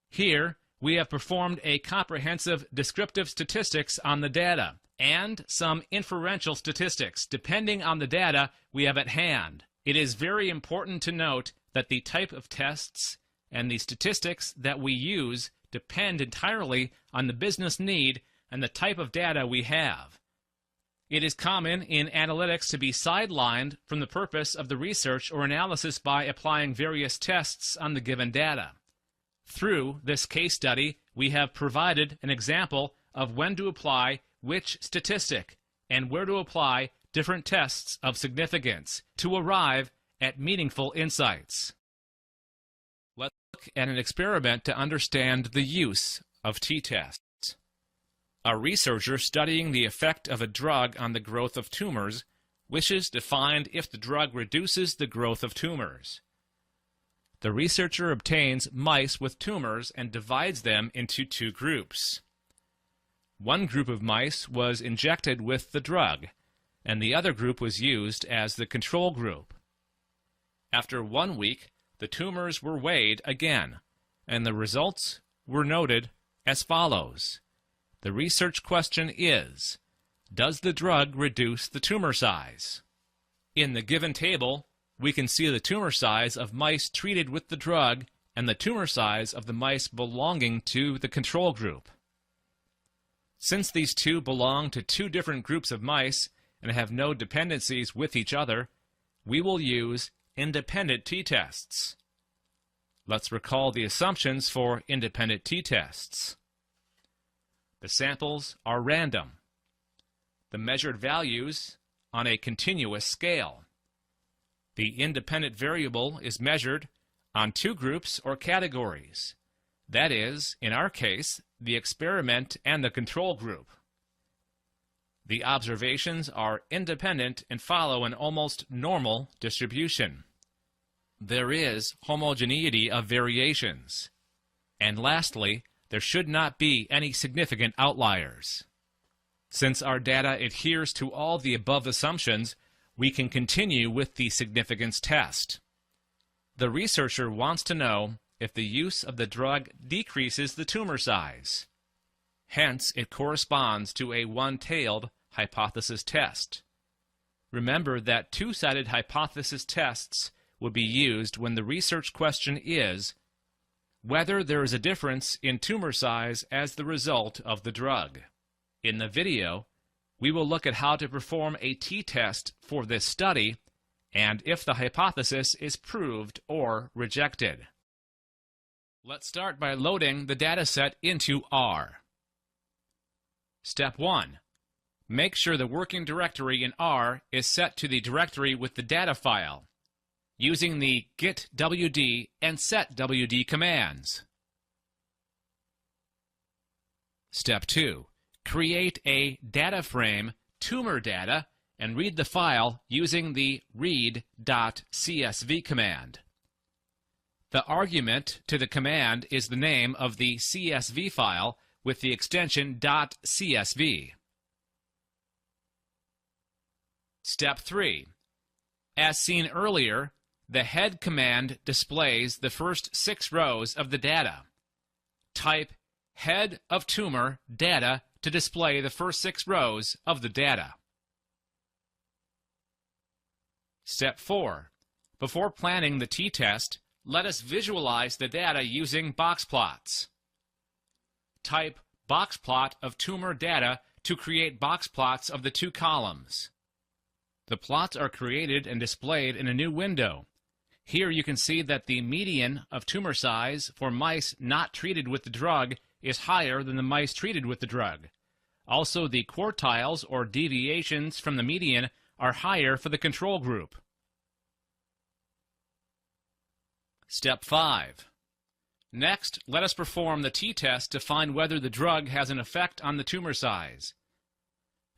Here, we have performed a comprehensive descriptive statistics on the data and some inferential statistics depending on the data we have at hand. It is very important to note that the type of tests and the statistics that we use depend entirely on the business need and the type of data we have. It is common in analytics to be sidelined from the purpose of the research or analysis by applying various tests on the given data. Through this case study, we have provided an example of when to apply which statistic and where to apply different tests of significance to arrive at meaningful insights. Let's look at an experiment to understand the use of t-tests. A researcher studying the effect of a drug on the growth of tumors wishes to find if the drug reduces the growth of tumors. The researcher obtains mice with tumors and divides them into two groups. One group of mice was injected with the drug, and the other group was used as the control group. After 1 week, the tumors were weighed again, and the results were noted as follows. The research question is, does the drug reduce the tumor size? In the given table, we can see the tumor size of mice treated with the drug and the tumor size of the mice belonging to the control group. Since these two belong to two different groups of mice and have no dependencies with each other, we will use independent t-tests. Let's recall the assumptions for independent t-tests. The samples are random. The measured values on a continuous scale. The independent variable is measured on two groups or categories. That is, in our case, the experiment and the control group. The observations are independent and follow an almost normal distribution. There is homogeneity of variations. And lastly, there should not be any significant outliers. Since our data adheres to all the above assumptions, we can continue with the significance test. The researcher wants to know if the use of the drug decreases the tumor size. Hence, it corresponds to a one-tailed hypothesis test. Remember that two-sided hypothesis tests will be used when the research question is whether there is a difference in tumor size as the result of the drug. In the video, we will look at how to perform a t-test for this study and if the hypothesis is proved or rejected. Let's start by loading the dataset into R. Step 1. Make sure the working directory in R is set to the directory with the data file, using the getwd and setwd commands. Step 2. Create a data frame tumor data and read the file using the read.csv command. The argument to the command is the name of the CSV file with the extension .csv. Step 3. As seen earlier, the head command displays the first 6 rows of the data. Type head of tumor data to display the first 6 rows of the data. Step 4. Before planning the t-test, let us visualize the data using box plots. Type box plot of tumor data to create box plots of the 2 columns. The plots are created and displayed in a new window. Here you can see that the median of tumor size for mice not treated with the drug is higher than the mice treated with the drug. Also, the quartiles or deviations from the median are higher for the control group. Step 5. Next, let us perform the t-test to find whether the drug has an effect on the tumor size.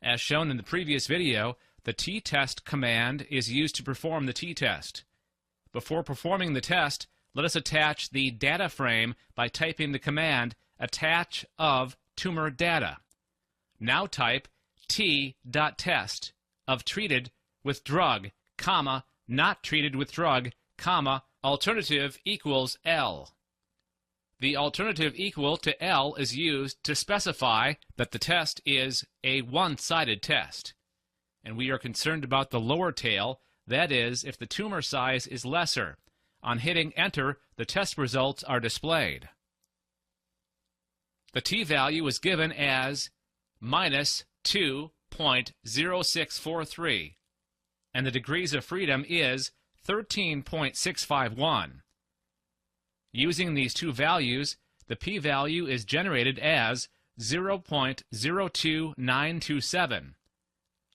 As shown in the previous video, the t-test command is used to perform the t-test. Before performing the test, let us attach the data frame by typing the command attach of tumor data. Now type t.test of treated with drug, comma, not treated with drug, comma, alternative equals L. The alternative equal to L is used to specify that the test is a one-sided test, and we are concerned about the lower tail, that is, if the tumor size is lesser. On hitting enter, the test results are displayed. The t-value is given as minus 2.0643, and the degrees of freedom is 13.651. Using these 2 values, the p-value is generated as 0.02927.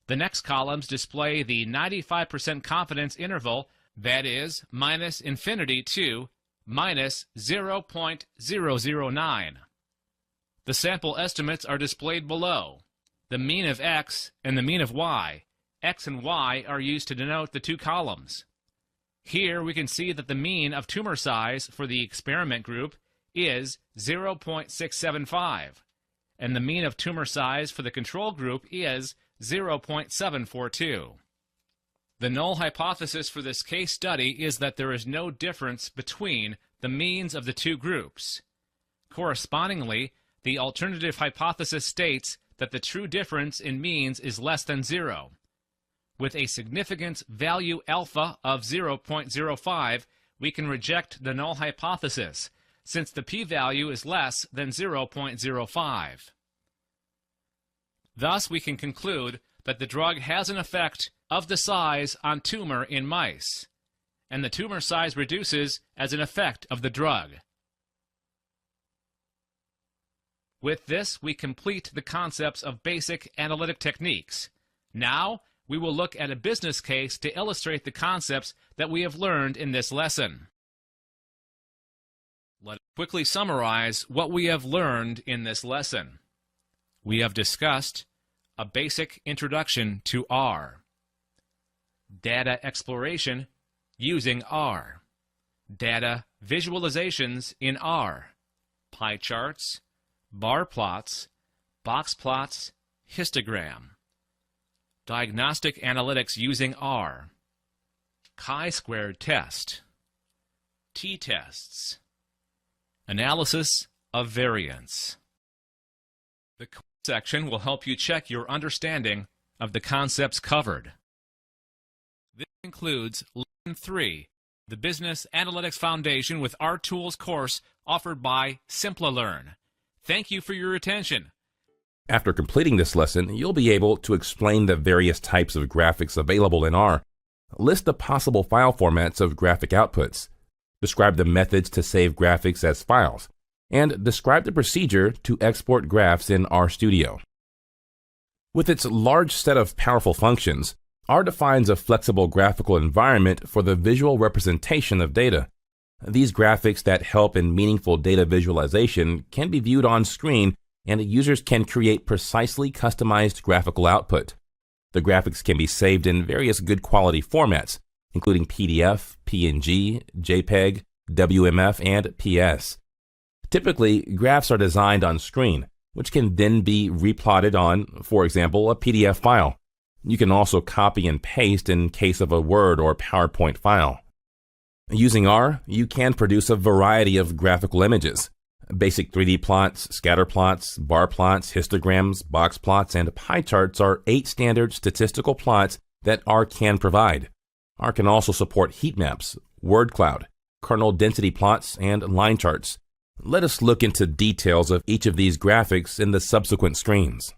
The next columns display the 95% confidence interval, that is, minus infinity to minus 0.009. The sample estimates are displayed below. The mean of x and the mean of y. X and y are used to denote the 2 columns. Here we can see that the mean of tumor size for the experiment group is 0.675, and the mean of tumor size for the control group is 0.742. The null hypothesis for this case study is that there is no difference between the means of the 2 groups. Correspondingly, the alternative hypothesis states that the true difference in means is less than 0. With a significance value alpha of 0.05, we can reject the null hypothesis, since the p-value is less than 0.05. Thus, we can conclude that the drug has an effect of the size on tumor in mice, and the tumor size reduces as an effect of the drug. With this, we complete the concepts of basic analytic techniques. Now, we will look at a business case to illustrate the concepts that we have learned in this lesson. Let's quickly summarize what we have learned in this lesson. We have discussed a basic introduction to R, data exploration using R, data visualizations in R, pie charts, bar plots, box plots, histogram, diagnostic analytics using R, chi-squared test, t-tests, analysis of variance. The quiz section will help you check your understanding of the concepts covered. This includes Lesson 3, the Business Analytics Foundation with R Tools course offered by Simplilearn. Thank you for your attention. After completing this lesson, you'll be able to explain the various types of graphics available in R, list the possible file formats of graphic outputs, describe the methods to save graphics as files, and describe the procedure to export graphs in RStudio. With its large set of powerful functions, R defines a flexible graphical environment for the visual representation of data. These graphics that help in meaningful data visualization can be viewed on screen, and users can create precisely customized graphical output. The graphics can be saved in various good quality formats, including PDF, PNG, JPEG, WMF, and PS. Typically, graphs are designed on screen, which can then be replotted on, for example, a PDF file. You can also copy and paste in case of a Word or PowerPoint file. Using R, you can produce a variety of graphical images. Basic 3D plots, scatter plots, bar plots, histograms, box plots, and pie charts are 8 standard statistical plots that R can provide. R can also support heat maps, word cloud, kernel density plots, and line charts. Let us look into details of each of these graphics in the subsequent screens.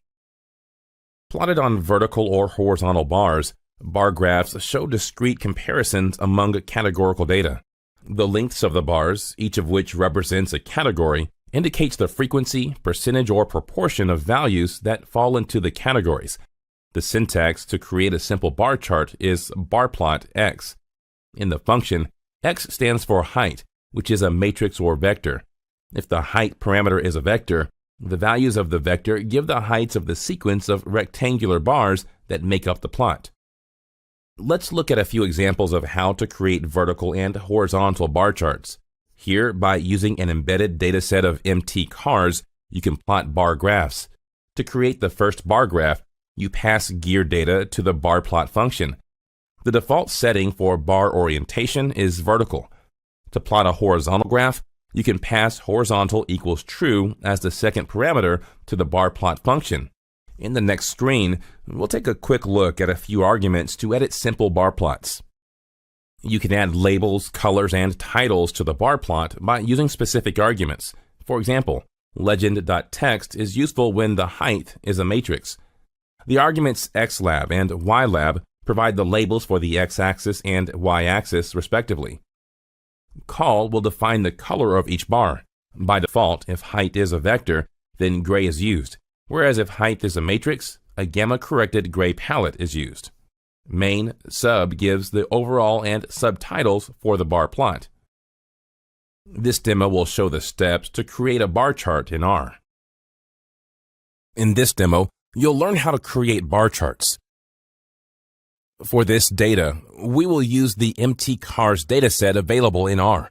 Plotted on vertical or horizontal bars, bar graphs show discrete comparisons among categorical data. The lengths of the bars, each of which represents a category, indicates the frequency, percentage, or proportion of values that fall into the categories. The syntax to create a simple bar chart is barplot x. In the function, x stands for height, which is a matrix or vector. If the height parameter is a vector, the values of the vector give the heights of the sequence of rectangular bars that make up the plot. Let's look at a few examples of how to create vertical and horizontal bar charts. Here, by using an embedded dataset of MT cars, you can plot bar graphs. To create the first bar graph, you pass gear data to the bar plot function. The default setting for bar orientation is vertical. To plot a horizontal graph, you can pass horizontal equals true as the second parameter to the bar plot function. In the next screen, we'll take a quick look at a few arguments to edit simple bar plots. You can add labels, colors, and titles to the bar plot by using specific arguments. For example, legend.text is useful when the height is a matrix. The arguments xlab and ylab provide the labels for the x-axis and y-axis respectively. Col will define the color of each bar. By default, if height is a vector, then gray is used, whereas if height is a matrix, a gamma-corrected gray palette is used. Main sub gives the overall and subtitles for the bar plot. This demo will show the steps to create a bar chart in R. In this demo, you'll learn how to create bar charts. For this data, we will use the MT cars dataset available in R.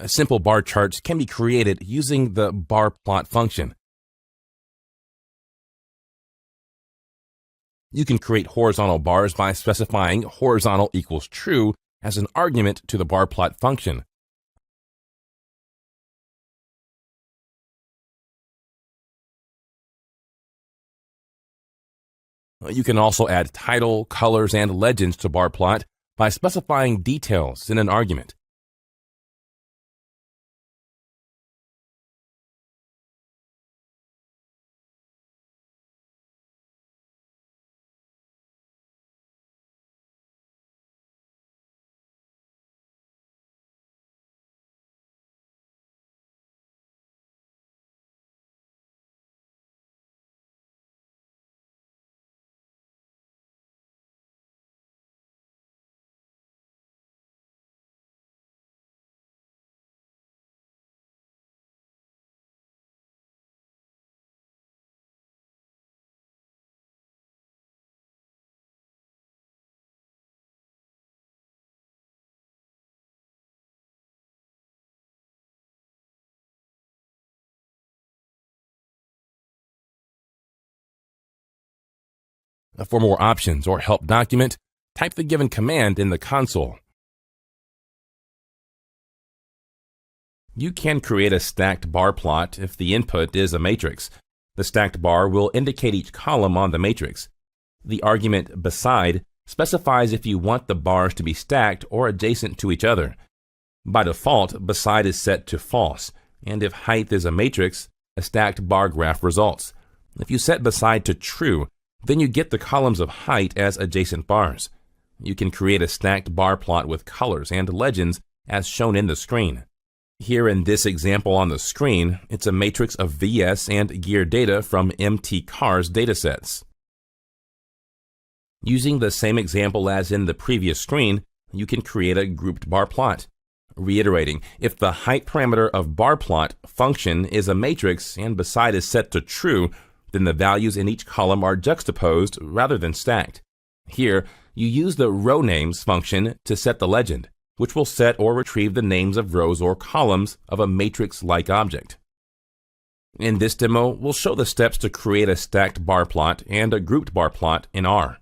Simple bar charts can be created using the bar plot function. You can create horizontal bars by specifying horizontal equals true as an argument to the bar plot function. You can also add title, colors, and legends to bar plot by specifying details in an argument. For more options or help document, type the given command in the console. You can create a stacked bar plot if the input is a matrix. The stacked bar will indicate each column on the matrix. The argument beside specifies if you want the bars to be stacked or adjacent to each other. By default, beside is set to false, and if height is a matrix, a stacked bar graph results. If you set beside to true, then you get the columns of height as adjacent bars. You can create a stacked bar plot with colors and legends as shown in the screen. Here in this example on the screen, it's a matrix of VS and gear data from MT cars datasets. Using the same example as in the previous screen, you can create a grouped bar plot. Reiterating, if the height parameter of barplot function is a matrix and beside is set to true, then the values in each column are juxtaposed rather than stacked. Here, you use the row names function to set the legend, which will set or retrieve the names of rows or columns of a matrix-like object. In this demo, we'll show the steps to create a stacked bar plot and a grouped bar plot in R.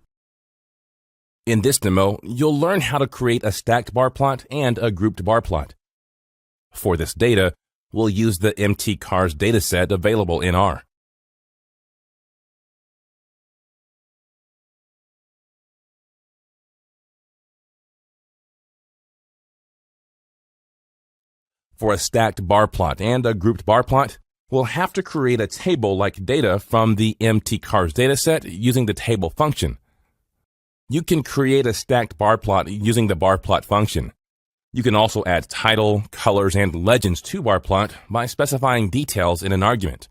In this demo, you'll learn how to create a stacked bar plot and a grouped bar plot. For this data, we'll use the mtcars dataset available in R. For a stacked bar plot and a grouped bar plot, we'll have to create a table like data from the mtcars dataset using the table function. You can create a stacked bar plot using the bar plot function. You can also add title, colors, and legends to bar plot by specifying details in an argument.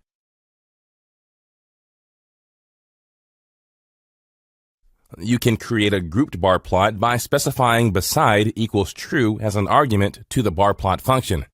You can create a grouped bar plot by specifying beside equals true as an argument to the bar plot function.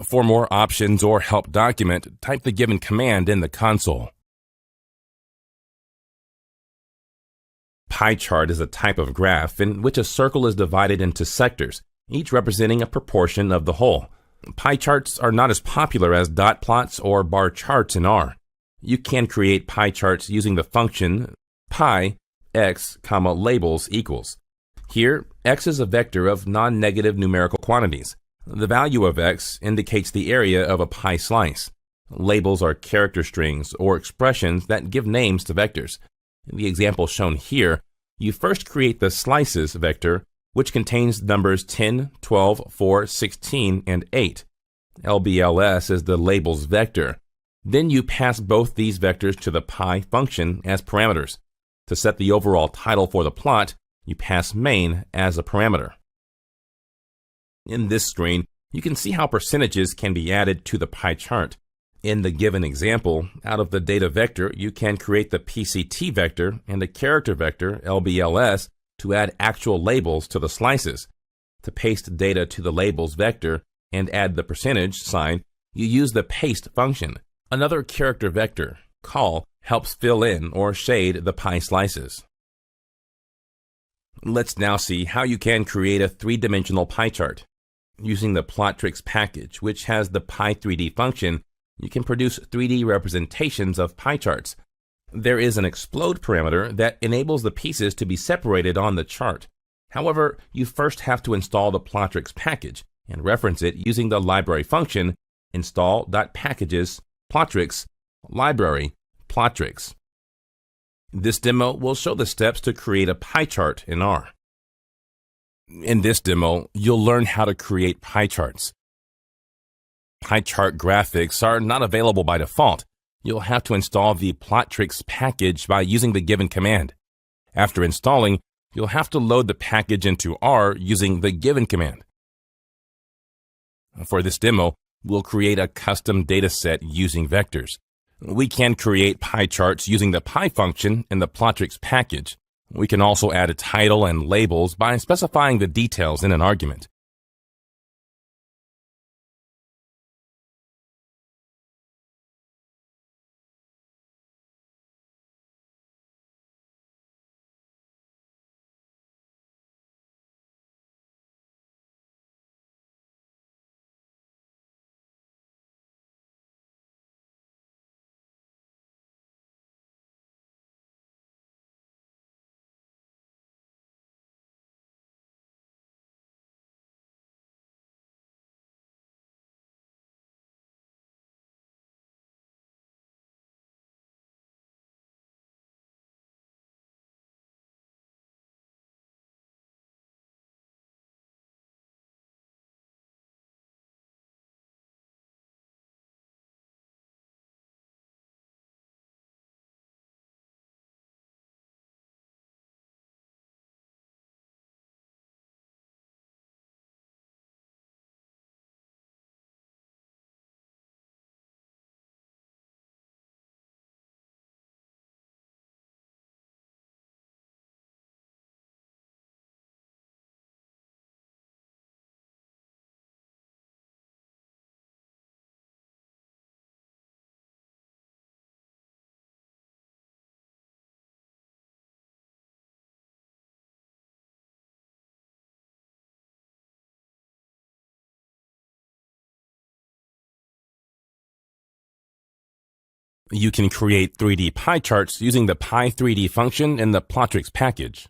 For more options or help document, type the given command in the console. Pie chart is a type of graph in which a circle is divided into sectors, each representing a proportion of the whole. Pie charts are not as popular as dot plots or bar charts in R. You can create pie charts using the function pi x, labels equals. Here, x is a vector of non-negative numerical quantities. The value of x indicates the area of a pie slice. Labels are character strings or expressions that give names to vectors. In the example shown here, you first create the slices vector, which contains numbers 10, 12, 4, 16, and 8. LBLS is the labels vector. Then you pass both these vectors to the pie function as parameters. To set the overall title for the plot, you pass main as a parameter. In this screen, you can see how percentages can be added to the pie chart. In the given example, out of the data vector, you can create the PCT vector and a character vector, LBLS, to add actual labels to the slices. To paste data to the labels vector and add the percentage sign, you use the paste function. Another character vector, call, helps fill in or shade the pie slices. Let's now see how you can create a three-dimensional pie chart. Using the Plottrix package, which has the Py3D function, you can produce 3D representations of pie charts. There is an explode parameter that enables the pieces to be separated on the chart. However, you first have to install the Plottrix package and reference it using the library function install.packages Plottrix library Plottrix. This demo will show the steps to create a pie chart in R. In this demo, you'll learn how to create pie charts. Pie chart graphics are not available by default. You'll have to install the Plottrix package by using the given command. After installing, you'll have to load the package into R using the given command. For this demo, we'll create a custom dataset using vectors. We can create pie charts using the pie function in the Plottrix package. We can also add a title and labels by specifying the details in an argument. You can create 3D pie charts using the Py3D function in the Plotrix package.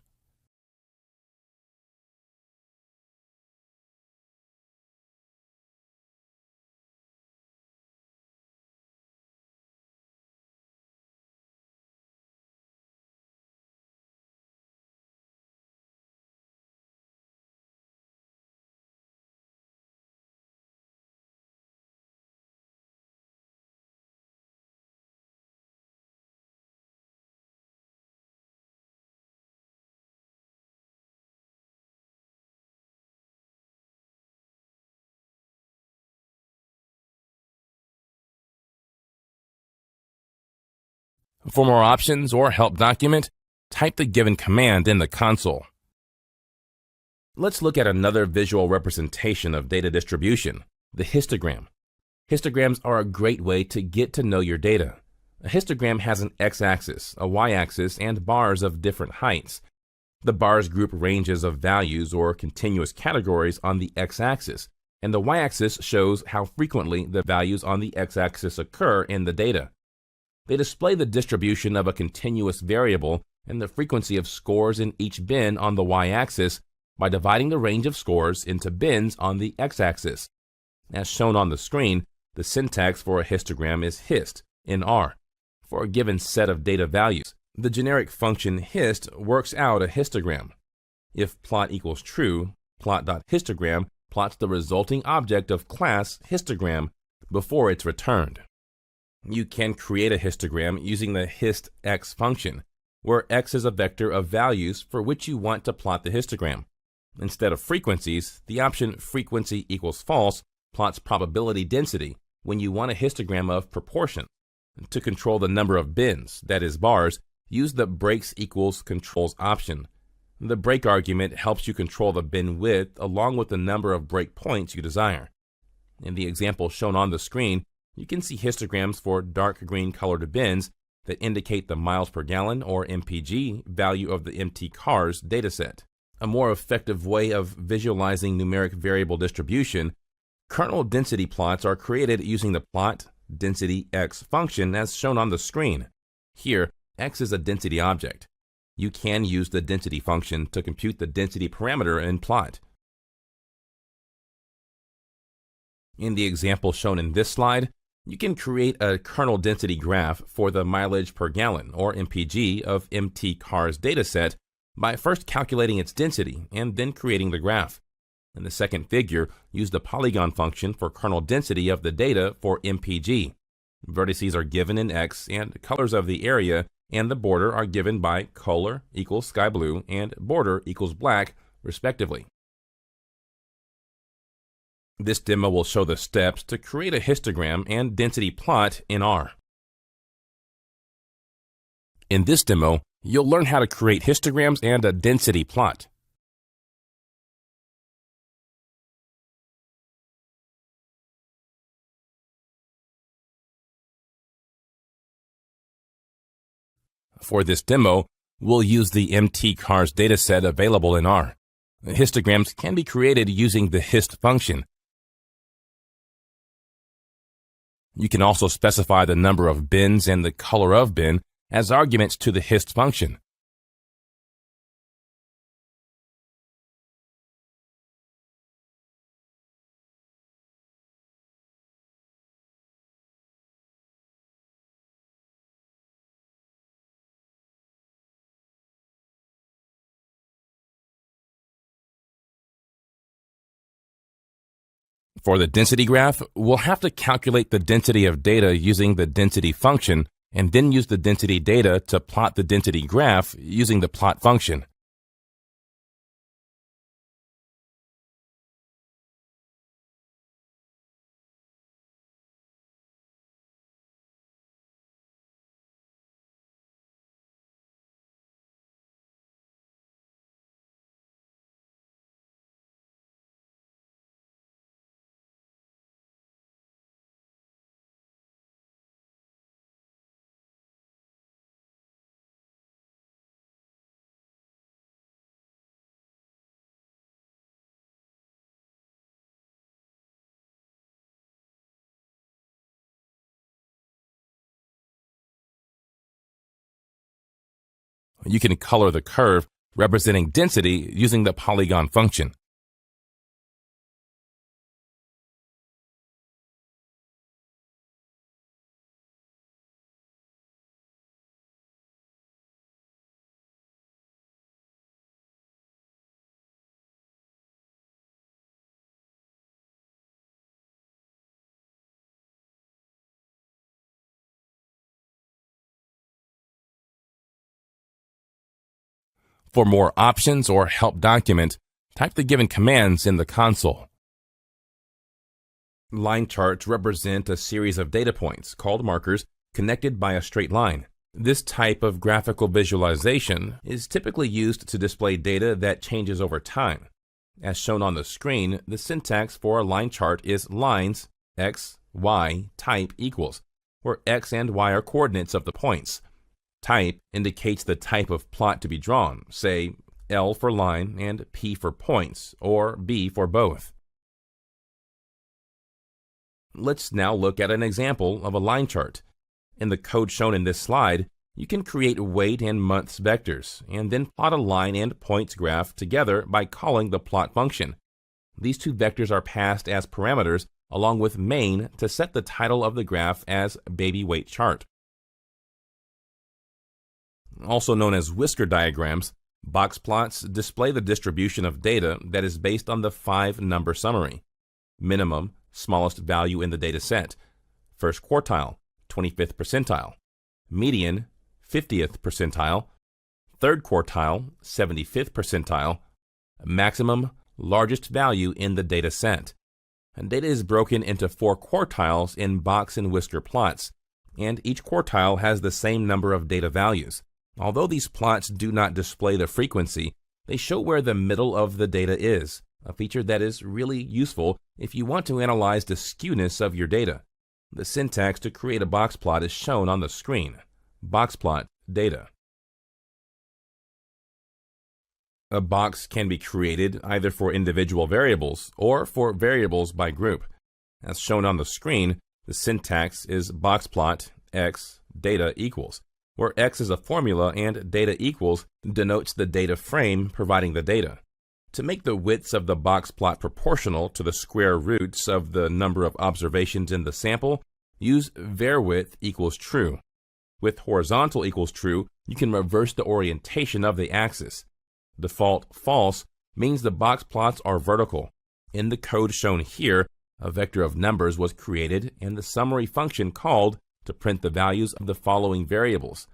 For more options or help document, type the given command in the console. Let's look at another visual representation of data distribution, the histogram. Histograms are a great way to get to know your data. A histogram has an x-axis, a y-axis, and bars of different heights. The bars group ranges of values or continuous categories on the x-axis, and the y-axis shows how frequently the values on the x-axis occur in the data. They display the distribution of a continuous variable and the frequency of scores in each bin on the y-axis by dividing the range of scores into bins on the x-axis. As shown on the screen, the syntax for a histogram is hist in R. For a given set of data values, the generic function hist works out a histogram. If plot equals true, plot.histogram plots the resulting object of class histogram before it's returned. You can create a histogram using the histx function, where x is a vector of values for which you want to plot the histogram. Instead of frequencies, the option frequency equals false plots probability density when you want a histogram of proportion. To control the number of bins, that is bars, use the breaks equals controls option. The break argument helps you control the bin width along with the number of break points you desire. In the example shown on the screen, you can see histograms for dark green colored bins that indicate the miles per gallon or mpg value of the MT cars dataset. A more effective way of visualizing numeric variable distribution, kernel density plots are created using the plot density x function as shown on the screen. Here, x is a density object. You can use the density function to compute the density parameter in plot. In the example shown in this slide, you can create a kernel density graph for the mileage per gallon, or MPG, of MT cars dataset by first calculating its density and then creating the graph. In the second figure, use the polygon function for kernel density of the data for MPG. Vertices are given in X and colors of the area and the border are given by color equals sky blue and border equals black, respectively. This demo will show the steps to create a histogram and density plot in R. In this demo, you'll learn how to create histograms and a density plot. For this demo, we'll use the MT cars dataset available in R. Histograms can be created using the hist function. You can also specify the number of bins and the color of bin as arguments to the hist function. For the density graph, we'll have to calculate the density of data using the density function and then use the density data to plot the density graph using the plot function. You can color the curve representing density using the polygon function. For more options or help document, type the given commands in the console. Line charts represent a series of data points, called markers, connected by a straight line. This type of graphical visualization is typically used to display data that changes over time. As shown on the screen, the syntax for a line chart is lines, x, y, type equals, where x and y are coordinates of the points. Type indicates the type of plot to be drawn, say L for line and P for points, or B for both. Let's now look at an example of a line chart. In the code shown in this slide, you can create weight and months vectors, and then plot a line and points graph together by calling the plot function. These two vectors are passed as parameters along with main to set the title of the graph as baby weight chart. Also known as whisker diagrams, box plots display the distribution of data that is based on the 5-number summary. Minimum, smallest value in the data set. First quartile, 25th percentile. Median, 50th percentile. Third quartile, 75th percentile. Maximum, largest value in the data set. And data is broken into 4 quartiles in box and whisker plots, and each quartile has the same number of data values. Although these plots do not display the frequency, they show where the middle of the data is, a feature that is really useful if you want to analyze the skewness of your data. The syntax to create a box plot is shown on the screen. Box plot data. A box can be created either for individual variables or for variables by group. As shown on the screen, the syntax is boxplot x data equals, where x is a formula and data equals denotes the data frame providing the data. To make the widths of the box plot proportional to the square roots of the number of observations in the sample, use varWidth equals true. With horizontal equals true, you can reverse the orientation of the axis. Default false means the box plots are vertical. In the code shown here, a vector of numbers was created and the summary function called to print the values of the following variables: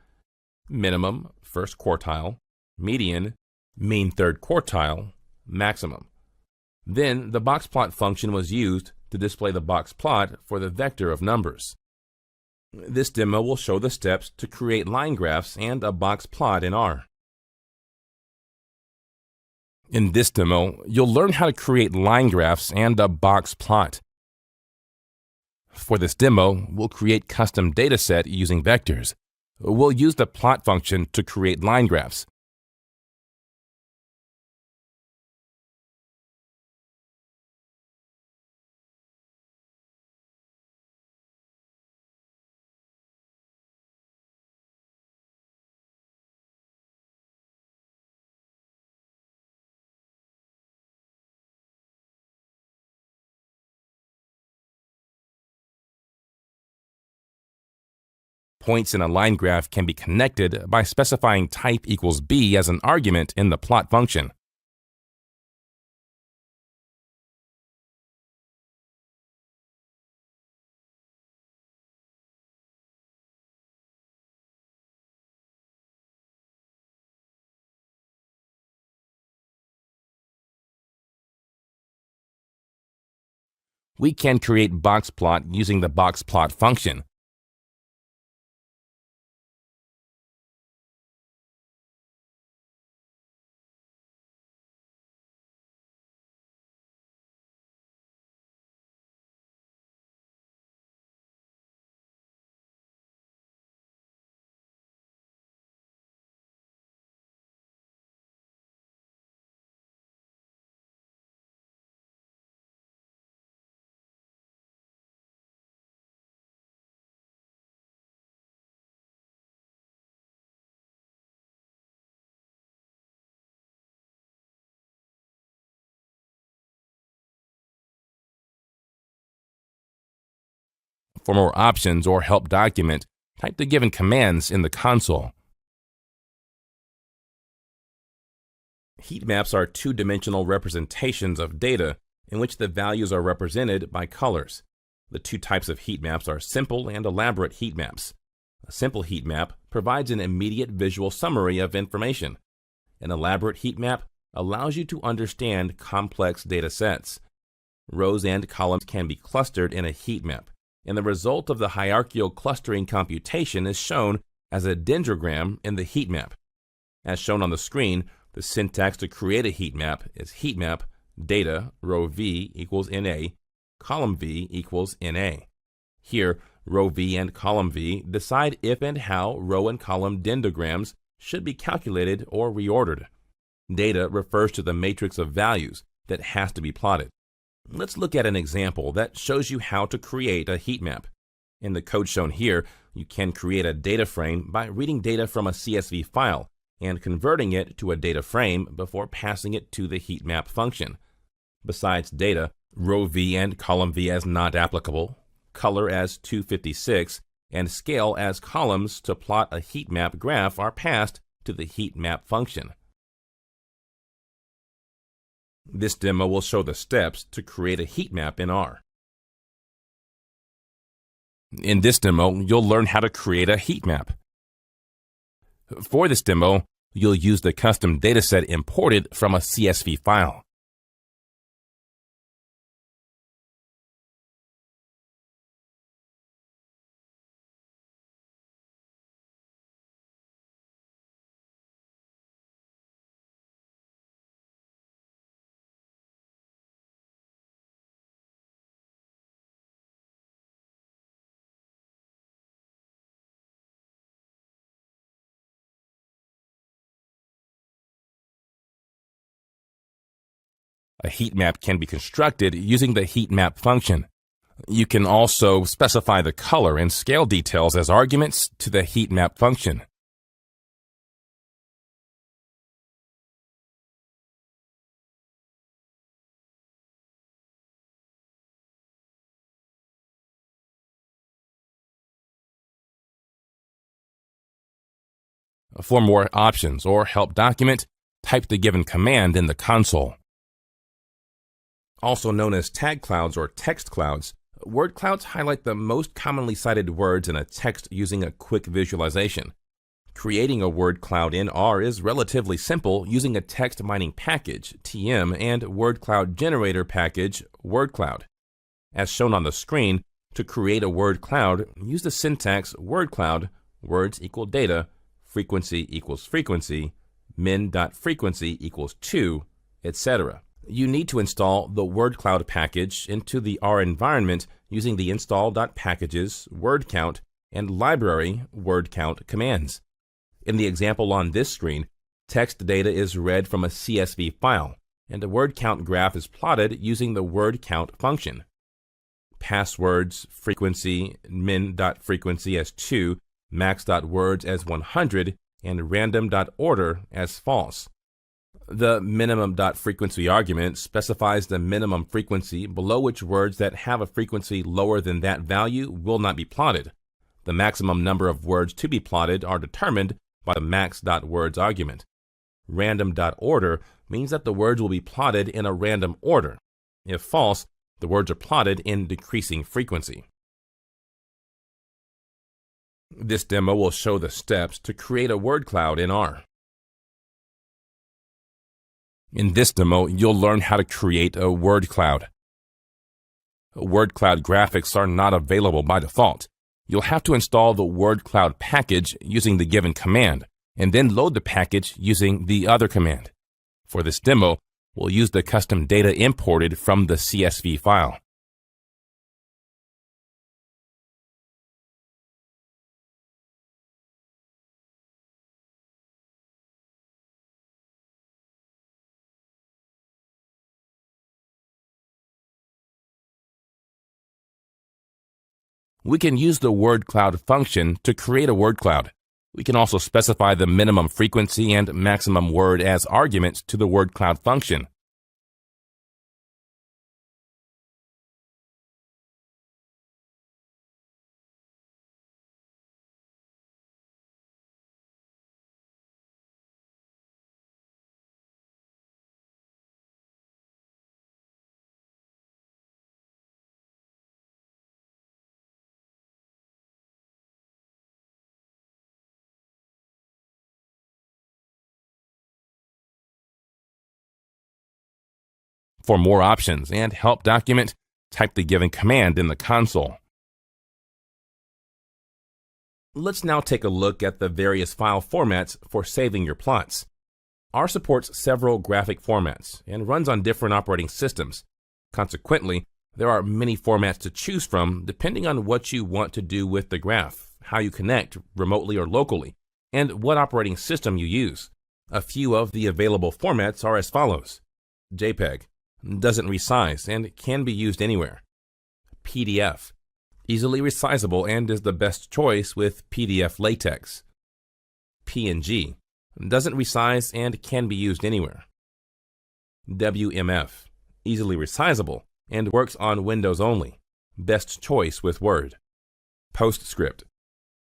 minimum, first quartile; median, mean third quartile; maximum. Then the boxplot function was used to display the box plot for the vector of numbers. This demo will show the steps to create line graphs and a box plot in R. In this demo, you'll learn how to create line graphs and a box plot. For this demo, we'll create custom dataset using vectors. We'll use the plot function to create line graphs. Points in a line graph can be connected by specifying type equals b as an argument in the plot function. We can create boxplot using the boxplot function. For more options or help document, type the given commands in the console. Heat maps are two-dimensional representations of data in which the values are represented by colors. The two types of heat maps are simple and elaborate heat maps. A simple heat map provides an immediate visual summary of information. An elaborate heat map allows you to understand complex data sets. Rows and columns can be clustered in a heat map, and the result of the hierarchical clustering computation is shown as a dendrogram in the heat map. As shown on the screen, the syntax to create a heat map is heat map data row v equals NA, column v equals NA. Here, row v and column v decide if and how row and column dendrograms should be calculated or reordered. Data refers to the matrix of values that has to be plotted. Let's look at an example that shows you how to create a heat map. In the code shown here, you can create a data frame by reading data from a CSV file and converting it to a data frame before passing it to the heat map function. Besides data, row v and column v as not applicable, color as 256, and scale as columns to plot a heat map graph are passed to the heat map function. This demo will show the steps to create a heat map in R. In this demo, you'll learn how to create a heat map. For this demo, you'll use the custom dataset imported from a CSV file. A heat map can be constructed using the heat map function. You can also specify the color and scale details as arguments to the heat map function. For more options or help document, type the given command in the console. Also known as tag clouds or text clouds, word clouds highlight the most commonly cited words in a text using a quick visualization. Creating a word cloud in R is relatively simple using a text mining package, TM, and word cloud generator package, word cloud. As shown on the screen, to create a word cloud, use the syntax word cloud, words equal data, frequency equals frequency, min.frequency equals 2, etc. You need to install the word cloud package into the R environment using the install.packages, word count, and library word count commands. In the example on this screen, text data is read from a CSV file, and a word count graph is plotted using the word count function. Passwords, frequency, min.frequency as 2, max.words as 100, and random.order as false. The minimum.frequency argument specifies the minimum frequency below which words that have a frequency lower than that value will not be plotted. The maximum number of words to be plotted are determined by the max.words argument. Random.order means that the words will be plotted in a random order. If false, the words are plotted in decreasing frequency. This demo will show the steps to create a word cloud in R. In this demo, you'll learn how to create a word cloud. Word cloud graphics are not available by default. You'll have to install the word cloud package using the given command, and then load the package using the other command. For this demo, we'll use the custom data imported from the CSV file. We can use the word cloud function to create a word cloud. We can also specify the minimum frequency and maximum word as arguments to the word cloud function. For more options and help document, type the given command in the console. Let's now take a look at the various file formats for saving your plots. R supports several graphic formats and runs on different operating systems. Consequently, there are many formats to choose from depending on what you want to do with the graph, how you connect remotely or locally, and what operating system you use. A few of the available formats are as follows. JPEG doesn't resize and can be used anywhere. PDF easily resizable and is the best choice with PDF latex. PNG doesn't resize and can be used anywhere. WMF easily resizable and works on Windows only. Best choice with Word. PostScript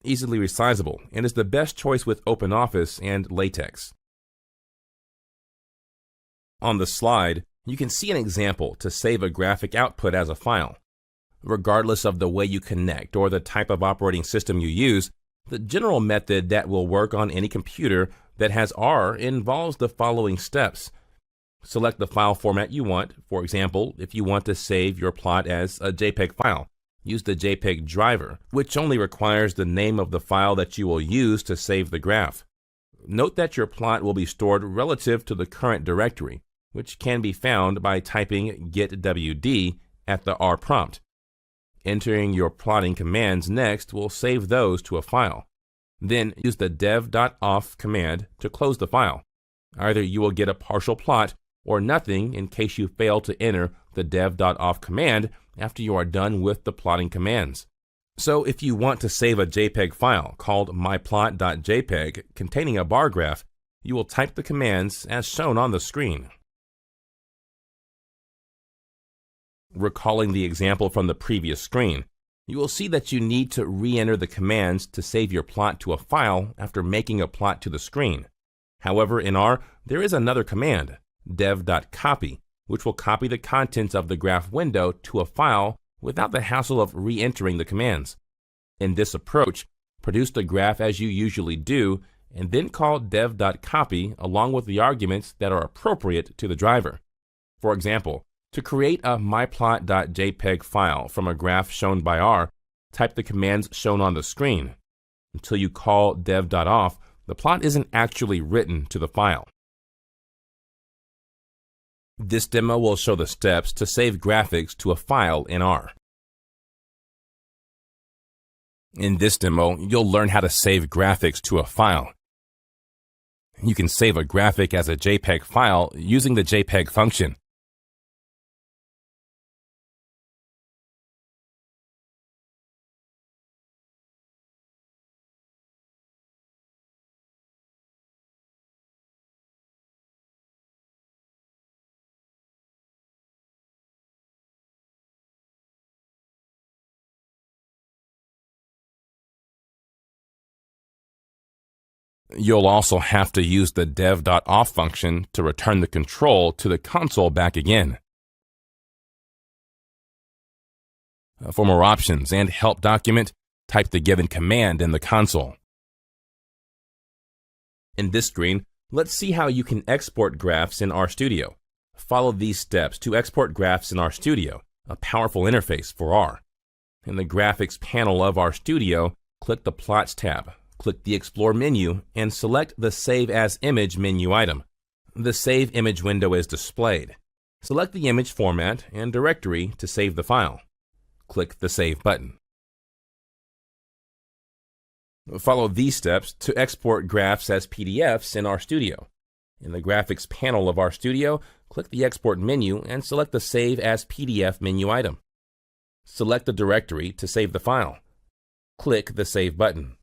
easily resizable and is the best choice with OpenOffice and LaTeX. On the slide, you can see an example to save a graphic output as a file. Regardless of the way you connect or the type of operating system you use, the general method that will work on any computer that has R involves the following steps. Select the file format you want. For example, if you want to save your plot as a JPEG file, use the JPEG driver, which only requires the name of the file that you will use to save the graph. Note that your plot will be stored relative to the current directory, which can be found by typing getwd at the R prompt. Entering your plotting commands next will save those to a file. Then use the dev.off command to close the file. Either you will get a partial plot or nothing in case you fail to enter the dev.off command after you are done with the plotting commands. So if you want to save a JPEG file called myplot.jpg containing a bar graph, you will type the commands as shown on the screen. Recalling the example from the previous screen, you will see that you need to re-enter the commands to save your plot to a file after making a plot to the screen. However, in R, there is another command, dev.copy, which will copy the contents of the graph window to a file without the hassle of re-entering the commands. In this approach, produce the graph as you usually do, and then call dev.copy along with the arguments that are appropriate to the driver. For example, to create a myplot.jpg file from a graph shown by R, type the commands shown on the screen. Until you call dev.off, the plot isn't actually written to the file. This demo will show the steps to save graphics to a file in R. In this demo, you'll learn how to save graphics to a file. You can save a graphic as a JPEG file using the JPEG function. You'll also have to use the dev.off function to return the control to the console back again. For more options and help document, type the given command in the console. In this screen, let's see how you can export graphs in RStudio. Follow these steps to export graphs in RStudio, a powerful interface for R. In the Graphics panel of RStudio, click the Plots tab. Click the Explore menu and select the Save as Image menu item. The Save Image window is displayed. Select the image format and directory to save the file. Click the Save button. Follow these steps to export graphs as PDFs in RStudio. In the Graphics panel of RStudio, click the Export menu and select the Save as PDF menu item. Select the directory to save the file. Click the Save button.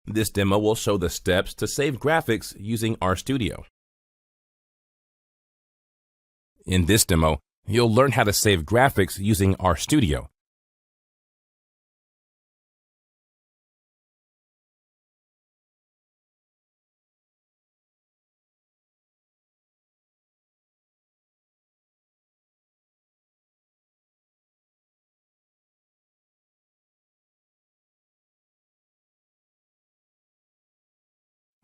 This demo will show the steps to save graphics using RStudio. In this demo, you'll learn how to save graphics using RStudio.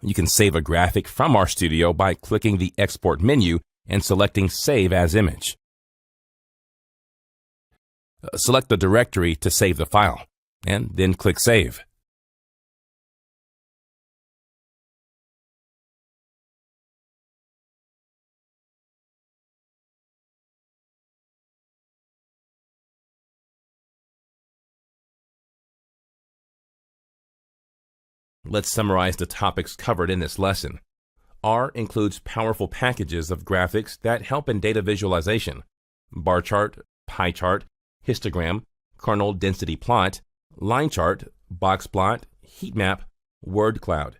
You can save a graphic from RStudio by clicking the Export menu and selecting Save as Image. Select the directory to save the file, and then click Save. Let's summarize the topics covered in this lesson. R includes powerful packages of graphics that help in data visualization: bar chart, pie chart, histogram, kernel density plot, line chart, box plot, heat map, word cloud.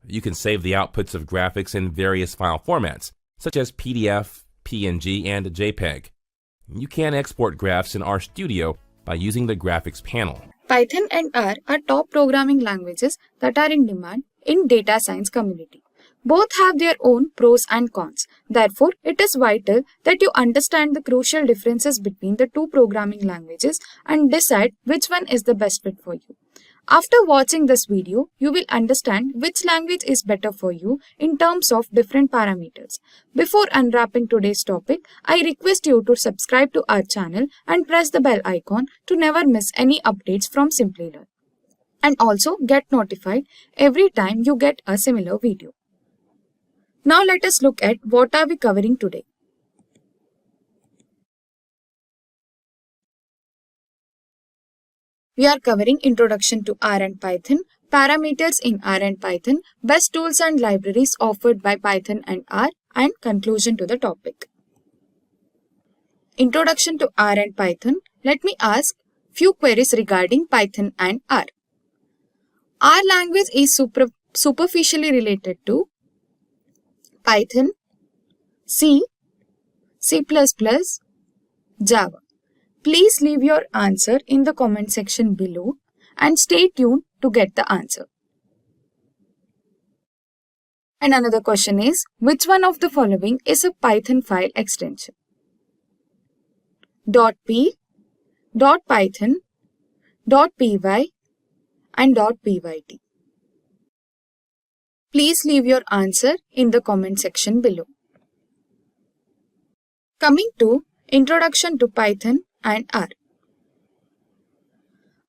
You can save the outputs of graphics in various file formats, such as PDF, PNG, and JPEG. You can export graphs in RStudio by using the graphics panel. Python and R are top programming languages that are in demand in data science community. Both have their own pros and cons. Therefore, it is vital that you understand the crucial differences between the two programming languages and decide which one is the best fit for you. After watching this video, you will understand which language is better for you in terms of different parameters. Before unwrapping today's topic, I request you to subscribe to our channel and press the bell icon to never miss any updates from Simplilearn. And also get notified every time you get a similar video. Now let us look at what are we covering today. We are covering Introduction to R and Python, Parameters in R and Python, Best Tools and Libraries offered by Python and R, and conclusion to the topic. Introduction to R and Python. Let me ask few queries regarding Python and R. R language is superficially related to Python, C, C++, Java. Please leave your answer in the comment section below and stay tuned to get the answer. And another question is, which one of the following is a Python file extension? .p, .python, .py and .pyt. Please leave your answer in the comment section below. Coming to Introduction to Python and R.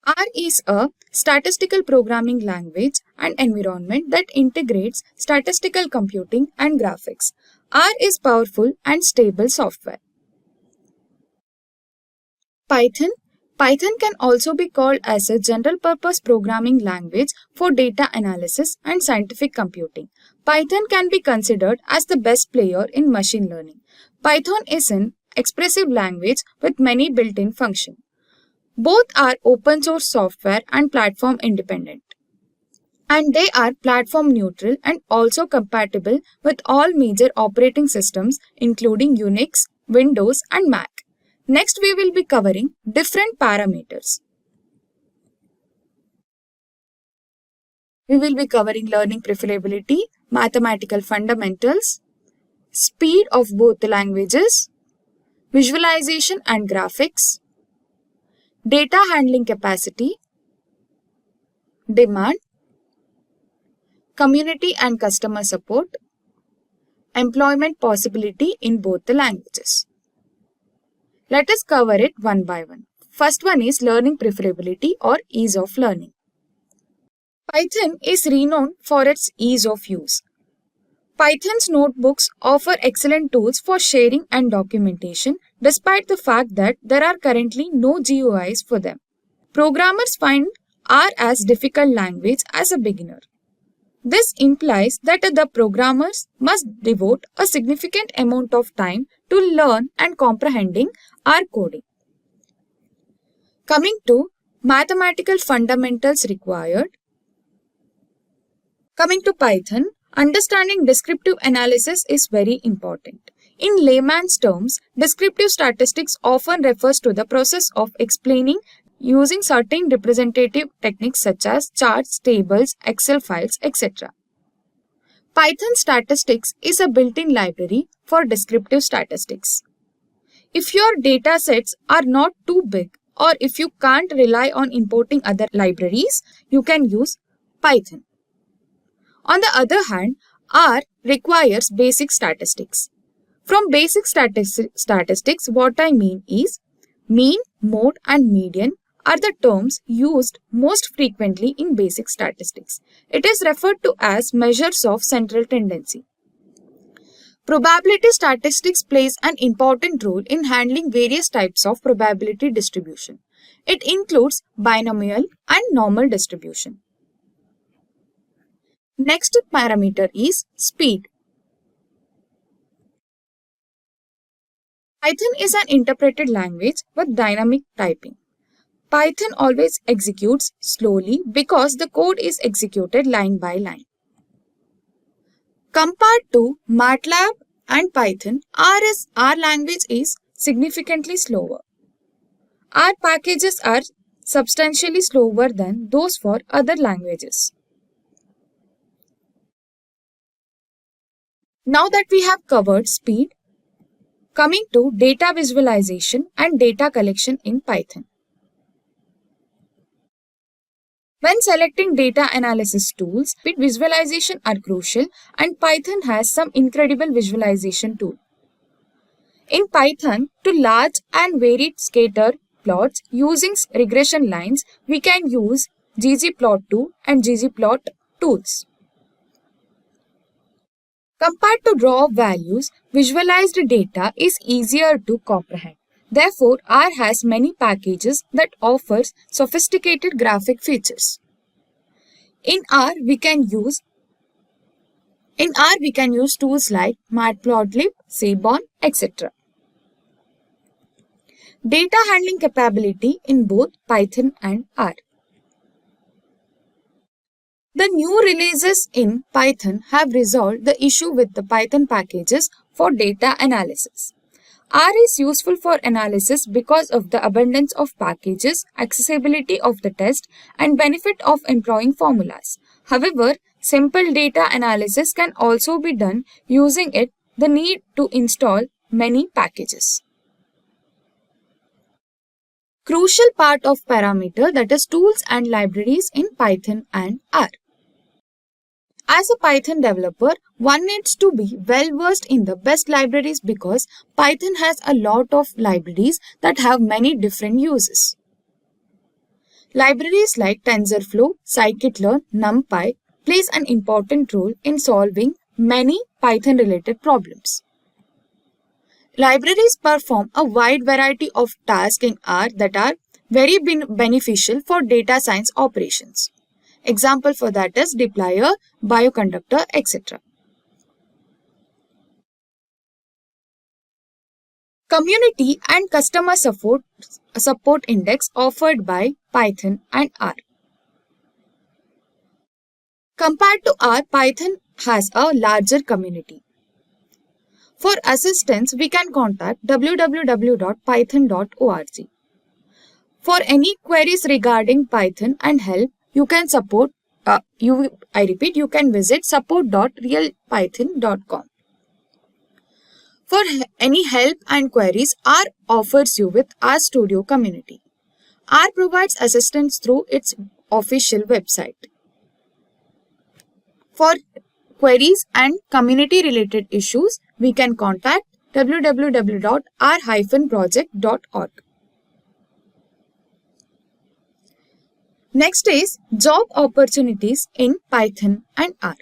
R is a statistical programming language and environment that integrates statistical computing and graphics. R is powerful and stable software. Python can also be called as a general-purpose programming language for data analysis and scientific computing. Python can be considered as the best player in machine learning. Python is an expressive language with many built-in functions. Both are open source software and platform independent. And they are platform neutral and also compatible with all major operating systems including Unix, Windows and Mac. Next, we will be covering different parameters. We will be covering learning preferability, mathematical fundamentals, speed of both the languages, visualization and graphics, data handling capacity, demand, community and customer support, employment possibility in both the languages. Let us cover it one by one. First one is learning preferability or ease of learning. Python is renowned for its ease of use. Python's notebooks offer excellent tools for sharing and documentation despite the fact that there are currently no GUIs for them. Programmers find R as difficult language as a beginner. This implies that the programmers must devote a significant amount of time to learn and comprehending R coding. Coming to mathematical fundamentals required. Coming to Python, understanding descriptive analysis is very important. In layman's terms, descriptive statistics often refers to the process of explaining using certain representative techniques such as charts, tables, Excel files, etc. Python statistics is a built-in library for descriptive statistics. If your data sets are not too big or if you can't rely on importing other libraries, you can use Python. On the other hand, R requires basic statistics. From basic statistics, what I mean is mean, mode and median are the terms used most frequently in basic statistics. It is referred to as measures of central tendency. Probability statistics plays an important role in handling various types of probability distribution. It includes binomial and normal distribution. Next parameter is speed. Python is an interpreted language with dynamic typing. Python always executes slowly because the code is executed line by line. Compared to MATLAB and Python, R language is significantly slower. R packages are substantially slower than those for other languages. Now that we have covered speed, coming to data visualization and data collection in Python. When selecting data analysis tools, visualization are crucial and Python has some incredible visualization tool. In Python, to large and varied scatter plots using regression lines, we can use ggplot2 and ggplot tools. Compared to raw values, visualized data is easier to comprehend. Therefore, R has many packages that offers sophisticated graphic features. In R, we can use tools like matplotlib, Seaborn, etc. Data handling capability in both Python and R. The new releases in Python have resolved the issue with the Python packages for data analysis. R is useful for analysis because of the abundance of packages, accessibility of the test, and benefit of employing formulas. However, simple data analysis can also be done using the need to install many packages. Crucial part of parameter, that is tools and libraries in Python and R. As a Python developer, one needs to be well versed in the best libraries because Python has a lot of libraries that have many different uses. Libraries like TensorFlow, Scikit-learn, NumPy plays an important role in solving many Python-related problems. Libraries perform a wide variety of tasks in R that are very beneficial for data science operations. Example for that is dplyr, bioconductor, etc. Community and customer support index offered by Python and R. Compared to R, Python has a larger community. For assistance, we can contact www.python.org. For any queries regarding Python and help, you can you can visit support.realpython.com. For any help and queries, R offers you with RStudio community. R provides assistance through its official website. For queries and community-related issues, we can contact www.r-project.org. Next is job opportunities in Python and R.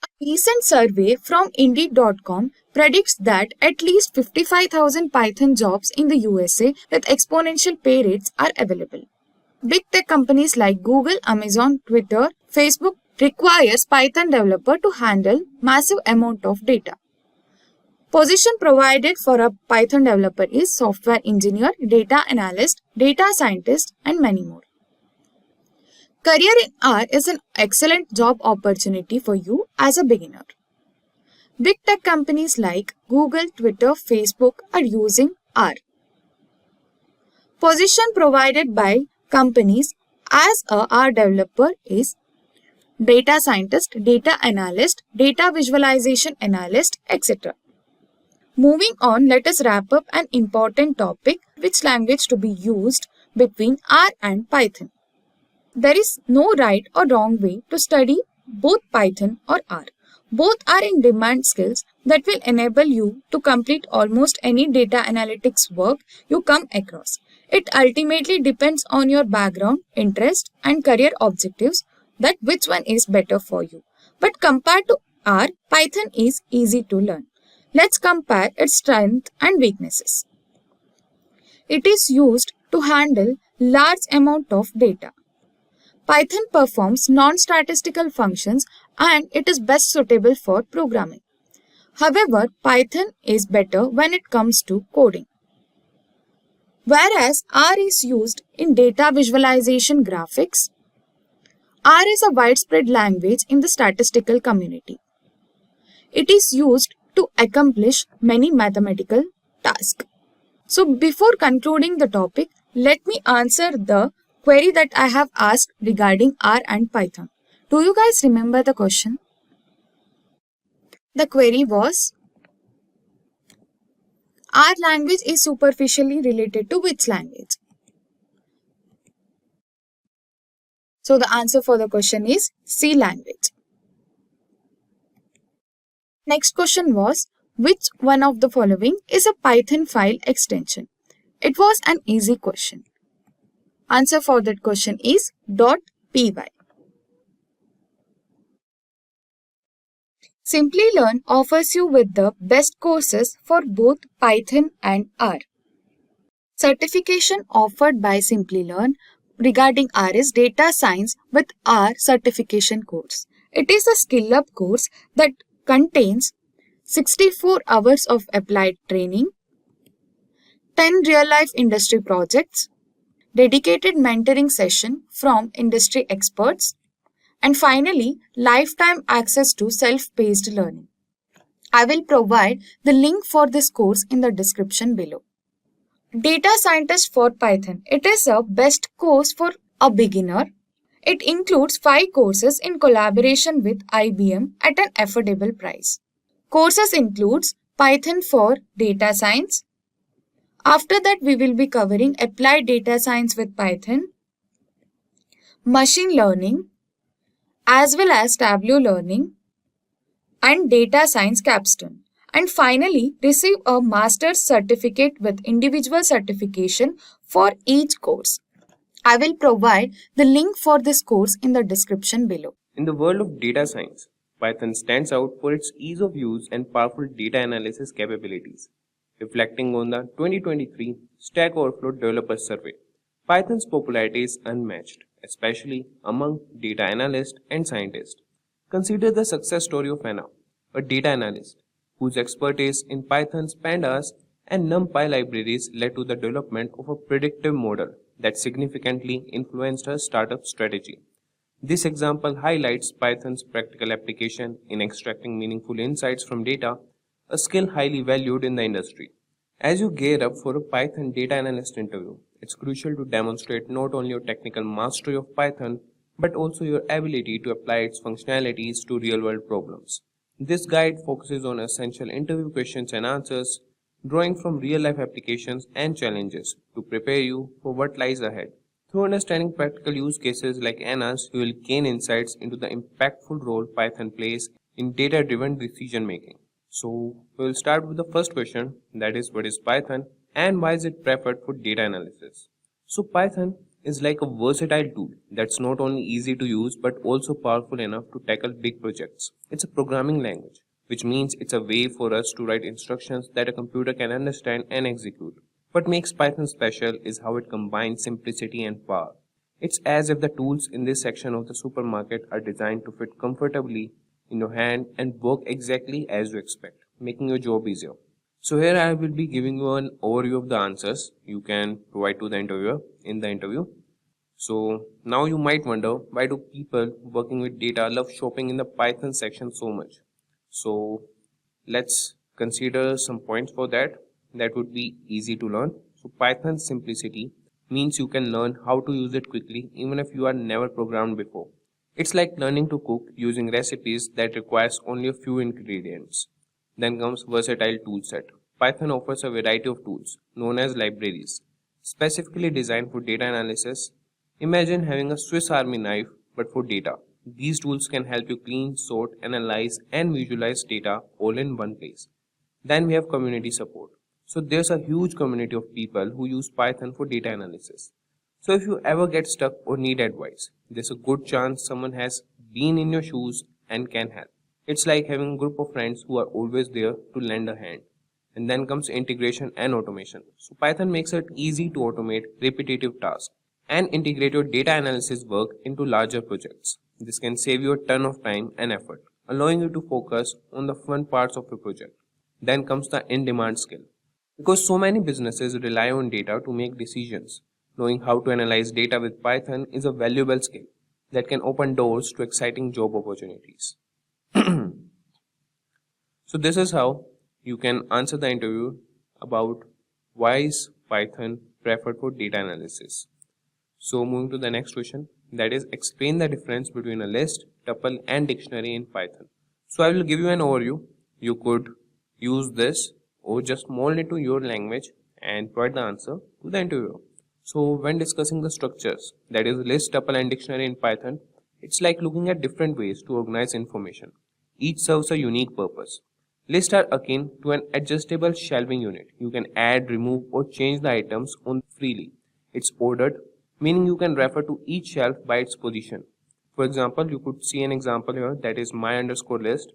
A recent survey from Indeed.com predicts that at least 55,000 Python jobs in the USA with exponential pay rates are available. Big tech companies like Google, Amazon, Twitter, Facebook requires Python developer to handle massive amount of data. Position provided for a Python developer is software engineer, data analyst, data scientist, and many more. Career in R is an excellent job opportunity for you as a beginner. Big tech companies like Google, Twitter, Facebook are using R. Position provided by companies as a R developer is data scientist, data analyst, data visualization analyst, etc. Moving on, let us wrap up an important topic, which language to be used between R and Python. There is no right or wrong way to study both Python or R. Both are in-demand skills that will enable you to complete almost any data analytics work you come across. It ultimately depends on your background, interest, and career objectives that which one is better for you. But compared to R, Python is easy to learn. Let's compare its strengths and weaknesses. It is used to handle large amount of data. Python performs non-statistical functions and it is best suitable for programming. However, Python is better when it comes to coding. Whereas R is used in data visualization graphics, R is a widespread language in the statistical community. It is used to accomplish many mathematical tasks. So before concluding the topic, let me answer the query that I have asked regarding R and Python. Do you guys remember the question? The query was, R language is superficially related to which language? So the answer for the question is C language. Next question was, which one of the following is a Python file extension? It was an easy question. Answer for that question is .py. Simplilearn offers you with the best courses for both Python and R. Certification offered by Simplilearn regarding R is Data Science with R certification course. It is a skill-up course that contains 64 hours of applied training, 10 real-life industry projects, dedicated mentoring session from industry experts, and finally, lifetime access to self-paced learning. I will provide the link for this course in the description below. Data Scientist for Python. It is a best course for a beginner. It includes 5 courses in collaboration with IBM at an affordable price. Courses includes Python for Data Science. After that, we will be covering Applied Data Science with Python, Machine Learning, as well as Tableau Learning, and Data Science Capstone. And finally, receive a Master's certificate with individual certification for each course. I will provide the link for this course in the description below. In the world of data science, Python stands out for its ease of use and powerful data analysis capabilities. Reflecting on the 2023 Stack Overflow Developer Survey, Python's popularity is unmatched, especially among data analysts and scientists. Consider the success story of Anna, a data analyst whose expertise in Python's pandas and NumPy libraries led to the development of a predictive model that significantly influenced her startup strategy. This example highlights Python's practical application in extracting meaningful insights from data, a skill highly valued in the industry. As you gear up for a Python data analyst interview, it's crucial to demonstrate not only your technical mastery of Python, but also your ability to apply its functionalities to real-world problems. This guide focuses on essential interview questions and answers, drawing from real-life applications and challenges to prepare you for what lies ahead. Through understanding practical use cases like Anna's, you will gain insights into the impactful role Python plays in data-driven decision-making. So, we will start with the first question, that is, what is Python and why is it preferred for data analysis? So, Python is like a versatile tool that's not only easy to use but also powerful enough to tackle big projects. It's a programming language, which means it's a way for us to write instructions that a computer can understand and execute. What makes Python special is how it combines simplicity and power. It's as if the tools in this section of the supermarket are designed to fit comfortably in your hand and work exactly as you expect, making your job easier. So here I will be giving you an overview of the answers you can provide to the interviewer in the interview. So now you might wonder, why do people working with data love shopping in the Python section so much? So let's consider some points for that. That would be easy to learn. So Python's simplicity means you can learn how to use it quickly even if you are never programmed before. It's like learning to cook using recipes that requires only a few ingredients. Then comes versatile toolset. Python offers a variety of tools known as libraries, specifically designed for data analysis. Imagine having a Swiss Army knife but for data. These tools can help you clean, sort, analyze, and visualize data all in one place. Then we have community support. So there's a huge community of people who use Python for data analysis. So if you ever get stuck or need advice, there's a good chance someone has been in your shoes and can help. It's like having a group of friends who are always there to lend a hand. And then comes integration and automation. So Python makes it easy to automate repetitive tasks and integrate your data analysis work into larger projects. This can save you a ton of time and effort, allowing you to focus on the fun parts of your project. Then comes the in-demand skill. Because so many businesses rely on data to make decisions, knowing how to analyze data with Python is a valuable skill that can open doors to exciting job opportunities. So this is how you can answer the interview about why is Python preferred for data analysis. So moving to the next question, that is explain the difference between a list, tuple and dictionary in Python. So I will give you an overview. You could use this or just mold it to your language and provide the answer to the interviewer. So when discussing the structures, that is list, tuple and dictionary in Python, it's like looking at different ways to organize information. Each serves a unique purpose. Lists are akin to an adjustable shelving unit. You can add, remove or change the items on freely. It's ordered, meaning you can refer to each shelf by its position. For example, you could see an example here, that is my underscore list,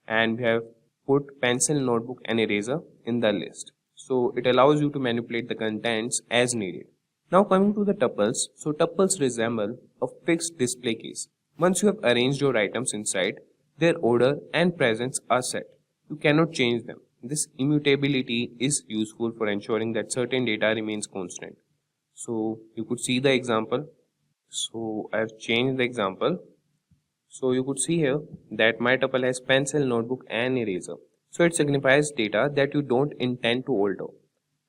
and we have put pencil, notebook and eraser in the list. So it allows you to manipulate the contents as needed. Now coming to the tuples, so tuples resemble a fixed display case. Once you have arranged your items inside, their order and presence are set. You cannot change them. This immutability is useful for ensuring that certain data remains constant. So you could see the example. So I have changed the example. So you could see here that my tuple has pencil, notebook and eraser. So it signifies data that you don't intend to alter.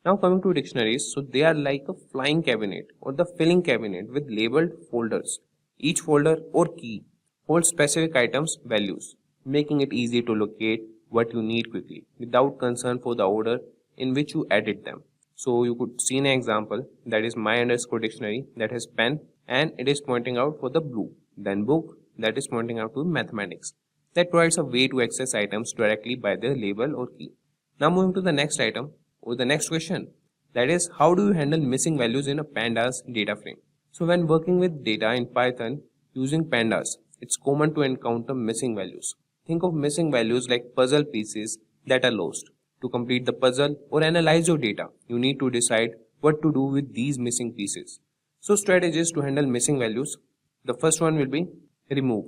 Now coming to dictionaries, so they are like a flying cabinet or the filling cabinet with labeled folders. Each folder or key holds specific items values, making it easy to locate what you need quickly without concern for the order in which you added them. So you could see an example, that is my underscore dictionary that has pen and it is pointing out for the blue. Then book, that is pointing out to mathematics. That provides a way to access items directly by their label or key. Now moving to the next item or the next question, that is how do you handle missing values in a pandas data frame. So when working with data in Python using pandas, it's common to encounter missing values. Think of missing values like puzzle pieces that are lost. To complete the puzzle or analyze your data, you need to decide what to do with these missing pieces. So strategies to handle missing values. The first one will be remove.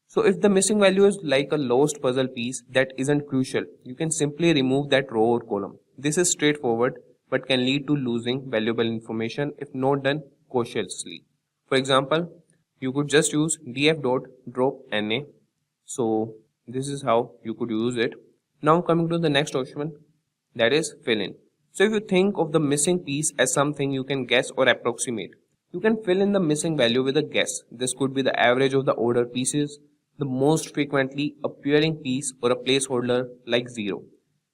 So if the missing value is like a lost puzzle piece that isn't crucial, you can simply remove that row or column. This is straightforward but can lead to losing valuable information if not done cautiously. For example, you could just use df.drop_na. So this is how you could use it. Now coming to the next option, that is fill in. So if you think of the missing piece as something you can guess or approximate, you can fill in the missing value with a guess. This could be the average of the ordered pieces, the most frequently appearing piece or a placeholder like 0.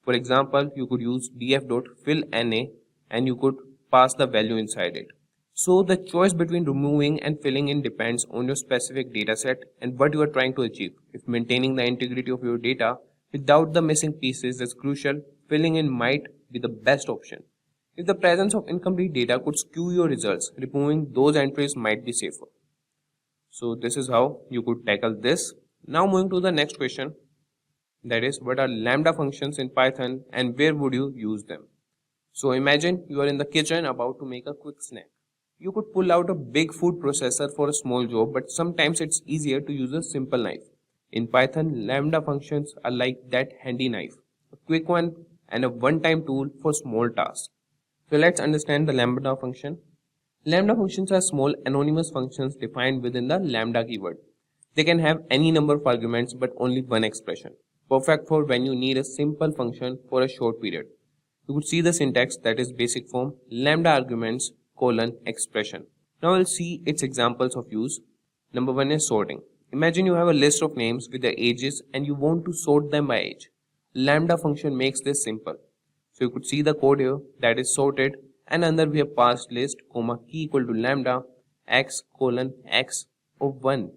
For example, you could use df.fill_na and you could pass the value inside it. So the choice between removing and filling in depends on your specific data set and what you are trying to achieve. If maintaining the integrity of your data without the missing pieces is crucial, filling in might be the best option. If the presence of incomplete data could skew your results, removing those entries might be safer. So this is how you could tackle this. Now moving to the next question, that is what are lambda functions in Python and where would you use them? So imagine you are in the kitchen about to make a quick snack. You could pull out a big food processor for a small job, but sometimes it's easier to use a simple knife. In Python, lambda functions are like that handy knife, a quick one and a one-time tool for small tasks. So let's understand the lambda function. Lambda functions are small anonymous functions defined within the lambda keyword. They can have any number of arguments but only one expression. Perfect for when you need a simple function for a short period. You could see the syntax, that is basic form, lambda arguments, expression. Now we'll see its examples of use. Number one is sorting. Imagine you have a list of names with their ages and you want to sort them by age. Lambda function makes this simple. So you could see the code here, that is sorted, and under we have passed list, key equal to lambda x:x of 1.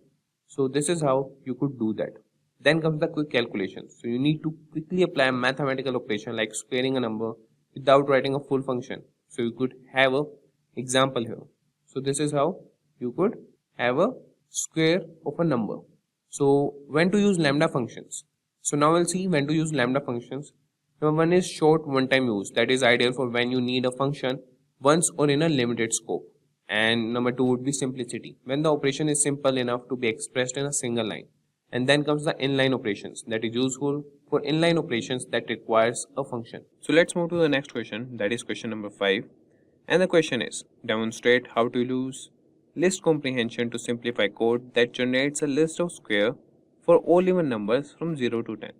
So this is how you could do that. Then comes the quick calculation. So you need to quickly apply a mathematical operation like squaring a number without writing a full function. So you could have a example here. So this is how you could have a square of a number. So when to use lambda functions? So now we'll see when to use lambda functions. Number one is short one-time use. That is ideal for when you need a function once or in a limited scope. And number two would be simplicity, when the operation is simple enough to be expressed in a single line. And then comes the inline operations, that is useful for inline operations that requires a function. So let's move to the next question, that is question number 5. And the question is, demonstrate how to use list comprehension to simplify code that generates a list of square for all even numbers from 0 to 10.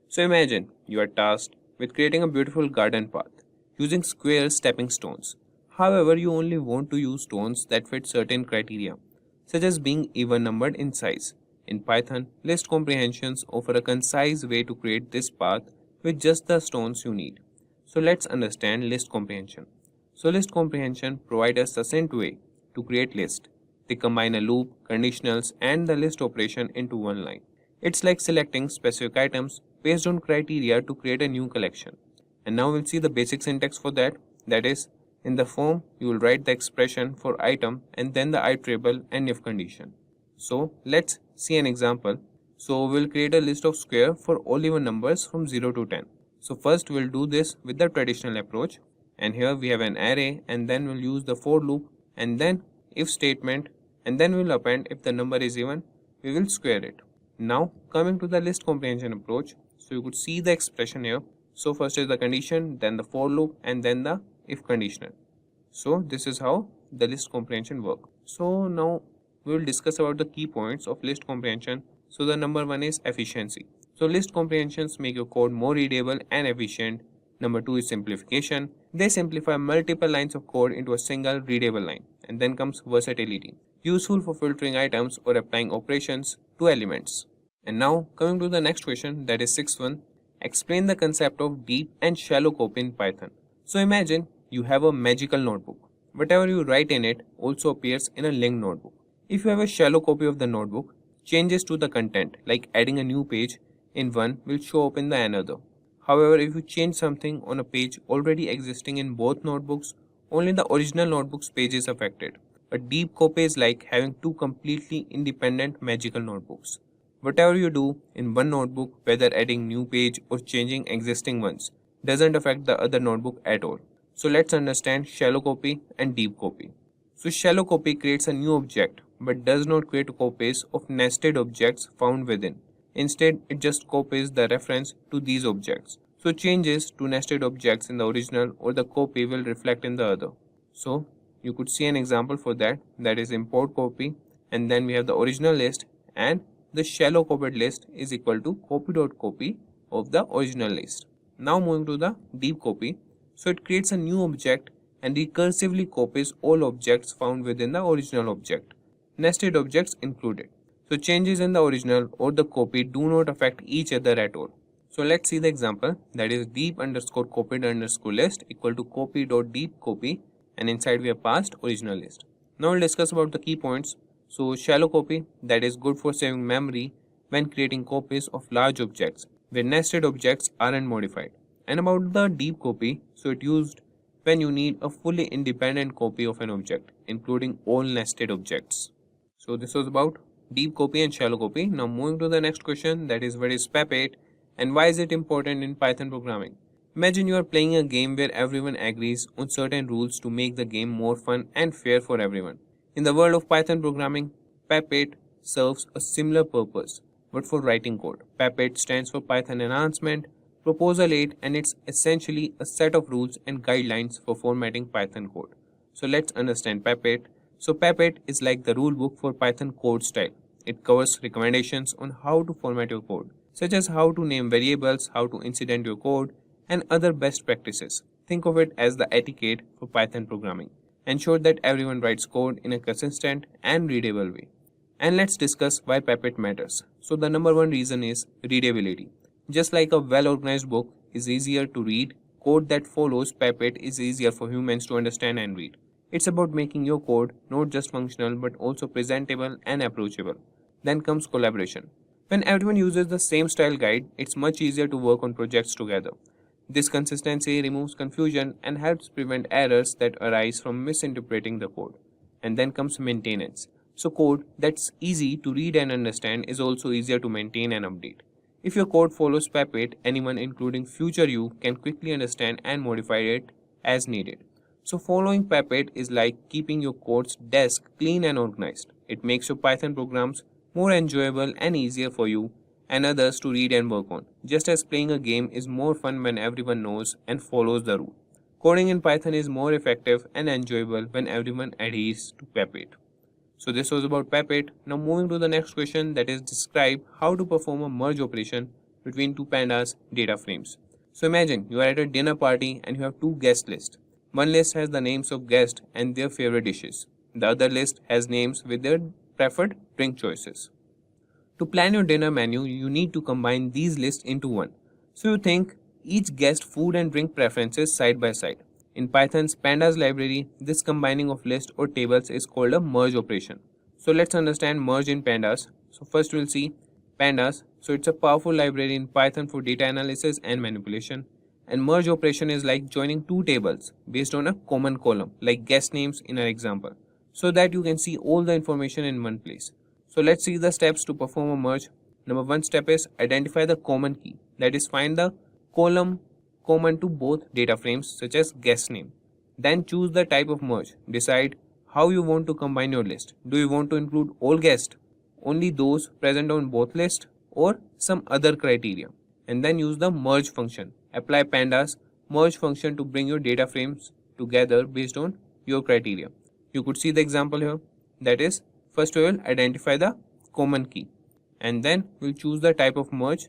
So imagine you are tasked with creating a beautiful garden path using square stepping stones. However, you only want to use stones that fit certain criteria, such as being even numbered in size. In Python, list comprehensions offer a concise way to create this path with just the stones you need. So let's understand list comprehension. So list comprehension provides a succinct way to create list. They combine a loop, conditionals, and the list operation into one line. It's like selecting specific items based on criteria to create a new collection. And now we'll see the basic syntax for that. That is, in the form, you will write the expression for item and then the iterable and if condition. So let's see an example. So we'll create a list of square for all even numbers from 0 to 10. So first we'll do this with the traditional approach. And here we have an array, and then we'll use the for loop and then if statement, and then we'll append if the number is even, we will square it. Now coming to the list comprehension approach, so you could see the expression here. So first is the condition, then the for loop, and then the if conditional. So this is how the list comprehension works. So now we will discuss about the key points of list comprehension. So the number one is efficiency. So list comprehensions make your code more readable and efficient. Number two is simplification. They simplify multiple lines of code into a single readable line. And then comes versatility, useful for filtering items or applying operations to elements. And now coming to the next question, that is 6th one. Explain the concept of deep and shallow copy in Python. So imagine you have a magical notebook. Whatever you write in it also appears in a linked notebook. If you have a shallow copy of the notebook, changes to the content like adding a new page in one will show up in the another. However, if you change something on a page already existing in both notebooks, only the original notebook's page is affected. A deep copy is like having two completely independent magical notebooks. Whatever you do in one notebook, whether adding new page or changing existing ones, doesn't affect the other notebook at all. So let's understand shallow copy and deep copy. So shallow copy creates a new object but does not create copies of nested objects found within. Instead, it just copies the reference to these objects. So changes to nested objects in the original or the copy will reflect in the other. So you could see an example for that, that is import copy, and then we have the original list, and the shallow copied list is equal to copy.copy of the original list. Now moving to the deep copy. So it creates a new object and recursively copies all objects found within the original object, nested objects included. So changes in the original or the copy do not affect each other at all. So let's see the example, that is deep underscore copied underscore list equal to copy.deep copy, and inside we have passed original list. Now we'll discuss about the key points. So shallow copy, that is good for saving memory when creating copies of large objects where nested objects aren't modified. And about the deep copy, so it used when you need a fully independent copy of an object, including all nested objects. So this was about deep copy and shallow copy. Now moving to the next question, that is what is PEP8 and why is it important in Python programming? Imagine you are playing a game where everyone agrees on certain rules to make the game more fun and fair for everyone. In the world of Python programming, PEP8 serves a similar purpose, but for writing code. PEP8 stands for Python Enhancement Proposal 8, and it's essentially a set of rules and guidelines for formatting Python code. So let's understand PEP8. So PEP8 is like the rule book for Python code style. It covers recommendations on how to format your code, such as how to name variables, how to indent your code, and other best practices. Think of it as the etiquette for Python programming. Ensure that everyone writes code in a consistent and readable way. And let's discuss why PEP8 matters. So the number one reason is readability. Just like a well-organized book is easier to read, code that follows PEP8 is easier for humans to understand and read. It's about making your code not just functional but also presentable and approachable. Then comes collaboration. When everyone uses the same style guide, it's much easier to work on projects together. This consistency removes confusion and helps prevent errors that arise from misinterpreting the code. And then comes maintenance. So code that's easy to read and understand is also easier to maintain and update. If your code follows PEP8, anyone including future you can quickly understand and modify it as needed. So following PEP8 is like keeping your code's desk clean and organized. It makes your Python programs more enjoyable and easier for you and others to read and work on, just as playing a game is more fun when everyone knows and follows the rule. Coding in Python is more effective and enjoyable when everyone adheres to PEP8. So this was about PEP8. Now moving to the next question, that is describe how to perform a merge operation between two pandas data frames. So imagine you are at a dinner party and you have two guest lists. One list has the names of guests and their favorite dishes. The other list has names with their preferred drink choices. To plan your dinner menu, you need to combine these lists into one. So you think each guest food and drink preferences side by side. In Python's pandas library, this combining of lists or tables is called a merge operation. So let's understand merge in pandas. So first we'll see pandas. So it's a powerful library in Python for data analysis and manipulation. And merge operation is like joining two tables based on a common column, like guest names in our example, so that you can see all the information in one place. So let's see the steps to perform a merge. Number one step is identify the common key, that is find the column common to both data frames such as guest name. Then choose the type of merge. Decide how you want to combine your list. Do you want to include all guests, only those present on both lists, or some other criteria? And then use the merge function. Apply pandas merge function to bring your data frames together based on your criteria. You could see the example here. That is, first we will identify the common key and then we'll choose the type of merge,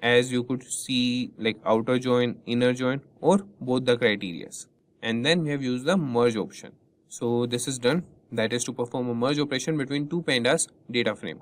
as you could see, like outer join, inner join, or both the criterias. And then we have used the merge option. So this is done. That is to perform a merge operation between two pandas data frame.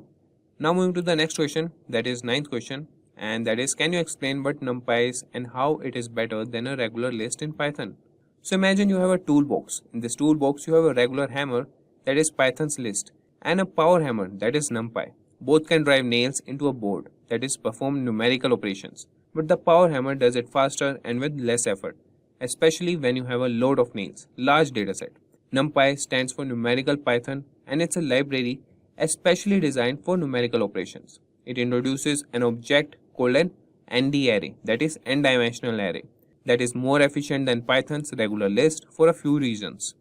Now moving to the next question, that is ninth question, and that is, can you explain what NumPy is and how it is better than a regular list in Python? So imagine you have a toolbox. In this toolbox you have a regular hammer, that is Python's list, and a power hammer, that is NumPy. Both can drive nails into a board, that is perform numerical operations, but the power hammer does it faster and with less effort, especially when you have a load of nails, large dataset. NumPy stands for Numerical Python and it's a library especially designed for numerical operations. It introduces an object called an ND array, that is n-dimensional array, that is more efficient than Python's regular list for a few reasons.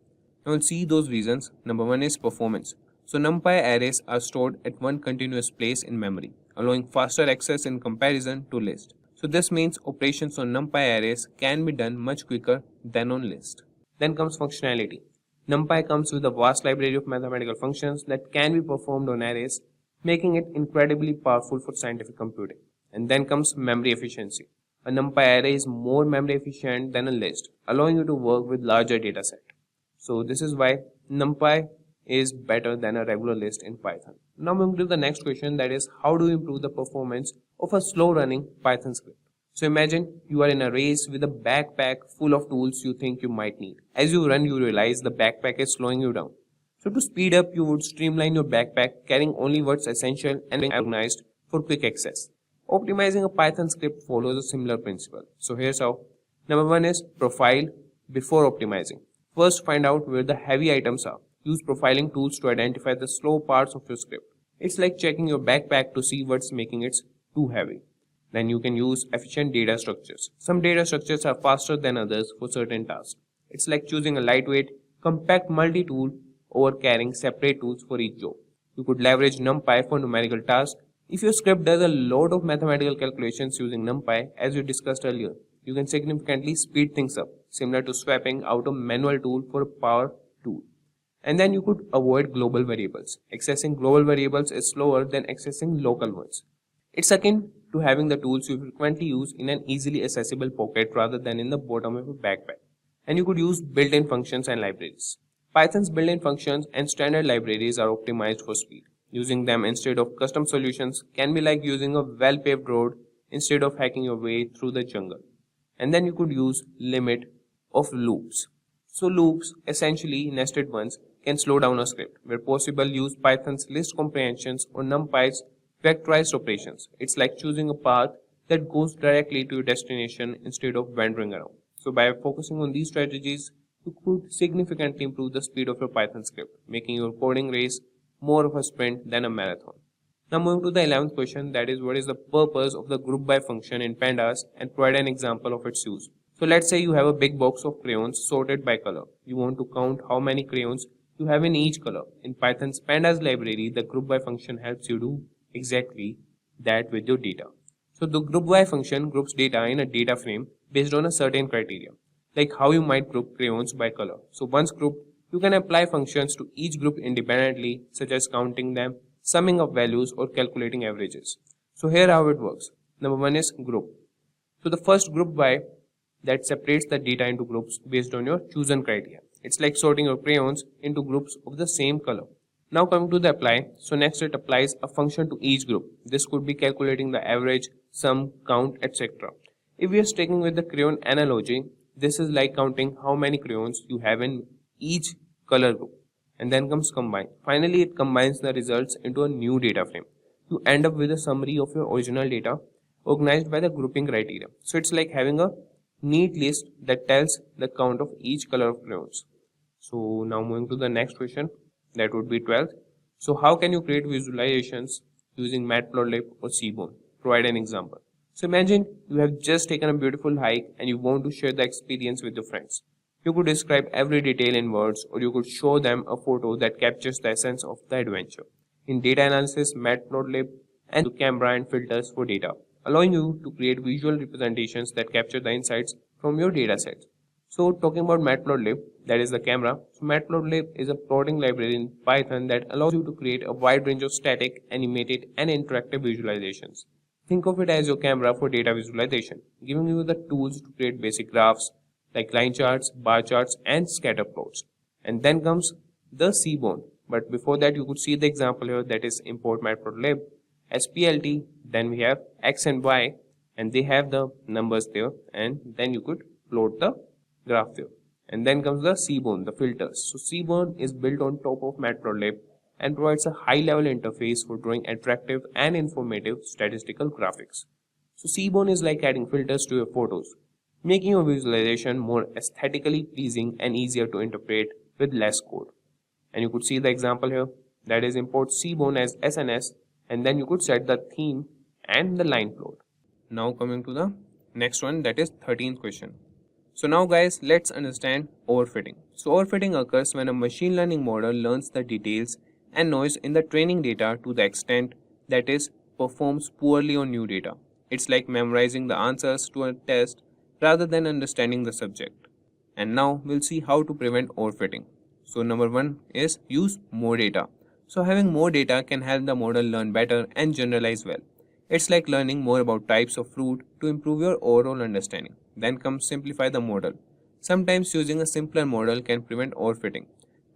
Now we'll see those reasons. Number one is performance. So NumPy arrays are stored at one continuous place in memory, allowing faster access in comparison to list. So this means operations on NumPy arrays can be done much quicker than on list. Then comes functionality. NumPy comes with a vast library of mathematical functions that can be performed on arrays, making it incredibly powerful for scientific computing. And then comes memory efficiency. A NumPy array is more memory efficient than a list, allowing you to work with larger dataset. So this is why NumPy is better than a regular list in Python. Now moving to the next question, that is, how do you improve the performance of a slow running Python script? So imagine you are in a race with a backpack full of tools you think you might need. As you run, you realize the backpack is slowing you down. So to speed up, you would streamline your backpack, carrying only what's essential and being organized for quick access. Optimizing a Python script follows a similar principle. So here's how. Number one is profile before optimizing. First, find out where the heavy items are. Use profiling tools to identify the slow parts of your script. It's like checking your backpack to see what's making it too heavy. Then you can use efficient data structures. Some data structures are faster than others for certain tasks. It's like choosing a lightweight, compact multi-tool over carrying separate tools for each job. You could leverage NumPy for numerical tasks. If your script does a lot of mathematical calculations using NumPy, as we discussed earlier, you can significantly speed things up, similar to swapping out a manual tool for a power tool. And then you could avoid global variables. Accessing global variables is slower than accessing local ones. It's akin to having the tools you frequently use in an easily accessible pocket rather than in the bottom of a backpack. And you could use built-in functions and libraries. Python's built-in functions and standard libraries are optimized for speed. Using them instead of custom solutions can be like using a well-paved road instead of hacking your way through the jungle. And then you could use limit of loops. So loops, essentially nested ones, can slow down a script. Where possible, use Python's list comprehensions or NumPy's vectorized operations. It's like choosing a path that goes directly to your destination instead of wandering around. So by focusing on these strategies, you could significantly improve the speed of your Python script, making your coding race more of a sprint than a marathon. Now moving to the 11th question, that is, what is the purpose of the group by function in pandas, and provide an example of its use. So let's say you have a big box of crayons sorted by color. You want to count how many crayons you have in each color. In Python's pandas library, the group by function helps you do exactly that with your data. So the group by function groups data in a data frame based on a certain criteria, like how you might group crayons by color. So once grouped, you can apply functions to each group independently, such as counting them, summing up values, or calculating averages. So here how it works. Number one is group. So the first group by that separates the data into groups based on your chosen criteria. It's like sorting your crayons into groups of the same color. Now coming to the apply. So next it applies a function to each group. This could be calculating the average, sum, count, etc. If we are sticking with the crayon analogy, this is like counting how many crayons you have in each color group. And then comes combine. Finally, it combines the results into a new data frame. You end up with a summary of your original data organized by the grouping criteria. So it's like having a neat list that tells the count of each color of crayons. So now moving to the next question, that would be 12th. So how can you create visualizations using Matplotlib or Seaborn? Provide an example. So imagine you have just taken a beautiful hike and you want to share the experience with your friends. You could describe every detail in words, or you could show them a photo that captures the essence of the adventure. In data analysis, Matplotlib and camera and filters for data, allowing you to create visual representations that capture the insights from your datasets. So talking about Matplotlib, that is the camera. So Matplotlib is a plotting library in Python that allows you to create a wide range of static, animated, and interactive visualizations. Think of it as your camera for data visualization, giving you the tools to create basic graphs like line charts, bar charts, and scatter plots. And then comes the Seaborn. But before that, you could see the example here, that is import Matplotlib as PLT. Then we have X and Y, and they have the numbers there, and then you could plot the graph there. And then comes the Seaborn, the filters. So Seaborn is built on top of Matplotlib and provides a high-level interface for drawing attractive and informative statistical graphics. So Seaborn is like adding filters to your photos, making your visualization more aesthetically pleasing and easier to interpret with less code. And you could see the example here, that is import Seaborn as SNS, and then you could set the theme and the line plot. Now coming to the next one, that is 13th question. So now guys, let's understand overfitting. So overfitting occurs when a machine learning model learns the details and noise in the training data to the extent that is performs poorly on new data. It's like memorizing the answers to a test rather than understanding the subject. And now we'll see how to prevent overfitting. So number one is use more data. So having more data can help the model learn better and generalize well. It's like learning more about types of fruit to improve your overall understanding. Then comes simplify the model. Sometimes using a simpler model can prevent overfitting.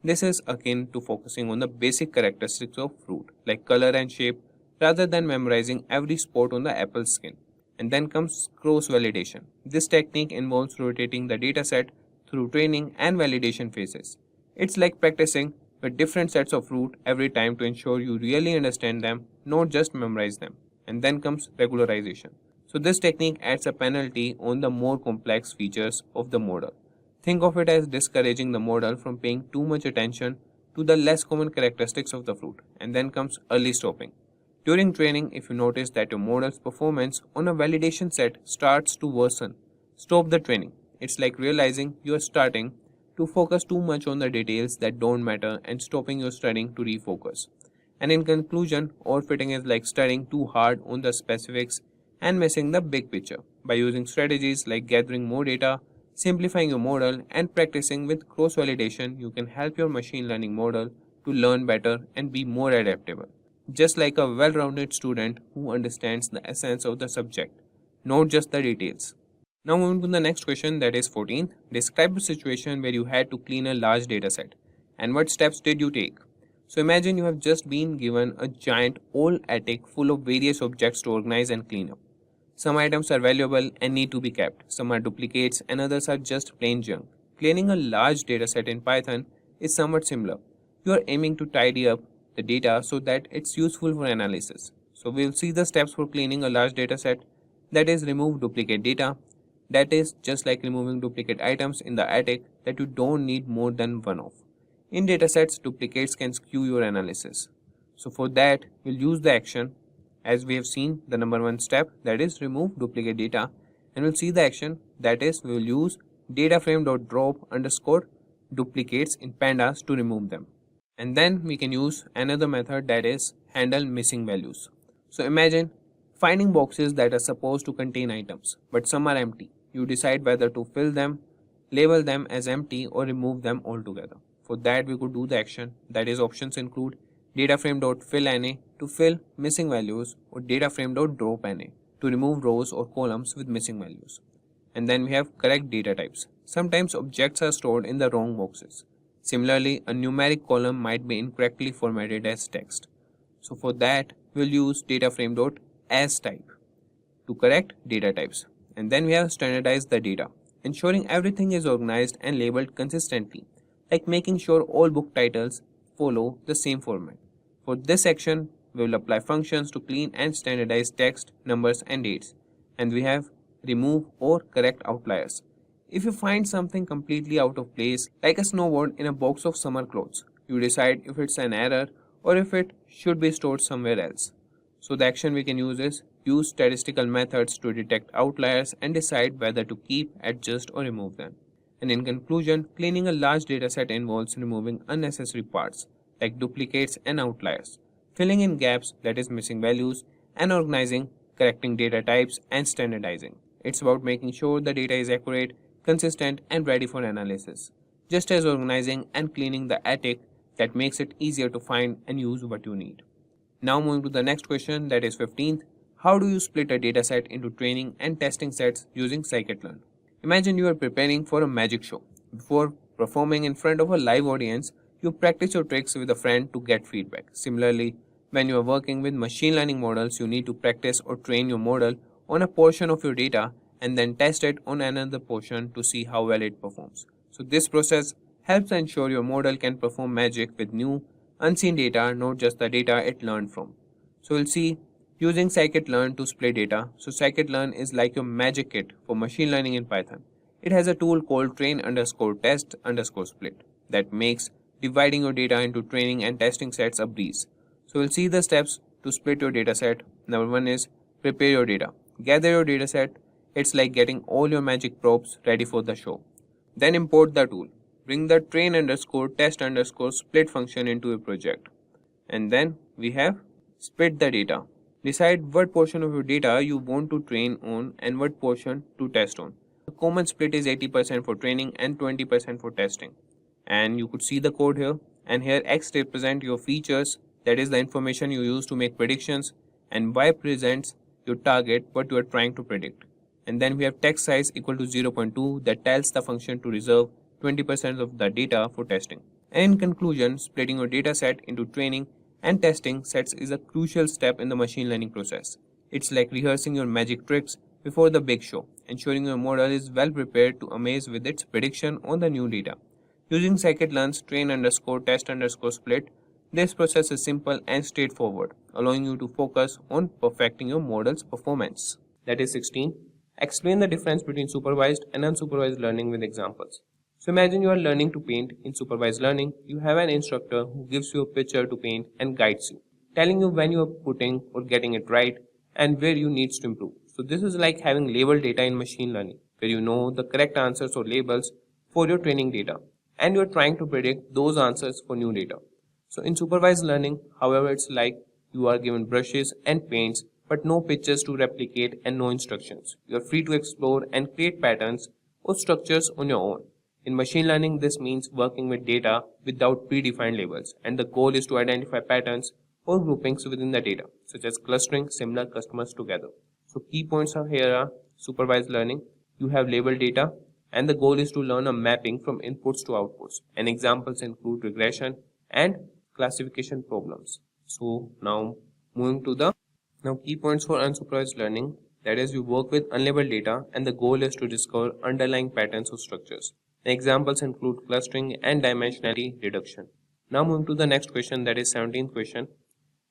This is akin to focusing on the basic characteristics of fruit, like color and shape, rather than memorizing every spot on the apple's skin. And then comes cross-validation. This technique involves rotating the dataset through training and validation phases. It's like practicing with different sets of fruit every time to ensure you really understand them, not just memorize them. And then comes regularization. So this technique adds a penalty on the more complex features of the model. Think of it as discouraging the model from paying too much attention to the less common characteristics of the fruit. And then comes early stopping. During training, if you notice that your model's performance on a validation set starts to worsen, stop the training. It's like realizing you are starting to focus too much on the details that don't matter and stopping your studying to refocus. And in conclusion, overfitting is like studying too hard on the specifics and missing the big picture. By using strategies like gathering more data, simplifying your model, and practicing with cross-validation, you can help your machine learning model to learn better and be more adaptable. Just like a well-rounded student who understands the essence of the subject, not just the details. Now moving to the next question, that is 14th. Describe a situation where you had to clean a large dataset, and what steps did you take? So imagine you have just been given a giant old attic full of various objects to organize and clean up. Some items are valuable and need to be kept, some are duplicates, and others are just plain junk. Cleaning a large dataset in Python is somewhat similar. you are aiming to tidy up the data so that it's useful for analysis. So we'll see the steps for cleaning a large data set. That is, remove duplicate data. That is just like removing duplicate items in the attic that you don't need more than one of. In datasets, duplicates can skew your analysis. So for that, we'll use the action as we have seen the number one step, that is remove duplicate data, and we'll see the action, that is we'll use dataframe.drop_duplicates in pandas to remove them. And then we can use another method, that is handle missing values. So imagine finding boxes that are supposed to contain items, but some are empty. You decide whether to fill them, label them as empty, or remove them altogether. For that, we could do the action, that is options include dataframe.fillNA to fill missing values, or dataframe.dropNA to remove rows or columns with missing values. And then we have correct data types. Sometimes objects are stored in the wrong boxes. Similarly, a numeric column might be incorrectly formatted as text. So for that, we'll use dataframe.asType to correct data types. And then we have standardized the data, ensuring everything is organized and labeled consistently, like making sure all book titles follow the same format. For this action, we will apply functions to clean and standardize text, numbers, and dates. And we have remove or correct outliers. If you find something completely out of place, like a snowboard in a box of summer clothes, you decide if it's an error or if it should be stored somewhere else. So the action we can use is use statistical methods to detect outliers and decide whether to keep, adjust, or remove them. And in conclusion, cleaning a large dataset involves removing unnecessary parts like duplicates and outliers, filling in gaps, that is missing values, and organizing, correcting data types, and standardizing. It's about making sure the data is accurate, consistent, and ready for analysis, just as organizing and cleaning the attic that makes it easier to find and use what you need. Now moving to the next question, that is 15th. How do you split a dataset into training and testing sets using scikit-learn? Imagine you are preparing for a magic show. Before performing in front of a live audience, you practice your tricks with a friend to get feedback. Similarly, when you are working with machine learning models, you need to practice or train your model on a portion of your data and then test it on another portion to see how well it performs. So this process helps ensure your model can perform magic with new, unseen data, not just the data it learned from. So we'll see using scikit-learn to split data. So scikit-learn is like your magic kit for machine learning in Python. It has a tool called train_test_split that makes dividing your data into training and testing sets a breeze. So we'll see the steps to split your dataset. Number one is prepare your data. Gather your dataset. It's like getting all your magic props ready for the show. Then import the tool. Bring the train_test_split function into your project. And then we have split the data. Decide what portion of your data you want to train on and what portion to test on. The common split is 80% for training and 20% for testing. And you could see the code here. And here X represents your features, that is the information you use to make predictions, and Y presents your target, what you are trying to predict. And then we have text size equal to 0.2 that tells the function to reserve 20% of the data for testing. And in conclusion, splitting your data set into training and testing sets is a crucial step in the machine learning process. It's like rehearsing your magic tricks before the big show, ensuring your model is well prepared to amaze with its prediction on the new data. Using scikit-learn's train_test_split, this process is simple and straightforward, allowing you to focus on perfecting your model's performance. That is 16. Explain the difference between supervised and unsupervised learning with examples. So imagine you are learning to paint. In supervised learning, you have an instructor who gives you a picture to paint and guides you, telling you when you are putting or getting it right and where you need to improve. So this is like having labeled data in machine learning, where you know the correct answers or labels for your training data, and you are trying to predict those answers for new data. So in supervised learning, however, it's like you are given brushes and paints, but no pictures to replicate and no instructions. You are free to explore and create patterns or structures on your own. In machine learning, this means working with data without predefined labels, and the goal is to identify patterns or groupings within the data, such as clustering similar customers together. So key points here are supervised learning. You have labeled data, and the goal is to learn a mapping from inputs to outputs. And examples include regression and classification problems. So now moving to the key points for unsupervised learning. That is, you work with unlabeled data, and the goal is to discover underlying patterns or structures. The examples include clustering and dimensionality reduction. Now moving to the next question, that is 17th question.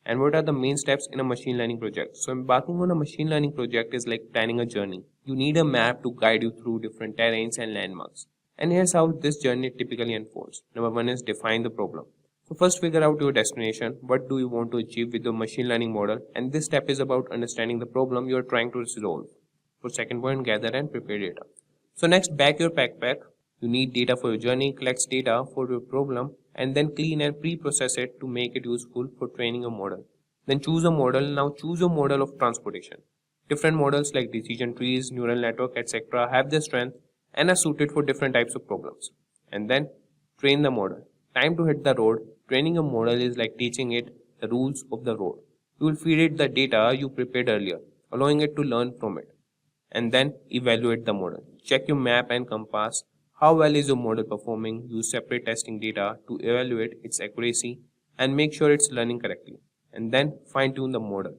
And what are the main steps in a machine learning project? So embarking on a machine learning project is like planning a journey. You need a map to guide you through different terrains and landmarks. And here's how this journey typically unfolds. Number one is define the problem. So first figure out your destination. What do you want to achieve with your machine learning model? And this step is about understanding the problem you are trying to resolve. For second point, gather and prepare data. So next, pack your backpack. You need data for your journey, collect data for your problem, and then clean and pre-process it to make it useful for training a model. Then choose a model. Now choose a model of transportation. Different models like decision trees, neural network, etc. have their strength and are suited for different types of problems. And then train the model. Time to hit the road. Training a model is like teaching it the rules of the road. You will feed it the data you prepared earlier, allowing it to learn from it. And then evaluate the model. Check your map and compass. How well is your model performing? Use separate testing data to evaluate its accuracy and make sure it's learning correctly. And then fine tune the model.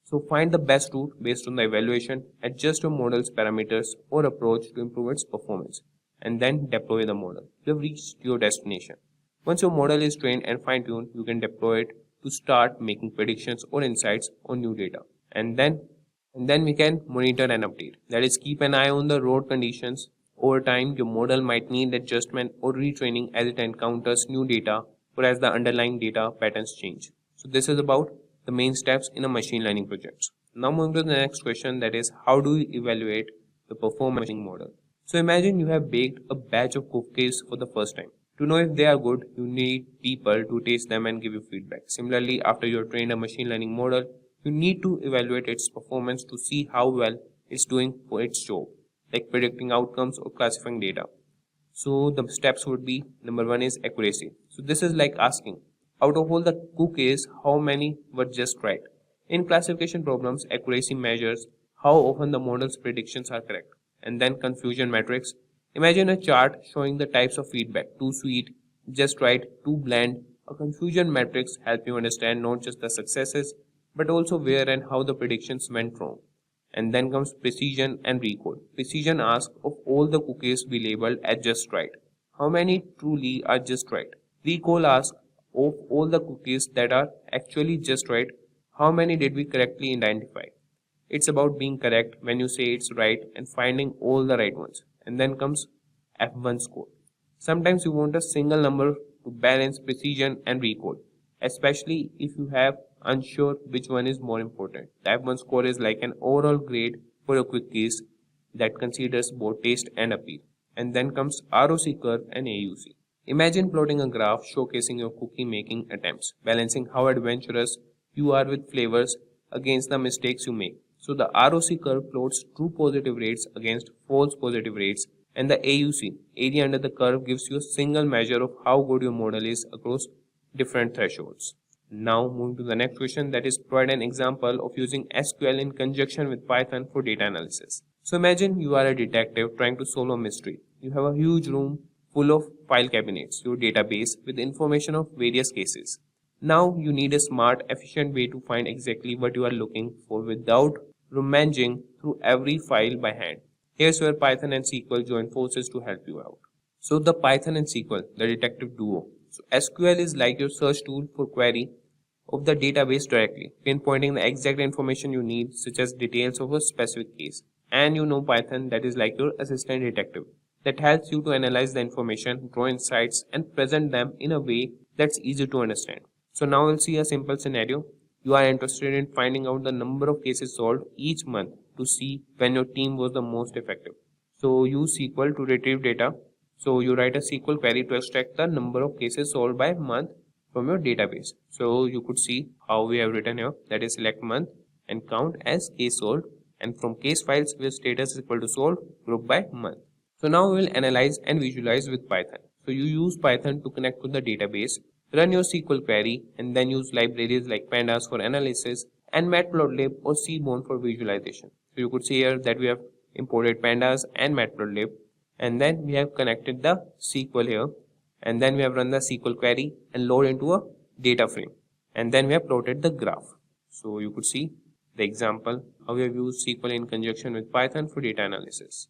So find the best route based on the evaluation, adjust your model's parameters or approach to improve its performance, and then deploy the model. You have reached your destination. Once your model is trained and fine tuned, you can deploy it to start making predictions or insights on new data. And then we can monitor and update. That is, keep an eye on the road conditions. Over time, your model might need adjustment or retraining as it encounters new data or as the underlying data patterns change. So this is about the main steps in a machine learning project. Now moving to the next question, that is, how do you evaluate the performance model? So imagine you have baked a batch of cookies for the first time. To know if they are good, you need people to taste them and give you feedback. Similarly, after you have trained a machine learning model, you need to evaluate its performance to see how well it's doing for its job, like predicting outcomes or classifying data. So the steps would be, number one is accuracy. So this is like asking, out of all the cookies, how many were just right? In classification problems, accuracy measures how often the model's predictions are correct. And then confusion metrics. Imagine a chart showing the types of feedback: too sweet, just right, too bland. A confusion metrics help you understand not just the successes, but also where and how the predictions went wrong. And then comes precision and recall. Precision asks, of all the cookies we labeled as just right, how many truly are just right? Recall asks, of all the cookies that are actually just right, how many did we correctly identify? It's about being correct when you say it's right and finding all the right ones. And then comes F1 score. Sometimes you want a single number to balance precision and recall, especially if you have unsure which one is more important. The F1 score is like an overall grade for your cookies that considers both taste and appeal. And then comes ROC curve and AUC. Imagine plotting a graph showcasing your cookie making attempts, balancing how adventurous you are with flavors against the mistakes you make. So the ROC curve plots true positive rates against false positive rates, and the AUC, area under the curve, gives you a single measure of how good your model is across different thresholds. Now moving to the next question, that is, provide an example of using SQL in conjunction with Python for data analysis. So imagine you are a detective trying to solve a mystery. You have a huge room full of file cabinets, your database with information of various cases. Now you need a smart, efficient way to find exactly what you are looking for without rummaging through every file by hand. Here's where Python and SQL join forces to help you out. So the Python and SQL, the detective duo. So SQL is like your search tool for query of the database directly, pinpointing the exact information you need, such as details of a specific case. And you know Python, that is like your assistant detective, that helps you to analyze the information, draw insights, and present them in a way that's easy to understand. So now we'll see a simple scenario. You are interested in finding out the number of cases solved each month to see when your team was the most effective. So use SQL to retrieve data. So you write a SQL query to extract the number of cases solved by month from your database. So you could see how we have written here, that is, select month and count as case solved, and from case files where status is equal to solved, group by month. So now we will analyze and visualize with Python. So you use Python to connect to the database, run your SQL query, and then use libraries like pandas for analysis and matplotlib or seaborn for visualization. So you could see here that we have imported pandas and matplotlib, and then we have connected the SQL here, and then we have run the SQL query and load into a data frame, and then we have plotted the graph. So you could see the example how we have used SQL in conjunction with Python for data analysis.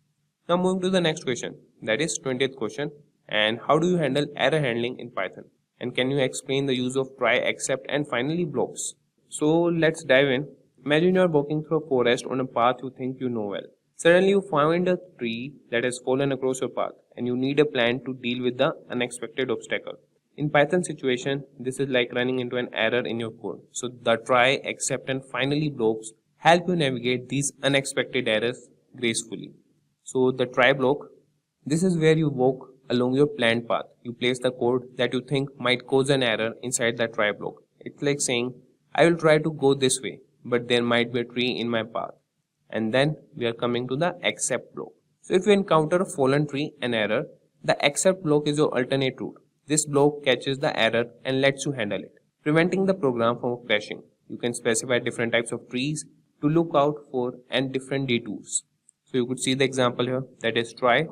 Now moving to the next question, that is 20th question, and how do you handle error handling in Python? And can you explain the use of try, except, and finally blocks? So let's dive in. Imagine you're walking through a forest on a path you think you know well. Suddenly you find a tree that has fallen across your path and you need a plan to deal with the unexpected obstacle. In Python situation, this is like running into an error in your code. So the try, except, and finally blocks help you navigate these unexpected errors gracefully. So the try block, this is where you walk along your planned path. You place the code that you think might cause an error inside the try block. It's like saying, I will try to go this way, but there might be a tree in my path. And then we are coming to the except block. So if you encounter a fallen tree, an error, the except block is your alternate route. This block catches the error and lets you handle it, preventing the program from crashing. You can specify different types of trees to look out for and different detours. So you could see the example here, that is try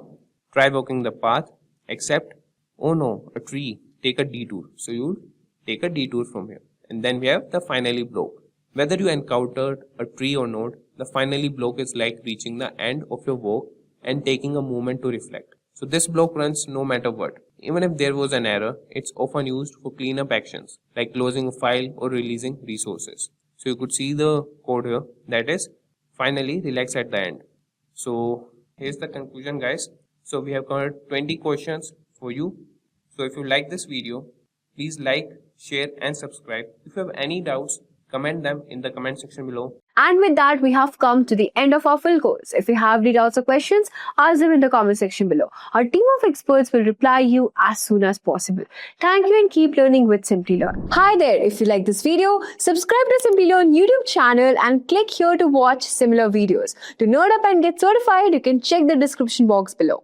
walking the path, except, oh no, a tree, take a detour. So you take a detour from here. And then we have the finally block. Whether you encountered a tree or not, the finally block is like reaching the end of your walk and taking a moment to reflect. So this block runs no matter what. Even if there was an error, it's often used for cleanup actions like closing a file or releasing resources. So you could see the code here, that is finally relax at the end. So here's the conclusion, guys. So we have covered 20 questions for you. So if you like this video, please like, share and subscribe. If you have any doubts, comment them in the comment section below. And with that, we have come to the end of our full course. If you have any doubts or questions, ask them in the comment section below. Our team of experts will reply you as soon as possible. Thank you and keep learning with Simplilearn. Hi there, if you like this video, subscribe to Simplilearn YouTube channel and click here to watch similar videos. To nerd up and get certified, you can check the description box below.